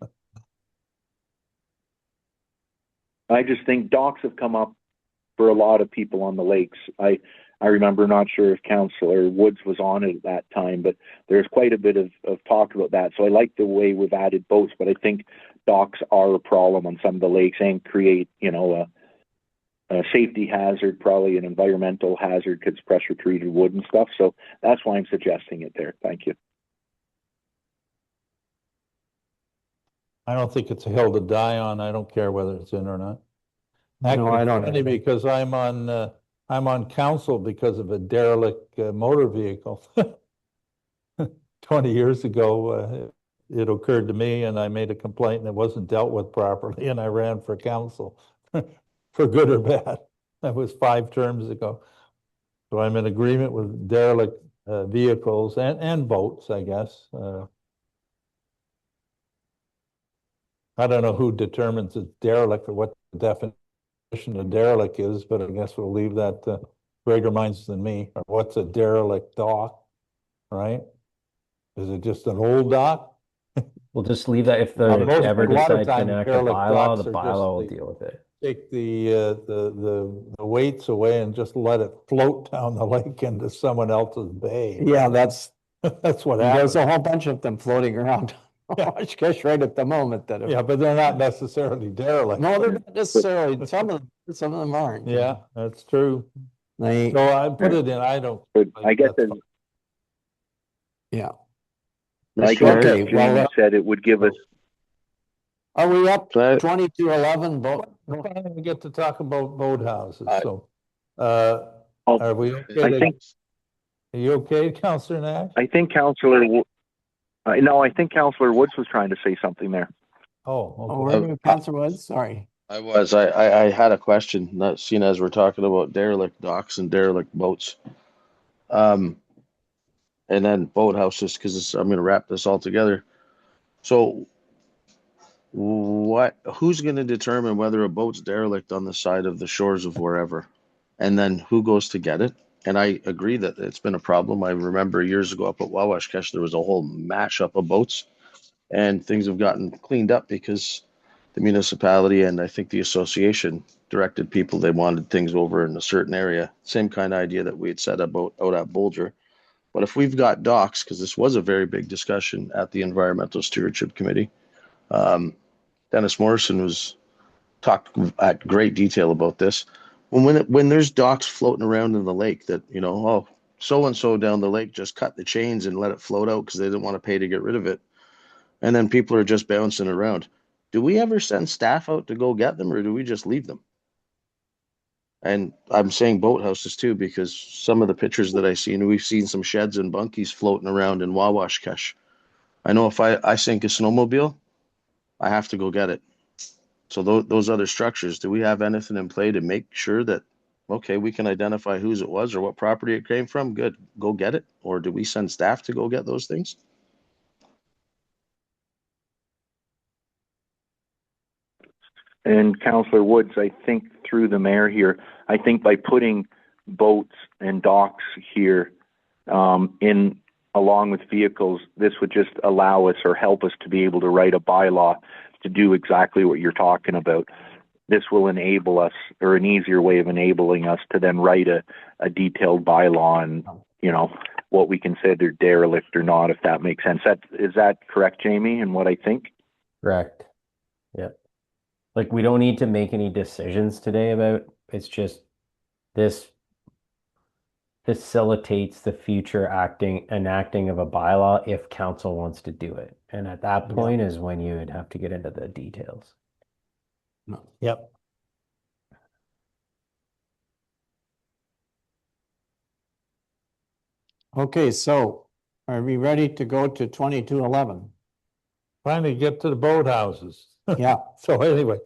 I just think docks have come up for a lot of people on the lakes. I remember, not sure if Councillor Woods was on it at that time, but there's quite a bit of talk about that. So I like the way we've added boats, but I think docks are a problem on some of the lakes and create, a safety hazard, probably an environmental hazard because it's pressure treated wood and stuff. So that's why I'm suggesting it there. Thank you. I don't think it's a hill to die on. I don't care whether it's in or not. No, I don't Actually, because I'm on council because of a derelict motor vehicle. 20 years ago, it occurred to me and I made a complaint and it wasn't dealt with properly and I ran for council for good or bad. That was 5 terms ago. So I'm in agreement with derelict vehicles and boats, I guess. I don't know who determines it's derelict or what the definition of derelict is, but I guess we'll leave that to greater minds than me. Or what's a derelict dock, right? Is it just an old dock? We'll just leave that if the ever decide to enact a bylaw, the bylaw will deal with it. take the weights away and just let it float down the lake into someone else's bay. Yeah, that's That's what there's happens. a whole bunch of them floating around Oshkosh right at the moment that Yeah, but they're not necessarily derelict. no, they're not necessarily. Some of them aren't. Yeah, that's true. They, So I put it in, I don't. But I guess that's as yeah. Mr. Okay, Mayor, well, Jamie said it would give us, Are we up So I- 2211 vote? We get to talk about boathouses, so, Oh, are we okay? I think, Are you okay, Counselor Nash? I think Councillor, no, I think Councillor Woods was trying to say something there. Oh, Oh, okay. where are you, Councillor Woods? Sorry. I had a question, not seen as we're talking about derelict docks and derelict boats. And then boathouses, because I'm gonna wrap this all together. So who's gonna determine whether a boat's derelict on the side of the shores of wherever? And then who goes to get it? And I agree that it's been a problem. I remember years ago up at Wawashkesh, there was a whole mashup of boats, and things have gotten cleaned up because the municipality and I think the association directed people, they wanted things over in a certain area. Same kind of idea that we had said about out at Bolger. But if we've got docks, because this was a very big discussion at the Environmental Stewardship Committee, Dennis Morrison was talked at great detail about this. When there's docks floating around in the lake that, you know, oh, so-and-so down the lake just cut the chains and let it float out because they didn't want to pay to get rid of it. And then people are just bouncing around. Do we ever send staff out to go get them, or do we just leave them? And I'm saying boathouses too, because some of the pictures that I seen, we've seen some sheds and bunkies floating around in Wawashkesh. I know if I sink a snowmobile, I have to go get it. So those other structures, do we have anything in play to make sure that, okay, we can identify whose it was or what property it came from? Good, go get it. Or do we send staff to go get those things? And Councillor Woods, I think through the mayor here, I think by putting boats and docks here in along with vehicles, this would just allow us or help us to be able to write a bylaw to do exactly what you're talking about. This will enable us, or an easier way of enabling us to then write a detailed bylaw and, you know, what we consider derelict or not, if that makes sense. Is that correct, Jamie, and what I think? Correct. Yep. Like, we don't need to make any decisions today about, it's just this facilitates the future enacting of a bylaw if council wants to do it. And at that point is when you would have to get into the details. Yep. Okay, so are we ready to go to 2211? Finally get to the boathouses. Yeah. So anyway,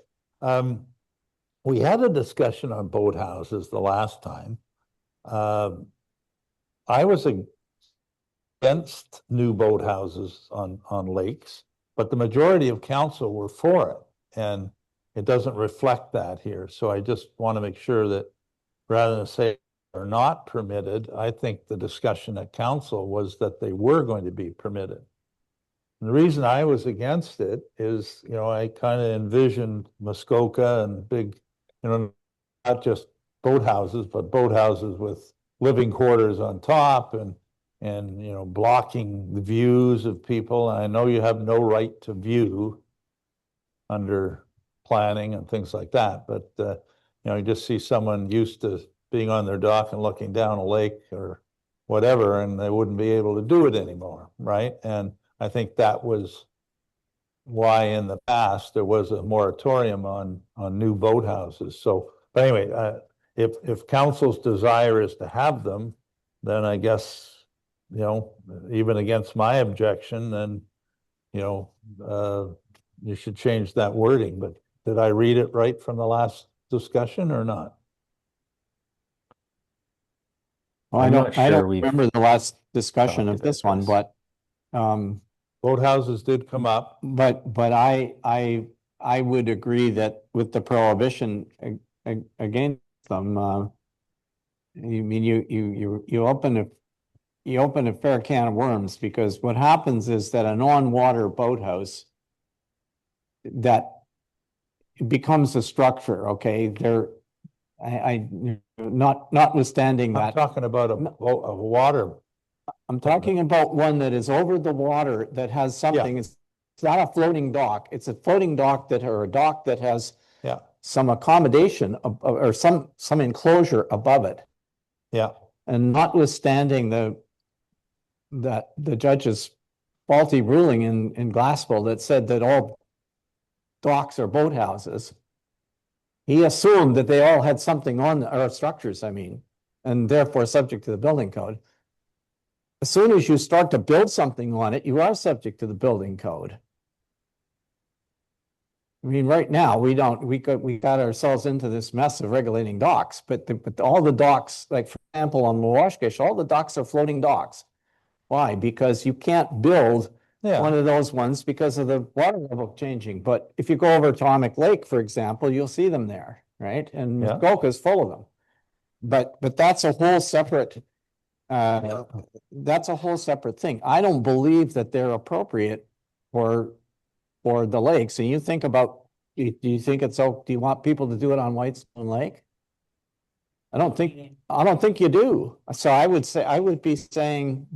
we had a discussion on boathouses the last time. I was against new boathouses on lakes, but the majority of council were for it, and it doesn't reflect that here. So I just want to make sure that rather than say are not permitted, I think the discussion at council was that they were going to be permitted. And the reason I was against it is, you know, I kind of envisioned Muskoka and big, you know, not just boathouses, but boathouses with living quarters on top and you know, blocking the views of people. And I know you have no right to view under planning and things like that, but you know, you just see someone used to being on their dock and looking down a lake or whatever, and they wouldn't be able to do it anymore, right? And I think that was why in the past there was a moratorium on new boathouses. So, but anyway, if council's desire is to have them, then I guess, you know, even against my objection, then, you know, you should change that wording. But did I read it right from the last discussion or not? Well, I don't remember the last discussion of this one, but boathouses did come up. But I would agree that with the prohibition against them, I mean, you open a fair can of worms, because what happens is that an on-water boathouse that it becomes a structure, okay? Notwithstanding I'm that, talking about a water. I'm talking about one that is over the water that has something, it's not a floating dock, it's a floating dock or a dock that has Yeah, some accommodation or some enclosure above it. yeah. And notwithstanding that the judge's faulty ruling in Glassville that said that all docks are boathouses, he assumed that they all had something on, or structures, I mean, and therefore subject to the building code. As soon as you start to build something on it, you are subject to the building code. I mean, right now, we got ourselves into this mess of regulating docks, but all the docks, like for example, on Mawashkish, all the docks are floating docks. Why? Because you can't build one of those ones because of the water level changing. But if you go over to Atomic Lake, for example, you'll see them there, right? And Muskoka's full of them. But that's a whole separate thing. I don't believe that they're appropriate for the lakes. And you think about, do you think do you want people to do it on Whitestone Lake? I don't think you do. So I would be saying,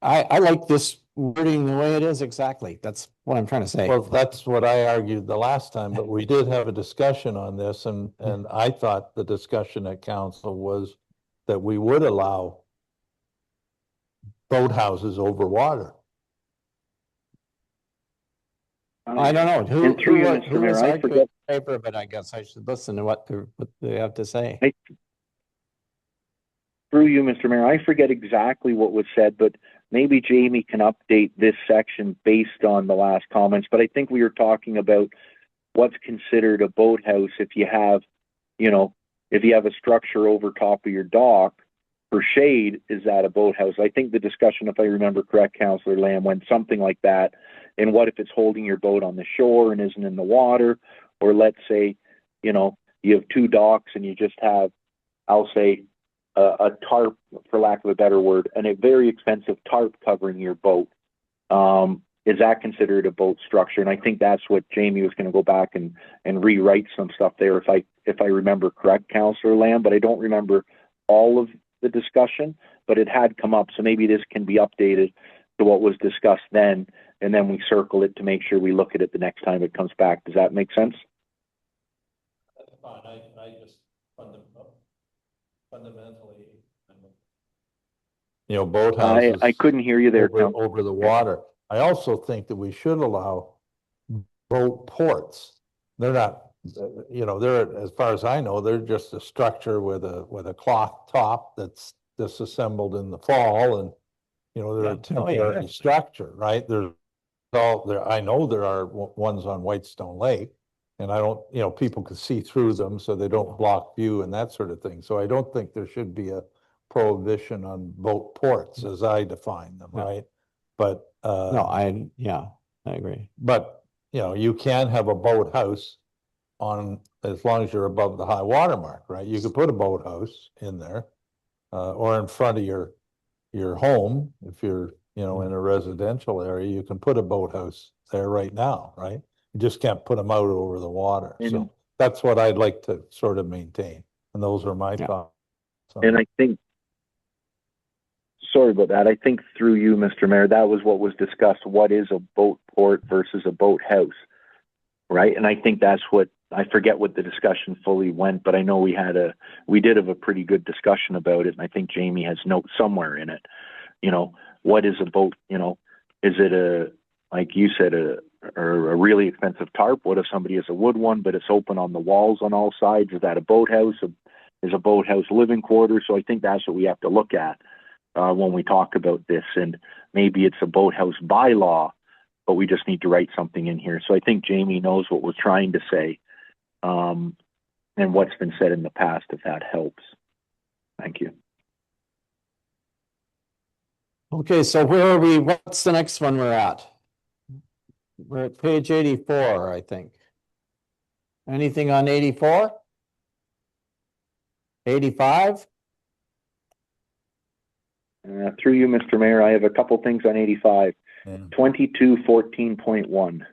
I like this wording the way it is exactly. That's what I'm trying to say. Well, that's what I argued the last time, but we did have a discussion on this, and I thought the discussion at council was that we would allow boathouses over water. I don't know. Who is I arguing forget. in favor of it? I guess I should listen to what they have to say. Through you, Mr. Mayor, I forget exactly what was said, but maybe Jamie can update this section based on the last comments. But I think we were talking about what's considered a boathouse if you have, if you have a structure over top of your dock for shade, is that a boathouse? I think the discussion, if I remember correct, Councillor Lamb, went something like that. And what if it's holding your boat on the shore and isn't in the water? Or let's say, you have two docks and you just have, I'll say, a tarp, for lack of a better word, and a very expensive tarp covering your boat. Is that considered a boat structure? And I think that's what Jamie was going to go back and rewrite some stuff there, if I remember correct, Councillor Lamb. But I don't remember all of the discussion, but it had come up. So maybe this can be updated to what was discussed then, and then we circle it to make sure we look at it the next time it comes back. Does that make sense? That's fine. I just fundamentally, boathouses. I couldn't hear you there. Over the water. I also think that we should allow boat ports. They're not, they're, as far as I know, they're just a structure with a cloth top that's disassembled in the fall, and they're a temporary structure, right? I know there are ones on Whitestone Lake, and I don't, people can see through them so they don't block view and that sort of thing. So I don't think there should be a prohibition on boat ports as I define them, right? But no, I agree. But you can have a boathouse on, as long as you're above the high water mark, right? You could put a boathouse in there, or in front of your home. If you're in a residential area, you can put a boathouse there right now, right? You just can't put them out over the water. So that's what I'd like to sort of maintain, and those are my thoughts. And I think, sorry about that, I think through you, Mr. Mayor, that was what was discussed. What is a boat port versus a boathouse, right? And I think that's what, I forget what the discussion fully went, but I know we did have a pretty good discussion about it, and I think Jamie has notes somewhere in it. What is a boat? Is it like you said, a really expensive tarp? What if somebody has a wood one, but it's open on the walls on all sides? Is that a boathouse? Is a boathouse living quarters? So I think that's what we have to look at when we talk about this. And maybe it's a boathouse bylaw, but we just need to write something in here. So I think Jamie knows what we're trying to say, and what's been said in the past, if that helps. Thank you. Okay, so where are we? What's the next one we're at? We're at page 84, I think. Anything on 84? 85? Through you, Mr. Mayor, I have a couple things on 85. 2214.1.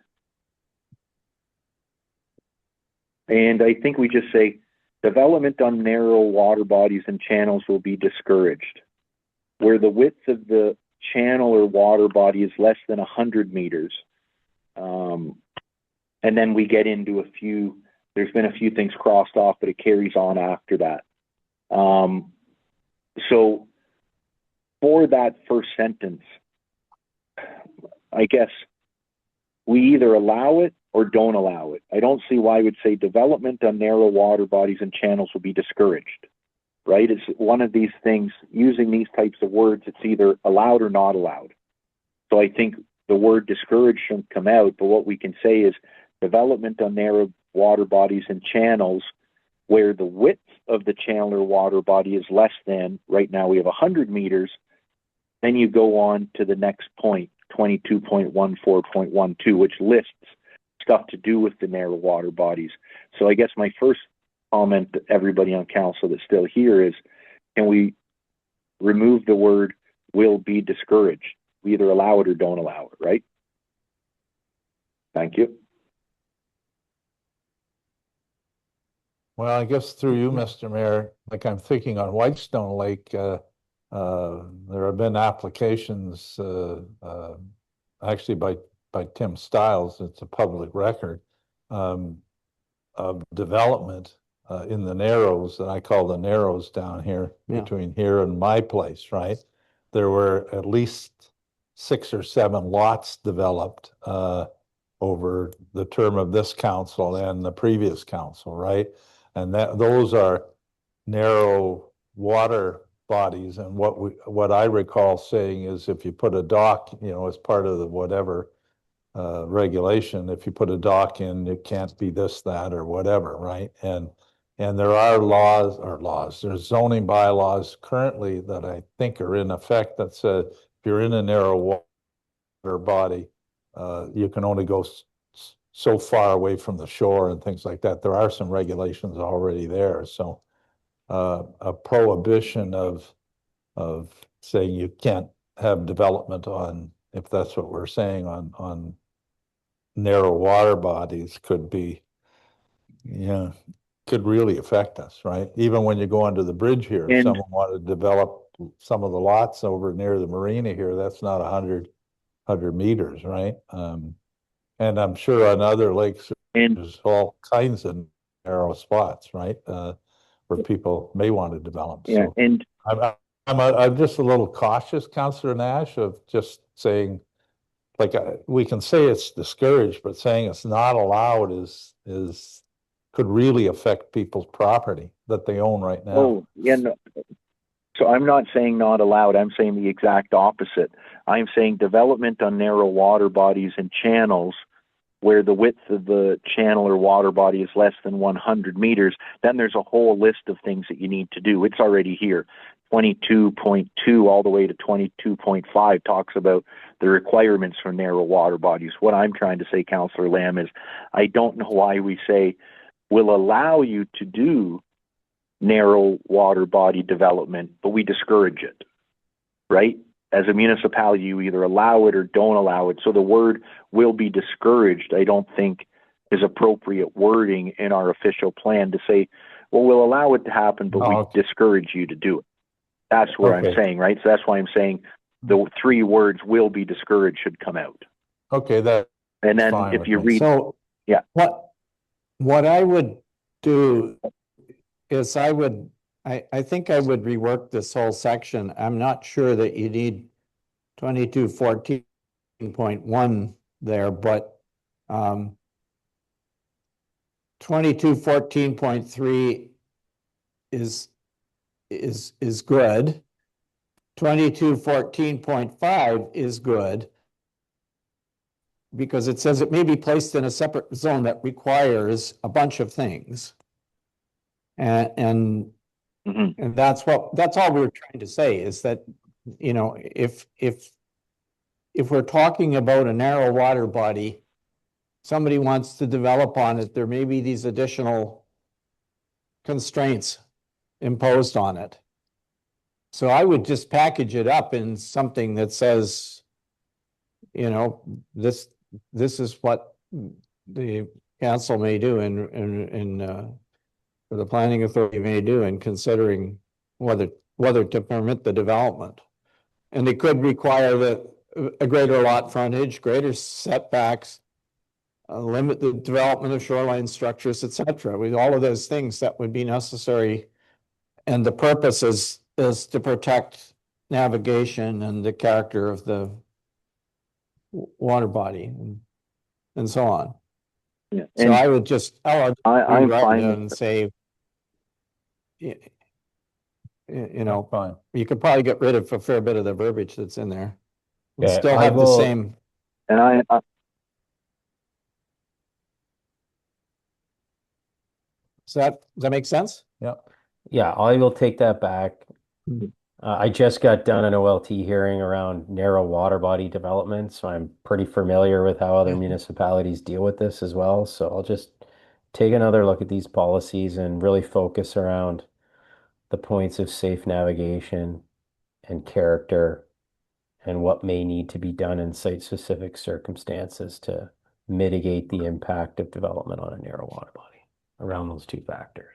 And I think we just say development on narrow water bodies and channels will be discouraged. Where the width of the channel or water body is less than 100 meters. And then we get into there's been a few things crossed off, but it carries on after that. So for that first sentence, I guess we either allow it or don't allow it. I don't see why I would say development on narrow water bodies and channels will be discouraged, right? It's one of these things, using these types of words, it's either allowed or not allowed. So I think the word discouraged shouldn't come out, but what we can say is development on narrow water bodies and channels where the width of the channel or water body is less than, right now we have 100 meters, then you go on to the next point, 22.14.12, which lists stuff to do with the narrow water bodies. So I guess my first comment to everybody on council that's still here is, can we remove the word will be discouraged? We either allow it or don't allow it, right? Thank you. Well, I guess through you, Mr. Mayor, like I'm thinking on Whitestone Lake, there have been applications, actually by Tim Stiles, it's a public record, of development in the Narrows, that I call the Narrows down here, between here and my place, right? There were at least 6 or 7 lots developed over the term of this council and the previous council, right? And those are narrow water bodies. And what I recall saying is, if you put a dock, as part of the whatever regulation, if you put a dock in, it can't be this, that, or whatever, right? And there are there's zoning bylaws currently that I think are in effect that said if you're in a narrow water body, you can only go so far away from the shore and things like that. There are some regulations already there. So a prohibition of saying you can't have development on, if that's what we're saying, on narrow water bodies could be, could really affect us, right? Even when you go under the bridge here, if someone wanted to develop some of the lots over near the marina here, that's not 100 meters, right? And I'm sure on other lakes, there's all kinds of narrow spots, right? Where people may want to develop. Yeah, so and I'm just a little cautious, Councillor Nash, of just saying, like, we can say it's discouraged, but saying it's not allowed could really affect people's property that they own right now. Oh, yeah, no. So I'm not saying not allowed. I'm saying the exact opposite. I'm saying development on narrow water bodies and channels where the width of the channel or water body is less than 100 meters. Then there's a whole list of things that you need to do. It's already here. 22.2 all the way to 22.5 talks about the requirements for narrow water bodies. What I'm trying to say, Councillor Lamb, is I don't know why we say we'll allow you to do narrow water body development, but we discourage it, right? As a municipality, you either allow it or don't allow it. So the word will be discouraged, I don't think, is appropriate wording in our official plan to say, well, we'll allow it to happen, but we discourage you to do it. That's what I'm saying, right? So that's why I'm saying the 3 words will be discouraged should come out. Okay, and then if you read, so yeah, what I would do is I think I would rework this whole section. I'm not sure that you need 2214.1 there, but 2214.3 is good. 2214.5 is good because it says it may be placed in a separate zone that requires a bunch of things. And that's all we're trying to say is that, if we're talking about a narrow water body, somebody wants to develop on it, there may be these additional constraints imposed on it. So I would just package it up in something that says, this is what the council may do or the planning authority may do in considering whether to permit the development. And it could require a greater lot frontage, greater setbacks, limit the development of shoreline structures, etc. With all of those things that would be necessary. And the purpose is to protect navigation and the character of the water body and so on. Yeah. So I would just, I'm fine and with say, you know, Fine. you could probably get rid of a fair bit of the verbiage that's in there. And Yeah, still I have the will- same. And Does that make sense? Yeah. Yeah, I will take that back. I just got done an OLT hearing around narrow water body development, so I'm pretty familiar with how other municipalities deal with this as well. So I'll just take another look at these policies and really focus around the points of safe navigation and character and what may need to be done in site-specific circumstances to mitigate the impact of development on a narrow water body around those two factors.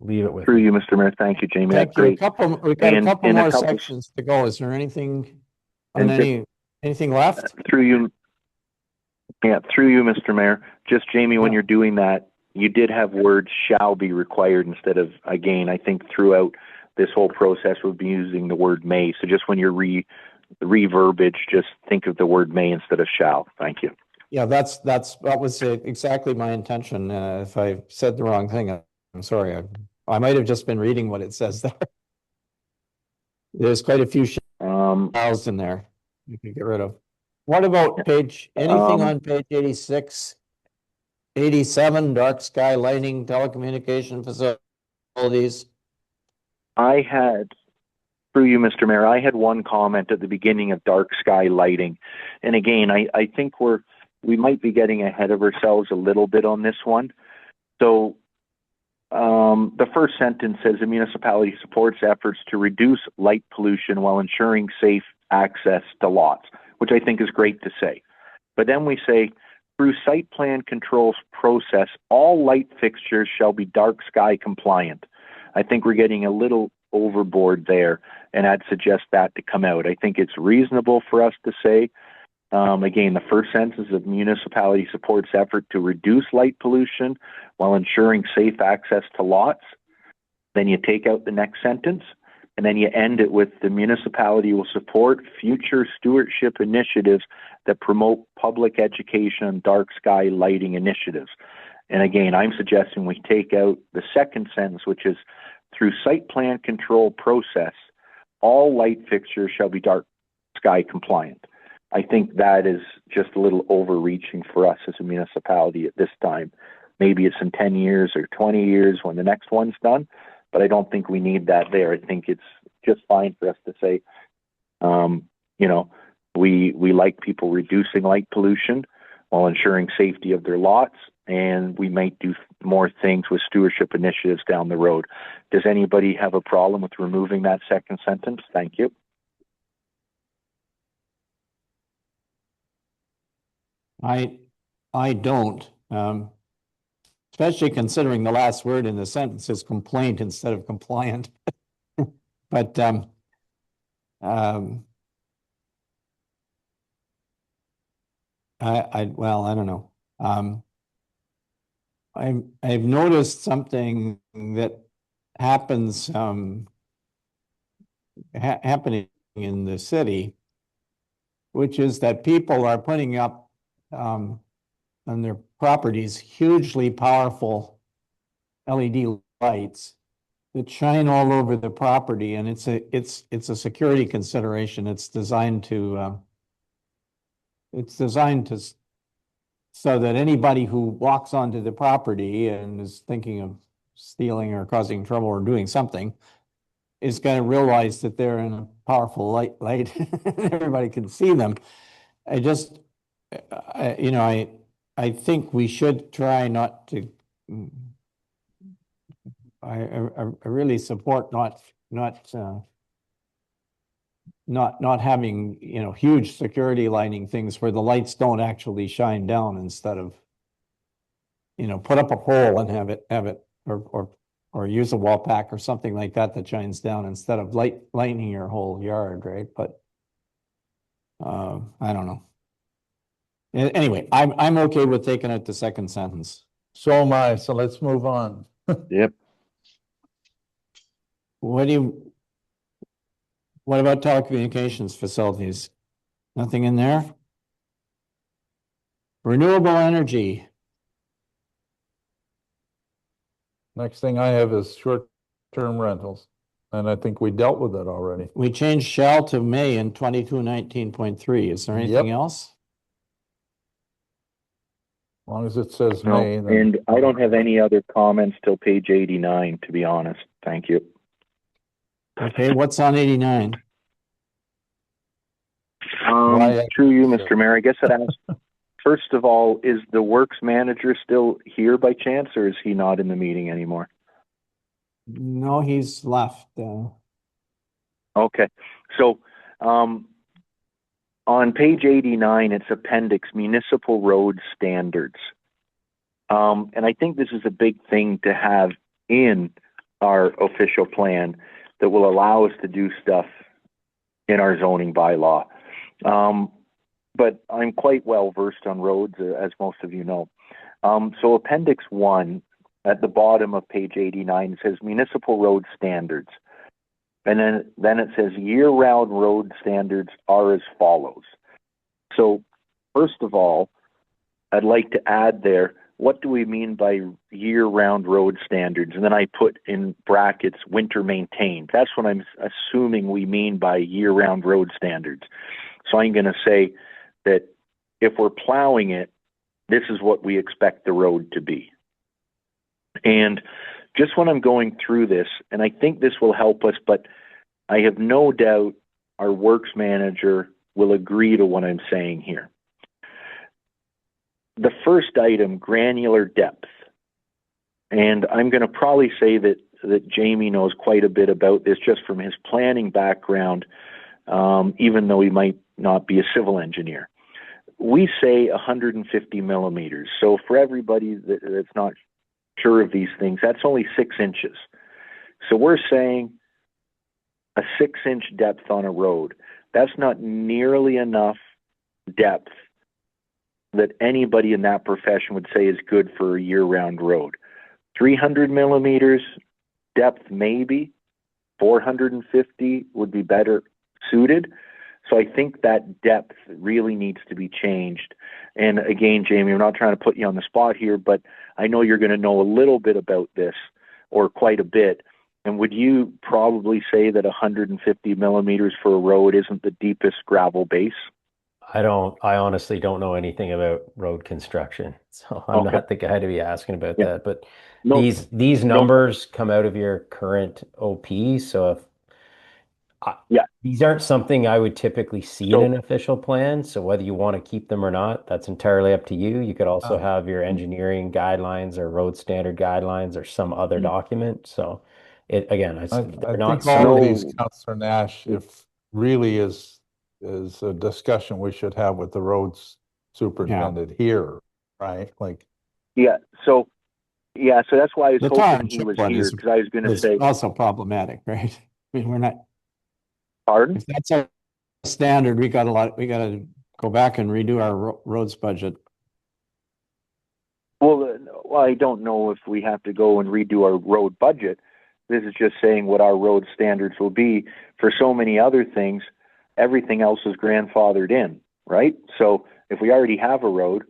Leave it with through me. you, Mr. Mayor. Thank you, Jamie. Thank That's you. great. We've got a And- couple and a more couple- sections to go. Is there anything And on anything left? Through you, Mr. Mayor. Just Jamie, when Yeah. you're doing that, you did have words shall be required instead of, again, I think throughout this whole process we'll be using the word may. So just when you're re-verbiage, just think of the word may instead of shall. Thank you. Yeah, that was exactly my intention. If I said the wrong thing, I'm sorry. I might have just been reading what it says there. There's quite a few shalls in there you could get rid of. What about anything on page 86, 87, dark sky lighting, telecommunication facilities? I had, through you, Mr. Mayor, I had one comment at the beginning of dark sky lighting. And again, I think we might be getting ahead of ourselves a little bit on this one. So the first sentence says the municipality supports efforts to reduce light pollution while ensuring safe access to lots, which I think is great to say. But then we say, through site plan controls process, all light fixtures shall be dark sky compliant. I think we're getting a little overboard there, and I'd suggest that to come out. I think it's reasonable for us to say, again, the first sentence of municipality supports effort to reduce light pollution while ensuring safe access to lots. Then you take out the next sentence, and then you end it with the municipality will support future stewardship initiatives that promote public education on dark sky lighting initiatives. And again, I'm suggesting we take out the second sentence, which is through site plan control process, all light fixtures shall be dark sky compliant. I think that is just a little overreaching for us as a municipality at this time. Maybe it's in 10 years or 20 years when the next one's done, but I don't think we need that there. I think it's just fine for us to say, we like people reducing light pollution while ensuring safety of their lots, and we might do more things with stewardship initiatives down the road. Does anybody have a problem with removing that second sentence? Thank you. I don't, especially considering the last word in the sentence is complaint instead of compliant. But I don't know. I've noticed something that happens happening in the city, which is that people are putting up on their properties hugely powerful LED lights that shine all over the property, and it's a security consideration. It's designed to so that anybody who walks onto the property and is thinking of stealing or causing trouble or doing something is going to realize that they're in a powerful light. Everybody can see them. I think we should try not to. I really support not not having, you know, huge security lighting things where the lights don't actually shine down instead of, you know, put up a pole and have it, or use a wall pack or something like that that shines down instead of lighting your whole yard, right? But I don't know. Anyway, I'm okay with taking out the second sentence. So am I, so let's move on. Yep. What about telecommunications facilities? Nothing in there? Renewable energy. Next thing I have is short-term rentals, and I think we dealt with it already. We changed shall to may in 2219.3. Is there anything Yep. else? As long as it says No, may. then- and I don't have any other comments till page 89, to be honest. Thank you. Okay, what's on 89? Why- Through you, Mr. Mayor, I guess I'd ask, first of all, is the works manager still here by chance, or is he not in the meeting anymore? No, he's left. Okay, so on page 89, it's appendix municipal road standards. And I think this is a big thing to have in our official plan that will allow us to do stuff in our zoning bylaw. But I'm quite well versed on roads, as most of you know. So appendix 1 at the bottom of page 89 says municipal road standards. And then it says year-round road standards are as follows. So first of all, I'd like to add there, what do we mean by year-round road standards? And then I put in brackets winter maintained. That's what I'm assuming we mean by year-round road standards. So I'm going to say that if we're plowing it, this is what we expect the road to be. And just when I'm going through this, and I think this will help us, but I have no doubt our works manager will agree to what I'm saying here. The first item, granular depth. And I'm going to probably say that Jamie knows quite a bit about this just from his planning background, even though he might not be a civil engineer. We say 150 millimeters. So for everybody that's not sure of these things, that's only 6 inches. So we're saying a 6-inch depth on a road. That's not nearly enough depth that anybody in that profession would say is good for a year-round road. 300 millimeters depth, maybe. 450 would be better suited. So I think that depth really needs to be changed. And again, Jamie, I'm not trying to put you on the spot here, but I know you're going to know a little bit about this, or quite a bit. And would you probably say that 150 millimeters for a road isn't the deepest gravel base? I honestly don't know anything about road construction, so I'm not the guy to be asking about that. But these numbers come out of your current OP, so if these aren't something I would typically see in an official plan. So whether you want to keep them or not, that's entirely up to you. You could also have your engineering guidelines or road standard guidelines or some other document. So again, I think all of these, Councillor Nash, if really is a discussion we should have with the roads superintendent here, right? Like, so that's why I was hoping he was here, because I was going to say also problematic, right? I mean, we're not. Pardon? If that's a standard, we got to go back and redo our roads budget. Well, I don't know if we have to go and redo our road budget. This is just saying what our road standards will be. For so many other things, everything else is grandfathered in, right? So if we already have a road,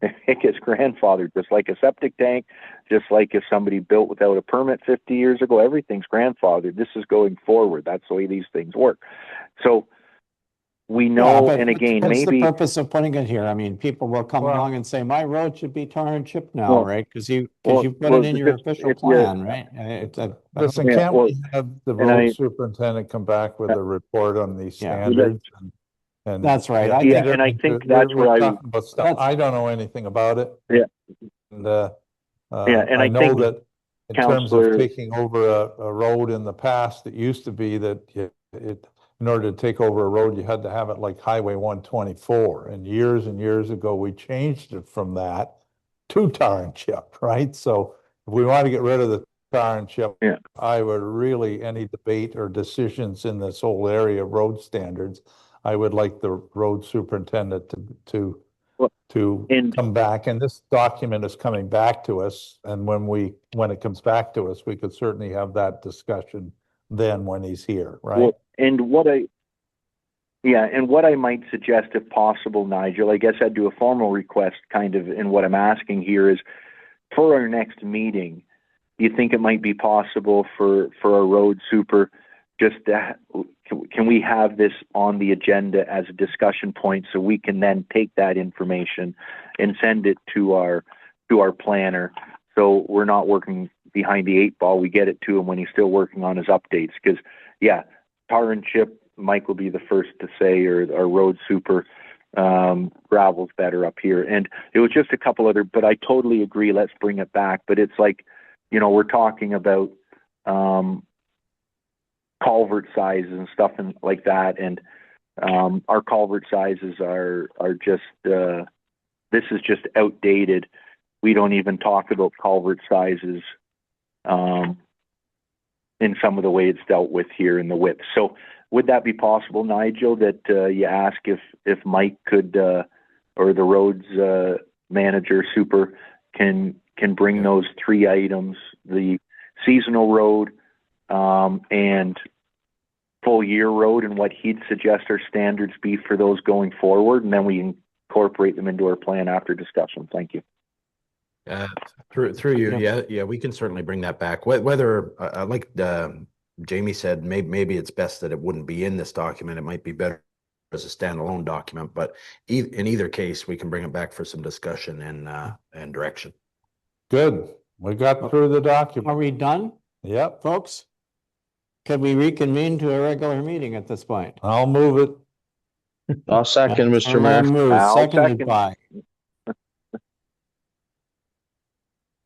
it gets grandfathered, just like a septic tank, just like if somebody built without a permit 50 years ago, everything's grandfathered. This is going forward. That's the way these things work. So we know, and again, what's maybe the purpose of putting it here? I mean, people will come along and say, my road should be tar and chip now, right? Because you put it in your official plan, right? Listen, can't we have the road superintendent come back with a report on these standards? And that's right. And I think that's where talking about stuff. I don't know anything about it. And and I know think that in terms of taking over a road in the past, it used to be that in order to take over a road, you had to have it like Highway 124. And years ago, we changed it from that to tar and chip, right? So if we want to get rid of the tar and chip, Yeah. I would really, any debate or decisions in this whole area of road standards, I would like the road superintendent to come back. And this document is coming back to us. And when it comes back to us, we could certainly have that discussion then when he's here, right? Well, and what I might suggest, if possible, Nigel, I guess I'd do a formal request kind of, and what I'm asking here is, for our next meeting, do you think it might be possible for a road super, just to, can we have this on the agenda as a discussion point so we can then take that information and send it to our planner, so we're not working behind the 8 ball. We get it to him when he's still working on his updates. Because yeah, tar and chip, Mike will be the first to say, or our road super, gravel's better up here. And it was just a couple other, but I totally agree, let's bring it back. But it's like, you know, we're talking about culvert sizes and stuff and like that, and our culvert sizes are just this is just outdated. We don't even talk about culvert sizes in some of the way it's dealt with here in the width. So would that be possible, Nigel, that you ask if Mike could, or the roads manager super can bring those 3 items, the seasonal road and full year road, and what he'd suggest our standards be for those going forward, and then we incorporate them into our plan after discussion. Thank you. Through you, yeah, we can certainly bring that back. Whether, like Jamie said, maybe it's best that it wouldn't be in this document. It might be better as a standalone document, but in either case, we can bring it back for some discussion and direction. Good. We got through the document. Are we done? Yep. Folks? Can we reconvene to a regular meeting at this point? I'll move it. I'll second, Mr. Mayor. I'll Seconded second. by.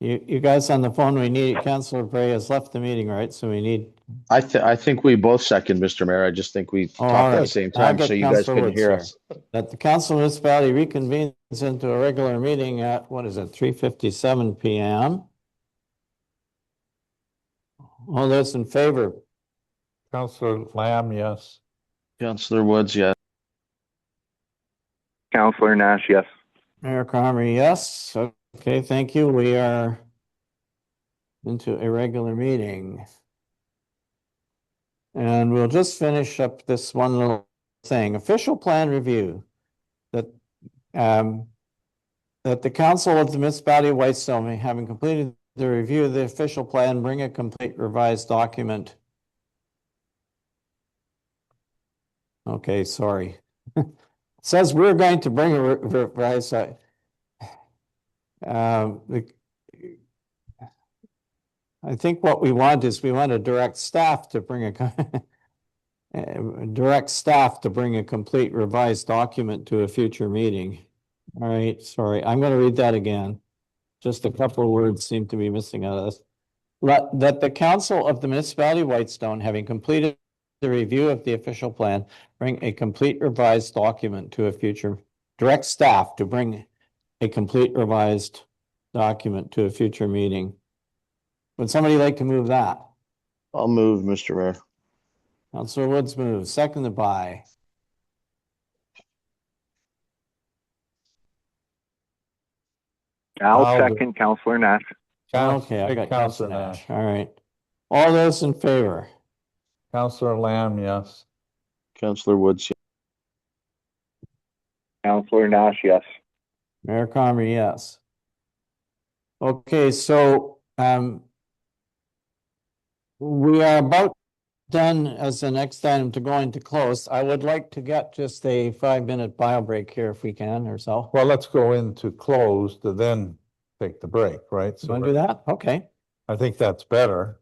You guys on the phone, we need, Councillor Bray has left the meeting, right? So we need. I think we both second, Mr. Mayor. I just think we all talked at right. the same I'll time, get so you guys Councillor couldn't Woods hear here. us. That the council municipality reconvenes into a regular meeting at, what is it, 3:57 p.m. All those in favor? Councillor Lamb, yes. Councillor Woods, yes. Councillor Nash, yes. Mayor Cromer, yes. Okay, thank you. We are into a regular meeting. And we'll just finish up this one little thing. Official plan review. That the council of the municipality of Whitestone, having completed the review of the official plan, bring a complete revised document. Okay, sorry. It says we're going to bring a revised. I think what we want is we want to direct staff to bring a complete revised document to a future meeting. All right, sorry, I'm going to read that again. Just a couple of words seem to be missing out of this. That the council of the municipality of Whitestone, having completed the review of the official plan, bring a complete revised document to a future, direct staff to bring a complete revised document to a future meeting. Would somebody like to move that? I'll move, Mr. Mayor. Councillor Woods moves, seconded by. I'll second, Councillor Nash. Okay, I got Councillor Councillor Nash. Nash. All right. All those in favor? Councillor Lamb, yes. Councillor Woods, yes. Councillor Nash, yes. Mayor Cromer, yes. Okay, so we are about done as the next item to go into close. I would like to get just a 5-minute bio break here if we can, or so. Well, let's go into closed to then take the break, right? You want to do that? Okay. I think that's better.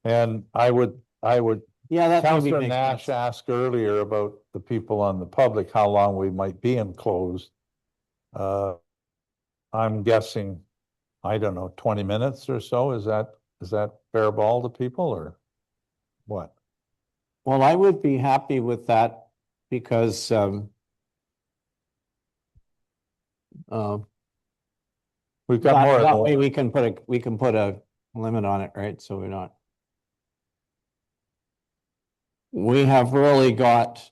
And I would, Yeah, that maybe Councillor makes Nash sense. asked earlier about the people on the public, how long we might be in closed. I'm guessing, I don't know, 20 minutes or so. Is that fair ball to people or what? Well, I would be happy with that because We've got more. that way we can put a limit on it, right? So we're not. We have really got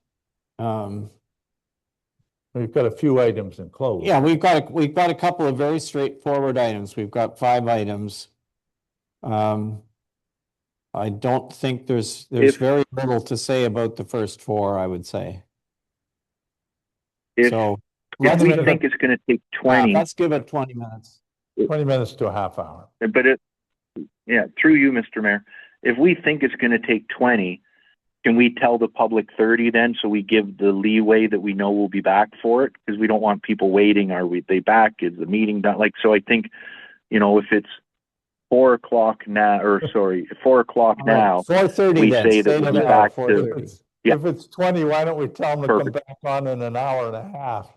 We've got a few items in close. yeah, we've got a couple of very straightforward items. We've got 5 items. I don't think there's very little to say about the first 4, I would say. If, So if we think it's going to take 20, let's give it 20 minutes. 20 minutes to a half hour. but through you, Mr. Mayor, if we think it's going to take 20, can we tell the public 30 then, so we give the leeway that we know we'll be back for it? Because we don't want people waiting. Are they back? Is the meeting done? So I think, if it's 4 o'clock now, 4 o'clock now, 4:30 we then. say that we'll be back to. Yeah. If it's 20, why don't we tell them to come back on in an hour and a half?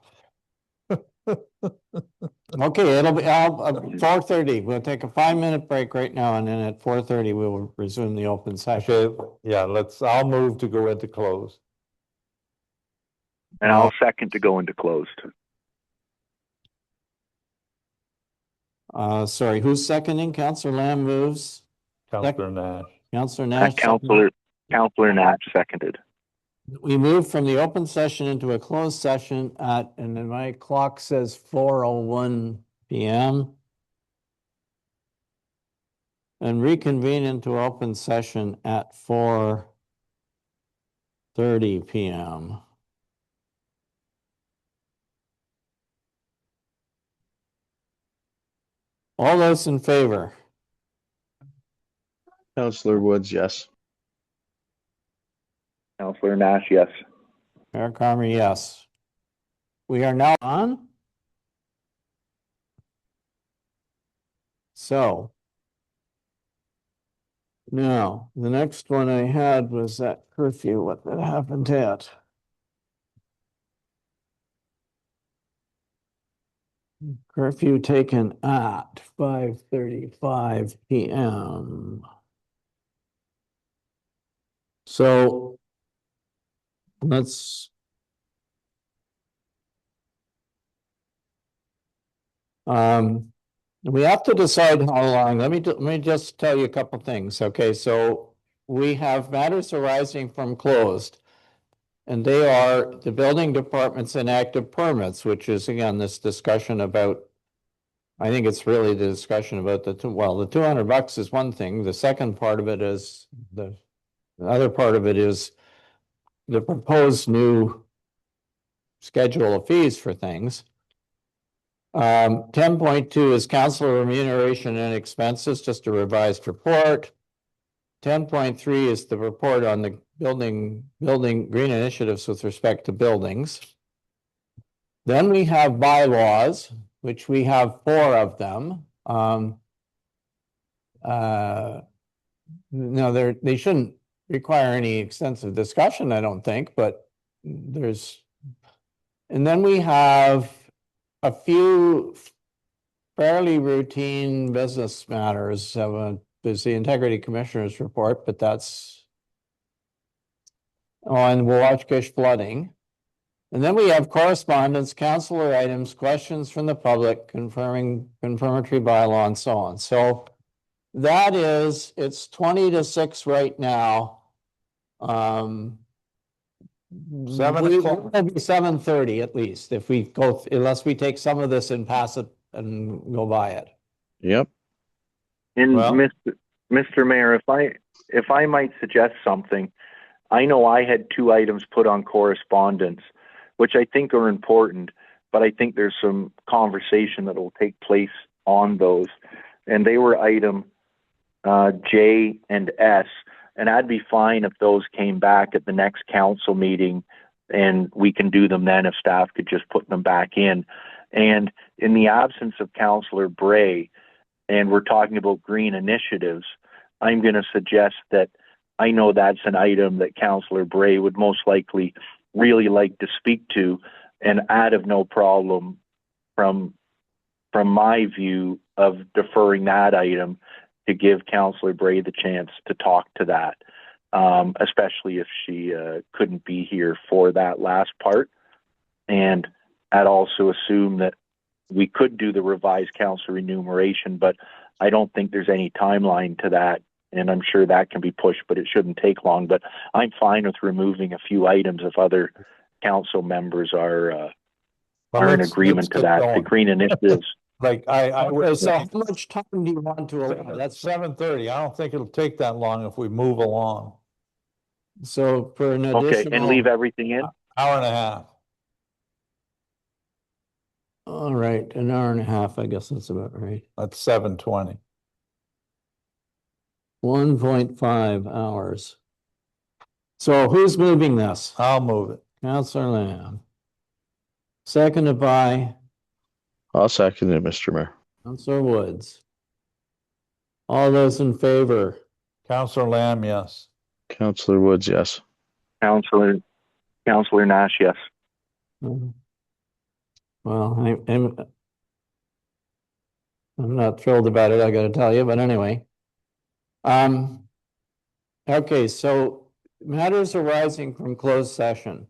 Okay, it'll be 4:30. We'll take a 5-minute break right now, and then at 4:30 we will resume the open session. Okay, yeah, I'll move to go into closed. And I'll second to go into closed. Sorry, who's seconding? Councillor Lamb moves. Councillor Nash. Councillor Nash. Councillor Nash seconded. We moved from the open session into a closed session and then my clock says 4:01 p.m. And reconvene into open session at 4:30 p.m. All those in favor? Councillor Woods, yes. Councillor Nash, yes. Mayor Carmer, yes. We are now on. So now the next one I had was that curfew. What that happened to it? Curfew taken at 5:35 p.m. So let's we have to decide how long. Let me just tell you a couple things. Okay, so we have matters arising from closed. And they are the building department's inactive permits, which is again, this discussion about, I think it's really the discussion about the $200 is one thing. The second part of it is the other part of it is the proposed new schedule of fees for things. 10.2 is council remuneration and expenses, just a revised report. 10.3 is the report on the building green initiatives with respect to buildings. Then we have bylaws, which we have 4 of them. No, they shouldn't require any extensive discussion, I don't think, but and then we have a few fairly routine business matters. There's the Integrity Commissioner's report, but that's on Waashkish flooding. And then we have correspondence, councillor items, questions from the public, confirmatory bylaw, and so on. So that is, it's 20 to 6 right now. 7 o'clock. It'll be 7:30 at least, if we go, unless we take some of this and pass it and go by it. Yep. And Mr. Mayor, if I might suggest something, I know I had 2 items put on correspondence, which I think are important, but I think there's some conversation that will take place on those. And they were item J and S, and I'd be fine if those came back at the next council meeting and we can do them then if staff could just put them back in. And in the absence of Councillor Bray, and we're talking about green initiatives, I'm going to suggest that I know that's an item that Councillor Bray would most likely really like to speak to, and I'd have no problem from my view of deferring that item to give Councillor Bray the chance to talk to that. especially if she couldn't be here for that last part. And I'd also assume that we could do the revised council remuneration, but I don't think there's any timeline to that. And I'm sure that can be pushed, but it shouldn't take long. But I'm fine with removing a few items if other council members are in agreement to that. The green initiatives. Like I Okay, would so say, how much time do you want to allow? that's 7:30. I don't think it'll take that long if we move along. So for an Okay, additional. and leave everything in? Hour and a half. All right, an hour and a half, I guess that's about right. That's 7:20. 1.5 hours. So who's moving this? I'll move it. Councillor Lamb. Seconded by I'll second it, Mr. Mayor. Councillor Woods. All those in favor? Councillor Lamb, yes. Councillor Woods, yes. Councillor Nash, yes. Well, I'm not thrilled about it, I gotta tell you, but anyway. Okay, so matters arising from closed session.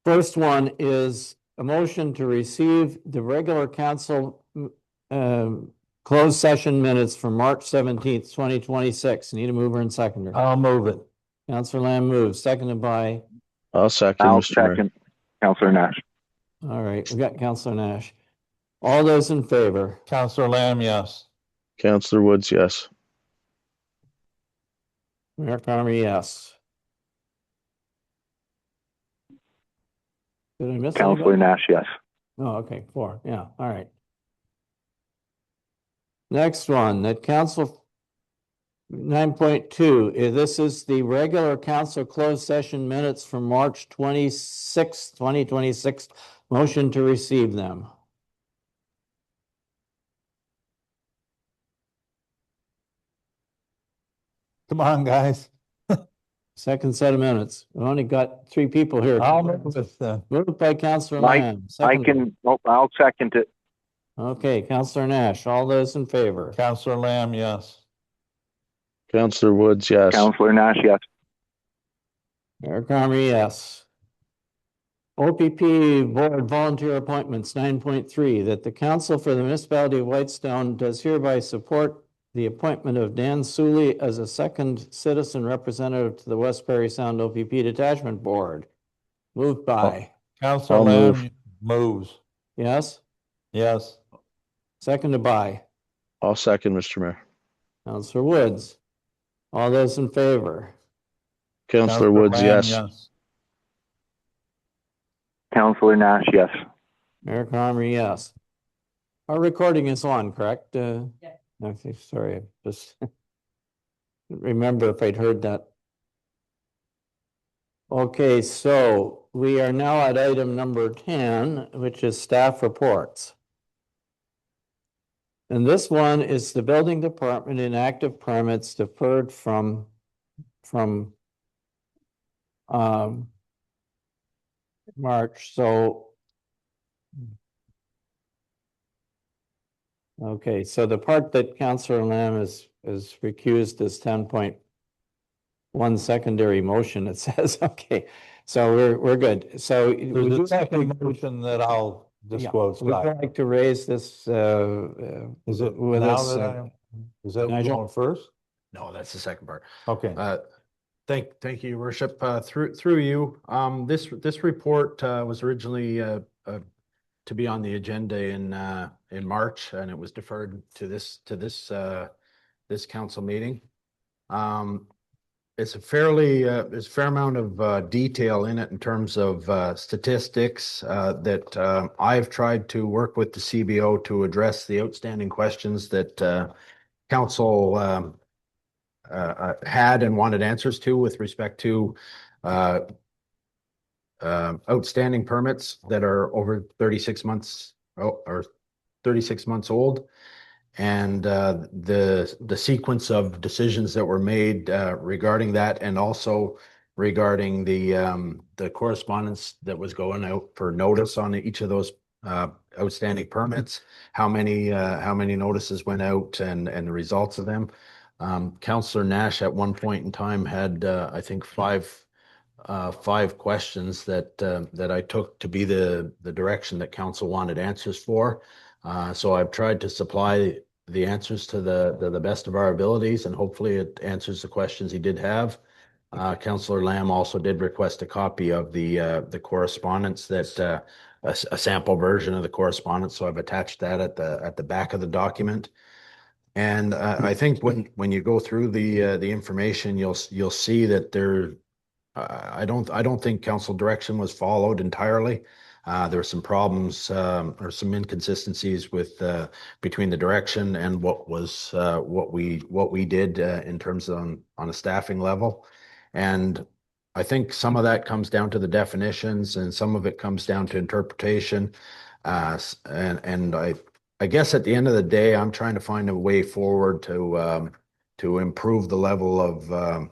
First one is a motion to receive the regular council closed session minutes from March 17th, 2026. Need a mover and seconder. I'll move it. Councillor Lamb moves, seconded by, I'll second, I'll Mr. Mayor. second Councillor Nash. all right, we got Councillor Nash. All those in favor? Councillor Lamb, yes. Councillor Woods, yes. Mayor Carmy, yes. Did I miss Councillor anybody? Nash, yes. Oh, okay, 4, yeah, all right. Next one, that council 9.2, this is the regular council closed session minutes from March 26th, 2026. Motion to receive them. Come on, guys. Second set of minutes. We only got 3 people here. I'll move it then. Moved by Councillor Mike, Lamb. I'll second it. Okay, Councillor Nash, all those in favor? Councillor Lamb, yes. Councillor Woods, yes. Councillor Nash, yes. Mayor Carmy, yes. OPP Board Volunteer Appointments 9.3, that the Council for the Municipality of Whitestone does hereby support the appointment of Dan Suley as a second citizen representative to the West Perry Sound OPP Detachment Board. Moved by, Councillor I'll Lamb move. moves. yes? Yes. Seconded by I'll second, Mr. Mayor. Councillor Woods. All those in favor? Councillor Woods, Lamb, yes. Councillor Nash, yes. Mayor Carmy, yes. Our recording is on, correct? Yeah. Okay, sorry, I just remember if I'd heard that. Okay, so we are now at item number 10, which is staff reports. And this one is the building department inactive permits deferred from March, so. Okay, so the part that Councillor Lamb is recused is 10.1 secondary motion, it says, okay, so we're good, so. would There's you a like second to- motion that I'll disclose. Would you like to raise this, Is it with now us, that is that Nigel? going first? No, that's the second part. Okay. Thank you, Your Worship. Through you, this report was originally to be on the agenda in March, and it was deferred to this council meeting. It's a there's a fair amount of detail in it in terms of statistics that I've tried to work with the CBO to address the outstanding questions that council had and wanted answers to with respect to outstanding permits that are over 36 months or 36 months old, and the sequence of decisions that were made regarding that, and also regarding the correspondence that was going out for notice on each of those outstanding permits, how many notices went out, and the results of them. Counselor Nash at one point in time had, I think, five questions that I took to be the direction that council wanted answers for. So I've tried to supply the answers to the best of our abilities, and hopefully it answers the questions he did have. Councillor Lamb also did request a copy of the correspondence that a sample version of the correspondence. So I've attached that at the back of the document. And I think when you go through the information, you'll see that there. I don't think council direction was followed entirely. There were some problems or some inconsistencies with between the direction and what we did in terms on a staffing level. And I think some of that comes down to the definitions, and some of it comes down to interpretation. And I guess at the end of the day, I'm trying to find a way forward to improve the level of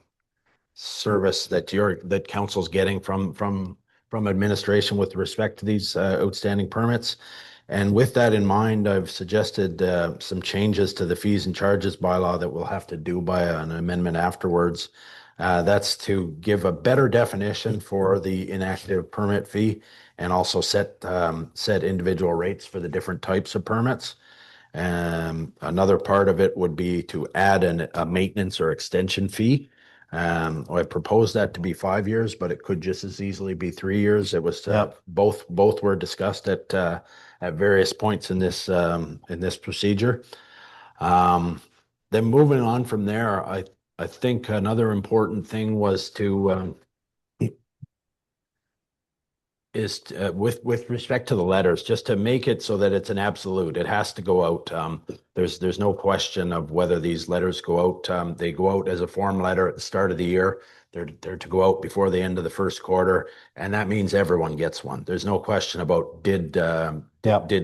service that council's getting from administration with respect to these outstanding permits. And with that in mind, I've suggested some changes to the fees and charges bylaw that we'll have to do by an amendment afterwards. That's to give a better definition for the inactive permit fee, and also set individual rates for the different types of permits. Another part of it would be to add a maintenance or extension fee. I proposed that to be 5 years, but it could just as easily be 3 years. It was both were discussed at various points in this procedure. Then moving on from there, I think another important thing was to with respect to the letters, just to make it so that it's an absolute. It has to go out. There's no question of whether these letters go out. They go out as a form letter at the start of the year. They're to go out before the end of the first quarter, and that means everyone gets one. There's no question about did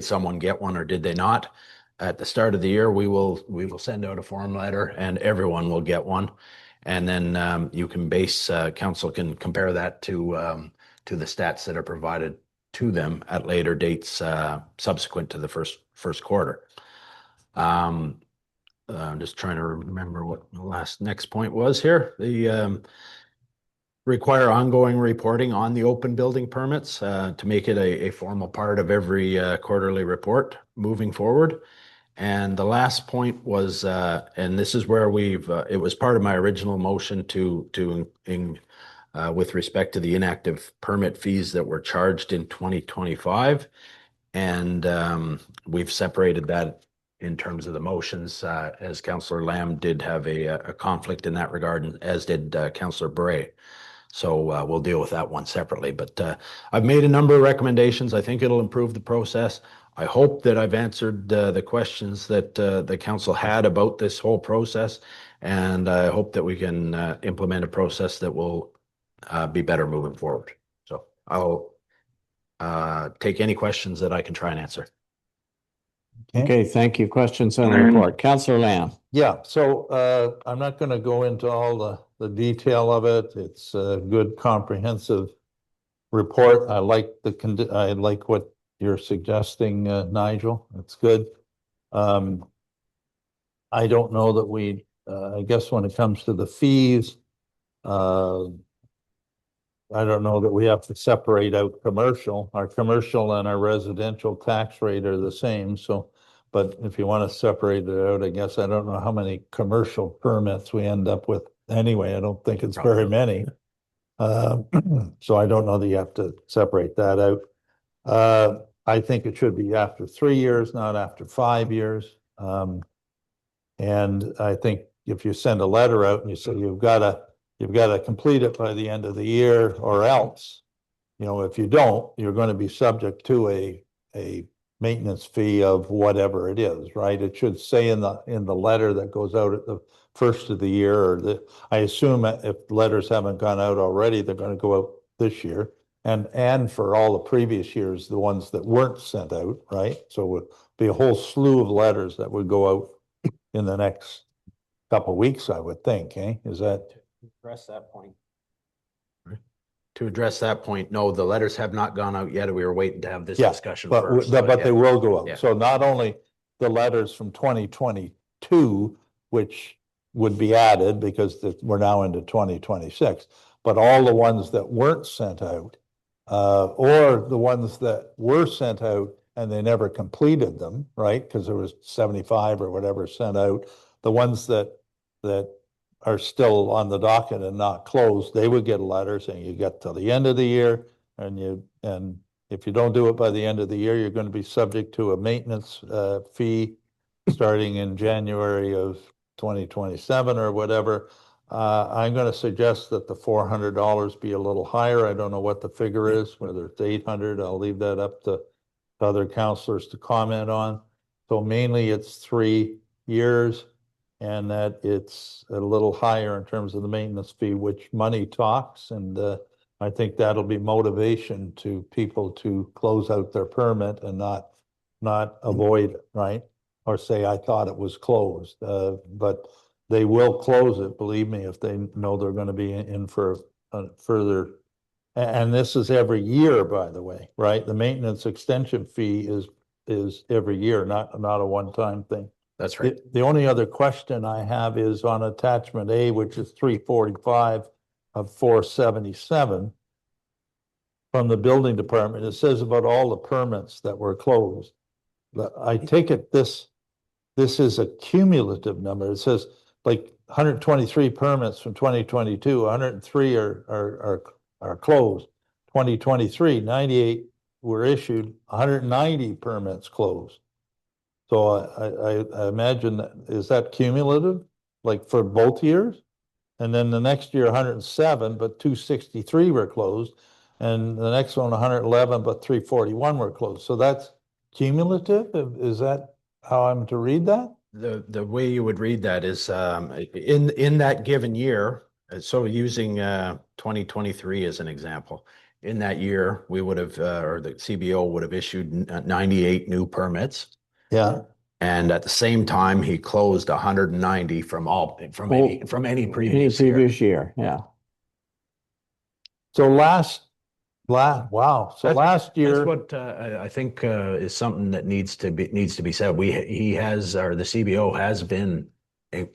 someone get one or did they not. At the start of the year, we will send out a form letter, and everyone will get one. And then you can council can compare that to the stats that are provided to them at later dates subsequent to the first quarter. I'm just trying to remember what the next point was here. The require ongoing reporting on the open building permits to make it a formal part of every quarterly report moving forward. And the last point was, and this is where it was part of my original motion with respect to the inactive permit fees that were charged in 2025. And we've separated that in terms of the motions, as Councillor Lamb did have a conflict in that regard, as did Councillor Bray. So we'll deal with that one separately. But I've made a number of recommendations. I think it'll improve the process. I hope that I've answered the questions that the council had about this whole process. And I hope that we can implement a process that will be better moving forward. So I'll take any questions that I can try and answer. Okay, thank you. Questions on the report. Councillor Lamb. Yeah, so I'm not going to go into all the detail of it. It's a good comprehensive report. I like what you're suggesting, Nigel. That's good. I don't know that I guess when it comes to the fees, I don't know that we have to separate out commercial. Our commercial and our residential tax rate are the same. So, but if you want to separate it out, I guess I don't know how many commercial permits we end up with. Anyway, I don't think it's very many. So I don't know that you have to separate that out. I think it should be after 3 years, not after 5 years. And I think if you send a letter out and you say you've got to complete it by the end of the year, or else, if you don't, you're going to be subject to a maintenance fee of whatever it is, right? It should say in the letter that goes out at the first of the year, or I assume if letters haven't gone out already, they're going to go out this year, and for all the previous years, the ones that weren't sent out, right? So it would be a whole slew of letters that would go out in the next couple of weeks, I would think. Is that? Address that point. To address that point, no, the letters have not gone out yet. We were waiting to have this discussion first. But they will go out. Yeah. So not only the letters from 2022, which would be added because we're now into 2026. But all the ones that weren't sent out, or the ones that were sent out and they never completed them, right? Because there was 75 or whatever sent out. The ones that are still on the docket and not closed, they would get a letter saying you get till the end of the year, and if you don't do it by the end of the year, you're going to be subject to a maintenance fee starting in January of 2027 or whatever. I'm going to suggest that the $400 be a little higher. I don't know what the figure is, whether it's 800. I'll leave that up to other councillors to comment on. So mainly it's 3 years, and that it's a little higher in terms of the maintenance fee, which money talks, and I think that'll be motivation to people to close out their permit and not avoid it, right? Or say, I thought it was closed, but they will close it, believe me, if they know they're going to be in for a further. And this is every year, by the way, right? The maintenance extension fee is every year, not a one-time thing. That's right. The only other question I have is on attachment A, which is 345 of 477 from the building department. It says about all the permits that were closed. I take it this is a cumulative number. It says like 123 permits from 2022, 103 are closed. 2023, 98 were issued, 190 permits closed. So I imagine is that cumulative, like for both years? And then the next year, 107, but 263 were closed. And the next one, 111, but 341 were closed. So that's cumulative? Is that how I'm to read that? The way you would read that is in that given year. So using 2023 as an example, in that year we would have, or the CBO would have issued 98 new permits. Yeah. And at the same time, he closed 190 from any previous year. Yeah. So last year, that's what I think is something that needs to be said. The CBO has been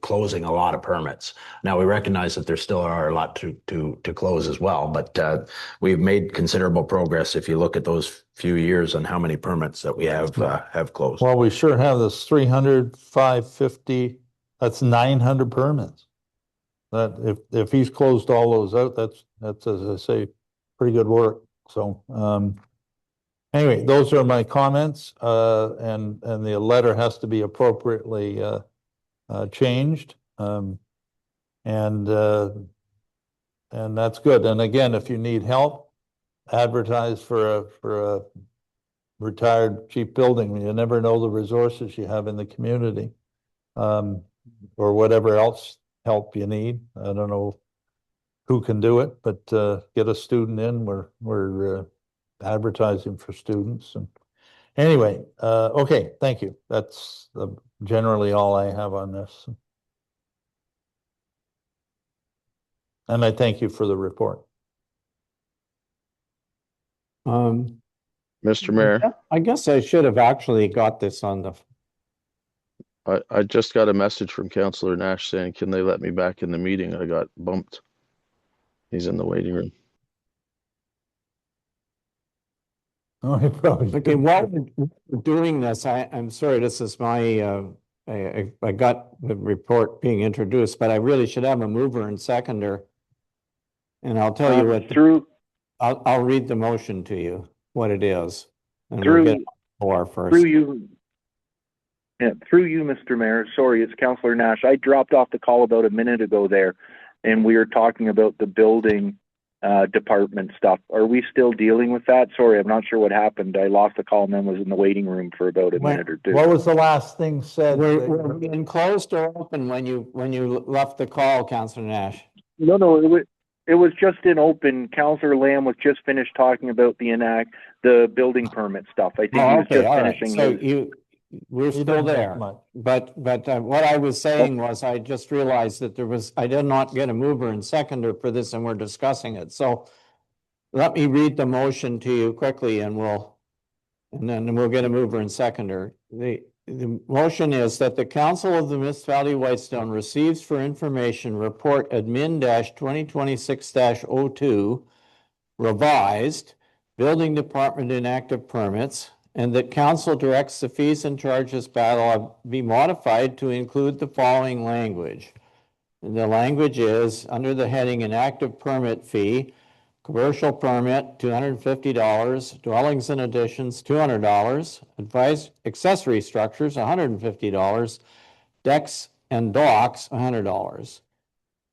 closing a lot of permits. Now we recognize that there still are a lot to close as well, but we've made considerable progress if you look at those few years on how many permits that we have closed. well, we sure have this 300, 550, that's 900 permits. That if he's closed all those out, that's as I say, pretty good work. So anyway, those are my comments, and the letter has to be appropriately changed, and that's good. And again, if you need help, advertise for a retired chief building. You never know the resources you have in the community, or whatever else help you need. I don't know who can do it, but get a student in. We're advertising for students. And anyway, okay, thank you. That's generally all I have on this. And I thank you for the report. Mr. Mayor, I guess I should have actually got this on the. I just got a message from Councillor Nash saying, can they let me back in the meeting? I got bumped. He's in the waiting room. Oh, he probably. Okay, while we're doing this, I'm sorry, this is my, I got the report being introduced, but I really should have a mover and seconder. And I'll tell you what, I'll read the motion to you, what it is. And we'll get more first. Through you, Mr. Mayor, sorry, it's Councillor Nash. I dropped off the call about a minute ago there, and we were talking about the building department stuff. Are we still dealing with that? Sorry, I'm not sure what happened. I lost the call and then was in the waiting room for about a minute or two. What was the last thing said? We're being closed or open when you left the call, Councillor Nash? No, it was just in open. Councillor Lamb was just finished talking about the building permit stuff. I think he was just finishing. So we're still there. But what I was saying was I just realized that I did not get a mover and seconder for this, and we're discussing it. So let me read the motion to you quickly, and then we'll get a mover and seconder. The the motion is that the Council of the Municipality of Whitestone receives for information report admin-2026-02 revised building department inactive permits, and that council directs the fees and charges bylaw be modified to include the following language. And the language is under the heading inactive permit fee, commercial permit, $250, dwellings and additions, $200, advised accessory structures, $150, decks and docks, $100.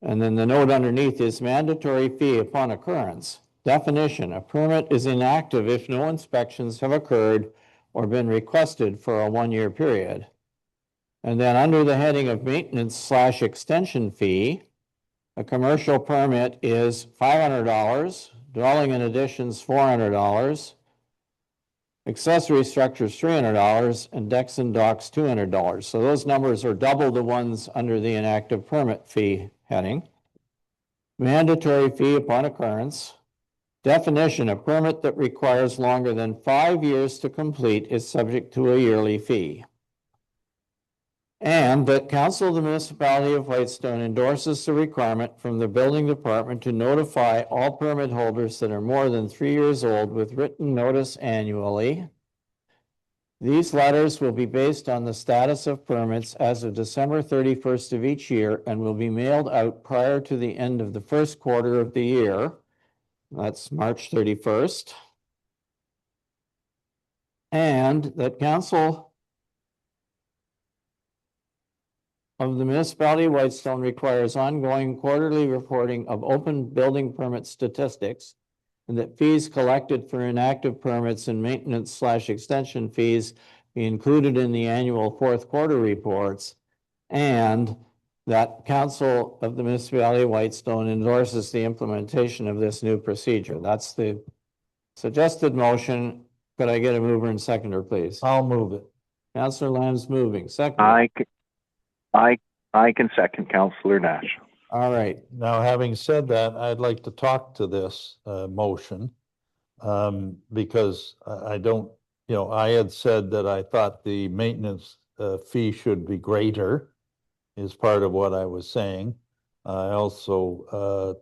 And then the note underneath is mandatory fee upon occurrence. Definition: a permit is inactive if no inspections have occurred or been requested for a one-year period. And then under the heading of maintenance/extension fee, a commercial permit is $500, dwelling and additions $400, accessory structures $300, and decks and docks $200. So those numbers are double the ones under the inactive permit fee heading. Mandatory fee upon occurrence. Definition: a permit that requires longer than 5 years to complete is subject to a yearly fee. And that Council of the Municipality of Whitestone endorses the requirement from the building department to notify all permit holders that are more than 3 years old with written notice annually. These letters will be based on the status of permits as of December 31st of each year and will be mailed out prior to the end of the first quarter of the year. That's March 31st. And that Council of the Municipality of Whitestone requires ongoing quarterly reporting of open building permit statistics, and that fees collected for inactive permits and maintenance/extension fees be included in the annual fourth quarter reports, and that Council of the Municipality of Whitestone endorses the implementation of this new procedure. That's the suggested motion. Could I get a mover and seconder, please? I'll move it. Councillor Lamb's moving. Second. I can second Councillor Nash. All right. Now, having said that, I'd like to talk to this motion because I don't, I had said that I thought the maintenance fee should be greater is part of what I was saying. I also,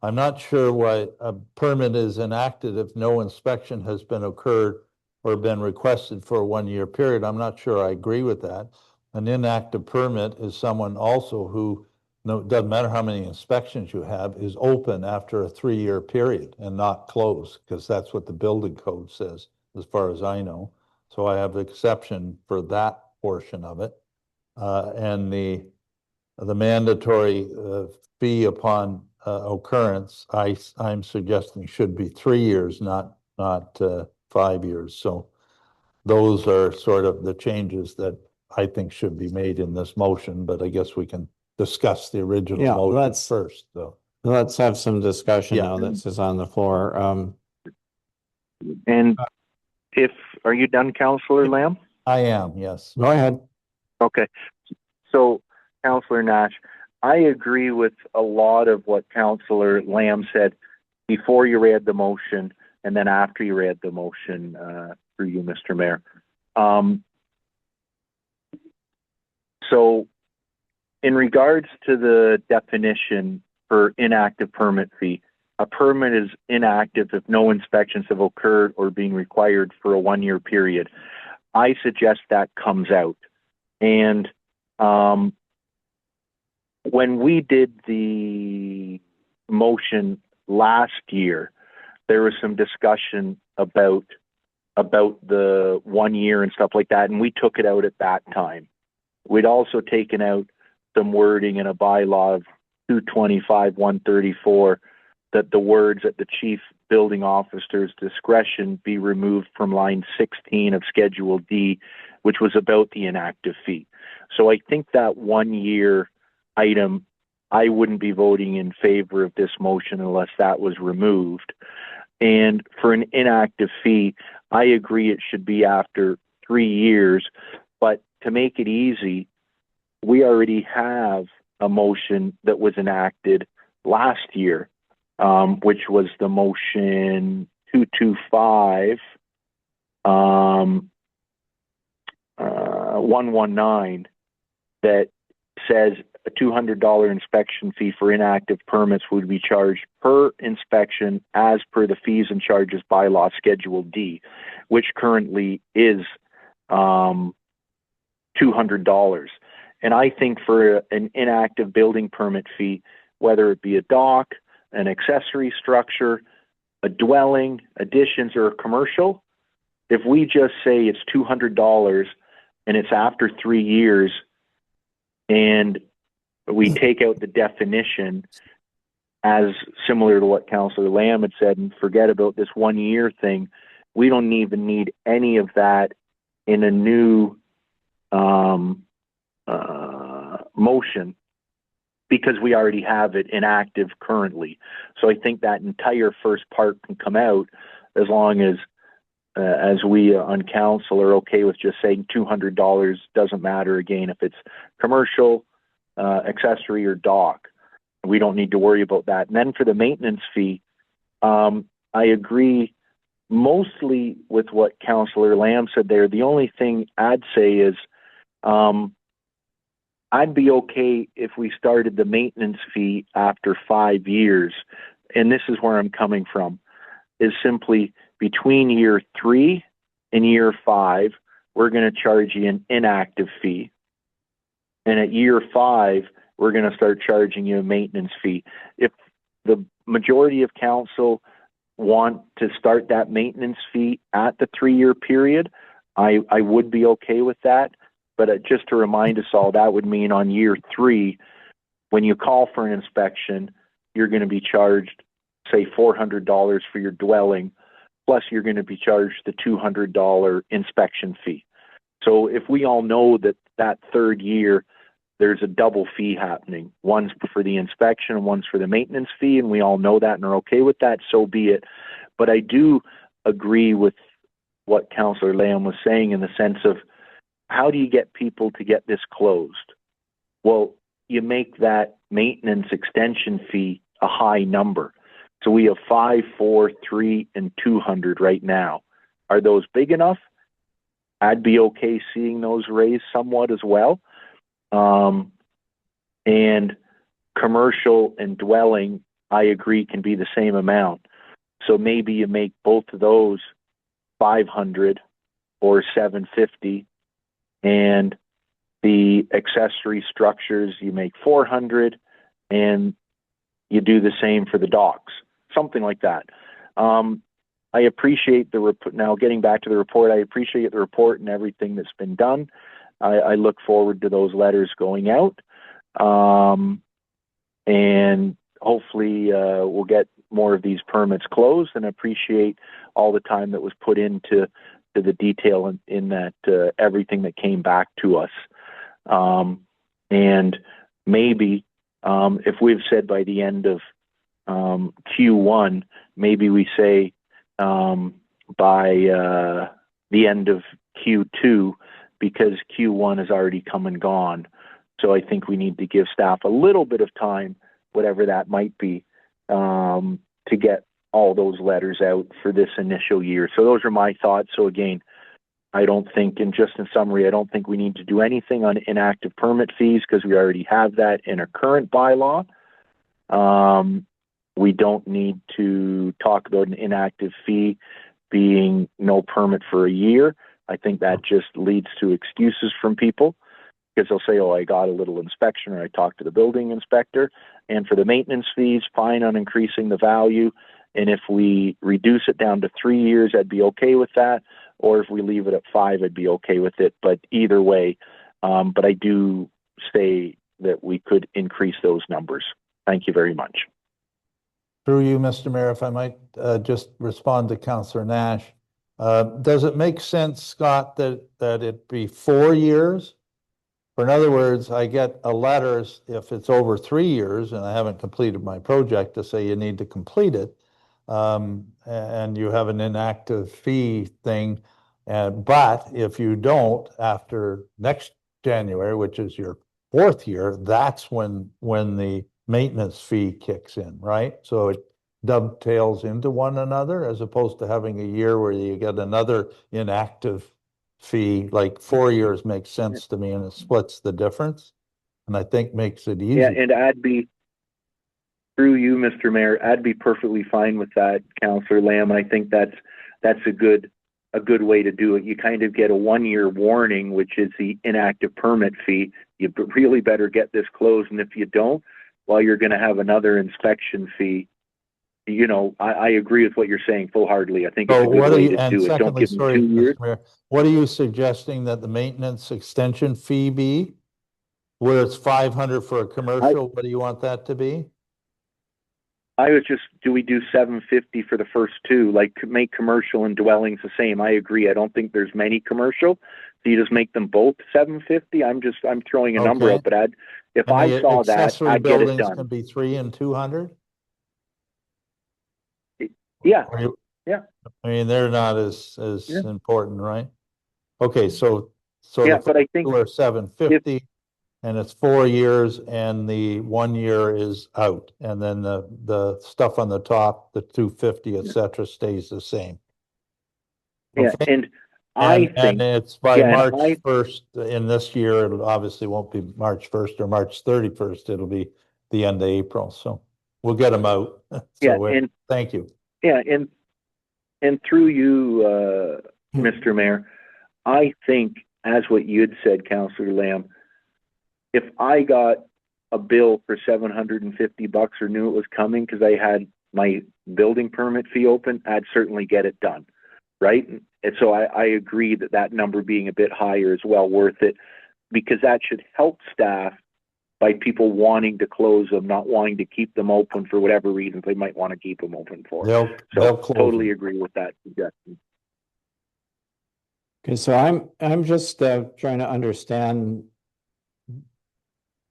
I'm not sure why a permit is enacted if no inspection has been occurred or been requested for a one-year period. I'm not sure I agree with that. An inactive permit is someone also who, doesn't matter how many inspections you have, is open after a 3-year period and not closed, because that's what the building code says, as far as I know. So I have the exception for that portion of it. And the mandatory fee upon occurrence, I'm suggesting should be 3 years, not 5 years. So those are sort of the changes that I think should be made in this motion, but I guess we can discuss the original motion first, though. Let's have some discussion now that this is on the floor. And are you done, Councillor Lamb? I am, yes. Go ahead. Okay. So, Councillor Nash, I agree with a lot of what Councillor Lamb said before you read the motion and then after you read the motion through you, Mr. Mayor. So, in regards to the definition for inactive permit fee, a permit is inactive if no inspections have occurred or being required for a one-year period. I suggest that comes out. And when we did the motion last year, there was some discussion about the 1 year and stuff like that, and we took it out at that time. We'd also taken out some wording in a bylaw of 225-134 that the words at the chief building officer's discretion be removed from line 16 of Schedule D, which was about the inactive fee. So I think that 1 year item, I wouldn't be voting in favor of this motion unless that was removed. And for an inactive fee, I agree it should be after 3 years, but to make it easy, we already have a motion that was enacted last year, which was the motion 225, 119 that says a $200 inspection fee for inactive permits would be charged per inspection as per the fees and charges bylaw Schedule D, which currently is $200. And I think for an inactive building permit fee, whether it be a dock, an accessory structure, a dwelling, additions, or a commercial, if we just say it's $200 and it's after 3 years and we take out the definition as similar to what Councillor Lamb had said and forget about this 1 year thing, we don't even need any of that in a new motion because we already have it inactive currently. So I think that entire first part can come out as long as we on council are okay with just saying $200 doesn't matter again if it's commercial, accessory, or dock. We don't need to worry about that. And then for the maintenance fee, I agree mostly with what Councillor Lamb said there. The only thing I'd say is I'd be okay if we started the maintenance fee after 5 years. And this is where I'm coming from, is simply between year 3 and year 5, we're going to charge you an inactive fee. And at year 5, we're going to start charging you a maintenance fee. If the majority of council want to start that maintenance fee at the 3-year period, I would be okay with that. But just to remind us all, that would mean on year 3, when you call for an inspection, you're going to be charged, say, $400 for your dwelling, plus you're going to be charged the $200 inspection fee. So if we all know that that 3rd year, there's a double fee happening, one's for the inspection and one's for the maintenance fee, and we all know that and are okay with that, so be it. But I do agree with what Councillor Lamb was saying in the sense of, how do you get people to get this closed? Well, you make that maintenance extension fee a high number. So we have 5, 4, 3, and 200 right now. Are those big enough? I'd be okay seeing those raised somewhat as well. And commercial and dwelling, I agree, can be the same amount. So maybe you make both of those 500 or 750, and the accessory structures you make 400, and you do the same for the docks, something like that. I appreciate the report. Now, getting back to the report, I appreciate the report and everything that's been done. I look forward to those letters going out, and hopefully we'll get more of these permits closed, and appreciate all the time that was put into the detail in that everything that came back to us. And maybe if we've said by the end of Q1, maybe we say by the end of Q2, because Q1 has already come and gone. So I think we need to give staff a little bit of time, whatever that might be, to get all those letters out for this initial year. So those are my thoughts. So again, I don't think, and just in summary, I don't think we need to do anything on inactive permit fees because we already have that in our current bylaw. We don't need to talk about an inactive fee being no permit for a year. I think that just leads to excuses from people because they'll say, oh, I got a little inspection or I talked to the building inspector. And for the maintenance fees, fine on increasing the value. And if we reduce it down to 3 years, I'd be okay with that. Or if we leave it at 5, I'd be okay with it. But either way, but I do say that we could increase those numbers. Thank you very much. Through you, Mr. Mayor, if I might just respond to Councillor Nash. Does it make sense, Scott, that it be 4 years? Or in other words, I get a letter if it's over 3 years and I haven't completed my project to say you need to complete it. And you have an inactive fee thing. But if you don't after next January, which is your 4th year, that's when the maintenance fee kicks in, right? So it dovetails into one another as opposed to having a year where you get another inactive fee, like 4 years makes sense to me and it splits the difference. And I think makes it Yeah, easy. and I'd be, through you, Mr. Mayor, I'd be perfectly fine with that, Councillor Lamb. I think that's a good way to do it. You kind of get a 1-year warning, which is the inactive permit fee. You really better get this closed, and if you don't, well, you're going to have another inspection fee. You know, I agree with what you're saying full-heartedly. I think it's So a good what are way you, to and do it. Don't secondly, give them sorry, 2 years. Mr. Mayor, what are you suggesting that the maintenance extension fee be? Where it's 500 for a commercial, what do you want that to be? I was just, do we do 750 for the first two? Like, make commercial and dwellings the same. I agree. I don't think there's many commercial. So you just make them both 750. I'm throwing a number Okay. out, but if And I the saw that, accessory I'd get it buildings done. can be 3 and 200? Yeah. Or you- Yeah. I mean, they're not as Yeah. important, right? Okay, so Yeah, the but I think first two are 750 and it's 4 years and the 1 year is out. And then the stuff on the top, the 250, et cetera, stays the same. yeah, Okay. and I And think it's by yeah, and March 1st in this year, it obviously won't be March 1st or March 31st. It'll be the end of April. So we'll get them out. yeah, So and thank you. yeah, and through you, Mr. Mayor, I think, as what you had said, Councillor Lamb, if I got a bill for $750 or knew it was coming because I had my building permit fee open, I'd certainly get it done, right? And so I agree that number being a bit higher is well worth it, because that should help staff by people wanting to close them, not wanting to keep them open for whatever reasons they might want to keep them open for. They'll So close totally them. agree with that suggestion. Okay, so I'm just trying to understand.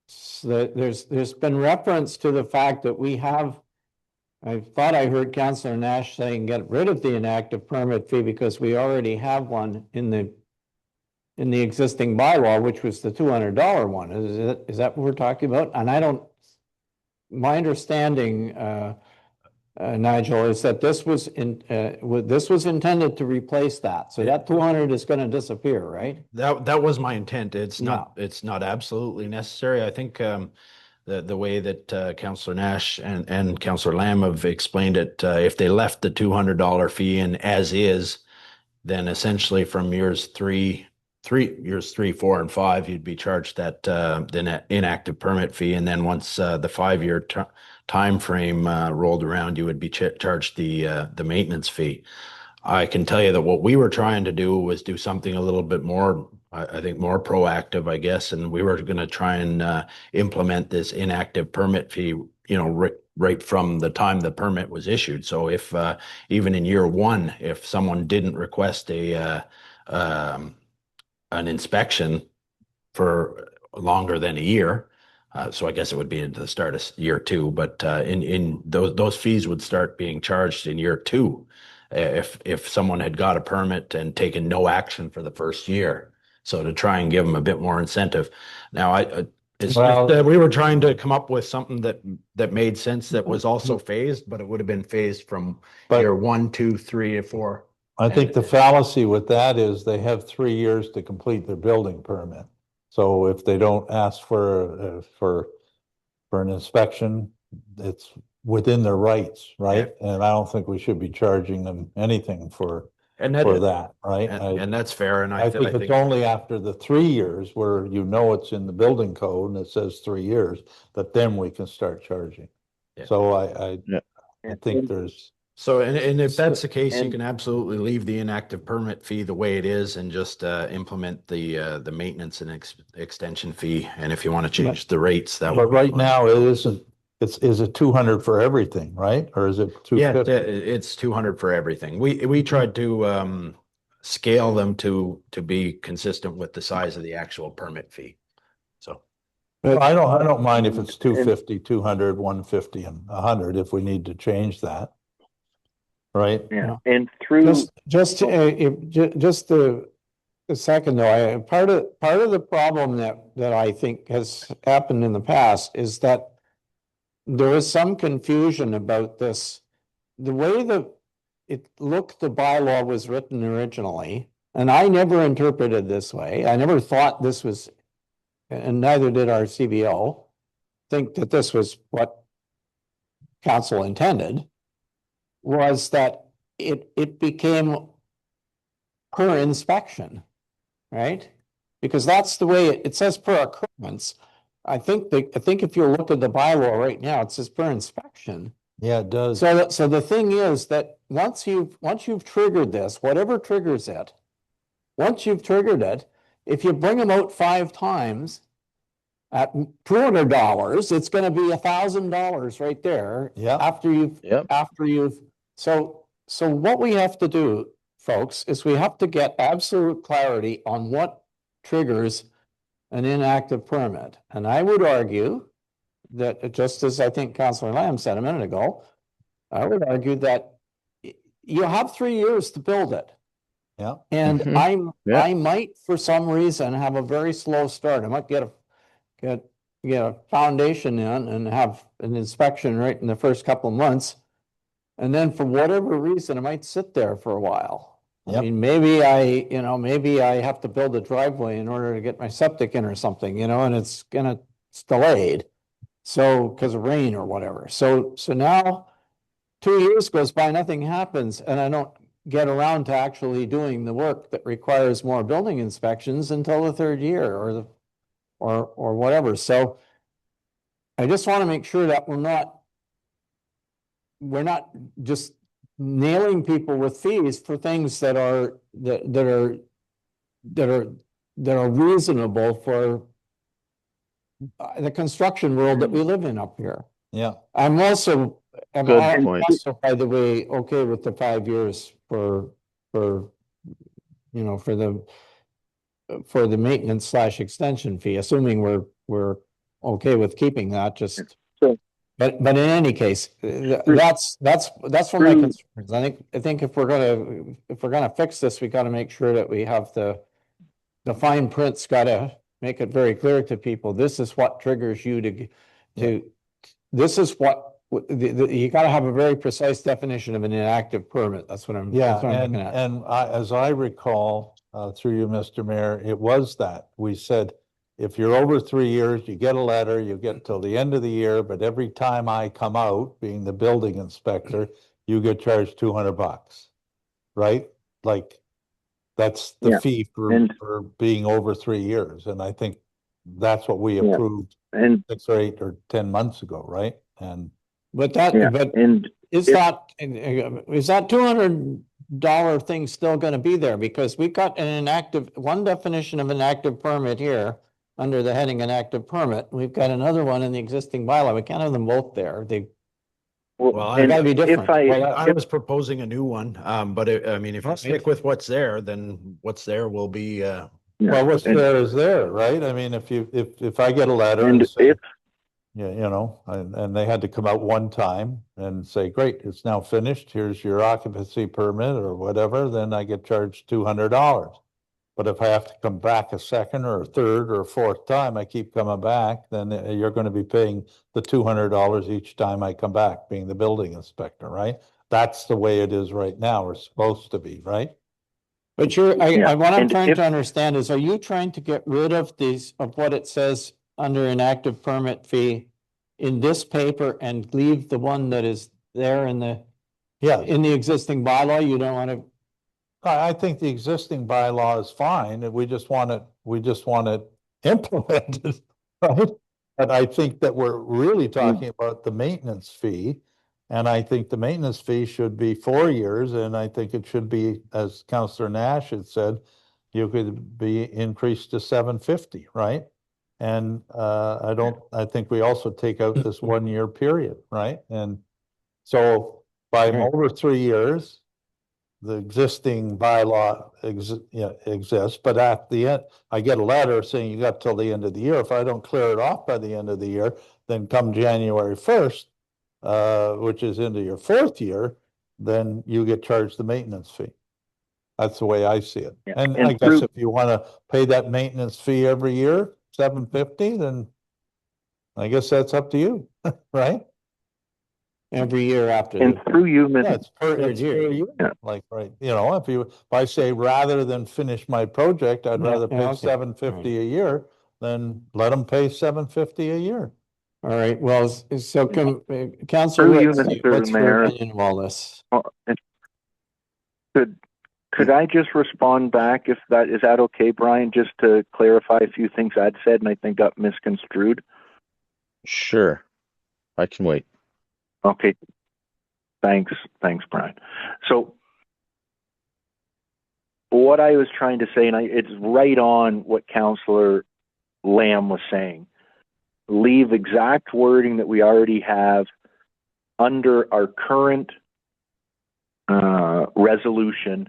So there's been reference to the fact that we have, I thought I heard Councillor Nash saying get rid of the inactive permit fee because we already have one in the existing bylaw, which was the $200 one. Is that what we're talking about? And my understanding, Nigel, is that this was intended to replace that. So that 200 is going to disappear, right? That was my intent. It's Yeah. not absolutely necessary. I think the way that Councillor Nash and Councillor Lamb have explained it, if they left the $200 fee in as is, then essentially from years three, 4, and 5, you'd be charged that the inactive permit fee, and then once the 5-year time frame rolled around, you would be charged the maintenance fee. I can tell you that what we were trying to do was do something a little bit more, I think, more proactive, I guess, and we were going to try and implement this inactive permit fee, right from the time the permit was issued. So if even in year 1, if someone didn't request an inspection for longer than a year, so I guess it would be into the start of year 2, but in those fees would start being charged in year 2 if someone had got a permit and taken no action for the first year. So to try and give them a bit more incentive. Now, we were trying to come up with something that made sense, that was also phased, but it would have been phased from year 1, 2, 3, 4. I think the fallacy with that is they have 3 years to complete their building permit. So if they don't ask for an inspection, it's within their rights, right? And I don't think we should be charging them anything for that, right? And that's fair. And I think it's only after the 3 years where it's in the building code and it says 3 years, that then we can start charging. So I think there's. So, and if that's the case, you can absolutely leave the inactive permit fee the way it is and just implement the maintenance and extension fee. And if you want to change the rates, that But right now it isn't. Is it 200 for everything, right? Or is it 250? Yeah, it's 200 for everything. We tried to scale them to be consistent with the size of the actual permit fee. So I don't mind if it's 250, 200, 150, and 100 if we need to change that. Right. Yeah. And through just a second though, part of the problem that I think has happened in the past is that there is some confusion about this. The way the bylaw was written originally, And I never interpreted this way. I never thought this was, and neither did our CBO, think that this was what council intended, was that it became per inspection, right? Because that's the way it says per occurrence. I think if you look at the bylaw right now, it says per inspection. Yeah, it does. So the thing is that once you've triggered this, whatever triggers it, once you've triggered it, if you bring them out 5 times at $200, it's going to be $1,000 right there. Yeah. After you've, so what we have to do, folks, is we have to get absolute clarity on what triggers an inactive permit. And I would argue that, just as I think Councillor Lamb said a minute ago, I would argue that you have 3 years to build it. Yeah. And I might, for some reason, have a very slow start. I might get a foundation in and have an inspection right in the first couple of months. And then for whatever reason, it might sit there for a while. I mean, maybe I have to build a driveway in order to get my septic in or something, and it's delayed. So, because of rain or whatever. So now 2 years goes by, nothing happens, and I don't get around to actually doing the work that requires more building inspections until the 3rd year or whatever. So I just want to make sure that we're not just nailing people with fees for things that are reasonable for the construction world that we live in up here. Yeah. I'm also, Good point. by the way, okay with the 5 years for the maintenance / extension fee, assuming we're okay with keeping that. Just but in any case, that's one of my concerns. I think if we're gonna fix this, we got to make sure that we have the fine print's got to make it very clear to people. This is what triggers you to this is what you got to have a very precise definition of an inactive permit. That's what I'm looking at. And as I recall, through you, Mr. Mayor, it was that we said, if you're over 3 years, you get a letter, you get till the end of the year, but every time I come out, being the building inspector, you get charged $200, right? Like, that's the fee for being over 3 years. And I think that's what we approved 6 or 8 or 10 months ago, right? And is that $200 thing still going to be there? Because we got one definition of an active permit here under the heading inactive permit. We've got another one in the existing bylaw. We can't have them both there. They gotta be different. I was proposing a new one, but if you stick with what's there, then what's there will be. Well, what's there is there, right? I mean, if I get a letter and say, and they had to come out one time and say, great, it's now finished, here's your occupancy permit or whatever, then I get charged $200. But if I have to come back a second or a third or a fourth time, I keep coming back, then you're going to be paying the $200 each time I come back, being the building inspector, right? That's the way it is right now, or supposed to be, right? But what I'm trying to understand is, are you trying to get rid of what it says under an active permit fee in this paper and leave the one that is there in the existing bylaw? You don't want to. I think the existing bylaw is fine, and we just want it implemented, right? But I think that we're really talking about the maintenance fee, and I think the maintenance fee should be 4 years, and I think it should be, as Councillor Nash had said, you could be increased to $750, right? And I think we also take out this 1 year period, right? And so by over 3 years, the existing bylaw exists, but at the end, I get a letter saying you got till the end of the year. If I don't clear it off by the end of the year, then come January 1st, which is into your 4th year, then you get charged the maintenance fee. That's the way I see it. Yeah. And I guess if you want to pay that maintenance fee every year, $750, then I guess that's up to you, right? every year after. And through you, Yeah, Mr. it's per Third year. year. Yeah. Like, right, if I say rather than finish my project, I'd Yeah, rather yeah, pay okay. $750 a year, then let them pay $750 a year. All right, well, so Councillor Through you, Woods, Mr. what's your Mayor. opinion of all this? Could I just respond back is that okay, Brian, just to clarify a few things I'd said and I think got misconstrued? Sure. I can wait. Okay. Thanks, Brian. So what I was trying to say, and it's right on what Councillor Lamb was saying. Leave exact wording that we already have under our current resolution,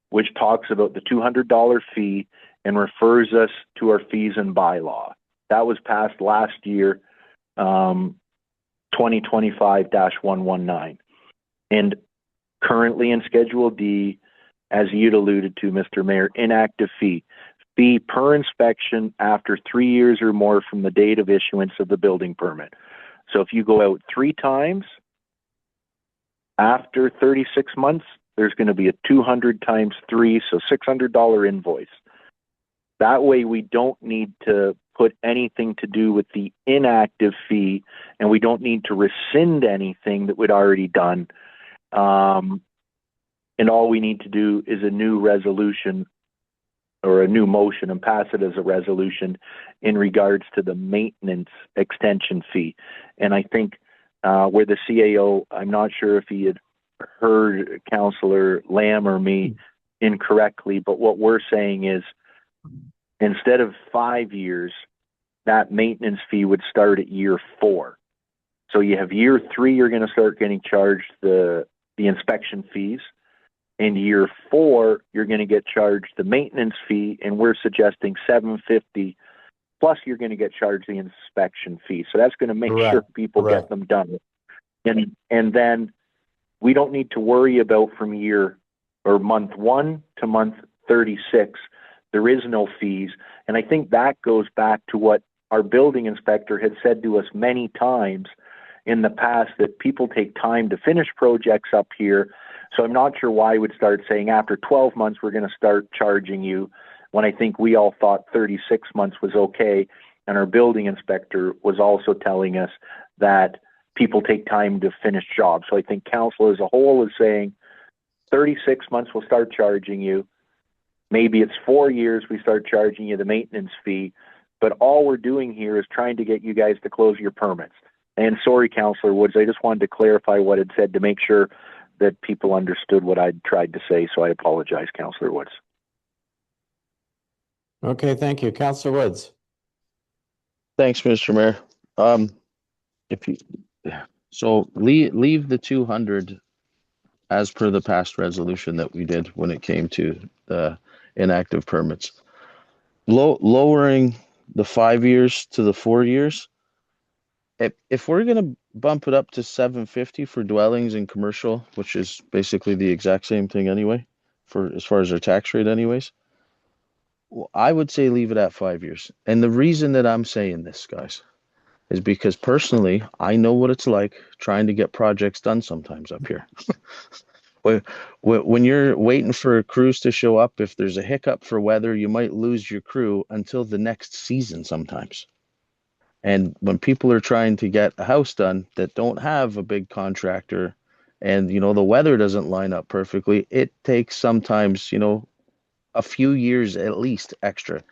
which talks about the $200 fee and refers us to our fees and bylaw. That was passed last year, 2025-119. And currently in Schedule D, as you'd alluded to, Mr. Mayor, inactive fee per inspection after 3 years or more from the date of issuance of the building permit. So if you go out 3 times after 36 months, there's going to be a 200 times 3, so $600 invoice. That way we don't need to put anything to do with the inactive fee, and we don't need to rescind anything that we'd already done. And all we need to do is a new resolution or a new motion and pass it as a resolution in regards to the maintenance extension fee. And I think where the CAO, I'm not sure if he had heard Councillor Lamb or me incorrectly, but what we're saying is instead of 5 years, that maintenance fee would start at year 4. So you have year 3, you're going to start getting charged the inspection fees. In year 4, you're going to get charged the maintenance fee, and we're suggesting $750. Plus, you're going to get charged the inspection fee. So that's going to make sure people get them done. And then we don't need to worry about from year or month 1 to month 36. There is no fees, and I think that goes back to what our building inspector had said to us many times in the past, that people take time to finish projects up here. So I'm not sure why I would start saying after 12 months, we're going to start charging you, when I think we all thought 36 months was okay. And our building inspector was also telling us that people take time to finish jobs. So I think council as a whole is saying 36 months we'll start charging you. Maybe it's 4 years we start charging you the maintenance fee. But all we're doing here is trying to get you guys to close your permits. And sorry, Councillor Woods, I just wanted to clarify what it said to make sure that people understood what I'd tried to say. So I apologize, Councillor Woods. Okay, thank you. Councillor Woods. Thanks, Mr. Mayor. So leave the 200 as per the past resolution that we did when it came to the inactive permits. Lowering the 5 years to the 4 years. If we're going to bump it up to $750 for dwellings and commercial, which is basically the exact same thing anyway, for as far as our tax rate anyways, I would say leave it at 5 years. And the reason that I'm saying this, guys, is because personally, I know what it's like trying to get projects done sometimes up here. When you're waiting for crews to show up, if there's a hiccup for weather, you might lose your crew until the next season sometimes. And when people are trying to get a house done that don't have a big contractor and, the weather doesn't line up perfectly, it takes sometimes, a few years at least extra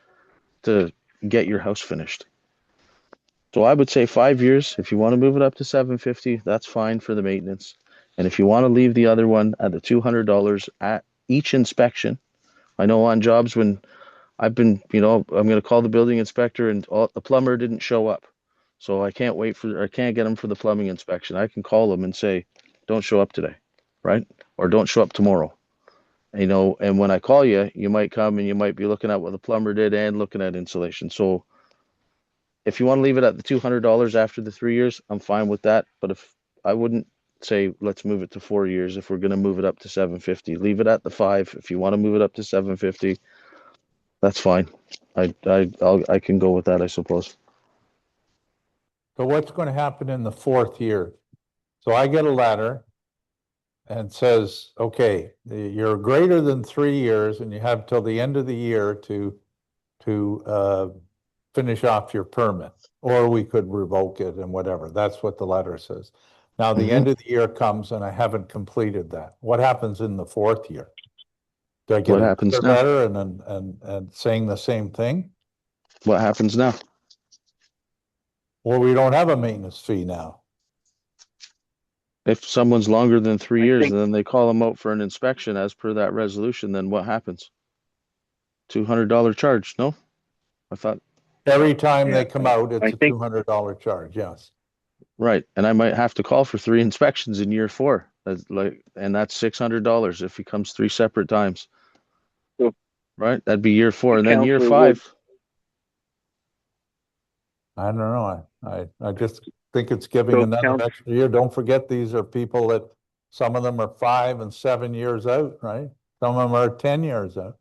to get your house finished. So I would say 5 years. If you want to move it up to $750, that's fine for the maintenance. And if you want to leave the other one at the $200 at each inspection, I know on jobs when I've been, I'm going to call the building inspector and the plumber didn't show up. So I can't get him for the plumbing inspection. I can call him and say, don't show up today, right? Or don't show up tomorrow. And when I call you, you might come and you might be looking at what the plumber did and looking at insulation. So if you want to leave it at the $200 after the 3 years, I'm fine with that. But if I wouldn't say, let's move it to 4 years. If we're going to move it up to $750, leave it at the 5. If you want to move it up to $750, that's fine. I can go with that, I suppose. So what's going to happen in the 4th year? So I get a letter and says, okay, you're greater than 3 years and you have till the end of the year to finish off your permit, or we could revoke it and whatever. That's what the letter says. Now, the end of the year comes and I haven't completed that. What happens in the 4th year? Do I get What happens another now? letter and saying the same thing? What happens now? Or we don't have a maintenance fee now? If someone's longer than 3 years think- and then they call them out for an inspection as per that resolution, then what happens? $200 charge, no? I thought, Every time Yeah, they come out, it's I a think- $200 charge, yes. right, and I might have to call for 3 inspections in year 4. And that's $600 if he comes 3 separate times. So- Right, that'd be year 4, and then year Councillor Wood. 5. I don't know. I just think it's giving So another count- extra year. Don't forget, these are people that, some of them are 5 and 7 years out, right? Some of them are 10 years out.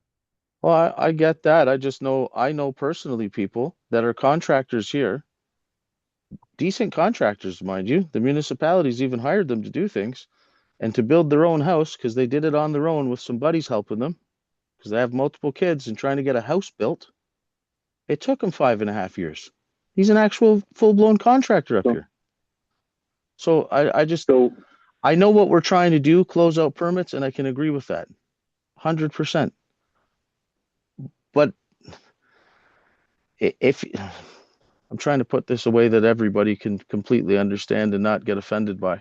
Well, I get that. I know personally people that are contractors here. Decent contractors, mind you. The municipalities even hired them to do things and to build their own house because they did it on their own with some buddies helping them because they have multiple kids and trying to get a house built. It took them 5.5 years. He's an actual full-blown contractor up here. So I know what we're trying to do, close out permits, and I can agree with that. 100%. But if I'm trying to put this a way that everybody can completely understand and not get offended by,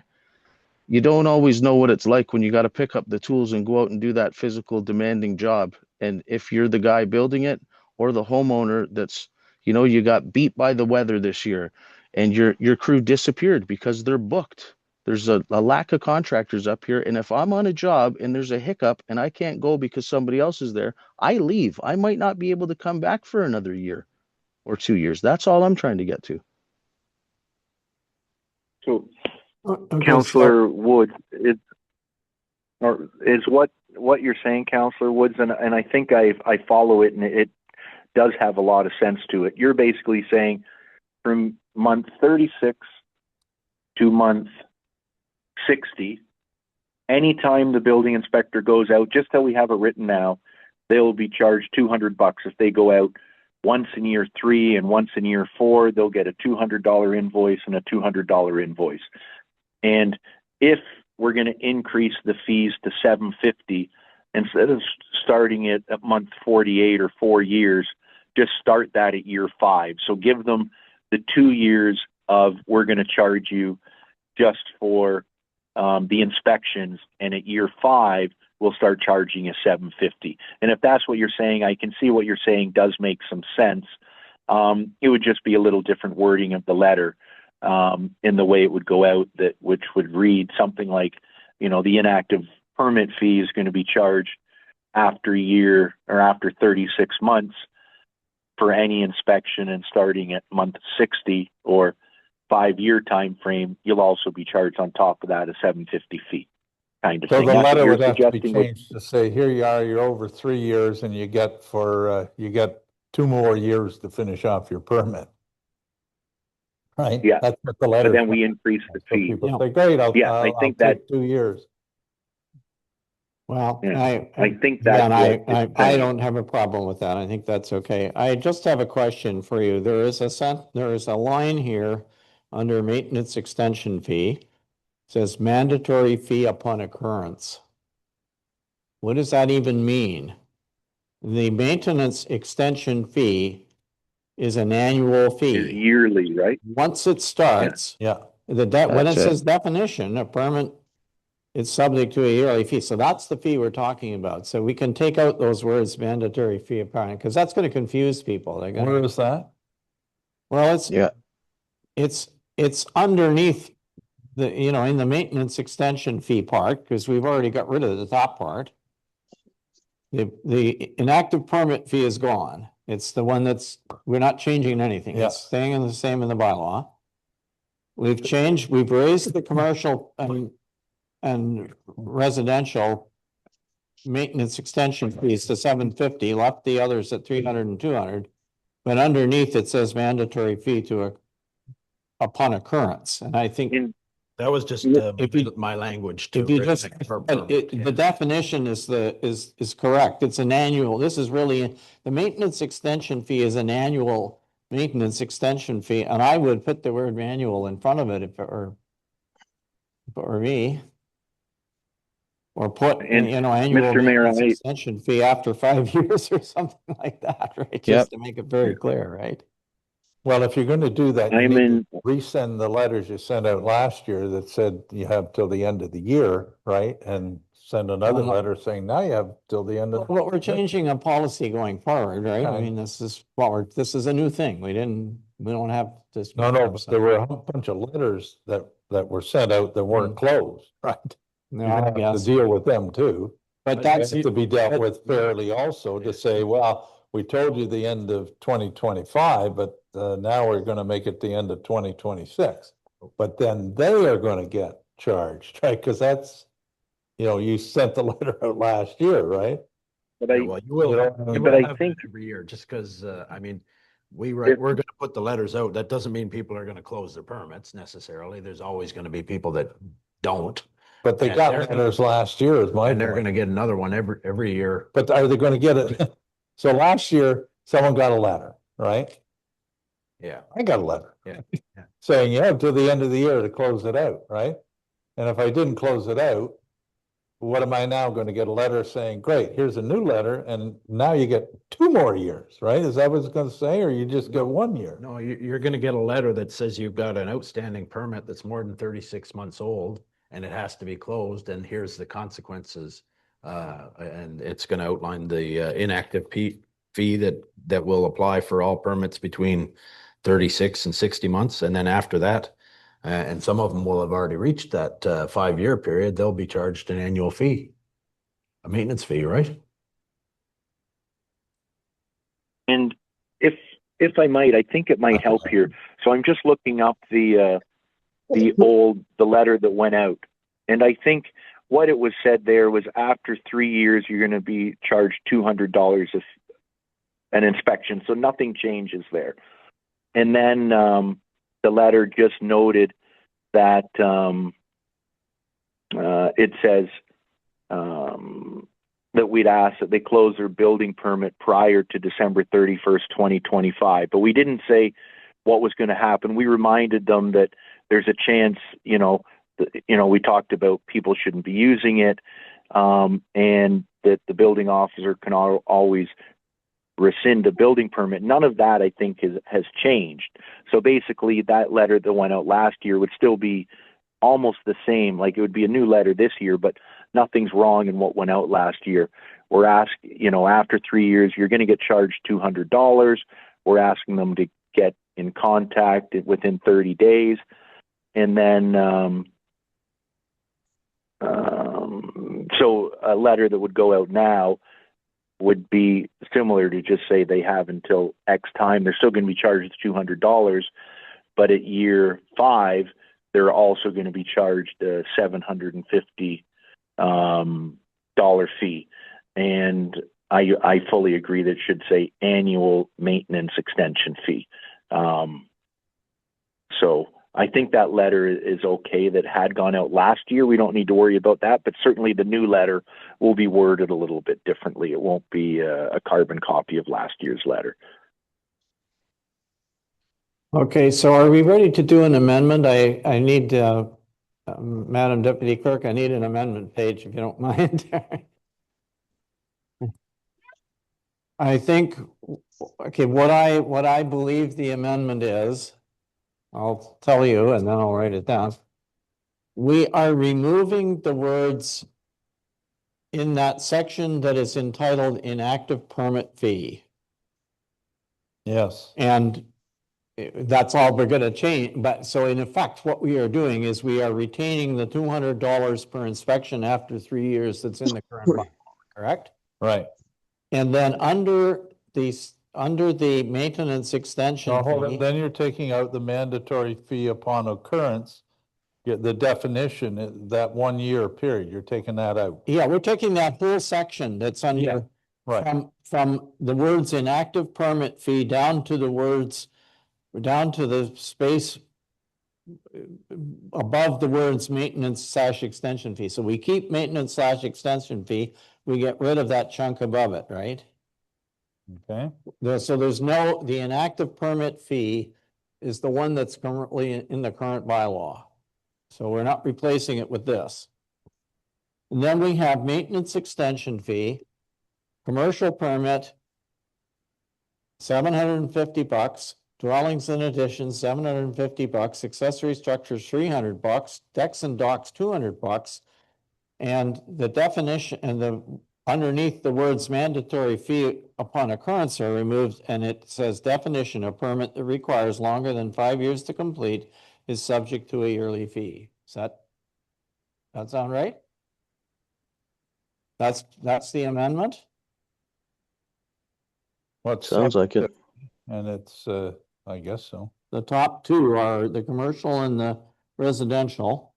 you don't always know what it's like when you got to pick up the tools and go out and do that physical demanding job. And if you're the guy building it or the homeowner that's, you got beat by the weather this year and your crew disappeared because they're booked. There's a lack of contractors up here. And if I'm on a job and there's a hiccup and I can't go because somebody else is there, I leave. I might not be able to come back for another year or 2 years. That's all I'm trying to get to. So, Okay, Councillor Woods, is what you're saying, Councillor Woods, and I think I follow it, and it does have a lot of sense to it. You're basically saying from month 36 to month 60, anytime the building inspector goes out, just how we have it written now, they'll be charged $200 if they go out once in year 3 and once in year 4. They'll get a $200 invoice and a $200 invoice. And if we're going to increase the fees to $750, instead of starting it at month 48 or 4 years, just start that at year 5. So give them the 2 years of, we're going to charge you just for the inspections, and at year 5 we'll start charging you $750. And if that's what you're saying, I can see what you're saying does make some sense. It would just be a little different wording of the letter in the way it would go out, which would read something like, the inactive permit fee is going to be charged after a year or after 36 months for any inspection, and starting at month 60 or 5-year time frame, you'll also be charged on top of that a $750 fee, kind of So thing. the That's what letter you're would have to be suggesting. changed to say, here you are, you're over 3 years and you get 2 more years to finish off your permit. Right? Yeah. That's what the letter. But then we increase the So fee. people say, great, I'll think that- take 2 years. Well, Yeah, I think that's again, what it's I saying. don't have a problem with that. I think that's okay. I just have a question for you. There is a line here under maintenance extension fee. It says mandatory fee upon occurrence. What does that even mean? The maintenance extension fee is an annual Is fee. yearly, right? Once it starts, Yeah. when it That's it. says definition, a permit, it's subject to a yearly fee. So that's the fee we're talking about. So we can take out those words mandatory fee upon, because that's going to confuse people. They're What going to, is that? well, Yeah. it's underneath the, in the maintenance extension fee part, because we've already got rid of the top part. The inactive permit fee is gone. It's the one we're not changing anything. Yeah. It's staying in the same in the bylaw. We've raised the commercial and residential maintenance extension fees to $750, left the others at $300 and $200. But underneath it says mandatory fee upon occurrence. And I think That was just If you- my language too. If you just, the definition is is correct. It's an annual, this is really, the maintenance extension fee is an annual maintenance extension fee, and I would put the word annual in front of it if it were me. Or put, And annual Mr. Mayor, maintenance extension fee after 5 years or something like that, right? Just to make it very clear, right? Well, if you're going to do that, you I'm need in, to resend the letters you sent out last year that said you have till the end of the year, right? And send another Well, letter saying now you have till the end of. Well, we're changing a policy going forward, right? I Yeah. mean, this is this is a new thing. We don't have this. No, but there were a whole bunch of letters that were sent out that weren't closed, right? No, You're I gonna have guess. to deal with them too. But That's that's, to be dealt with fairly also to say, well, we told you the end of 2025, but now we're going to make it the end of 2026. But then they are going to get charged, right? Because that's, you sent the letter out last year, right? but I, Well, you will, you but will I have think that every year, just because, I mean, we're going to put the letters out. That doesn't mean people are going to close their permits necessarily. There's always going to be people that don't. But they And got they're- letters last year is my And they're point. going to get another one every year. But are they going to get it? So last year, someone got a letter, right? Yeah. I got a letter. Yeah. Saying you have till the end of the year to close it out, right? And if I didn't close it out, what am I now going to get a letter saying, great, here's a new letter, and now you get 2 more years, right? Is that what it's going to say, or you just get 1 year? No, you're going to get a letter that says you've got an outstanding permit that's more than 36 months old and it has to be closed, and here's the consequences. And it's going to outline the inactive fee that will apply for all permits between 36 and 60 months. And then after that, and some of them will have already reached that 5-year period, they'll be charged an annual fee, a maintenance fee, right? and if I might, I think it might help here. So I'm just looking up the letter that went out, and I think what it was said there was after 3 years you're going to be charged $200 of an inspection. So nothing changes there. And then the letter just noted that it says that we'd ask that they close their building permit prior to December 31st, 2025. But we didn't say what was going to happen. We reminded them that there's a chance, we talked about people shouldn't be using it, and that the building officer can always rescind a building permit. None of that, I think, has changed. So basically, that letter that went out last year would still be almost the same. Like, it would be a new letter this year, but nothing's wrong in what went out last year. We're asking, after 3 years, you're going to get charged $200. We're asking them to get in contact within 30 days. And then, so a letter that would go out now would be similar to just say they have until X time. They're still going to be charged $200, but at year 5, they're also going to be charged a $750 fee. And I fully agree that it should say annual maintenance extension fee. So I think that letter is okay that had gone out last year. We don't need to worry about that, but certainly the new letter will be worded a little bit differently. It won't be a carbon copy of last year's letter. Okay, so are we ready to do an amendment? I need, Madam Deputy Clerk, I need an amendment page if you don't mind. I think, okay, what I believe the amendment is, I'll tell you and then I'll write it down. We are removing the words in that section that is entitled inactive permit fee. Yes. And that's all we're going to change. But so in effect, what we are doing is we are retaining the $200 per inspection after 3 years that's in the current bylaw, correct? Right. And then under the maintenance extension Now, hold on, fee, then you're taking out the mandatory fee upon occurrence, the definition, that 1 year period, you're taking that out. yeah, we're taking that whole section that's under Yeah, right. from the words inactive permit fee down to the words, down to the space above the words maintenance/extension fee. So we keep maintenance/extension fee, we get rid of that chunk above it, right? Okay, So there's no, the inactive permit fee is the one that's currently in the current bylaw. So we're not replacing it with this. And then we have maintenance extension fee, commercial permit, $750, dwellings and additions, $750, accessory structures, $300, decks and docks, $200. And the definition and the underneath the words mandatory fee upon occurrence are removed, and it says definition, a permit that requires longer than 5 years to complete is subject to a yearly fee. Does that sound right? That's the amendment? what Sounds like it. And it's, I guess so. The top two are the commercial and the residential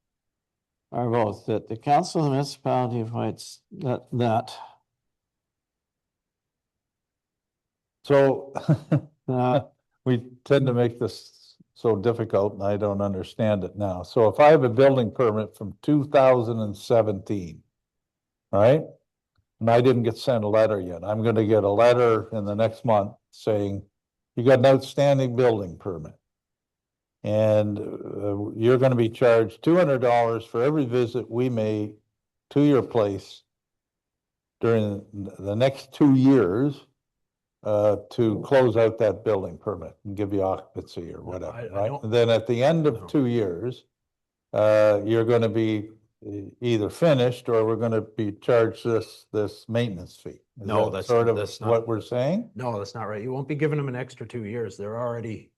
are both that the council of the municipality avoids that. So we tend to make this so difficult and I don't understand it now. So if I have a building permit from 2017, right? And I didn't get sent a letter yet. I'm going to get a letter in the next month saying, you got an outstanding building permit. And you're going to be charged $200 for every visit we make to your place during the next 2 years to close out that building permit and give you occupancy or whatever, right? And then at the end of 2 years, you're going to be either finished or we're going to be charged this maintenance fee. Is No, that that's sort of that's not what we're saying. No, that's not right. You won't be giving them an extra 2 years. They're already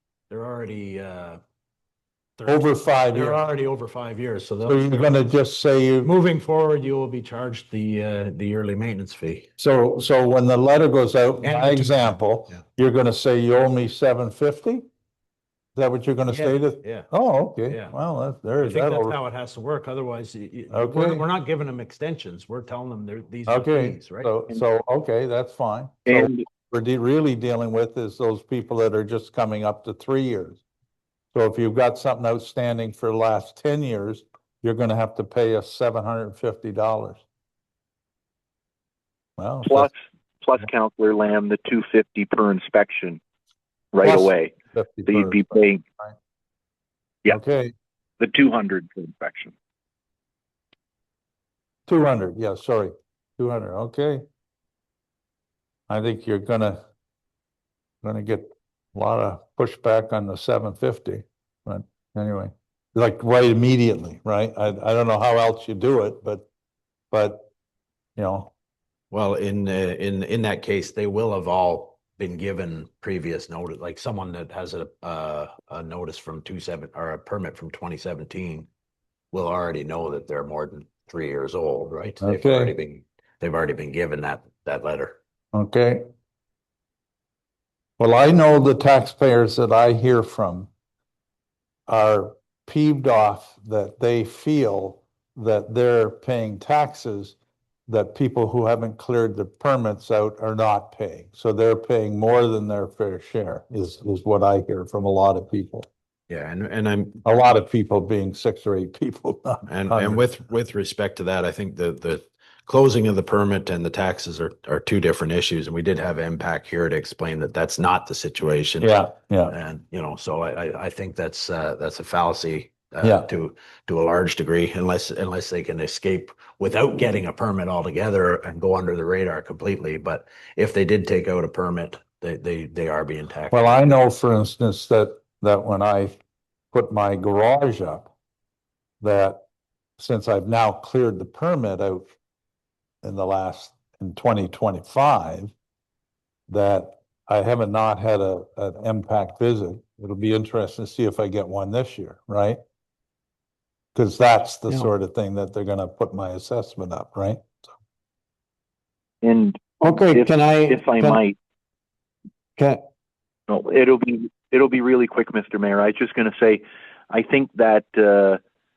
Over 5 They're years. already over 5 years. So So you're going to just say you. moving forward, you will be charged the yearly maintenance fee. So when the letter goes out, And my the 200, example, yeah. you're gonna say you owe me $750? Is that what you're gonna say to? Yeah. Oh, okay, Yeah. well, I there's think that's that. how it has to work. Otherwise, Okay. we're not giving them extensions. We're telling them these are Okay, fees, right? so, okay, that's fine. So And we're really dealing with is those people that are just coming up to 3 years. So if you've got something outstanding for the last 10 years, you're gonna have to pay us $750. Well. plus Counselor Lamb, the $250 per inspection right Plus away. 50 So you'd be per- paying, yeah. Okay, the $200 per inspection. 200, yeah, sorry, 200, okay. I think you're gonna get a lot of pushback on the 750, but anyway, like right immediately, right? I don't know how else you do it, but, you know, Well, in that case, they will have all been given previous notice, like someone that has a notice from 27 or a permit from 2017 will already know that they're more than 3 years old, right? Okay. They've already been given that letter. okay. Well, I know the taxpayers that I hear from are peeved off that they feel that they're paying taxes that people who haven't cleared the permits out are not paying. So they're paying more than their fair share is what I hear from a lot of people. Yeah, and I'm A lot of people being 6 or 8 people. not and hundreds. with respect to that, I think the closing of the permit and the taxes are two different issues, and we did have MPAC here to explain that that's not the situation. Yeah, yeah, And so I think that's a fallacy Yeah. to a large degree, unless they can escape without getting a permit altogether and go under the radar completely. But if they did take out a permit, they are being taxed. well, I know, for instance, that when I put my garage up, that since I've now cleared the permit out in 2025, that I haven't not had an impact visit. It'll be interesting to see if I get one this year, right? Because that's the Yeah. sort of thing that they're gonna put my assessment up, right? And Okay, if I might, no, it'll be really quick, Mr. Mayor. I was just going to say, I think that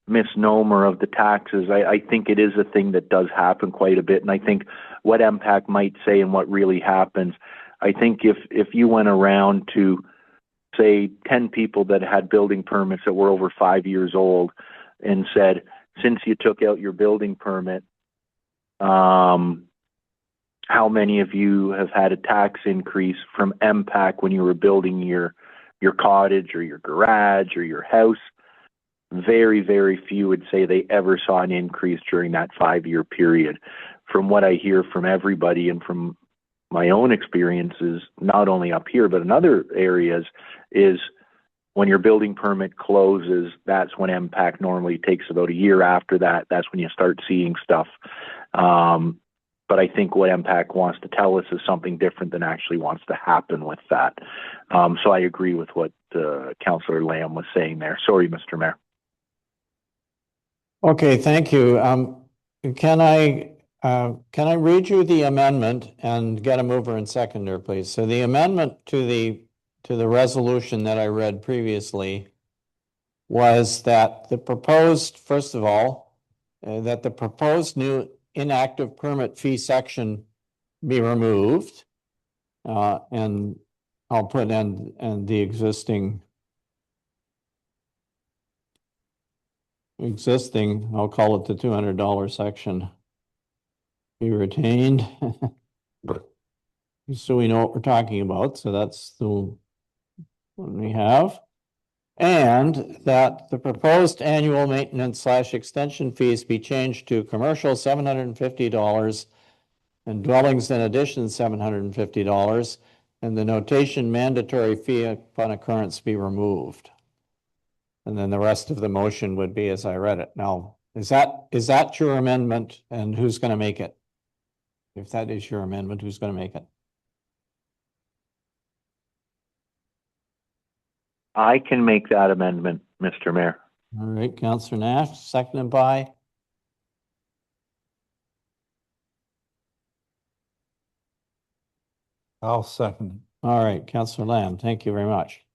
misnomer of the taxes, I think it is a thing that does happen quite a bit. And I think what MPAC might say and what really happens, I think if you went around to say 10 people that had building permits that were over 5 years old and said, since you took out your building permit, how many of you have had a tax increase from MPAC when you were building your cottage or your garage or your house? Very, very few would say they ever saw an increase during that 5-year period. From what I hear from everybody and from my own experiences, not only up here, but in other areas, is when your building permit closes, that's when MPAC normally takes about a year after that. That's when you start seeing stuff. But I think what MPAC wants to tell us is something different than actually wants to happen with that. So I agree with what Councillor Lamb was saying there. Sorry, Mr. Mayor. Okay, thank you. Can I read you the amendment and get a mover and seconder, please? So the amendment to the resolution that I read previously was that the proposed, first of all, that the proposed new inactive permit fee section be removed, and I'll put in and the existing, I'll call it the $200 section, be retained. So we know what we're talking about. So that's the one we have. And that the proposed annual maintenance / extension fees be changed to commercial $750 and dwellings in addition $750, and the notation mandatory fee upon occurrence be removed. And then the rest of the motion would be as I read it. Now, is that your amendment, and who's going to make it? If that is your amendment, who's going to make it? I can make that amendment, Mr. Mayor. All right, Councillor Nash, seconded by? I'll second. All right, Councillor Lamb, thank you very much.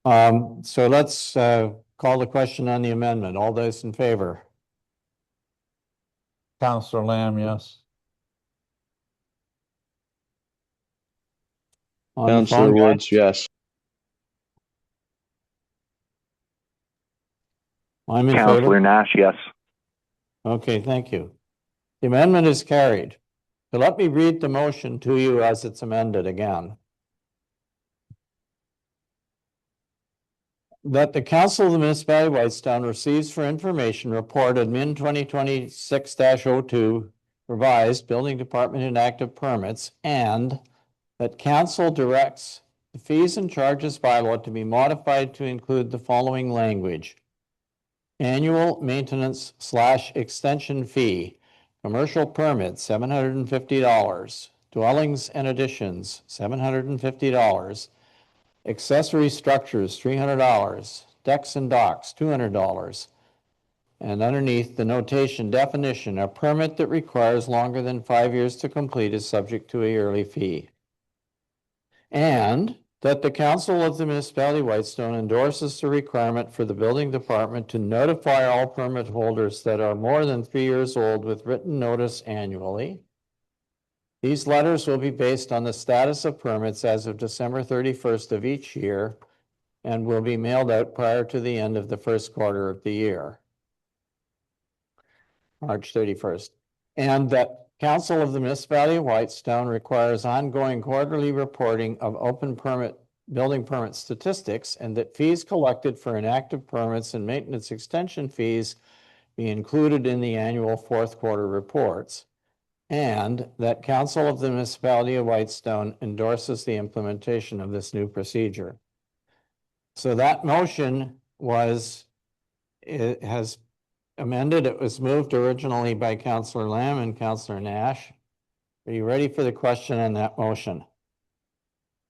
So let's call the question on the amendment. All those in favor? Councillor Lamb, yes. On the Councillor phone, Woods, guys? yes. I'm in Councillor favor. Nash, yes. Okay, thank you. The amendment is carried. So let me read the motion to you as it's amended again. That the Council of the Municipality of Whitestown receives for information report admin 2026-02 revised building department inactive permits, and that council directs the fees and charges bylaw to be modified to include the following language: annual maintenance / extension fee, commercial permit $750, dwellings and additions $750, accessory structures $300, decks and docks $200, and underneath the notation definition, a permit that requires longer than 5 years to complete is subject to a yearly fee. And that the Council of the Municipality of Whitestone endorses the requirement for the building department to notify all permit holders that are more than 3 years old with written notice annually. These letters will be based on the status of permits as of December 31st of each year and will be mailed out prior to the end of the first quarter of the year, March 31st. And that Council of the Municipality of Whitestone requires ongoing quarterly reporting of open permit, building permit statistics, and that fees collected for inactive permits and maintenance extension fees be included in the annual fourth quarter reports. And that Council of the Municipality of Whitestone endorses the implementation of this new procedure. So that motion has amended. It was moved originally by Councillor Lamb and Councillor Nash. Are you ready for the question on that motion?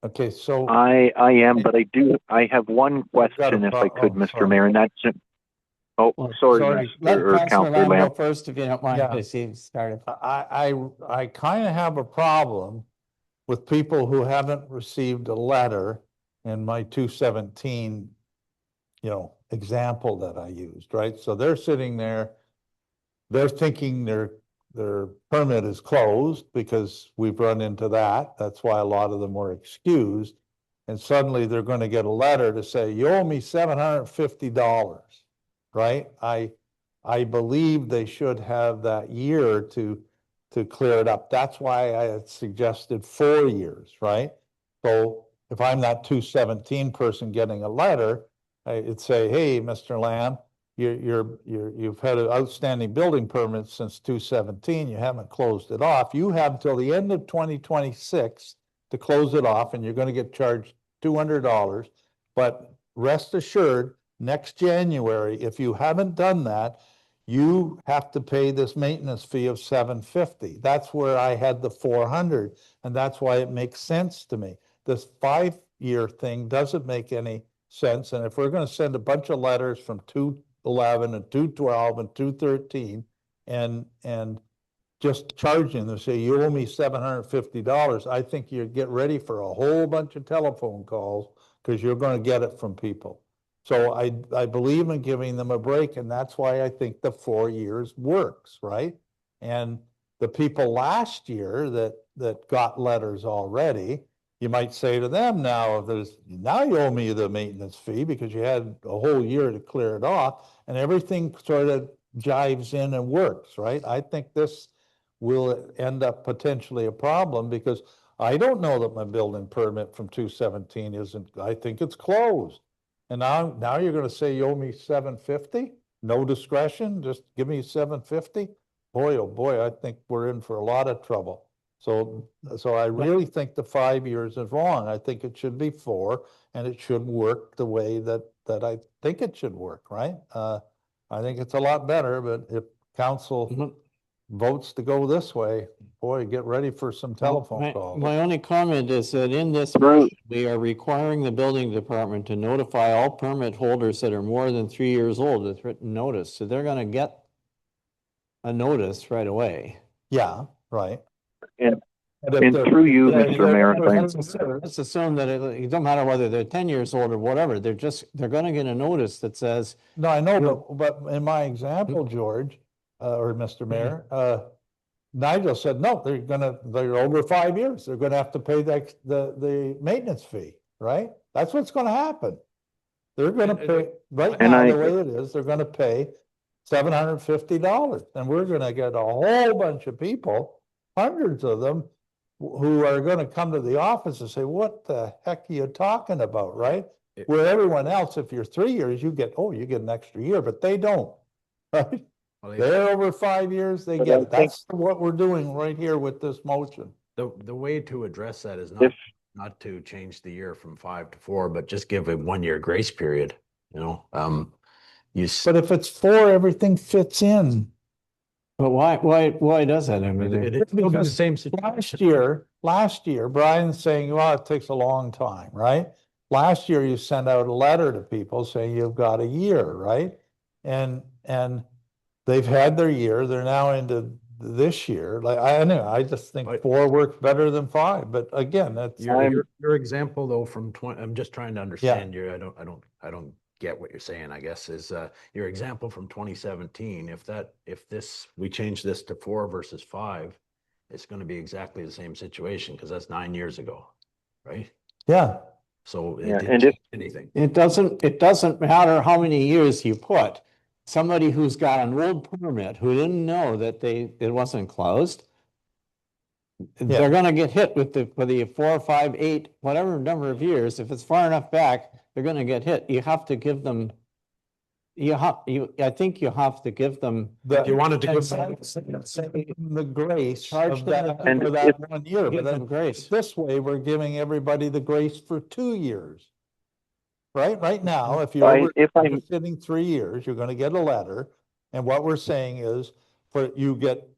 Okay, so I am, but I have one question if I could, Mr. Mayor, and that's sorry, Let Mr. Councillor Councillor Lamb Lamb. go first if you don't mind, Yeah. because he started. I kind of have a problem with people who haven't received a letter in my 217, example that I used, right? So they're sitting there, they're thinking their permit is closed because we've run into that. That's why a lot of them were excused. and suddenly they're going to get a letter to say, you owe me $750, right? I believe they should have that year to clear it up. That's why I had suggested 4 years, right? So if I'm that 217 person getting a letter, I'd say, hey, Mr. Lamb, you've had an outstanding building permit since 217. You haven't closed it off. You have until the end of 2026 to close it off, and you're going to get charged $200. But rest assured, next January, if you haven't done that, you have to pay this maintenance fee of $750. That's where I had the 400, and that's why it makes sense to me. This 5-year thing doesn't make any sense, and if we're going to send a bunch of letters from 211 and 212 and 213 and just charging them, say you owe me $750, I think you get ready for a whole bunch of telephone calls because you're going to get it from people. So I believe in giving them a break, and that's why I think the 4 years works, right? And the people last year that got letters already, you might say to them now you owe me the maintenance fee because you had a whole year to clear it off, and everything sort of jives in and works, right? I think this will end up potentially a problem because I don't know that my building permit from 217 isn't, I think it's closed. And now you're going to say you owe me $750? No discretion, just give me $750? Boy, oh boy, I think we're in for a lot of trouble. So I really think the 5 years is wrong. I think it should be 4, and it should work the way that I think it should work, right? I think it's a lot better, but if council votes to go this way, boy, get ready for some telephone calls. My only comment is that in this, we are requiring the building department to notify all permit holders that are more than 3 years old with written notice. So they're going to get a notice right away. Yeah, right. And through you, Mr. Mayor, let's assume that it don't matter whether they're 10 years old or whatever. They're going to get a notice that says. No, I know, but in my example, George, or Mr. Mayor, Nigel said, no, they're over 5 years. They're going to have to pay the maintenance fee, right? That's what's going to happen. They're going to pay, right now, the way it is, they're going to pay $750. And we're going to get a whole bunch of people, hundreds of them, who are going to come to the office and say, what the heck are you talking about, right? Where everyone else, if you're 3 years, you get an extra year, but they don't, right? They're over 5 years, they get it. That's what we're doing right here with this motion. The way to address that is not to change the year from 5 to 4, but just give a 1 year grace period, you know? But if it's 4, everything fits in. But why does that? I mean, it's the same situation. Last year, Brian's saying, well, it takes a long time, right? Last year, you sent out a letter to people saying you've got a year, right? And they've had their year. They're now into this year. Like I just think 4 works better than 5. But again, that's your example though from 20. I'm just trying to understand I don't get what you're saying. I guess is your example from 2017. If we change this to 4 versus 5, it's going to be exactly the same situation because that's 9 years ago, right? Yeah. So anything. It doesn't matter how many years you put. Somebody who's got an old permit who didn't know that it wasn't closed, they're going to get hit with the 4, 5, 8, whatever number of years. If it's far enough back, they're going to get hit. You have to give them. I think you have to give them. You wanted to give them the grace of that for that 1 year, but then grace. This way, we're giving everybody the grace for 2 years. Right now, if you're sitting 3 years, you're going to get a letter. And what we're saying is you get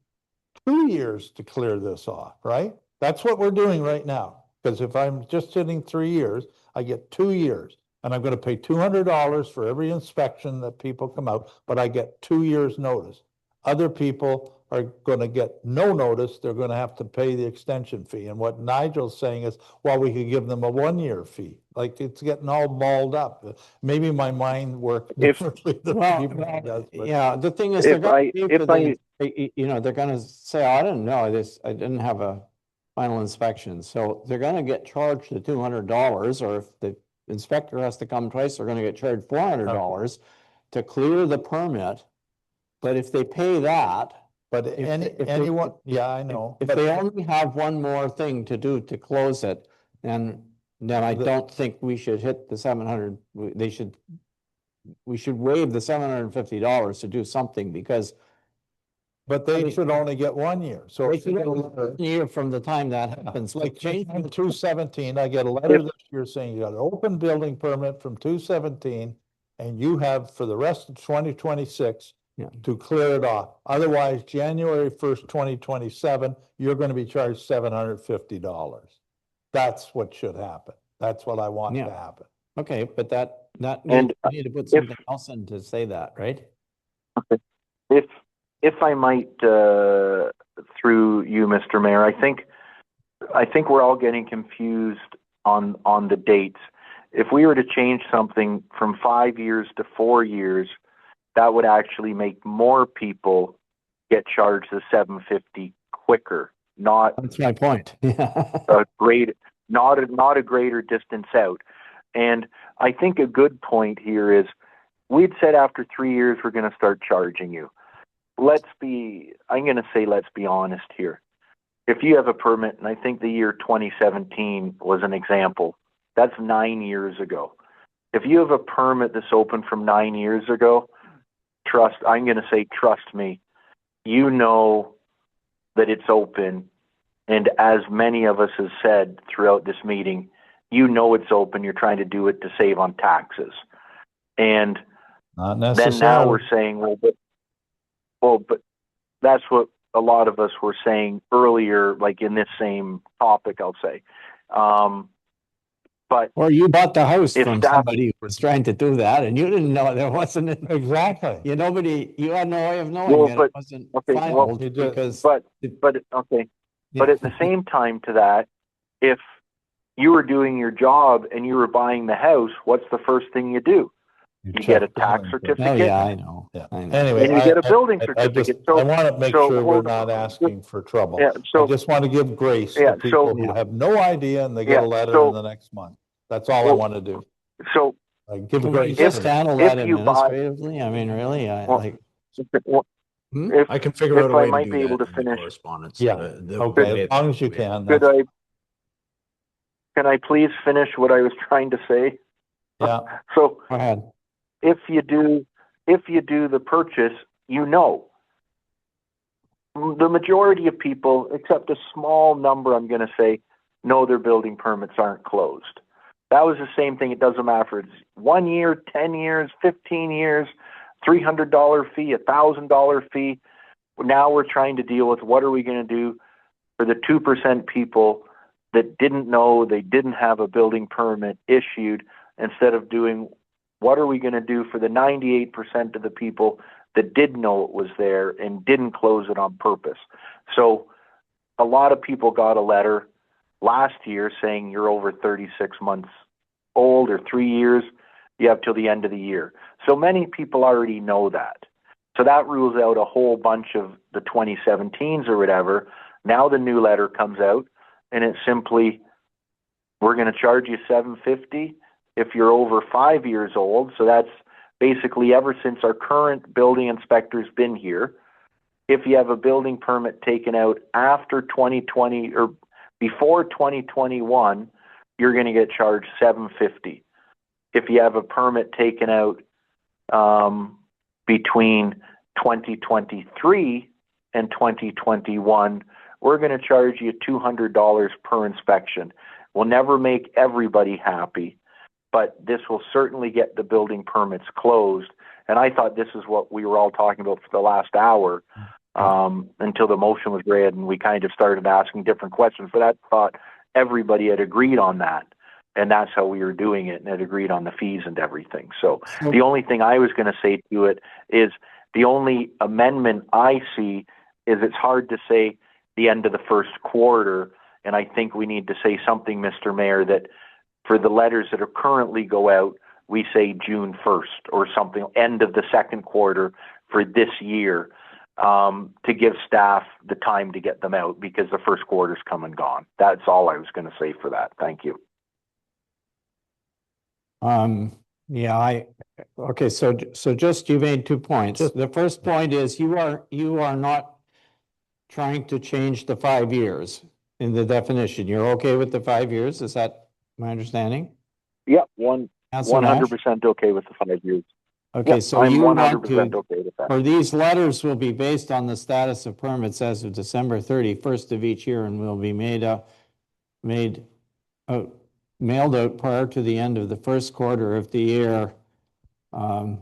2 years to clear this off, right? That's what we're doing right now. Because if I'm just sitting 3 years, I get 2 years. And I'm going to pay $200 for every inspection that people come out, but I get 2 years notice. Other people are going to get no notice. They're going to have to pay the extension fee. And what Nigel's saying is, well, we could give them a 1 year fee. Like it's getting all balled up. Maybe my mind works differently than people does. Yeah, the thing is, they're going to say, I didn't know this. I didn't have a final inspection. So they're gonna get charged the $200, or if the inspector has to come twice, they're gonna get charged $400 to clear the permit. But if they pay that, But anyone, yeah, I know. if they only have one more thing to do to close it, then I don't think we should hit the 700, we should waive the $750 to do something, because But they should only get 1 year. So they if should you get get a a letter, year from the time that happens, like like change. from 217, I get a letter this year saying you got an open building permit from 217, and you have for the rest of 2026 to clear it off. Otherwise, January 1st, 2027, you're going to be charged $750. That's what should happen. That's what I want to happen. Okay, but that And, you need to put something else in to say that, right? If I might, through you, Mr. Mayor, I think we're all getting confused on the dates. If we were to change something from 5 years to 4 years, that would actually make more people get charged the $750 quicker, not That's my point. not a greater distance out. And I think a good point here is we'd said after 3 years we're going to start charging you. I'm going to say let's be honest here. If you have a permit, and I think the year 2017 was an example, that's 9 years ago. If you have a permit that's open from 9 years ago, I'm going to say trust me, you know that it's open. And as many of us have said throughout this meeting, you know it's open. You're trying to do it to save on taxes. And Not then necessarily. now we're saying, but that's what a lot of us were saying earlier, like in this same topic, I'll say. But or you bought the house from somebody who was trying to do that, and you didn't know there wasn't exactly. You had no way of knowing that it wasn't filed because. But at the same time to that, if you were doing your job and you were buying the house, what's the first thing you do? You get a tax certificate. Oh, yeah, I know. And Anyway, you get a building certificate. I want to make sure we're not asking for trouble. Yeah, I just want to give grace to people who have no idea and they get a letter in the next month. That's all I want to do. So give grace. Just handle that administratively. I mean, really, I can figure out a way to do that in the correspondence. Yeah. Okay, as long as you can. Can I please finish what I was trying to say? Yeah. So go ahead. If you do the purchase, you know. The majority of people, except a small number, I'm going to say, know their building permits aren't closed. That was the same thing. It doesn't matter if it's 1 year, 10 years, 15 years, $300 fee, $1,000 fee. Now we're trying to deal with what are we going to do for the 2% people that didn't know they didn't have a building permit issued, instead of doing what are we going to do for the 98% of the people that did know it was there and didn't close it on purpose. So a lot of people got a letter last year saying you're over 36 months old or 3 years, you have till the end of the year. So many people already know that. So that rules out a whole bunch of the 2017s or whatever. Now the new letter comes out and it's simply, we're going to charge you $750 if you're over 5 years old. So that's basically ever since our current building inspector's been here. If you have a building permit taken out after 2020 or before 2021, you're going to get charged $750. If you have a permit taken out between 2023 and 2021, we're going to charge you $200 per inspection. We'll never make everybody happy, but this will certainly get the building permits closed. And I thought this is what we were all talking about for the last hour until the motion was read and we kind of started asking different questions. But I thought everybody had agreed on that. And that's how we were doing it, and had agreed on the fees and everything. So the only thing I was going to say to it is the only amendment I see is it's hard to say the end of the first quarter. And I think we need to say something, Mr. Mayor, that for the letters that are currently go out, we say June 1st or something, end of the second quarter for this year. to give staff the time to get them out because the first quarter's come and gone. That's all I was going to say for that. Thank you. Yeah, okay, so just, you made 2 points. The first point is you are not trying to change the 5 years in the definition. You're okay with the 5 years? Is that my understanding? Yep, Councillor Nash? 100% okay with the 5 years. Okay, Yep, so I'm you 100% want to, okay with that. or these letters will be based on the status of permits as of December 31st of each year and will be mailed out prior to the end of the first quarter of the year. Or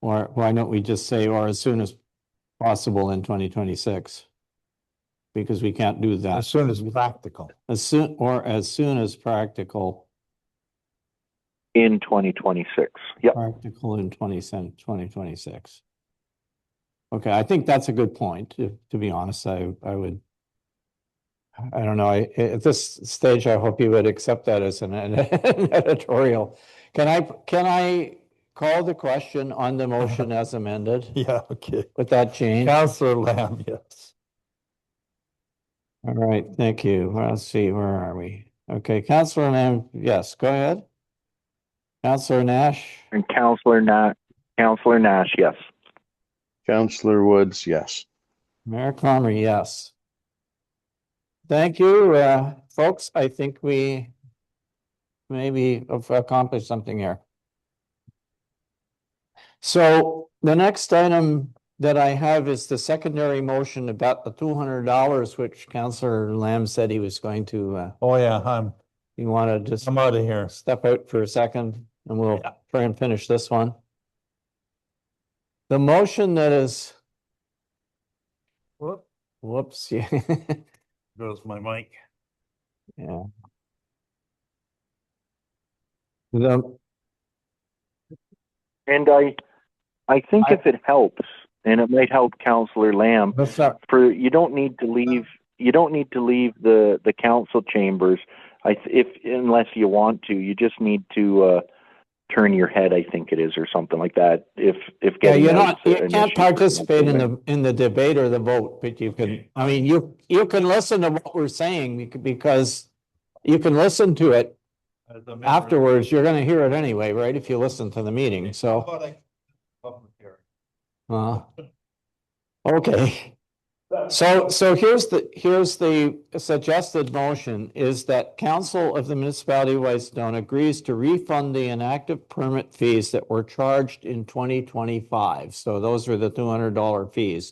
why don't we just say, or as soon as possible in 2026? Because we can't do that. As soon as practical. As soon as practical. In 2026. Yep. Practical in 2026. Okay, I think that's a good point. To be honest, I don't know. At this stage, I hope you would accept that as an editorial. Can I call the question on the motion as amended? Yeah, okay. With that change? Councillor Lamb, yes. All right, thank you. Let's see, where are we? Okay, Councillor Lamb, yes, go ahead. Councillor Nash? And Councillor Nash, yes. Councillor Woods, yes. Mayor Comrie, yes. Thank you, folks. I think we maybe have accomplished something here. So the next item that I have is the secondary motion about the $200, which Councillor Lamb said he was going to. Oh yeah, you want to just? I'm out of here. Step out for a second, and we'll try and finish this one. The motion that is. Whoops! Yeah. Goes my mic. Yeah. And I think if it helps, and it might help Councillor Lamb, you don't need to leave the council chambers. Unless you want to, you just need to turn your head, I think it is, or something like that. If getting you can't participate in the debate or the vote, but you can. I mean, you can listen to what we're saying because you can listen to it afterwards. You're going to hear it anyway, right? If you listen to the meeting, so. Okay. So here's the suggested motion is that Council of the Municipality of Whitestone agrees to refund the inactive permit fees that were charged in 2025. So those are the $200 fees.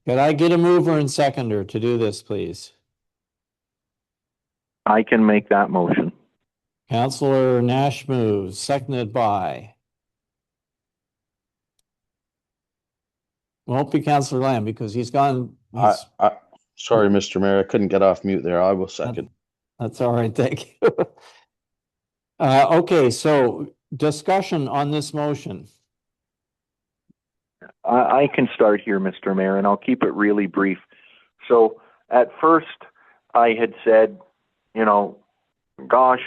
Could I get a mover and seconder to do this, please? I can make that motion. Councillor Nash moves, seconded by. Won't be Councillor Lamb because he's gone. Sorry, Mr. Mayor, I couldn't get off mute there. I will second. That's all right. Thank you. Okay, so discussion on this motion. I can start here, Mr. Mayor, and I'll keep it really brief. So at first I had said, gosh,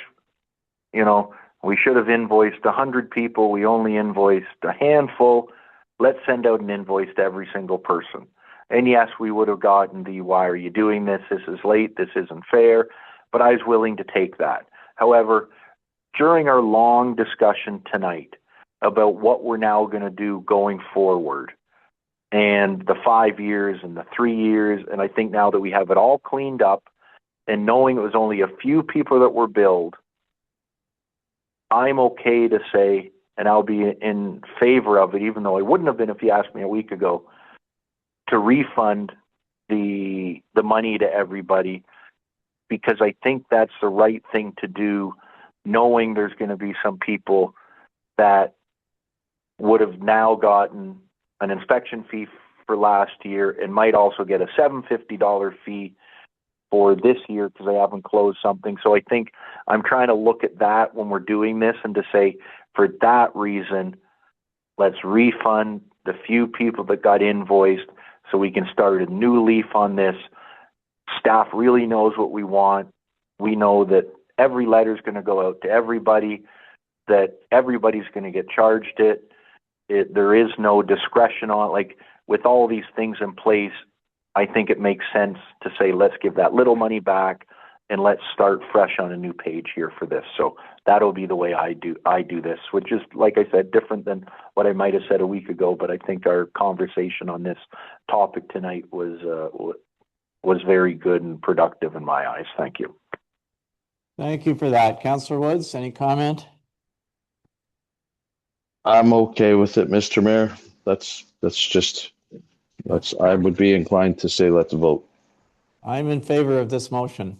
we should have invoiced 100 people. We only invoiced a handful. Let's send out an invoice to every single person. And yes, we would have gotten the, why are you doing this? This is late. This isn't fair. But I was willing to take that. However, during our long discussion tonight about what we're now going to do going forward and the 5 years and the 3 years, and I think now that we have it all cleaned up and knowing it was only a few people that were billed, I'm okay to say, and I'll be in favor of it, even though I wouldn't have been if you asked me a week ago, to refund the money to everybody, because I think that's the right thing to do, knowing there's going to be some people that would have now gotten an inspection fee for last year and might also get a $750 fee for this year because they haven't closed something. So I think I'm trying to look at that when we're doing this and to say, for that reason, let's refund the few people that got invoiced so we can start a new leaf on this. Staff really knows what we want. We know that every letter is going to go out to everybody, that everybody's going to get charged it. There is no discretion on it. Like, with all these things in place, I think it makes sense to say, let's give that little money back and let's start fresh on a new page here for this. So that'll be the way I do this, which is, like I said, different than what I might have said a week ago, but I think our conversation on this topic tonight was very good and productive in my eyes. Thank you. Thank you for that. Councillor Woods, any comment? I'm okay with it, Mr. Mayor. I would be inclined to say let's vote. I'm in favor of this motion.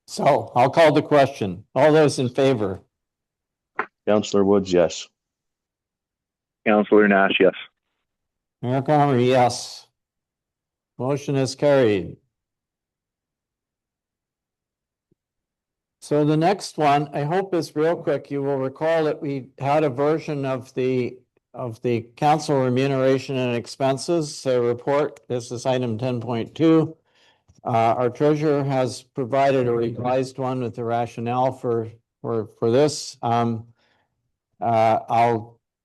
So I'll call the question. All those in favor? Councillor Woods, yes. Councillor Nash, yes. Mayor Comrie, yes. Motion is carried. So the next one, I hope is real quick. You will recall that we had a version of the council remuneration and expenses report. This is item 10.2. Our treasurer has provided a revised one with the rationale for this. I'll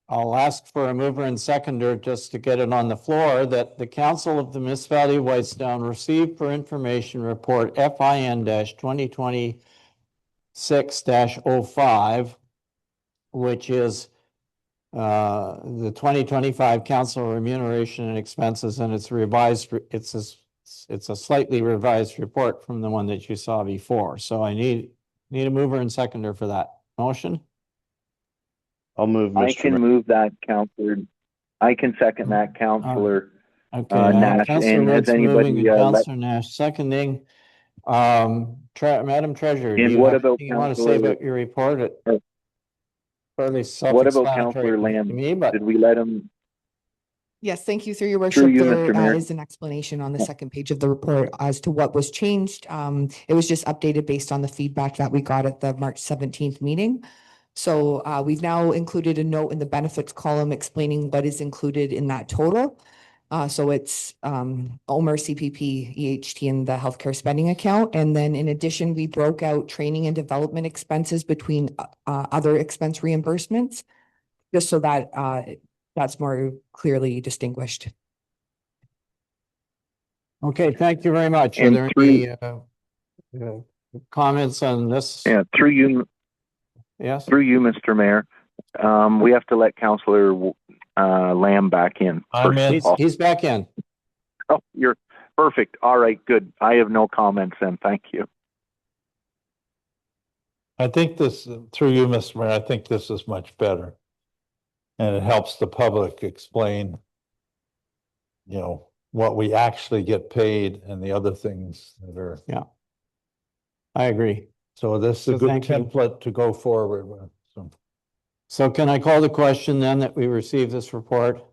ask for a mover and seconder just to get it on the floor that the Council of the Municipality of Whitestown received for information report FIN-2026-05, which is the 2025 council remuneration and expenses, and it's revised. It's a slightly revised report from the one that you saw before. So I need a mover and seconder for that motion. I'll move, Mr. I can move that, Councillor. I can second that, Councillor. Okay, Nash. Councillor And has Woods moving anybody and Councillor Nash seconding. Madam Treasurer, do and you what have about anything you want to say about your report? It's fairly what about self-explanatory Councillor Lamb? to me, but Did we let him? Yes, thank you, through your worship. you, There Mr. Mayor. is an explanation on the second page of the report as to what was changed. It was just updated based on the feedback that we got at the March 17th meeting. So we've now included a note in the benefits column explaining what is included in that total. So it's OMER, CPP, EHT, and the healthcare spending account. And then in addition, we broke out training and development expenses between other expense reimbursements, just so that that's more clearly distinguished. okay, thank you very much. Are And there any comments on this? Yeah, through you, Yes. Mr. Mayor. We have to let Councillor Lamb back in. I'm in. He's back in. Oh, you're perfect. All right, good. I have no comments then. Thank you. I think this, through you, Mr. Mayor, I think this is much better. And it helps the public explain, what we actually get paid and the other things that are. Yeah. I agree. So this is So a good thank you. template to go forward with. So can I call the question then that we received this report?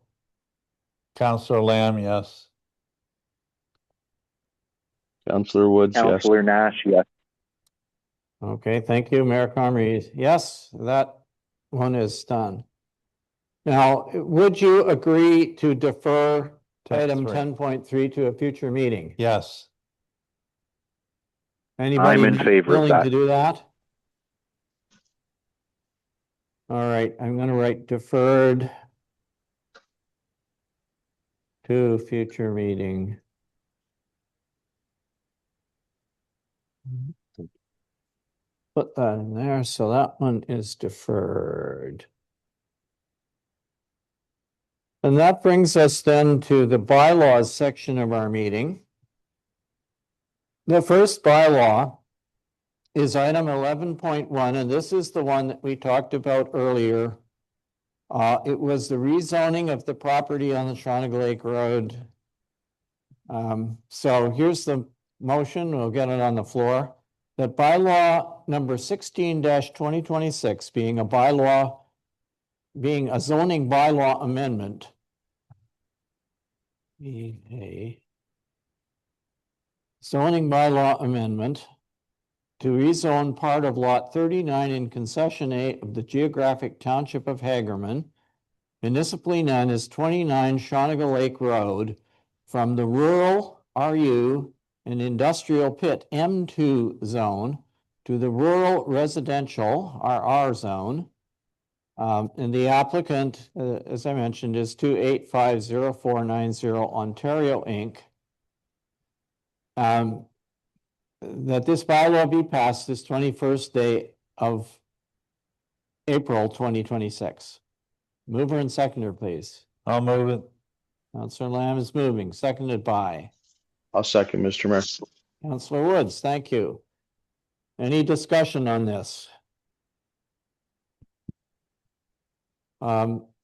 Councillor Lamb, yes. Councillor Woods, yes. Councillor Nash, yes. Okay, thank you, Mayor Comrie. Yes, that one is done. Now, would you agree to defer item 10.3 to a future meeting? Yes. Anybody I'm in not favor of willing that. to do that? All right, I'm going to write deferred to future meeting. Put that in there, so that one is deferred. And that brings us then to the bylaws section of our meeting. The first bylaw is item 11.1, and this is the one that we talked about earlier. It was the rezoning of the property on the Shawniga Lake Road. So here's the motion. We'll get it on the floor. That bylaw number 16-2026 being a zoning bylaw amendment. A zoning bylaw amendment to rezone part of lot 39 in concession A of the geographic township of Hagerman, municipally known as 29 Shawniga Lake Road, from the rural RU and industrial pit M2 zone to the rural residential RR zone, And the applicant, as I mentioned, is 2850490 Ontario Inc. That this bylaw be passed this 21st day of April 2026. Mover and seconder, please. I'll move it. Councillor Lamb is moving, seconded by I'll second, Mr. Mayor. Councillor Woods. Thank you. Any discussion on this?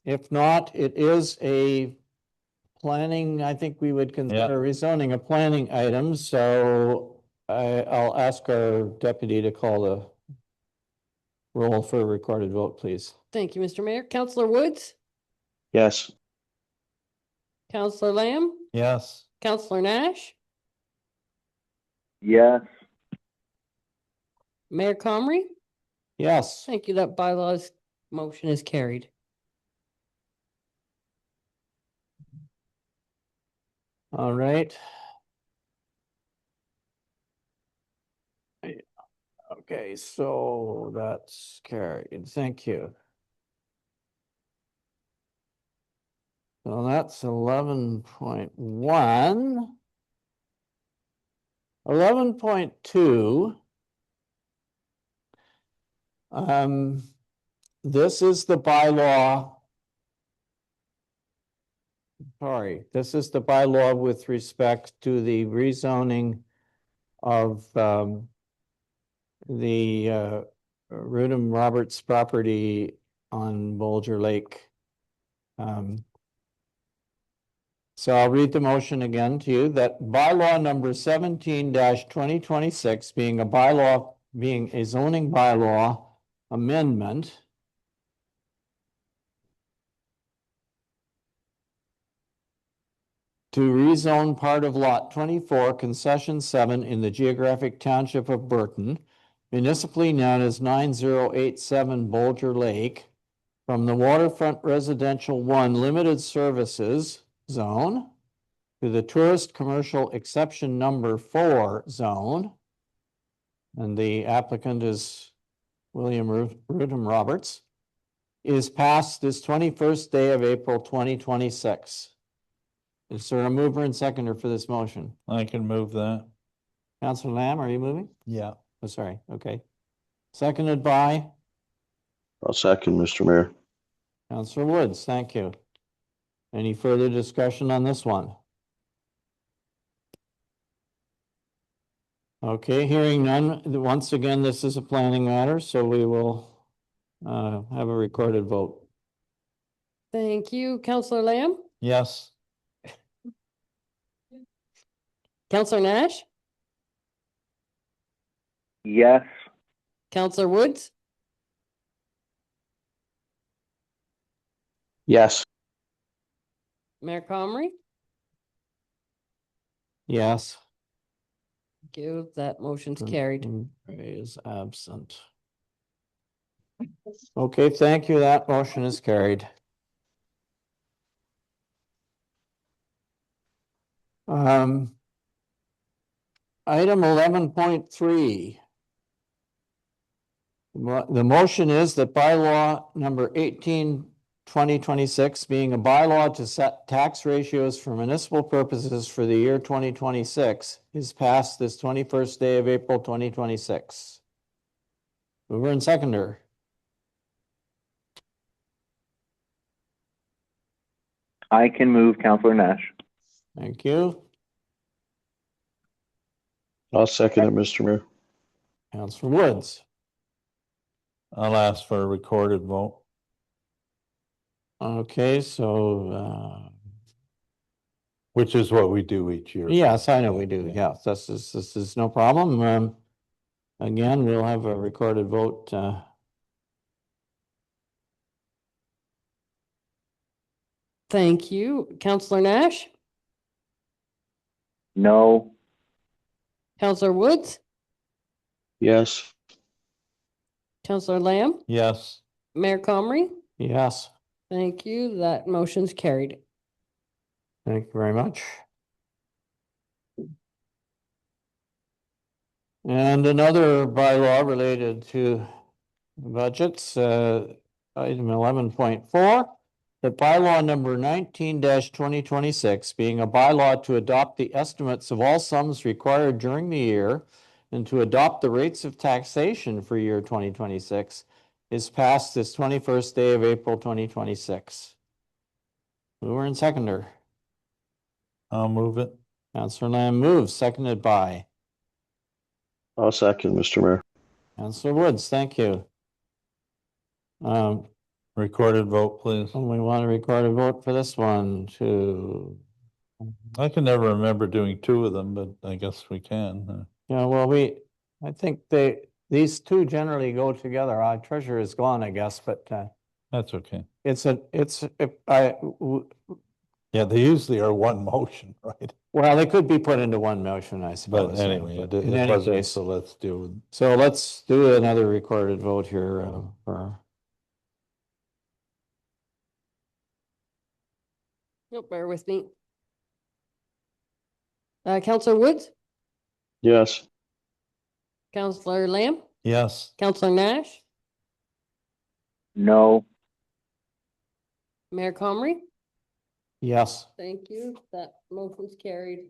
If not, it is a planning, I think we would consider rezoning a planning item, so I'll ask our deputy to call the roll for a recorded vote, please. Thank you, Mr. Mayor. Counselor Woods, Yes. Counselor Lamb, Yes. Counselor Nash, Yes. Mayor Comrie. Yes. Thank you. That bylaws motion is carried. All right. Okay, so that's carried. Thank you. So that's 11.1. 11.2. This is the bylaw. Sorry, this is the bylaw with respect to the rezoning of the Rudum Roberts property on Bolger Lake. So I'll read the motion again to you, that bylaw number 17-2026 being a zoning bylaw amendment to rezone part of lot 24, concession 7 in the geographic township of Burton, municipally known as 9087 Bolger Lake, from the waterfront residential 1 limited services zone to the tourist commercial exception number 4 zone. And the applicant is William Rudum Roberts, is passed this 21st day of April 2026. Is there a mover and seconder for this motion? I can move that. Councillor Lamb, are you moving? Yeah. Oh, sorry. Okay. Seconded by I'll second, Mr. Mayor. Councillor Woods. Thank you. Any further discussion on this one? Okay, hearing none. Once again, this is a planning matter, so we will have a recorded vote. Thank you. Counselor Lamb, Yes. Counselor Nash, Yes. Counselor Woods, Yes. Mayor Comrie. Yes. Thank you. That motion's carried. Ray is absent. Okay, thank you. That motion is carried. Item 11.3. The motion is that bylaw number 18/2026, being a bylaw to set tax ratios for municipal purposes for the year 2026, is passed this 21st day of April 2026. Mover and seconder. I can move, Councillor Nash. Thank you. I'll second it, Mr. Mayor. Councillor Woods. I'll ask for a recorded vote. Okay, so Which is what we do each year. yes, I know we do. Yeah, this is no problem. Again, we'll have a recorded vote. Thank you. Counselor Nash, No. Counselor Woods, Yes. Counselor Lamb, Yes. Mayor Comrie. Yes, Thank you. That motion's carried. thank you very much. And another bylaw related to budgets, item 11.4, that bylaw number 19-2026, being a bylaw to adopt the estimates of all sums required during the year and to adopt the rates of taxation for year 2026, is passed this 21st day of April 2026. Mover and seconder. I'll move it. Councillor Lamb moves, seconded by I'll second, Mr. Mayor. Councillor Woods. Thank you. Recorded vote, please. We want to record a vote for this one too. I can never remember doing two of them, but I guess we can. Yeah, well, I think these two generally go together. Our treasurer is gone, I guess, but That's okay. yeah, they usually are one motion, right? Well, they could be put into one motion, I suppose. But anyway, But it in any wasn't, case, so let's do. so let's do another recorded vote here for. Nope, bear with me. Counselor Woods, Yes. Counselor Lamb, Yes. Counselor Nash, No. Mayor Comrie. Yes. Thank you. That motion's carried.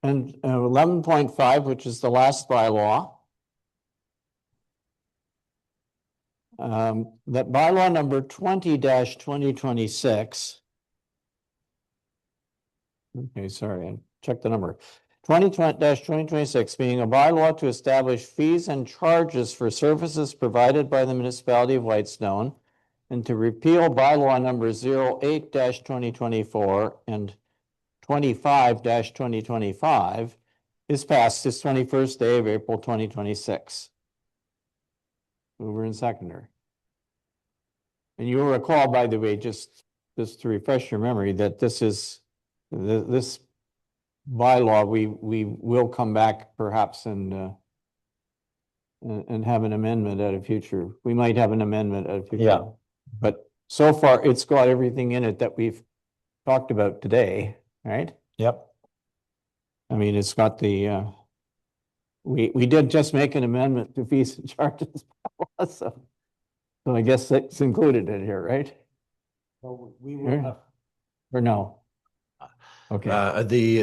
And 11.5, which is the last bylaw. That bylaw number 20-2026. Okay, sorry, I checked the number. 20-2026 being a bylaw to establish fees and charges for services provided by the municipality of Whitestone and to repeal bylaw number 08-2024 and 25-2025 is passed this 21st day of April 2026. Mover and seconder. And you'll recall, by the way, just to refresh your memory, that this is this bylaw, we will come back perhaps and have an amendment at a future. We might have an amendment at a future. Yeah. But so far, it's got everything in it that we've talked about today, right? Yep. I mean, it's got the, we did just make an amendment to fees and charges. So I guess that's included in here, right? Well, we will or no? Okay. The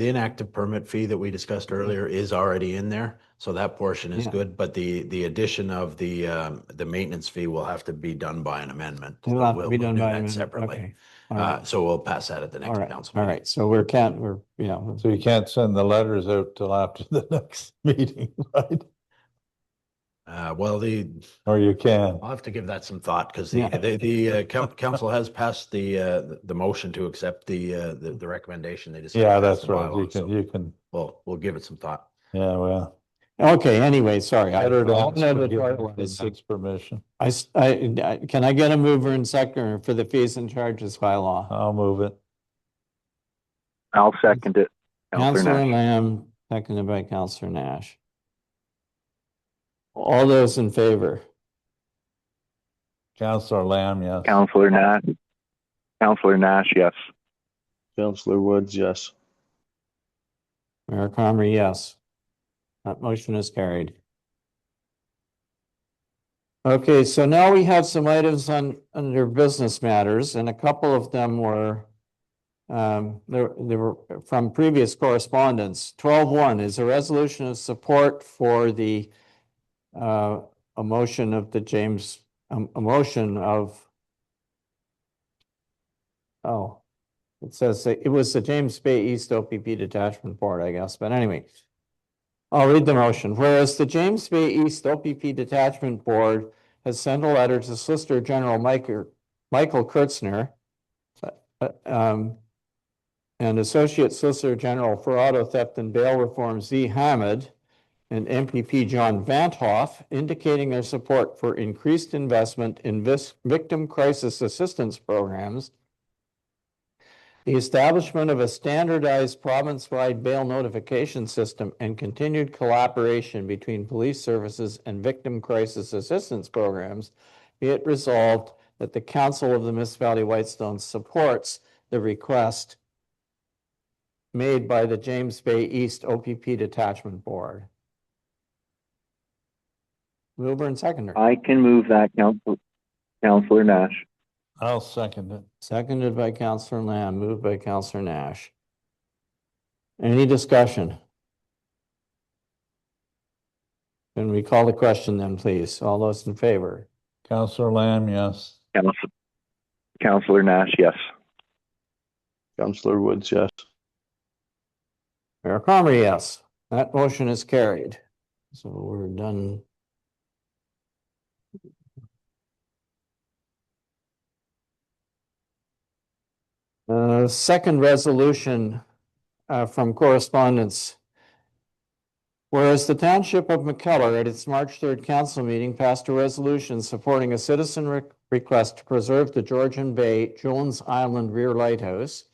inactive permit fee that we discussed earlier is already in there, so that portion is Yeah. good, but the addition of the maintenance fee will have to be done by an amendment. It'll So have to we'll be done do by that amendment. separately. Okay. All right. So we'll pass that at the All next right. council All meeting. right. So we're yeah. So you can't send the letters out till after the next meeting, right? Well, Or you can. I'll have to give that some thought because Yeah. the council has passed the motion to accept the recommendation they discussed. Yeah, as that's the right. bylaw, so You can, we'll give it some thought. yeah, well. Okay, anyway, sorry. Better to I'll ask have for it Gil's permission. can I get a mover and seconder for the fees and charges bylaw? I'll move it. I'll second it. Councillor Lamb, seconded by Councillor Nash. All those in favor? Councillor Lamb, yes. Councillor Nash. Councillor Nash, yes. Councillor Woods, yes. Mayor Comrie, yes. That motion is carried. Okay, so now we have some items under business matters, and a couple of them were they were from previous correspondence. 12.1 is a resolution of support for the a motion of the it says it was the James Bay East OPP Detachment Board, I guess, but anyway. I'll read the motion. Whereas the James Bay East OPP Detachment Board has sent a letter to Solicitor General Michael Kurtzner and Associate Solicitor General for Auto Theft and Bail Reform Z. Hamid and MPP John Vanthoff, indicating their support for increased investment in victim crisis assistance programs, the establishment of a standardized province-wide bail notification system, and continued collaboration between police services and victim crisis assistance programs, be it resolved that the Council of the Municipality of Whitestone supports the request made by the James Bay East OPP Detachment Board. Mover and seconder. I can move that, Councillor Nash. I'll second it. Seconded by Councillor Lamb, moved by Councillor Nash. Any discussion? Can we call the question then, please? All those in favor? Councillor Lamb, yes. Councillor Nash, yes. Councillor Woods, yes. Mayor Cromer, yes. That motion is carried. So we're done. Second resolution from correspondence. Whereas the Township of McKellar at its March 3rd council meeting passed a resolution supporting a citizen request to preserve the Georgian Bay Jones Island Rear Lighthouse.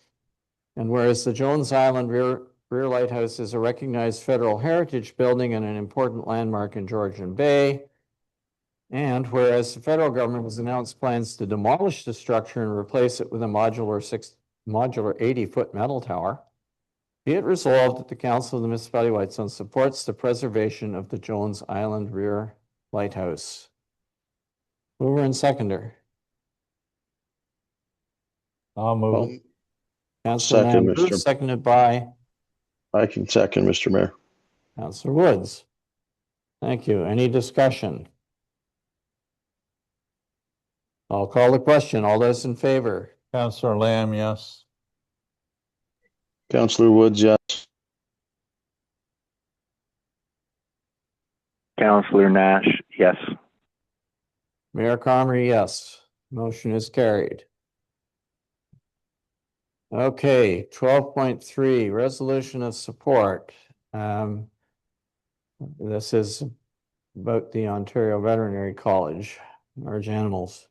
And whereas the Jones Island Rear Lighthouse is a recognized federal heritage building and an important landmark in Georgian Bay. And whereas the federal government has announced plans to demolish the structure and replace it with a modular 80-foot metal tower, be it resolved that the Council of the Municipality of Whitestone supports the preservation of the Jones Island Rear Lighthouse. Mover and seconder. I'll move. Councillor Second, Lamb moves, Mr. seconded by I can second, Mr. Mayor. Councillor Woods. Thank you. Any discussion? I'll call the question. All those in favor? Councillor Lamb, yes. Councillor Woods, yes. Councillor Nash, yes. Mayor Cromer, yes. Motion is carried. Okay, 12.3, resolution of support. This is about the Ontario Veterinary College, large animals.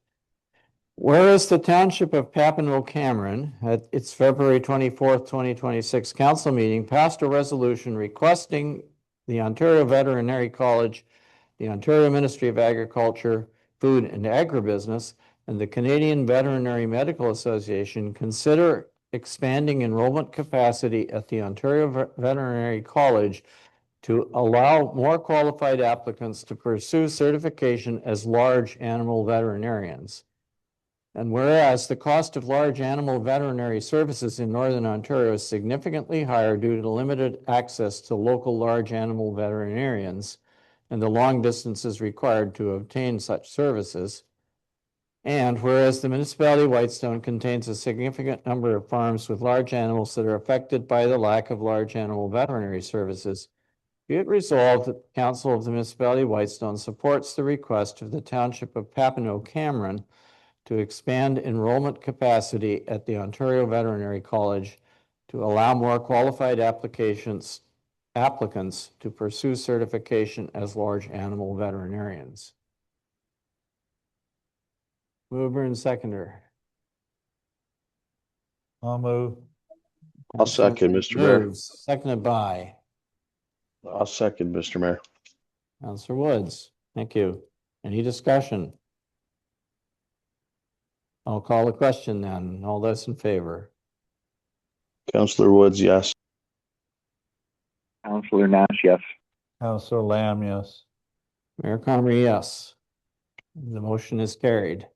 Whereas the Township of Papineau Cameron at its February 24th, 2026 council meeting passed a resolution requesting the Ontario Veterinary College, the Ontario Ministry of Agriculture, Food and Agribusiness, and the Canadian Veterinary Medical Association consider expanding enrollment capacity at the Ontario Veterinary College to allow more qualified applicants to pursue certification as large animal veterinarians. And whereas the cost of large animal veterinary services in Northern Ontario is significantly higher due to limited access to local large animal veterinarians and the long distances required to obtain such services. And whereas the municipality of Whitestone contains a significant number of farms with large animals that are affected by the lack of large animal veterinary services, be it resolved that the Council of the Municipality of Whitestone supports the request of the Township of Papineau Cameron to expand enrollment capacity at the Ontario Veterinary College to allow more qualified applicants to pursue certification as large animal veterinarians. Mover and seconder. I'll move. I'll second, Mr. Mayor. Moves, seconded by I'll second, Mr. Mayor. Councillor Woods. Thank you. Any discussion? I'll call the question then. All those in favor? Councillor Woods, yes. Councillor Nash, yes. Councillor Lamb, yes. Mayor Cromer, yes. The motion is carried.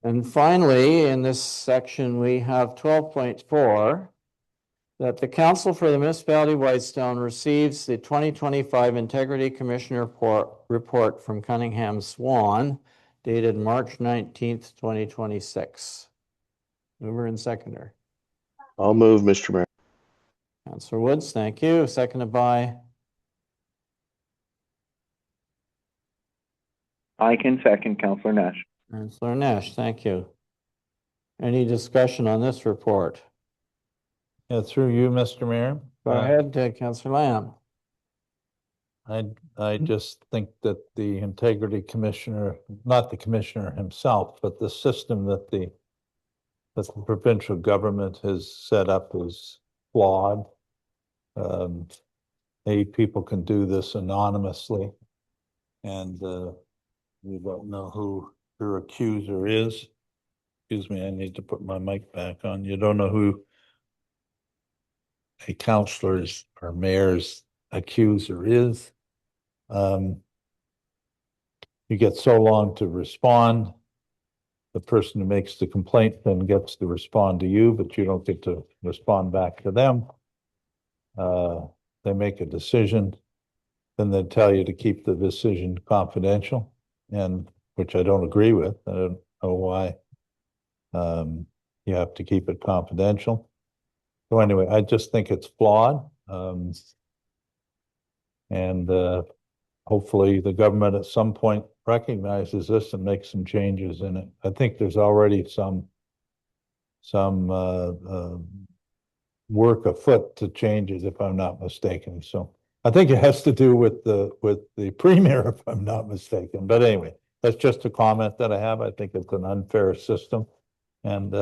And finally, in this section, we have 12.4, that the Council for the Municipality of Whitestone receives the 2025 Integrity Commissioner report from Cunningham Swan, dated March 19th, 2026. Mover and seconder. I'll move, Mr. Mayor. Councillor Woods, thank you. Seconded by I can second, Councillor Nash. Councillor Nash, thank you. Any discussion on this report? Yeah, through you, Mr. Mayor. Go ahead, Councillor Lamb. I just think that the integrity commissioner, not the commissioner himself, but the system that the provincial government has set up is flawed. People can do this anonymously, and we don't know who your accuser is. Excuse me, I need to put my mic back on. You don't know who a councillor's or mayor's accuser is. You get so long to respond. The person who makes the complaint then gets to respond to you, but you don't get to respond back to them. They make a decision, then they tell you to keep the decision confidential, and which I don't agree with. I don't know why you have to keep it confidential. So anyway, I just think it's flawed. And hopefully the government at some point recognizes this and makes some changes in it. I think there's already some work afoot to change it, if I'm not mistaken. So I think it has to do with the premier, if I'm not mistaken. But anyway, that's just a comment that I have. I think it's an unfair system. And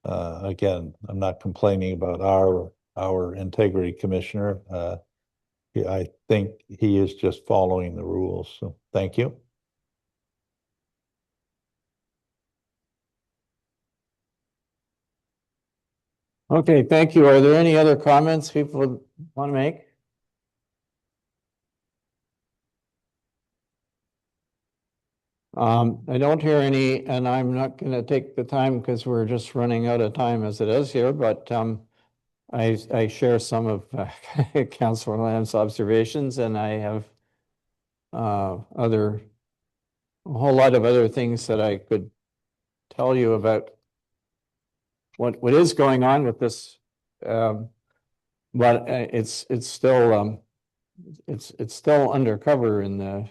again, I'm not complaining about our integrity commissioner. I think he is just following the rules. So thank you. Okay, thank you. Are there any other comments people would want to make? I don't hear any, and I'm not going to take the time because we're just running out of time as it is here, but I share some of Councillor Lamb's observations, and I have a whole lot of other things that I could tell you about what is going on with this, but it's still undercover in the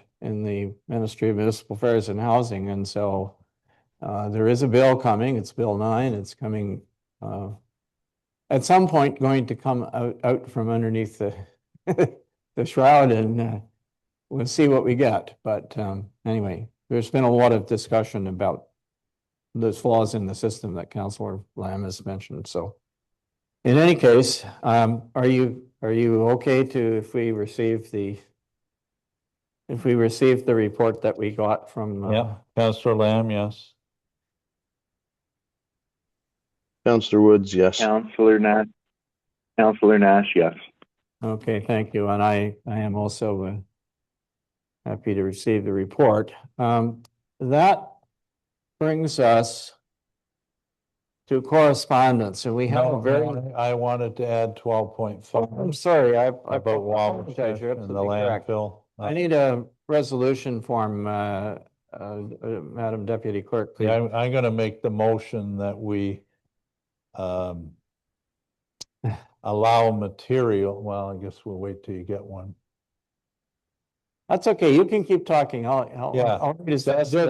Ministry of Municipal Affairs and Housing, and so there is a bill coming. It's Bill 9. It's coming at some point, going to come out from underneath the the shroud, and we'll see what we get. But anyway, there's been a lot of discussion about those flaws in the system that Councillor Lamb has mentioned. So in any case, are you okay to, if we receive the report that we got from Yeah, Councillor Lamb, yes. Councillor Woods, yes. Councillor Nash, yes. Okay, thank you. And I am also happy to receive the report. That brings us to correspondence, and we have a very. I wanted to add 12.5. I'm sorry, I about Wabash and the landfill. I need a resolution form, Madam Deputy Clerk, please. Yeah, I'm going to make the motion that we allow material. Well, I guess we'll wait till you get one. That's okay. You can keep talking. Yeah,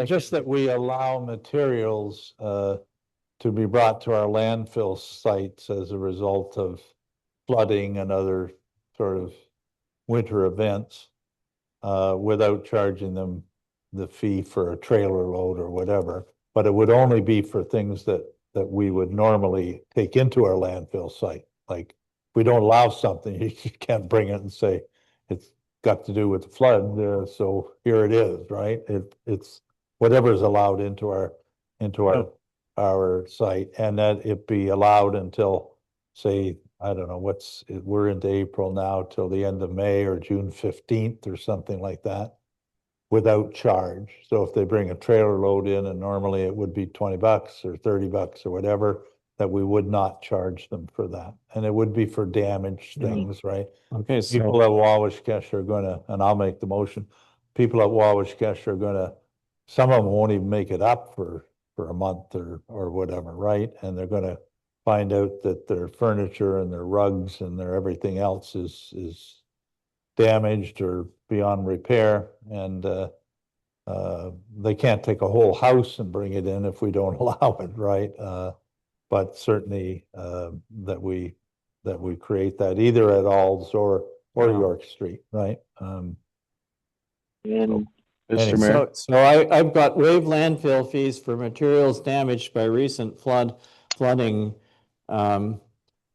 just that we allow materials to be brought to our landfill sites as a result of flooding and other sort of winter events, without charging them the fee for a trailer load or whatever. But it would only be for things that we would normally take into our landfill site. Like, if we don't allow something, you can't bring it and say it's got to do with the flood, so here it is, right? It's whatever is allowed into our site, and that it be allowed until, say, I don't know, we're into April now, till the end of May or June 15th or something like that, without charge. So if they bring a trailer load in, and normally it would be $20 or $30 or whatever, that we would not charge them for that. And it would be for damaged things, right? Okay, so People at Wawashkesh are gonna, and I'll make the motion, people at Wawashkesh are gonna, some of them won't even make it up for a month or whatever, right? And they're gonna find out that their furniture and their rugs and their everything else is damaged or beyond repair, and they can't take a whole house and bring it in if we don't allow it, right? But certainly that we create that either at Alds or York Street, right? And Mr. Anyway, Mayor, So I've got waive landfill fees for materials damaged by recent flooding.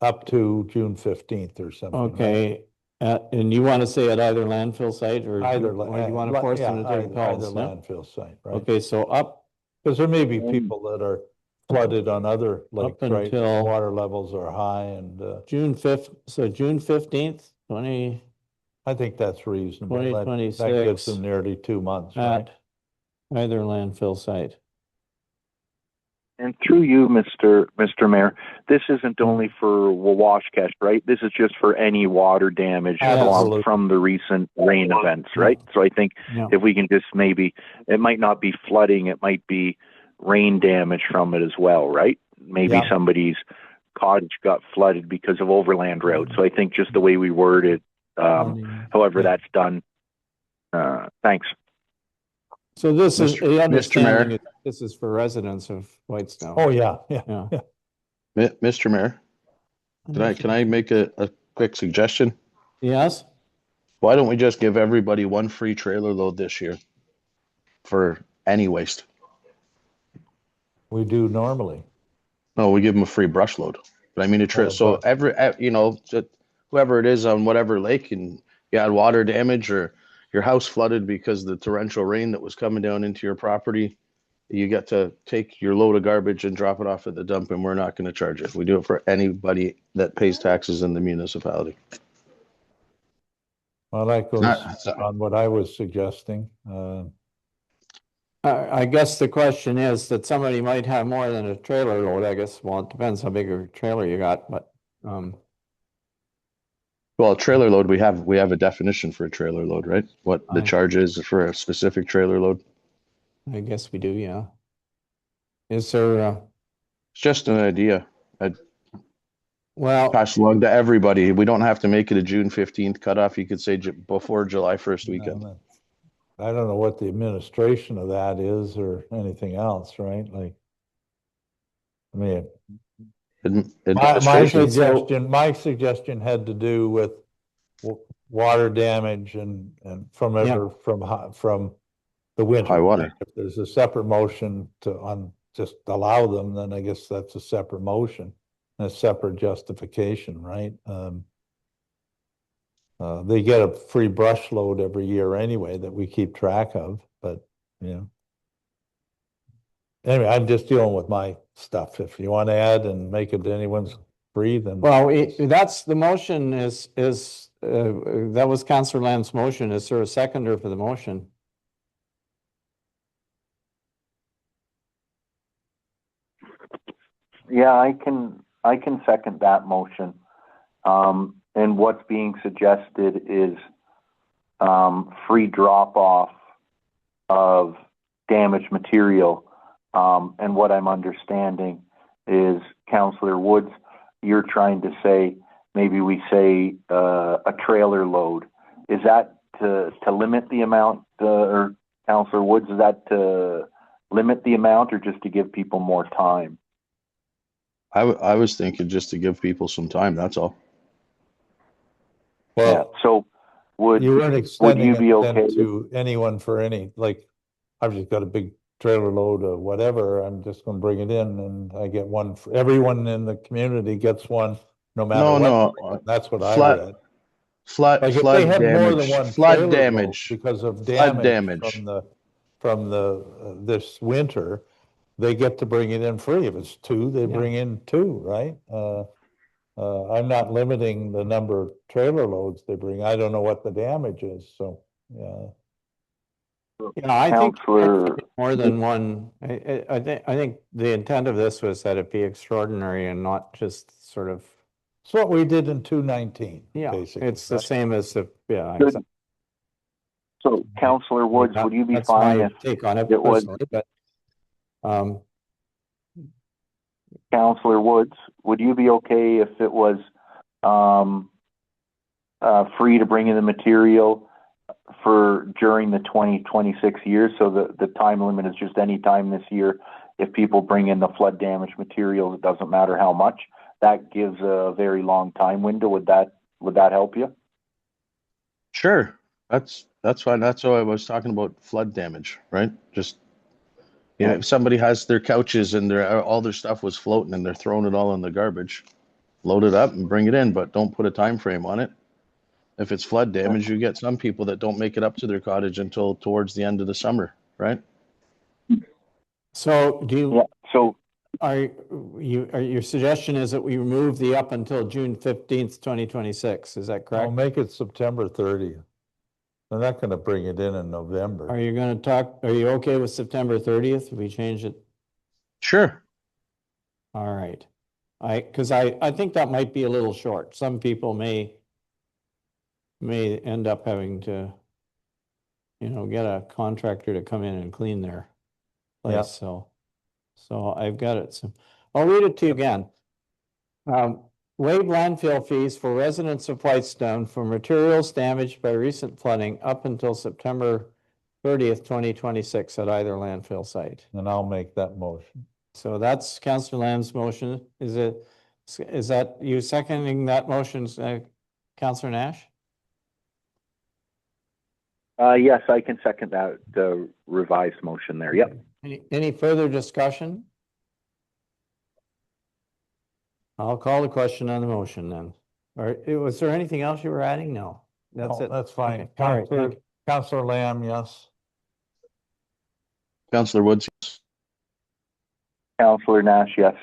up to June 15th or something. Right? Okay, and you want to say at either landfill site or Either, or you want to force them to take either calls? No? landfill site, right? Okay, so up, Because there may be people that are flooded on other lakes, right? until- Water levels are high and, June 5th, so June 15th, I think that's reasonable. That 2026 gives them nearly 2 months, right? at either landfill site. And through you, Mr. Mayor, this isn't only for Wawashket, right? This is just for any water damage Absolutely. from the recent rain events, right? So I think Yeah. if we can just maybe, it might not be flooding, it might be rain damage from it as well, right? Maybe Yeah. somebody's cottage got flooded because of overland route. So I think just the way we word it, however Yeah. that's done. Thanks. So this is, Mr. the understanding Mayor. is this is for residents of Whitestone. Oh, yeah, yeah. Yeah. Mr. Mayor, can I make a quick suggestion? Yes? Why don't we just give everybody one free trailer load this year for any waste? We do normally. No, we give them a free brush load. But I mean, so whoever it is on whatever lake and you had water damage or your house flooded because of the torrential rain that was coming down into your property, you get to take your load of garbage and drop it off at the dump, and we're not going to charge it. We do it for anybody that pays taxes in the municipality. Well, that goes Not- on what I was suggesting. I guess the question is that somebody might have more than a trailer load, I guess. Well, it depends how big a trailer you got, but, Well, trailer load, we have a definition for a trailer load, right? What the charge is for a specific trailer load. I guess we do, yeah. Is there, It's just an idea. I'd well, pass along to everybody. We don't have to make it a June 15th cutoff. You could say before July 1st weekend. I don't know what the administration of that is or anything else, right? Like, I mean, my suggestion had to do with water damage and from the winter. High water. If there's a separate motion to just allow them, then I guess that's a separate motion, a separate justification, right? They get a free brush load every year anyway that we keep track of, but anyway, I'm just dealing with my stuff. If you want to add and make it anyone's free, then. well, that's the motion that was Councillor Lamb's motion. Is there a seconder for the motion? Yeah, I can second that motion. And what's being suggested is free drop off of damaged material. And what I'm understanding is, Councillor Woods, you're trying to say maybe we say a trailer load. Is that to limit the amount, or Councillor Woods, is that to limit the amount or just to give people more time? I was thinking just to give people some time, that's all. Well, yeah, so would you weren't extending you be it okay then to anyone for any, like, I've just got a big trailer load or whatever, I'm just gonna bring it in and I get one, everyone in the community gets one, no matter what. No. That's what I Flood- read. Flood Like if they have more than damage. one Flood trailer load damage. because of Flood damage damage. from the this winter, they get to bring it in free. If it's two, they bring in two, right? I'm not limiting the number of trailer loads they bring. I don't know what the damage is, so, yeah. Yeah, I think Councillor, more than one. I think the intent of this was that it be extraordinary and not just sort of. It's what we did in 219, Yeah, basically. it's the same as the, yeah. Good. So Councillor Woods, would you be That's fine my if take on it it was- personally, but, Councillor Woods, would you be okay if it was free to bring in the material for during the 2026 year? So the time limit is just any time this year. If people bring in the flood damage material, it doesn't matter how much. That gives a very long time window. Would that help you? Sure, that's fine. That's why I was talking about flood damage, right? Just, if somebody has their couches and all their stuff was floating and they're throwing it all in the garbage, load it up and bring it in, but don't put a time frame on it. If it's flood damage, you get some people that don't make it up to their cottage until towards the end of the summer, right? so do you? Yeah. So your suggestion is that we remove the up until June 15th, 2026, is that I'll correct? make it September 30th. I'm not gonna bring it in Are November. you gonna talk, are you okay with September 30th if we change it? Sure. All right. Because I think that might be a little short. Some people may end up having to, get a contractor to come in and clean their Yeah. place, so I've got it. So I'll read it to you again. Waive landfill fees for residents of Whitestone for materials damaged by recent flooding up until September 30th, 2026 at either landfill site. And I'll make that motion. So that's Councillor Lamb's motion. Is that you seconding that motion, Councillor Nash? Yes, I can second that, the revised motion there. Yep. Any further discussion? I'll call the question on the motion then. Or was there anything else you were adding? No, that's Oh, it. That's fine. Okay. All right, thank you. Councillor Lamb, yes. Councillor Woods, yes. Councillor Nash, yes.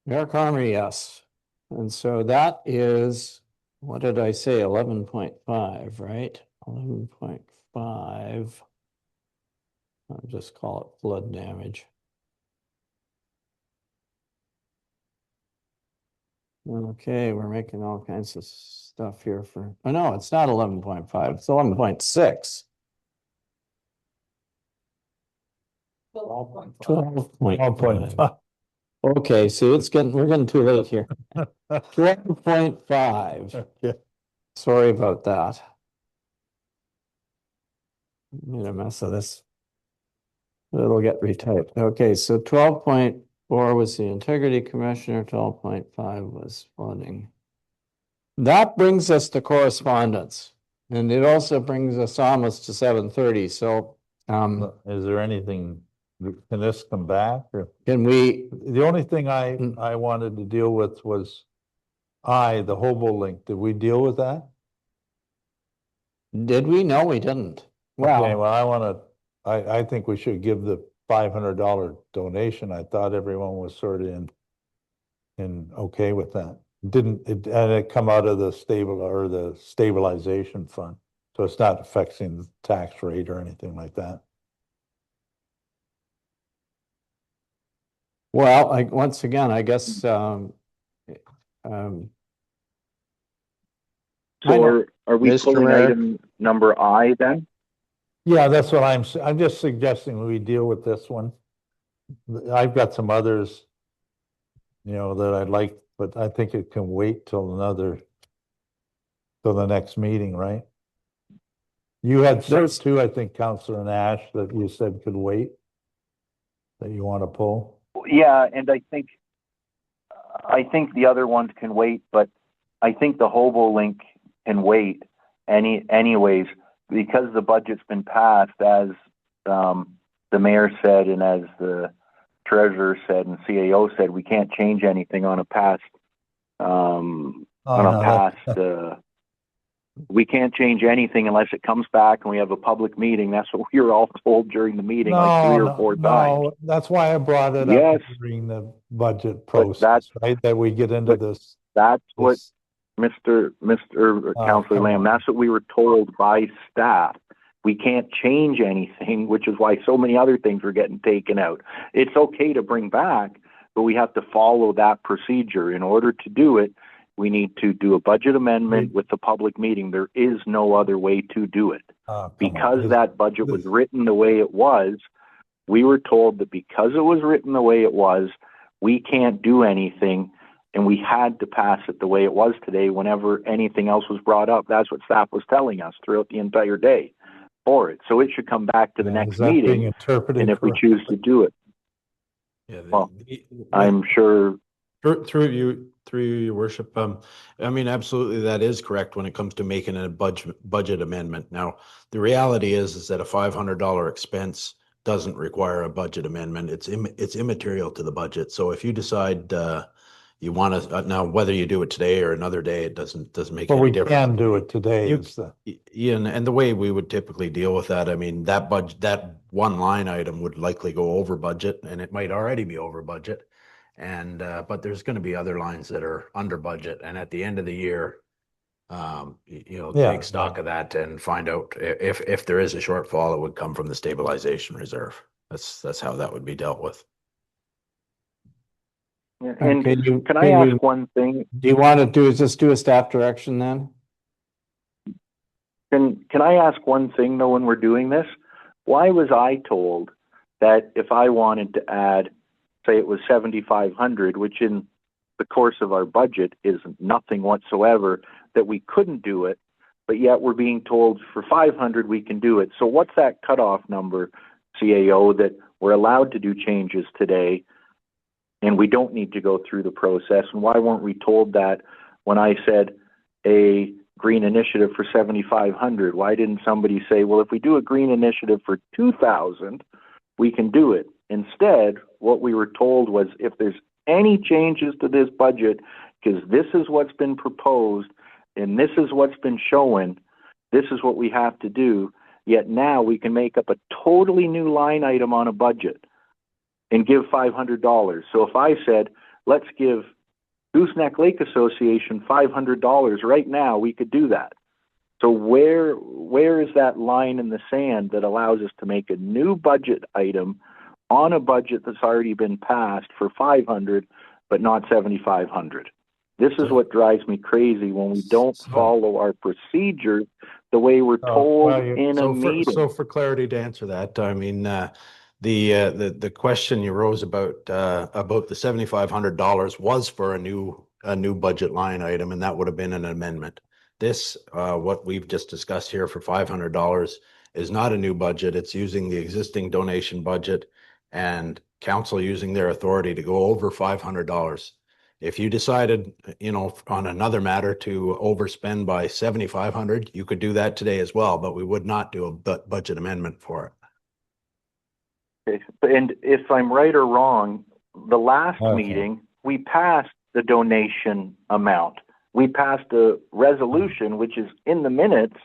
Mayor Carmery, yes. And so that is, what did I say, 11.5, right? 11.5. I'll just call it flood damage. Okay, we're making all kinds of stuff here for, oh no, it's not 11.5, it's 11.6. 12.5. Okay, see, we're getting too late here. 12.5. Okay. Sorry about that. Made a mess of this. It'll get retyped. Okay, so 12.4 was the integrity commissioner, 12.5 was flooding. That brings us to correspondence. And it also brings us almost to 7:30. So Is there anything, can this come back or? can we, The only thing I wanted to deal with was the Hobo Link. Did we deal with that? did we? No, we didn't. Okay, Well, I think we should give the $500 donation. I thought everyone was sort of in okay with that. And it come out of the stabilization fund. So it's not affecting the tax rate or anything like that. well, once again, I guess, So I know. are we Mr. pulling Mayor? item number I then? Yeah, that's what I'm just suggesting we deal with this one. I've got some others, that I'd like, but I think it can wait till the next meeting, right? You had those two, I think, Councillor Nash, that you said could wait, that you want to pull. Yeah, and I think the other ones can wait, but I think the Hobo Link can wait anyways, because the budget's been passed, as the mayor said, and as the treasurer said, and CAO said, we can't change anything on a past, we can't change anything unless it comes back and we have a public meeting. That's what we were all told during the meeting, like 3 or 4 times. No, that's why I brought it Yes. up during the budget But process, right? That we get into this. That's what Mr. Councillor Lamb, that's what we were told by staff. We can't change anything, which is why so many other things were getting taken out. It's okay to bring back, but we have to follow that procedure. In order to do it, we need to do a budget amendment with the public meeting. There is no other way to do it. Because that budget was written the way it was, we were told that because it was written the way it was, we can't do anything, and we had to pass it the way it was today whenever anything else was brought up. That's what staff was telling us throughout the entire day for it. So it should come back to the next meeting, and if we choose to do it. Yeah, Well, I'm sure. Through you, your worship. I mean, absolutely, that is correct when it comes to making a budget amendment. Now, the reality is that a $500 expense doesn't require a budget amendment. It's immaterial to the budget. So if you decide you want to now, whether you do it today or another day, it doesn't make But any we difference. can do it today. And the way we would typically deal with that, I mean, that one line item would likely go over budget, and it might already be over budget. And, but there's going to be other lines that are under budget. And at the end of the year, Yeah. take stock of that and find out if there is a shortfall, it would come from the stabilization reserve. That's how that would be dealt with. And can I ask one thing? Do you want to just do a staff direction then? Can I ask one thing though when we're doing this? Why was I told that if I wanted to add, say it was 7,500, which in the course of our budget is nothing whatsoever, that we couldn't do it, but yet we're being told for 500 we can do it. So what's that cutoff number, CAO, that we're allowed to do changes today and we don't need to go through the process? And why weren't we told that when I said a green initiative for 7,500? Why didn't somebody say, well, if we do a green initiative for 2,000, we can do it? Instead, what we were told was if there's any changes to this budget, because this is what's been proposed and this is what's been shown, this is what we have to do. Yet now we can make up a totally new line item on a budget and give $500. So if I said, let's give Gooseneck Lake Association $500 right now, we could do that. So where is that line in the sand that allows us to make a new budget item on a budget that's already been passed for 500, but not 7,500? This is what drives me crazy when we don't follow our procedures the way we're told in a meeting. So for clarity to answer that, I mean, the question you rose about the $7,500 was for a new budget line item, and that would have been an amendment. This, what we've just discussed here for $500 is not a new budget. It's using the existing donation budget and council using their authority to go over $500. If you decided, on another matter to overspend by 7,500, you could do that today as well, but we would not do a budget amendment for it. Okay. And if I'm right or wrong, the last meeting, we passed the donation amount. We passed a resolution, which is in the minutes,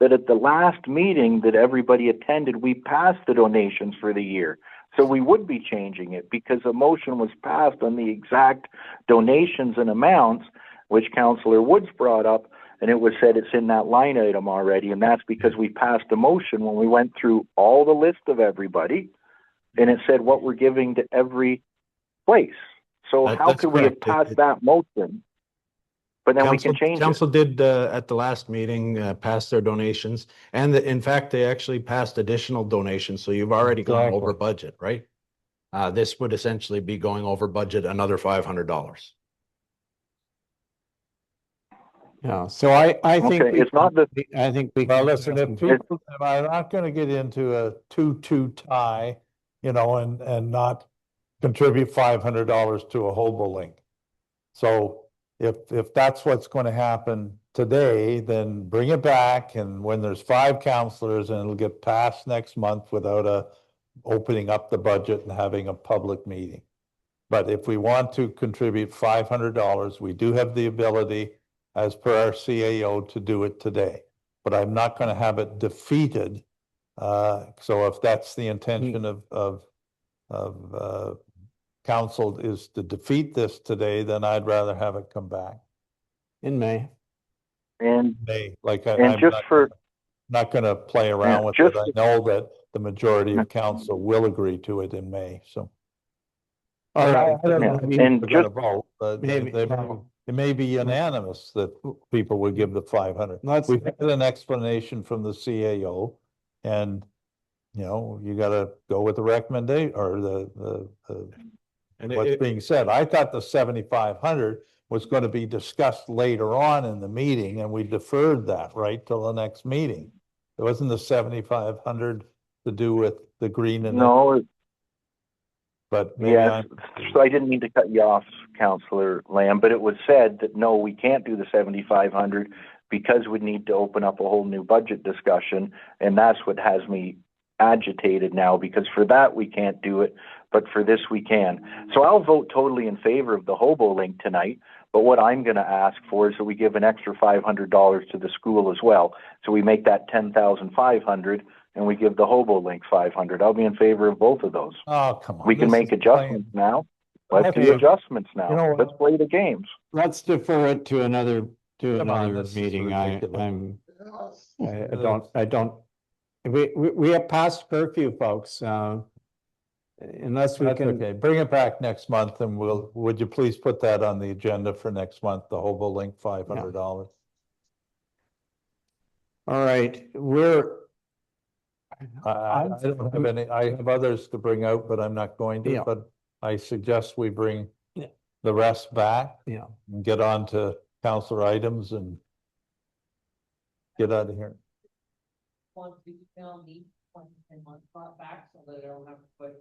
that at the last meeting that everybody attended, we passed the donations for the year. So we would be changing it because a motion was passed on the exact donations and amounts, which Councillor Woods brought up, and it was said it's in that line item already. And that's because we passed a motion when we went through all the list of everybody, and it said what we're giving to every place. So how could we have passed that motion, but then we can change it? Council did at the last meeting pass their donations, and in fact they actually passed additional donations. So you've already gone over budget, right? This would essentially be going over budget another $500. Yeah. So I think it's not the. I think we. Well, listen, if people are not going to get into a 2-2 tie, and not contribute $500 to a hobo link. So if that's what's going to happen today, then bring it back, and when there's 5 councillors, and it'll get passed next month without opening up the budget and having a public meeting. But if we want to contribute $500, we do have the ability, as per our CAO, to do it today. But I'm not going to have it defeated. So if that's the intention of council is to defeat this today, then I'd rather have it come back in May. And May, I'm not going to play around with it. I know that the majority of council will agree to it in May. So, all right. I don't know if and we're going to vote, but it may be unanimous that people would give the 500. We've had an explanation from the CAO, and you got to go with the recommendation or what's being said. I thought the 7,500 was going to be discussed later on in the meeting, and we deferred that right till the next meeting. It wasn't the 7,500 to do with the green and no. But maybe yes, so I didn't mean to cut you off, Councillor Lamb, but it was said that no, we can't do the 7,500 because we need to open up a whole new budget discussion, and that's what has me agitated now, because for that we can't do it, but for this we can. So I'll vote totally in favor of the hobo link tonight, but what I'm going to ask for is that we give an extra $500 to the school as well. So we make that 10,500, and we give the Hobo Link 500. I'll be in favor of both of those. Oh, come on. We can this make is adjustments now. Let's Okay. do adjustments now. You know what? Let's play the games. Let's defer it to another, Come on, this is meeting. ridiculous. I don't, we have passed curfew, folks, unless we That's can. okay. Bring it back next month and would you please put that on the agenda for next month, the Hobo Link $500? All right, I don't have any, I have others to bring out, but I'm not going to, Yeah. but I suggest we bring Yeah. the rest back yeah, and get on to councillor items and get out of here. Want to email me 10 months back so that I don't have to put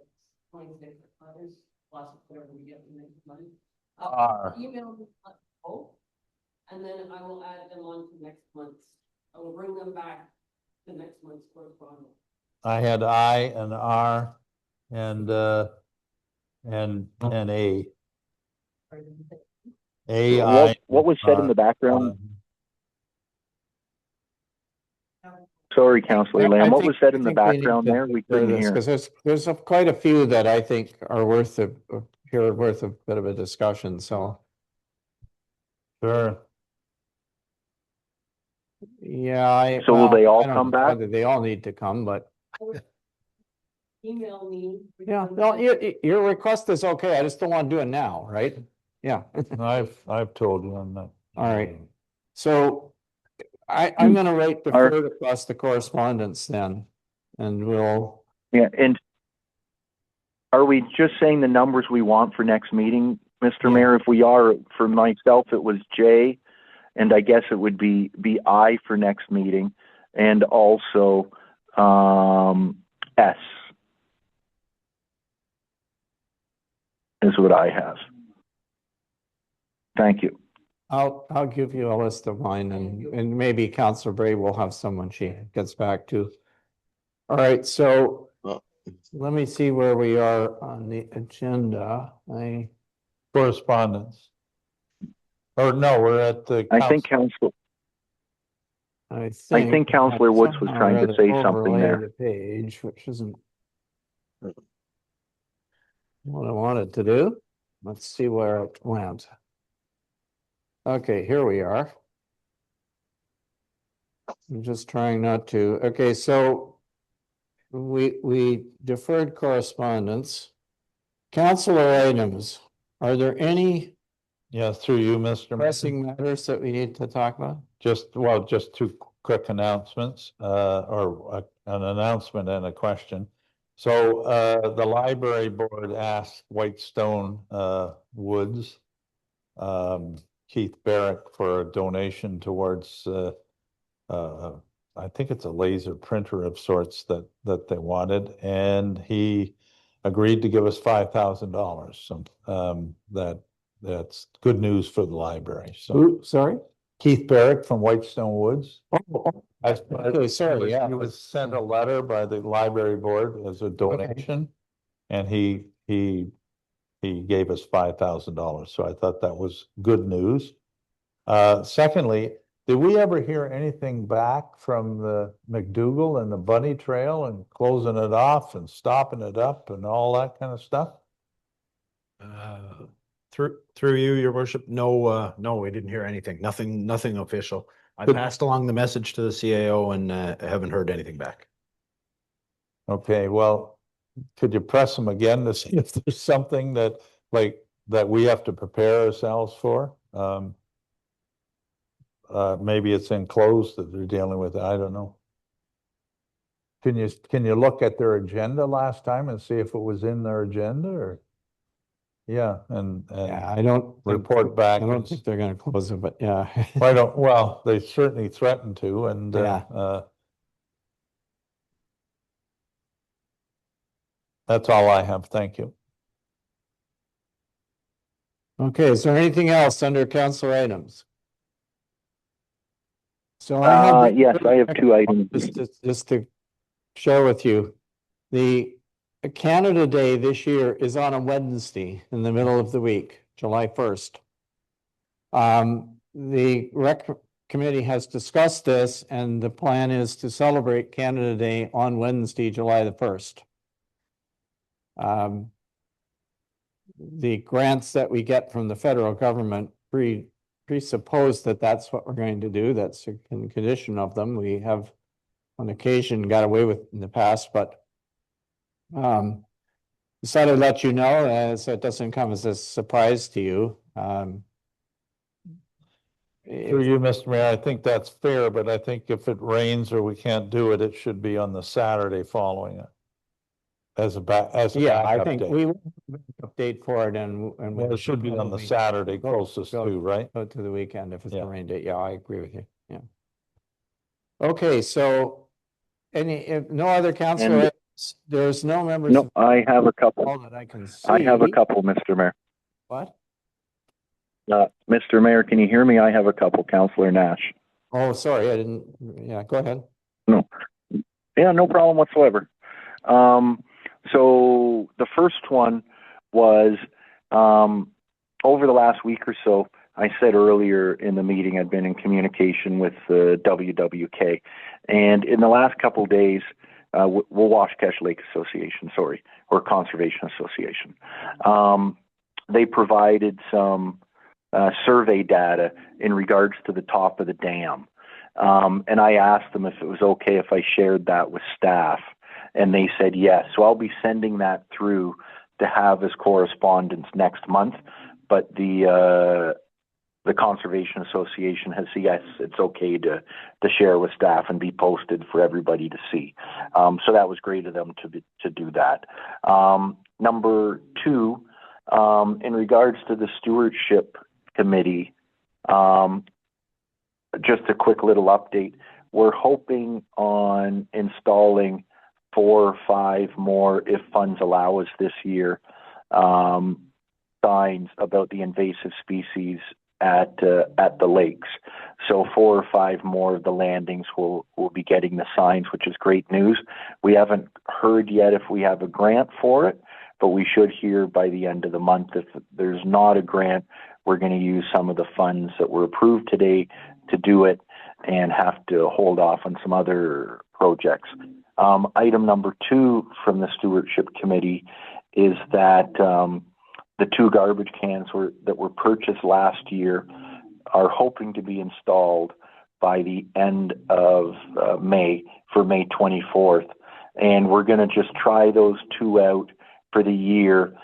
26 others plus whatever we get the next month. Email me both, and then I will add them on to next month's. I will bring them back to next month's correspondence. I had I and R and A. What was said in the background? Sorry, Councillor Lamb, what was said in the background there? We couldn't hear. because there's quite a few that I think are worth a bit of a discussion, so. Sure. Yeah, So will they all I don't come know back? whether they all need to come, but Email me. yeah, no, your request is okay. I just don't want to do it now, right? Yeah. I've told you I'm not. All right. So I'm gonna write deferred across the correspondence then, and we'll. Yeah, and are we just saying the numbers we want for next meeting, Mr. Mayor? If we are, for myself, it was J, and I guess it would be I for next meeting, and also S is what I have. Thank you. I'll give you a list of mine, and maybe Councillor Bray will have someone she gets back to. All right, so let me see where we are on the agenda. Correspondence. Or no, we're at the. I think Councillor Woods was trying to say something there. The page, which isn't what I wanted to do. Let's see where it went. Okay, here we are. I'm just trying not to. Okay, so we deferred correspondence. Councillor items. Are there any? Yeah, through you, Mr. Pressing matters that we need to talk about? Just two quick announcements, or an announcement and a question. So the library board asked Whitestone Woods, Keith Barrick, for a donation towards I think it's a laser printer of sorts that they wanted, and he agreed to give us $5,000. So that's good news for the library. So Who, sorry? Keith Barrick from Whitestone Woods. Okay, sorry, yeah. He was sent a letter by the library board as a donation, and he gave us $5,000. So I thought that was good news. Secondly, did we ever hear anything back from the McDougal and the Bunny Trail and closing it off and stopping it up and all that kind of stuff? Through you, your worship, no, we didn't hear anything. Nothing official. I But- passed along the message to the CAO and I haven't heard anything back. Okay, well, could you press them again to see if there's something that we have to prepare ourselves for? Maybe it's enclosed that they're dealing with, I don't know. Can you look at their agenda last time and see if it was in their agenda, or? Yeah, and Yeah, I don't report back. I don't think they're gonna close it, but yeah. Well, they certainly threatened to, and that's all I have. Thank you. Okay, is there anything else under council items? So I have. Yes, I have two items. Just to share with you, the Canada Day this year is on a Wednesday in the middle of the week, July 1st. The committee has discussed this, and the plan is to celebrate Canada Day on Wednesday, July the 1st. The grants that we get from the federal government presuppose that that's what we're going to do. That's a condition of them. We have on occasion got away with in the past, but decided to let you know so it doesn't come as a surprise to you. Through you, Mr. Mayor, I think that's fair, but I think if it rains or we can't do it, it should be on the Saturday following it. As a Yeah, I backup think day. we will update for it and Well, it should be on the Saturday closest to, right? Go to the weekend if it's a Yeah. rain day. Yeah, I agree with you. Yeah. Okay, so if no other councillor, there's no members. No, I have a couple. All that I can see. I have a couple, Mr. Mayor. What? Mr. Mayor, can you hear me? I have a couple, Councillor Nash. Oh, sorry, I didn't. Yeah, go ahead. No. Yeah, no problem whatsoever. So the first one was over the last week or so, I said earlier in the meeting I'd been in communication with the WWK, and in the last couple of days, Waashkech Lake Association, or Conservation Association, they provided some survey data in regards to the top of the dam. And I asked them if it was okay if I shared that with staff, and they said yes. So I'll be sending that through to have as correspondence next month. But the Conservation Association has said yes, it's okay to share with staff and be posted for everybody to see. So that was great of them to do that. Number two, in regards to the stewardship committee, just a quick little update. We're hoping on installing 4 or 5 more, if funds allow us this year, signs about the invasive species at the lakes. So 4 or 5 more of the landings will be getting the signs, which is great news. We haven't heard yet if we have a grant for it, but we should hear by the end of the month. If there's not a grant, we're going to use some of the funds that were approved today to do it and have to hold off on some other projects. Item number 2 from the stewardship committee is that the 2 garbage cans that were purchased last year are hoping to be installed by the end of May, for May 24th. And we're going to just try those 2 out for the year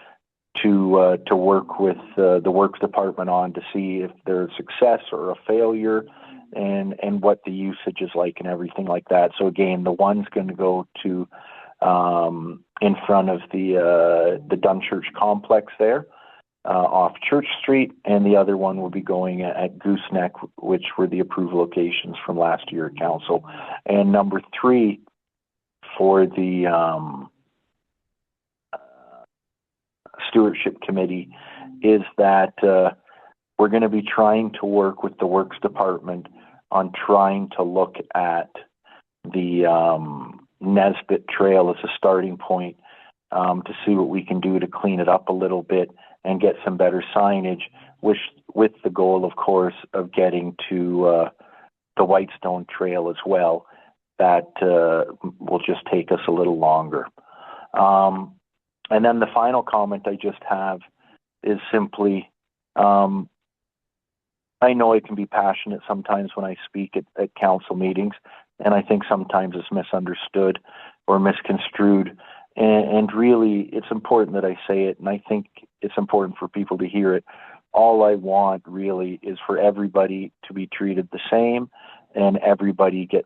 to work with the Works Department on to see if they're a success or a failure, and what the usage is like and everything like that. So again, the one's going to go to in front of the Dunchurch complex there off Church Street, and the other one will be going at Gooseneck, which were the approved locations from last year at council. And number 3 for the stewardship committee is that we're going to be trying to work with the Works Department on trying to look at the Nesbitt Trail as a starting point to see what we can do to clean it up a little bit and get some better signage, with the goal, of course, of getting to the Whitestone Trail as well. That will just take us a little longer. And then the final comment I just have is simply, I know I can be passionate sometimes when I speak at council meetings, and I think sometimes it's misunderstood or misconstrued. And really, it's important that I say it, and I think it's important for people to hear it. All I want really is for everybody to be treated the same, and everybody get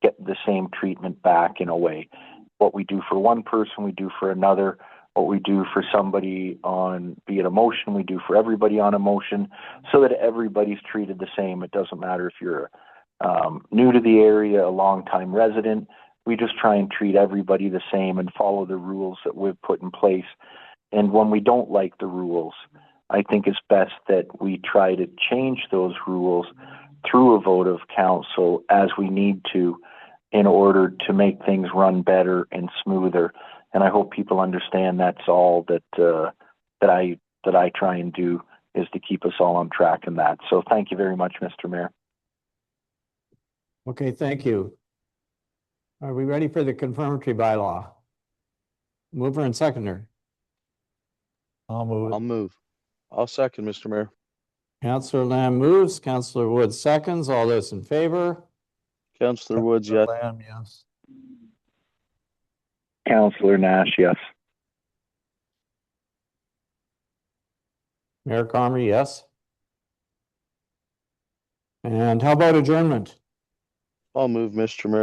the same treatment back in a way. What we do for one person, we do for another. What we do for somebody on, be it emotion, we do for everybody on emotion, so that everybody's treated the same. It doesn't matter if you're new to the area, a long-time resident. We just try and treat everybody the same and follow the rules that we've put in place. And when we don't like the rules, I think it's best that we try to change those rules through a vote of council as we need to, in order to make things run better and smoother. And I hope people understand that's all that I try and do, is to keep us all on track in that. So thank you very much, Mr. Mayor. Okay, thank you. Are we ready for the confirmatory bylaw? Mover and seconder. I'll move I'll it. move. I'll second, Mr. Mayor. Councillor Lamb moves, Councillor Wood seconds. All those in favor? Councillor Woods, yes. Lamb, yes. Councillor Nash, yes. Mayor Comrie, yes. And how about adjournment? I'll move, Mr. Mayor.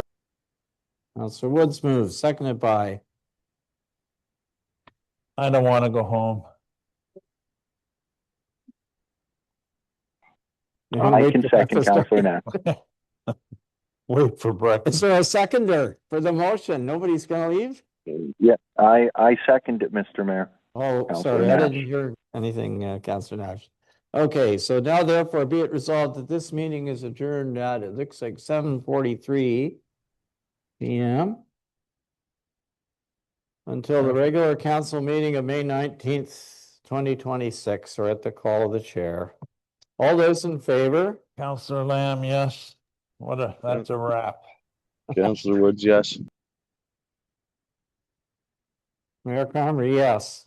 Councillor Woods moves, seconded by I don't want to go home. I can second Councillor Nash. Wait for Is breakfast. there a seconder for the motion? Nobody's gonna leave? Yeah, I second it, Mr. Mayor. Oh, Councillor sorry, I Nash. didn't hear anything, Councillor Nash. Okay, so now therefore be it resolved that this meeting is adjourned at, it looks like 7:43 PM. Until the regular council meeting of May 19th, 2026, or at the call of the chair. All those in favor? Councillor Lamb, yes. That's a wrap. Councillor Woods, yes. Mayor Comrie, yes.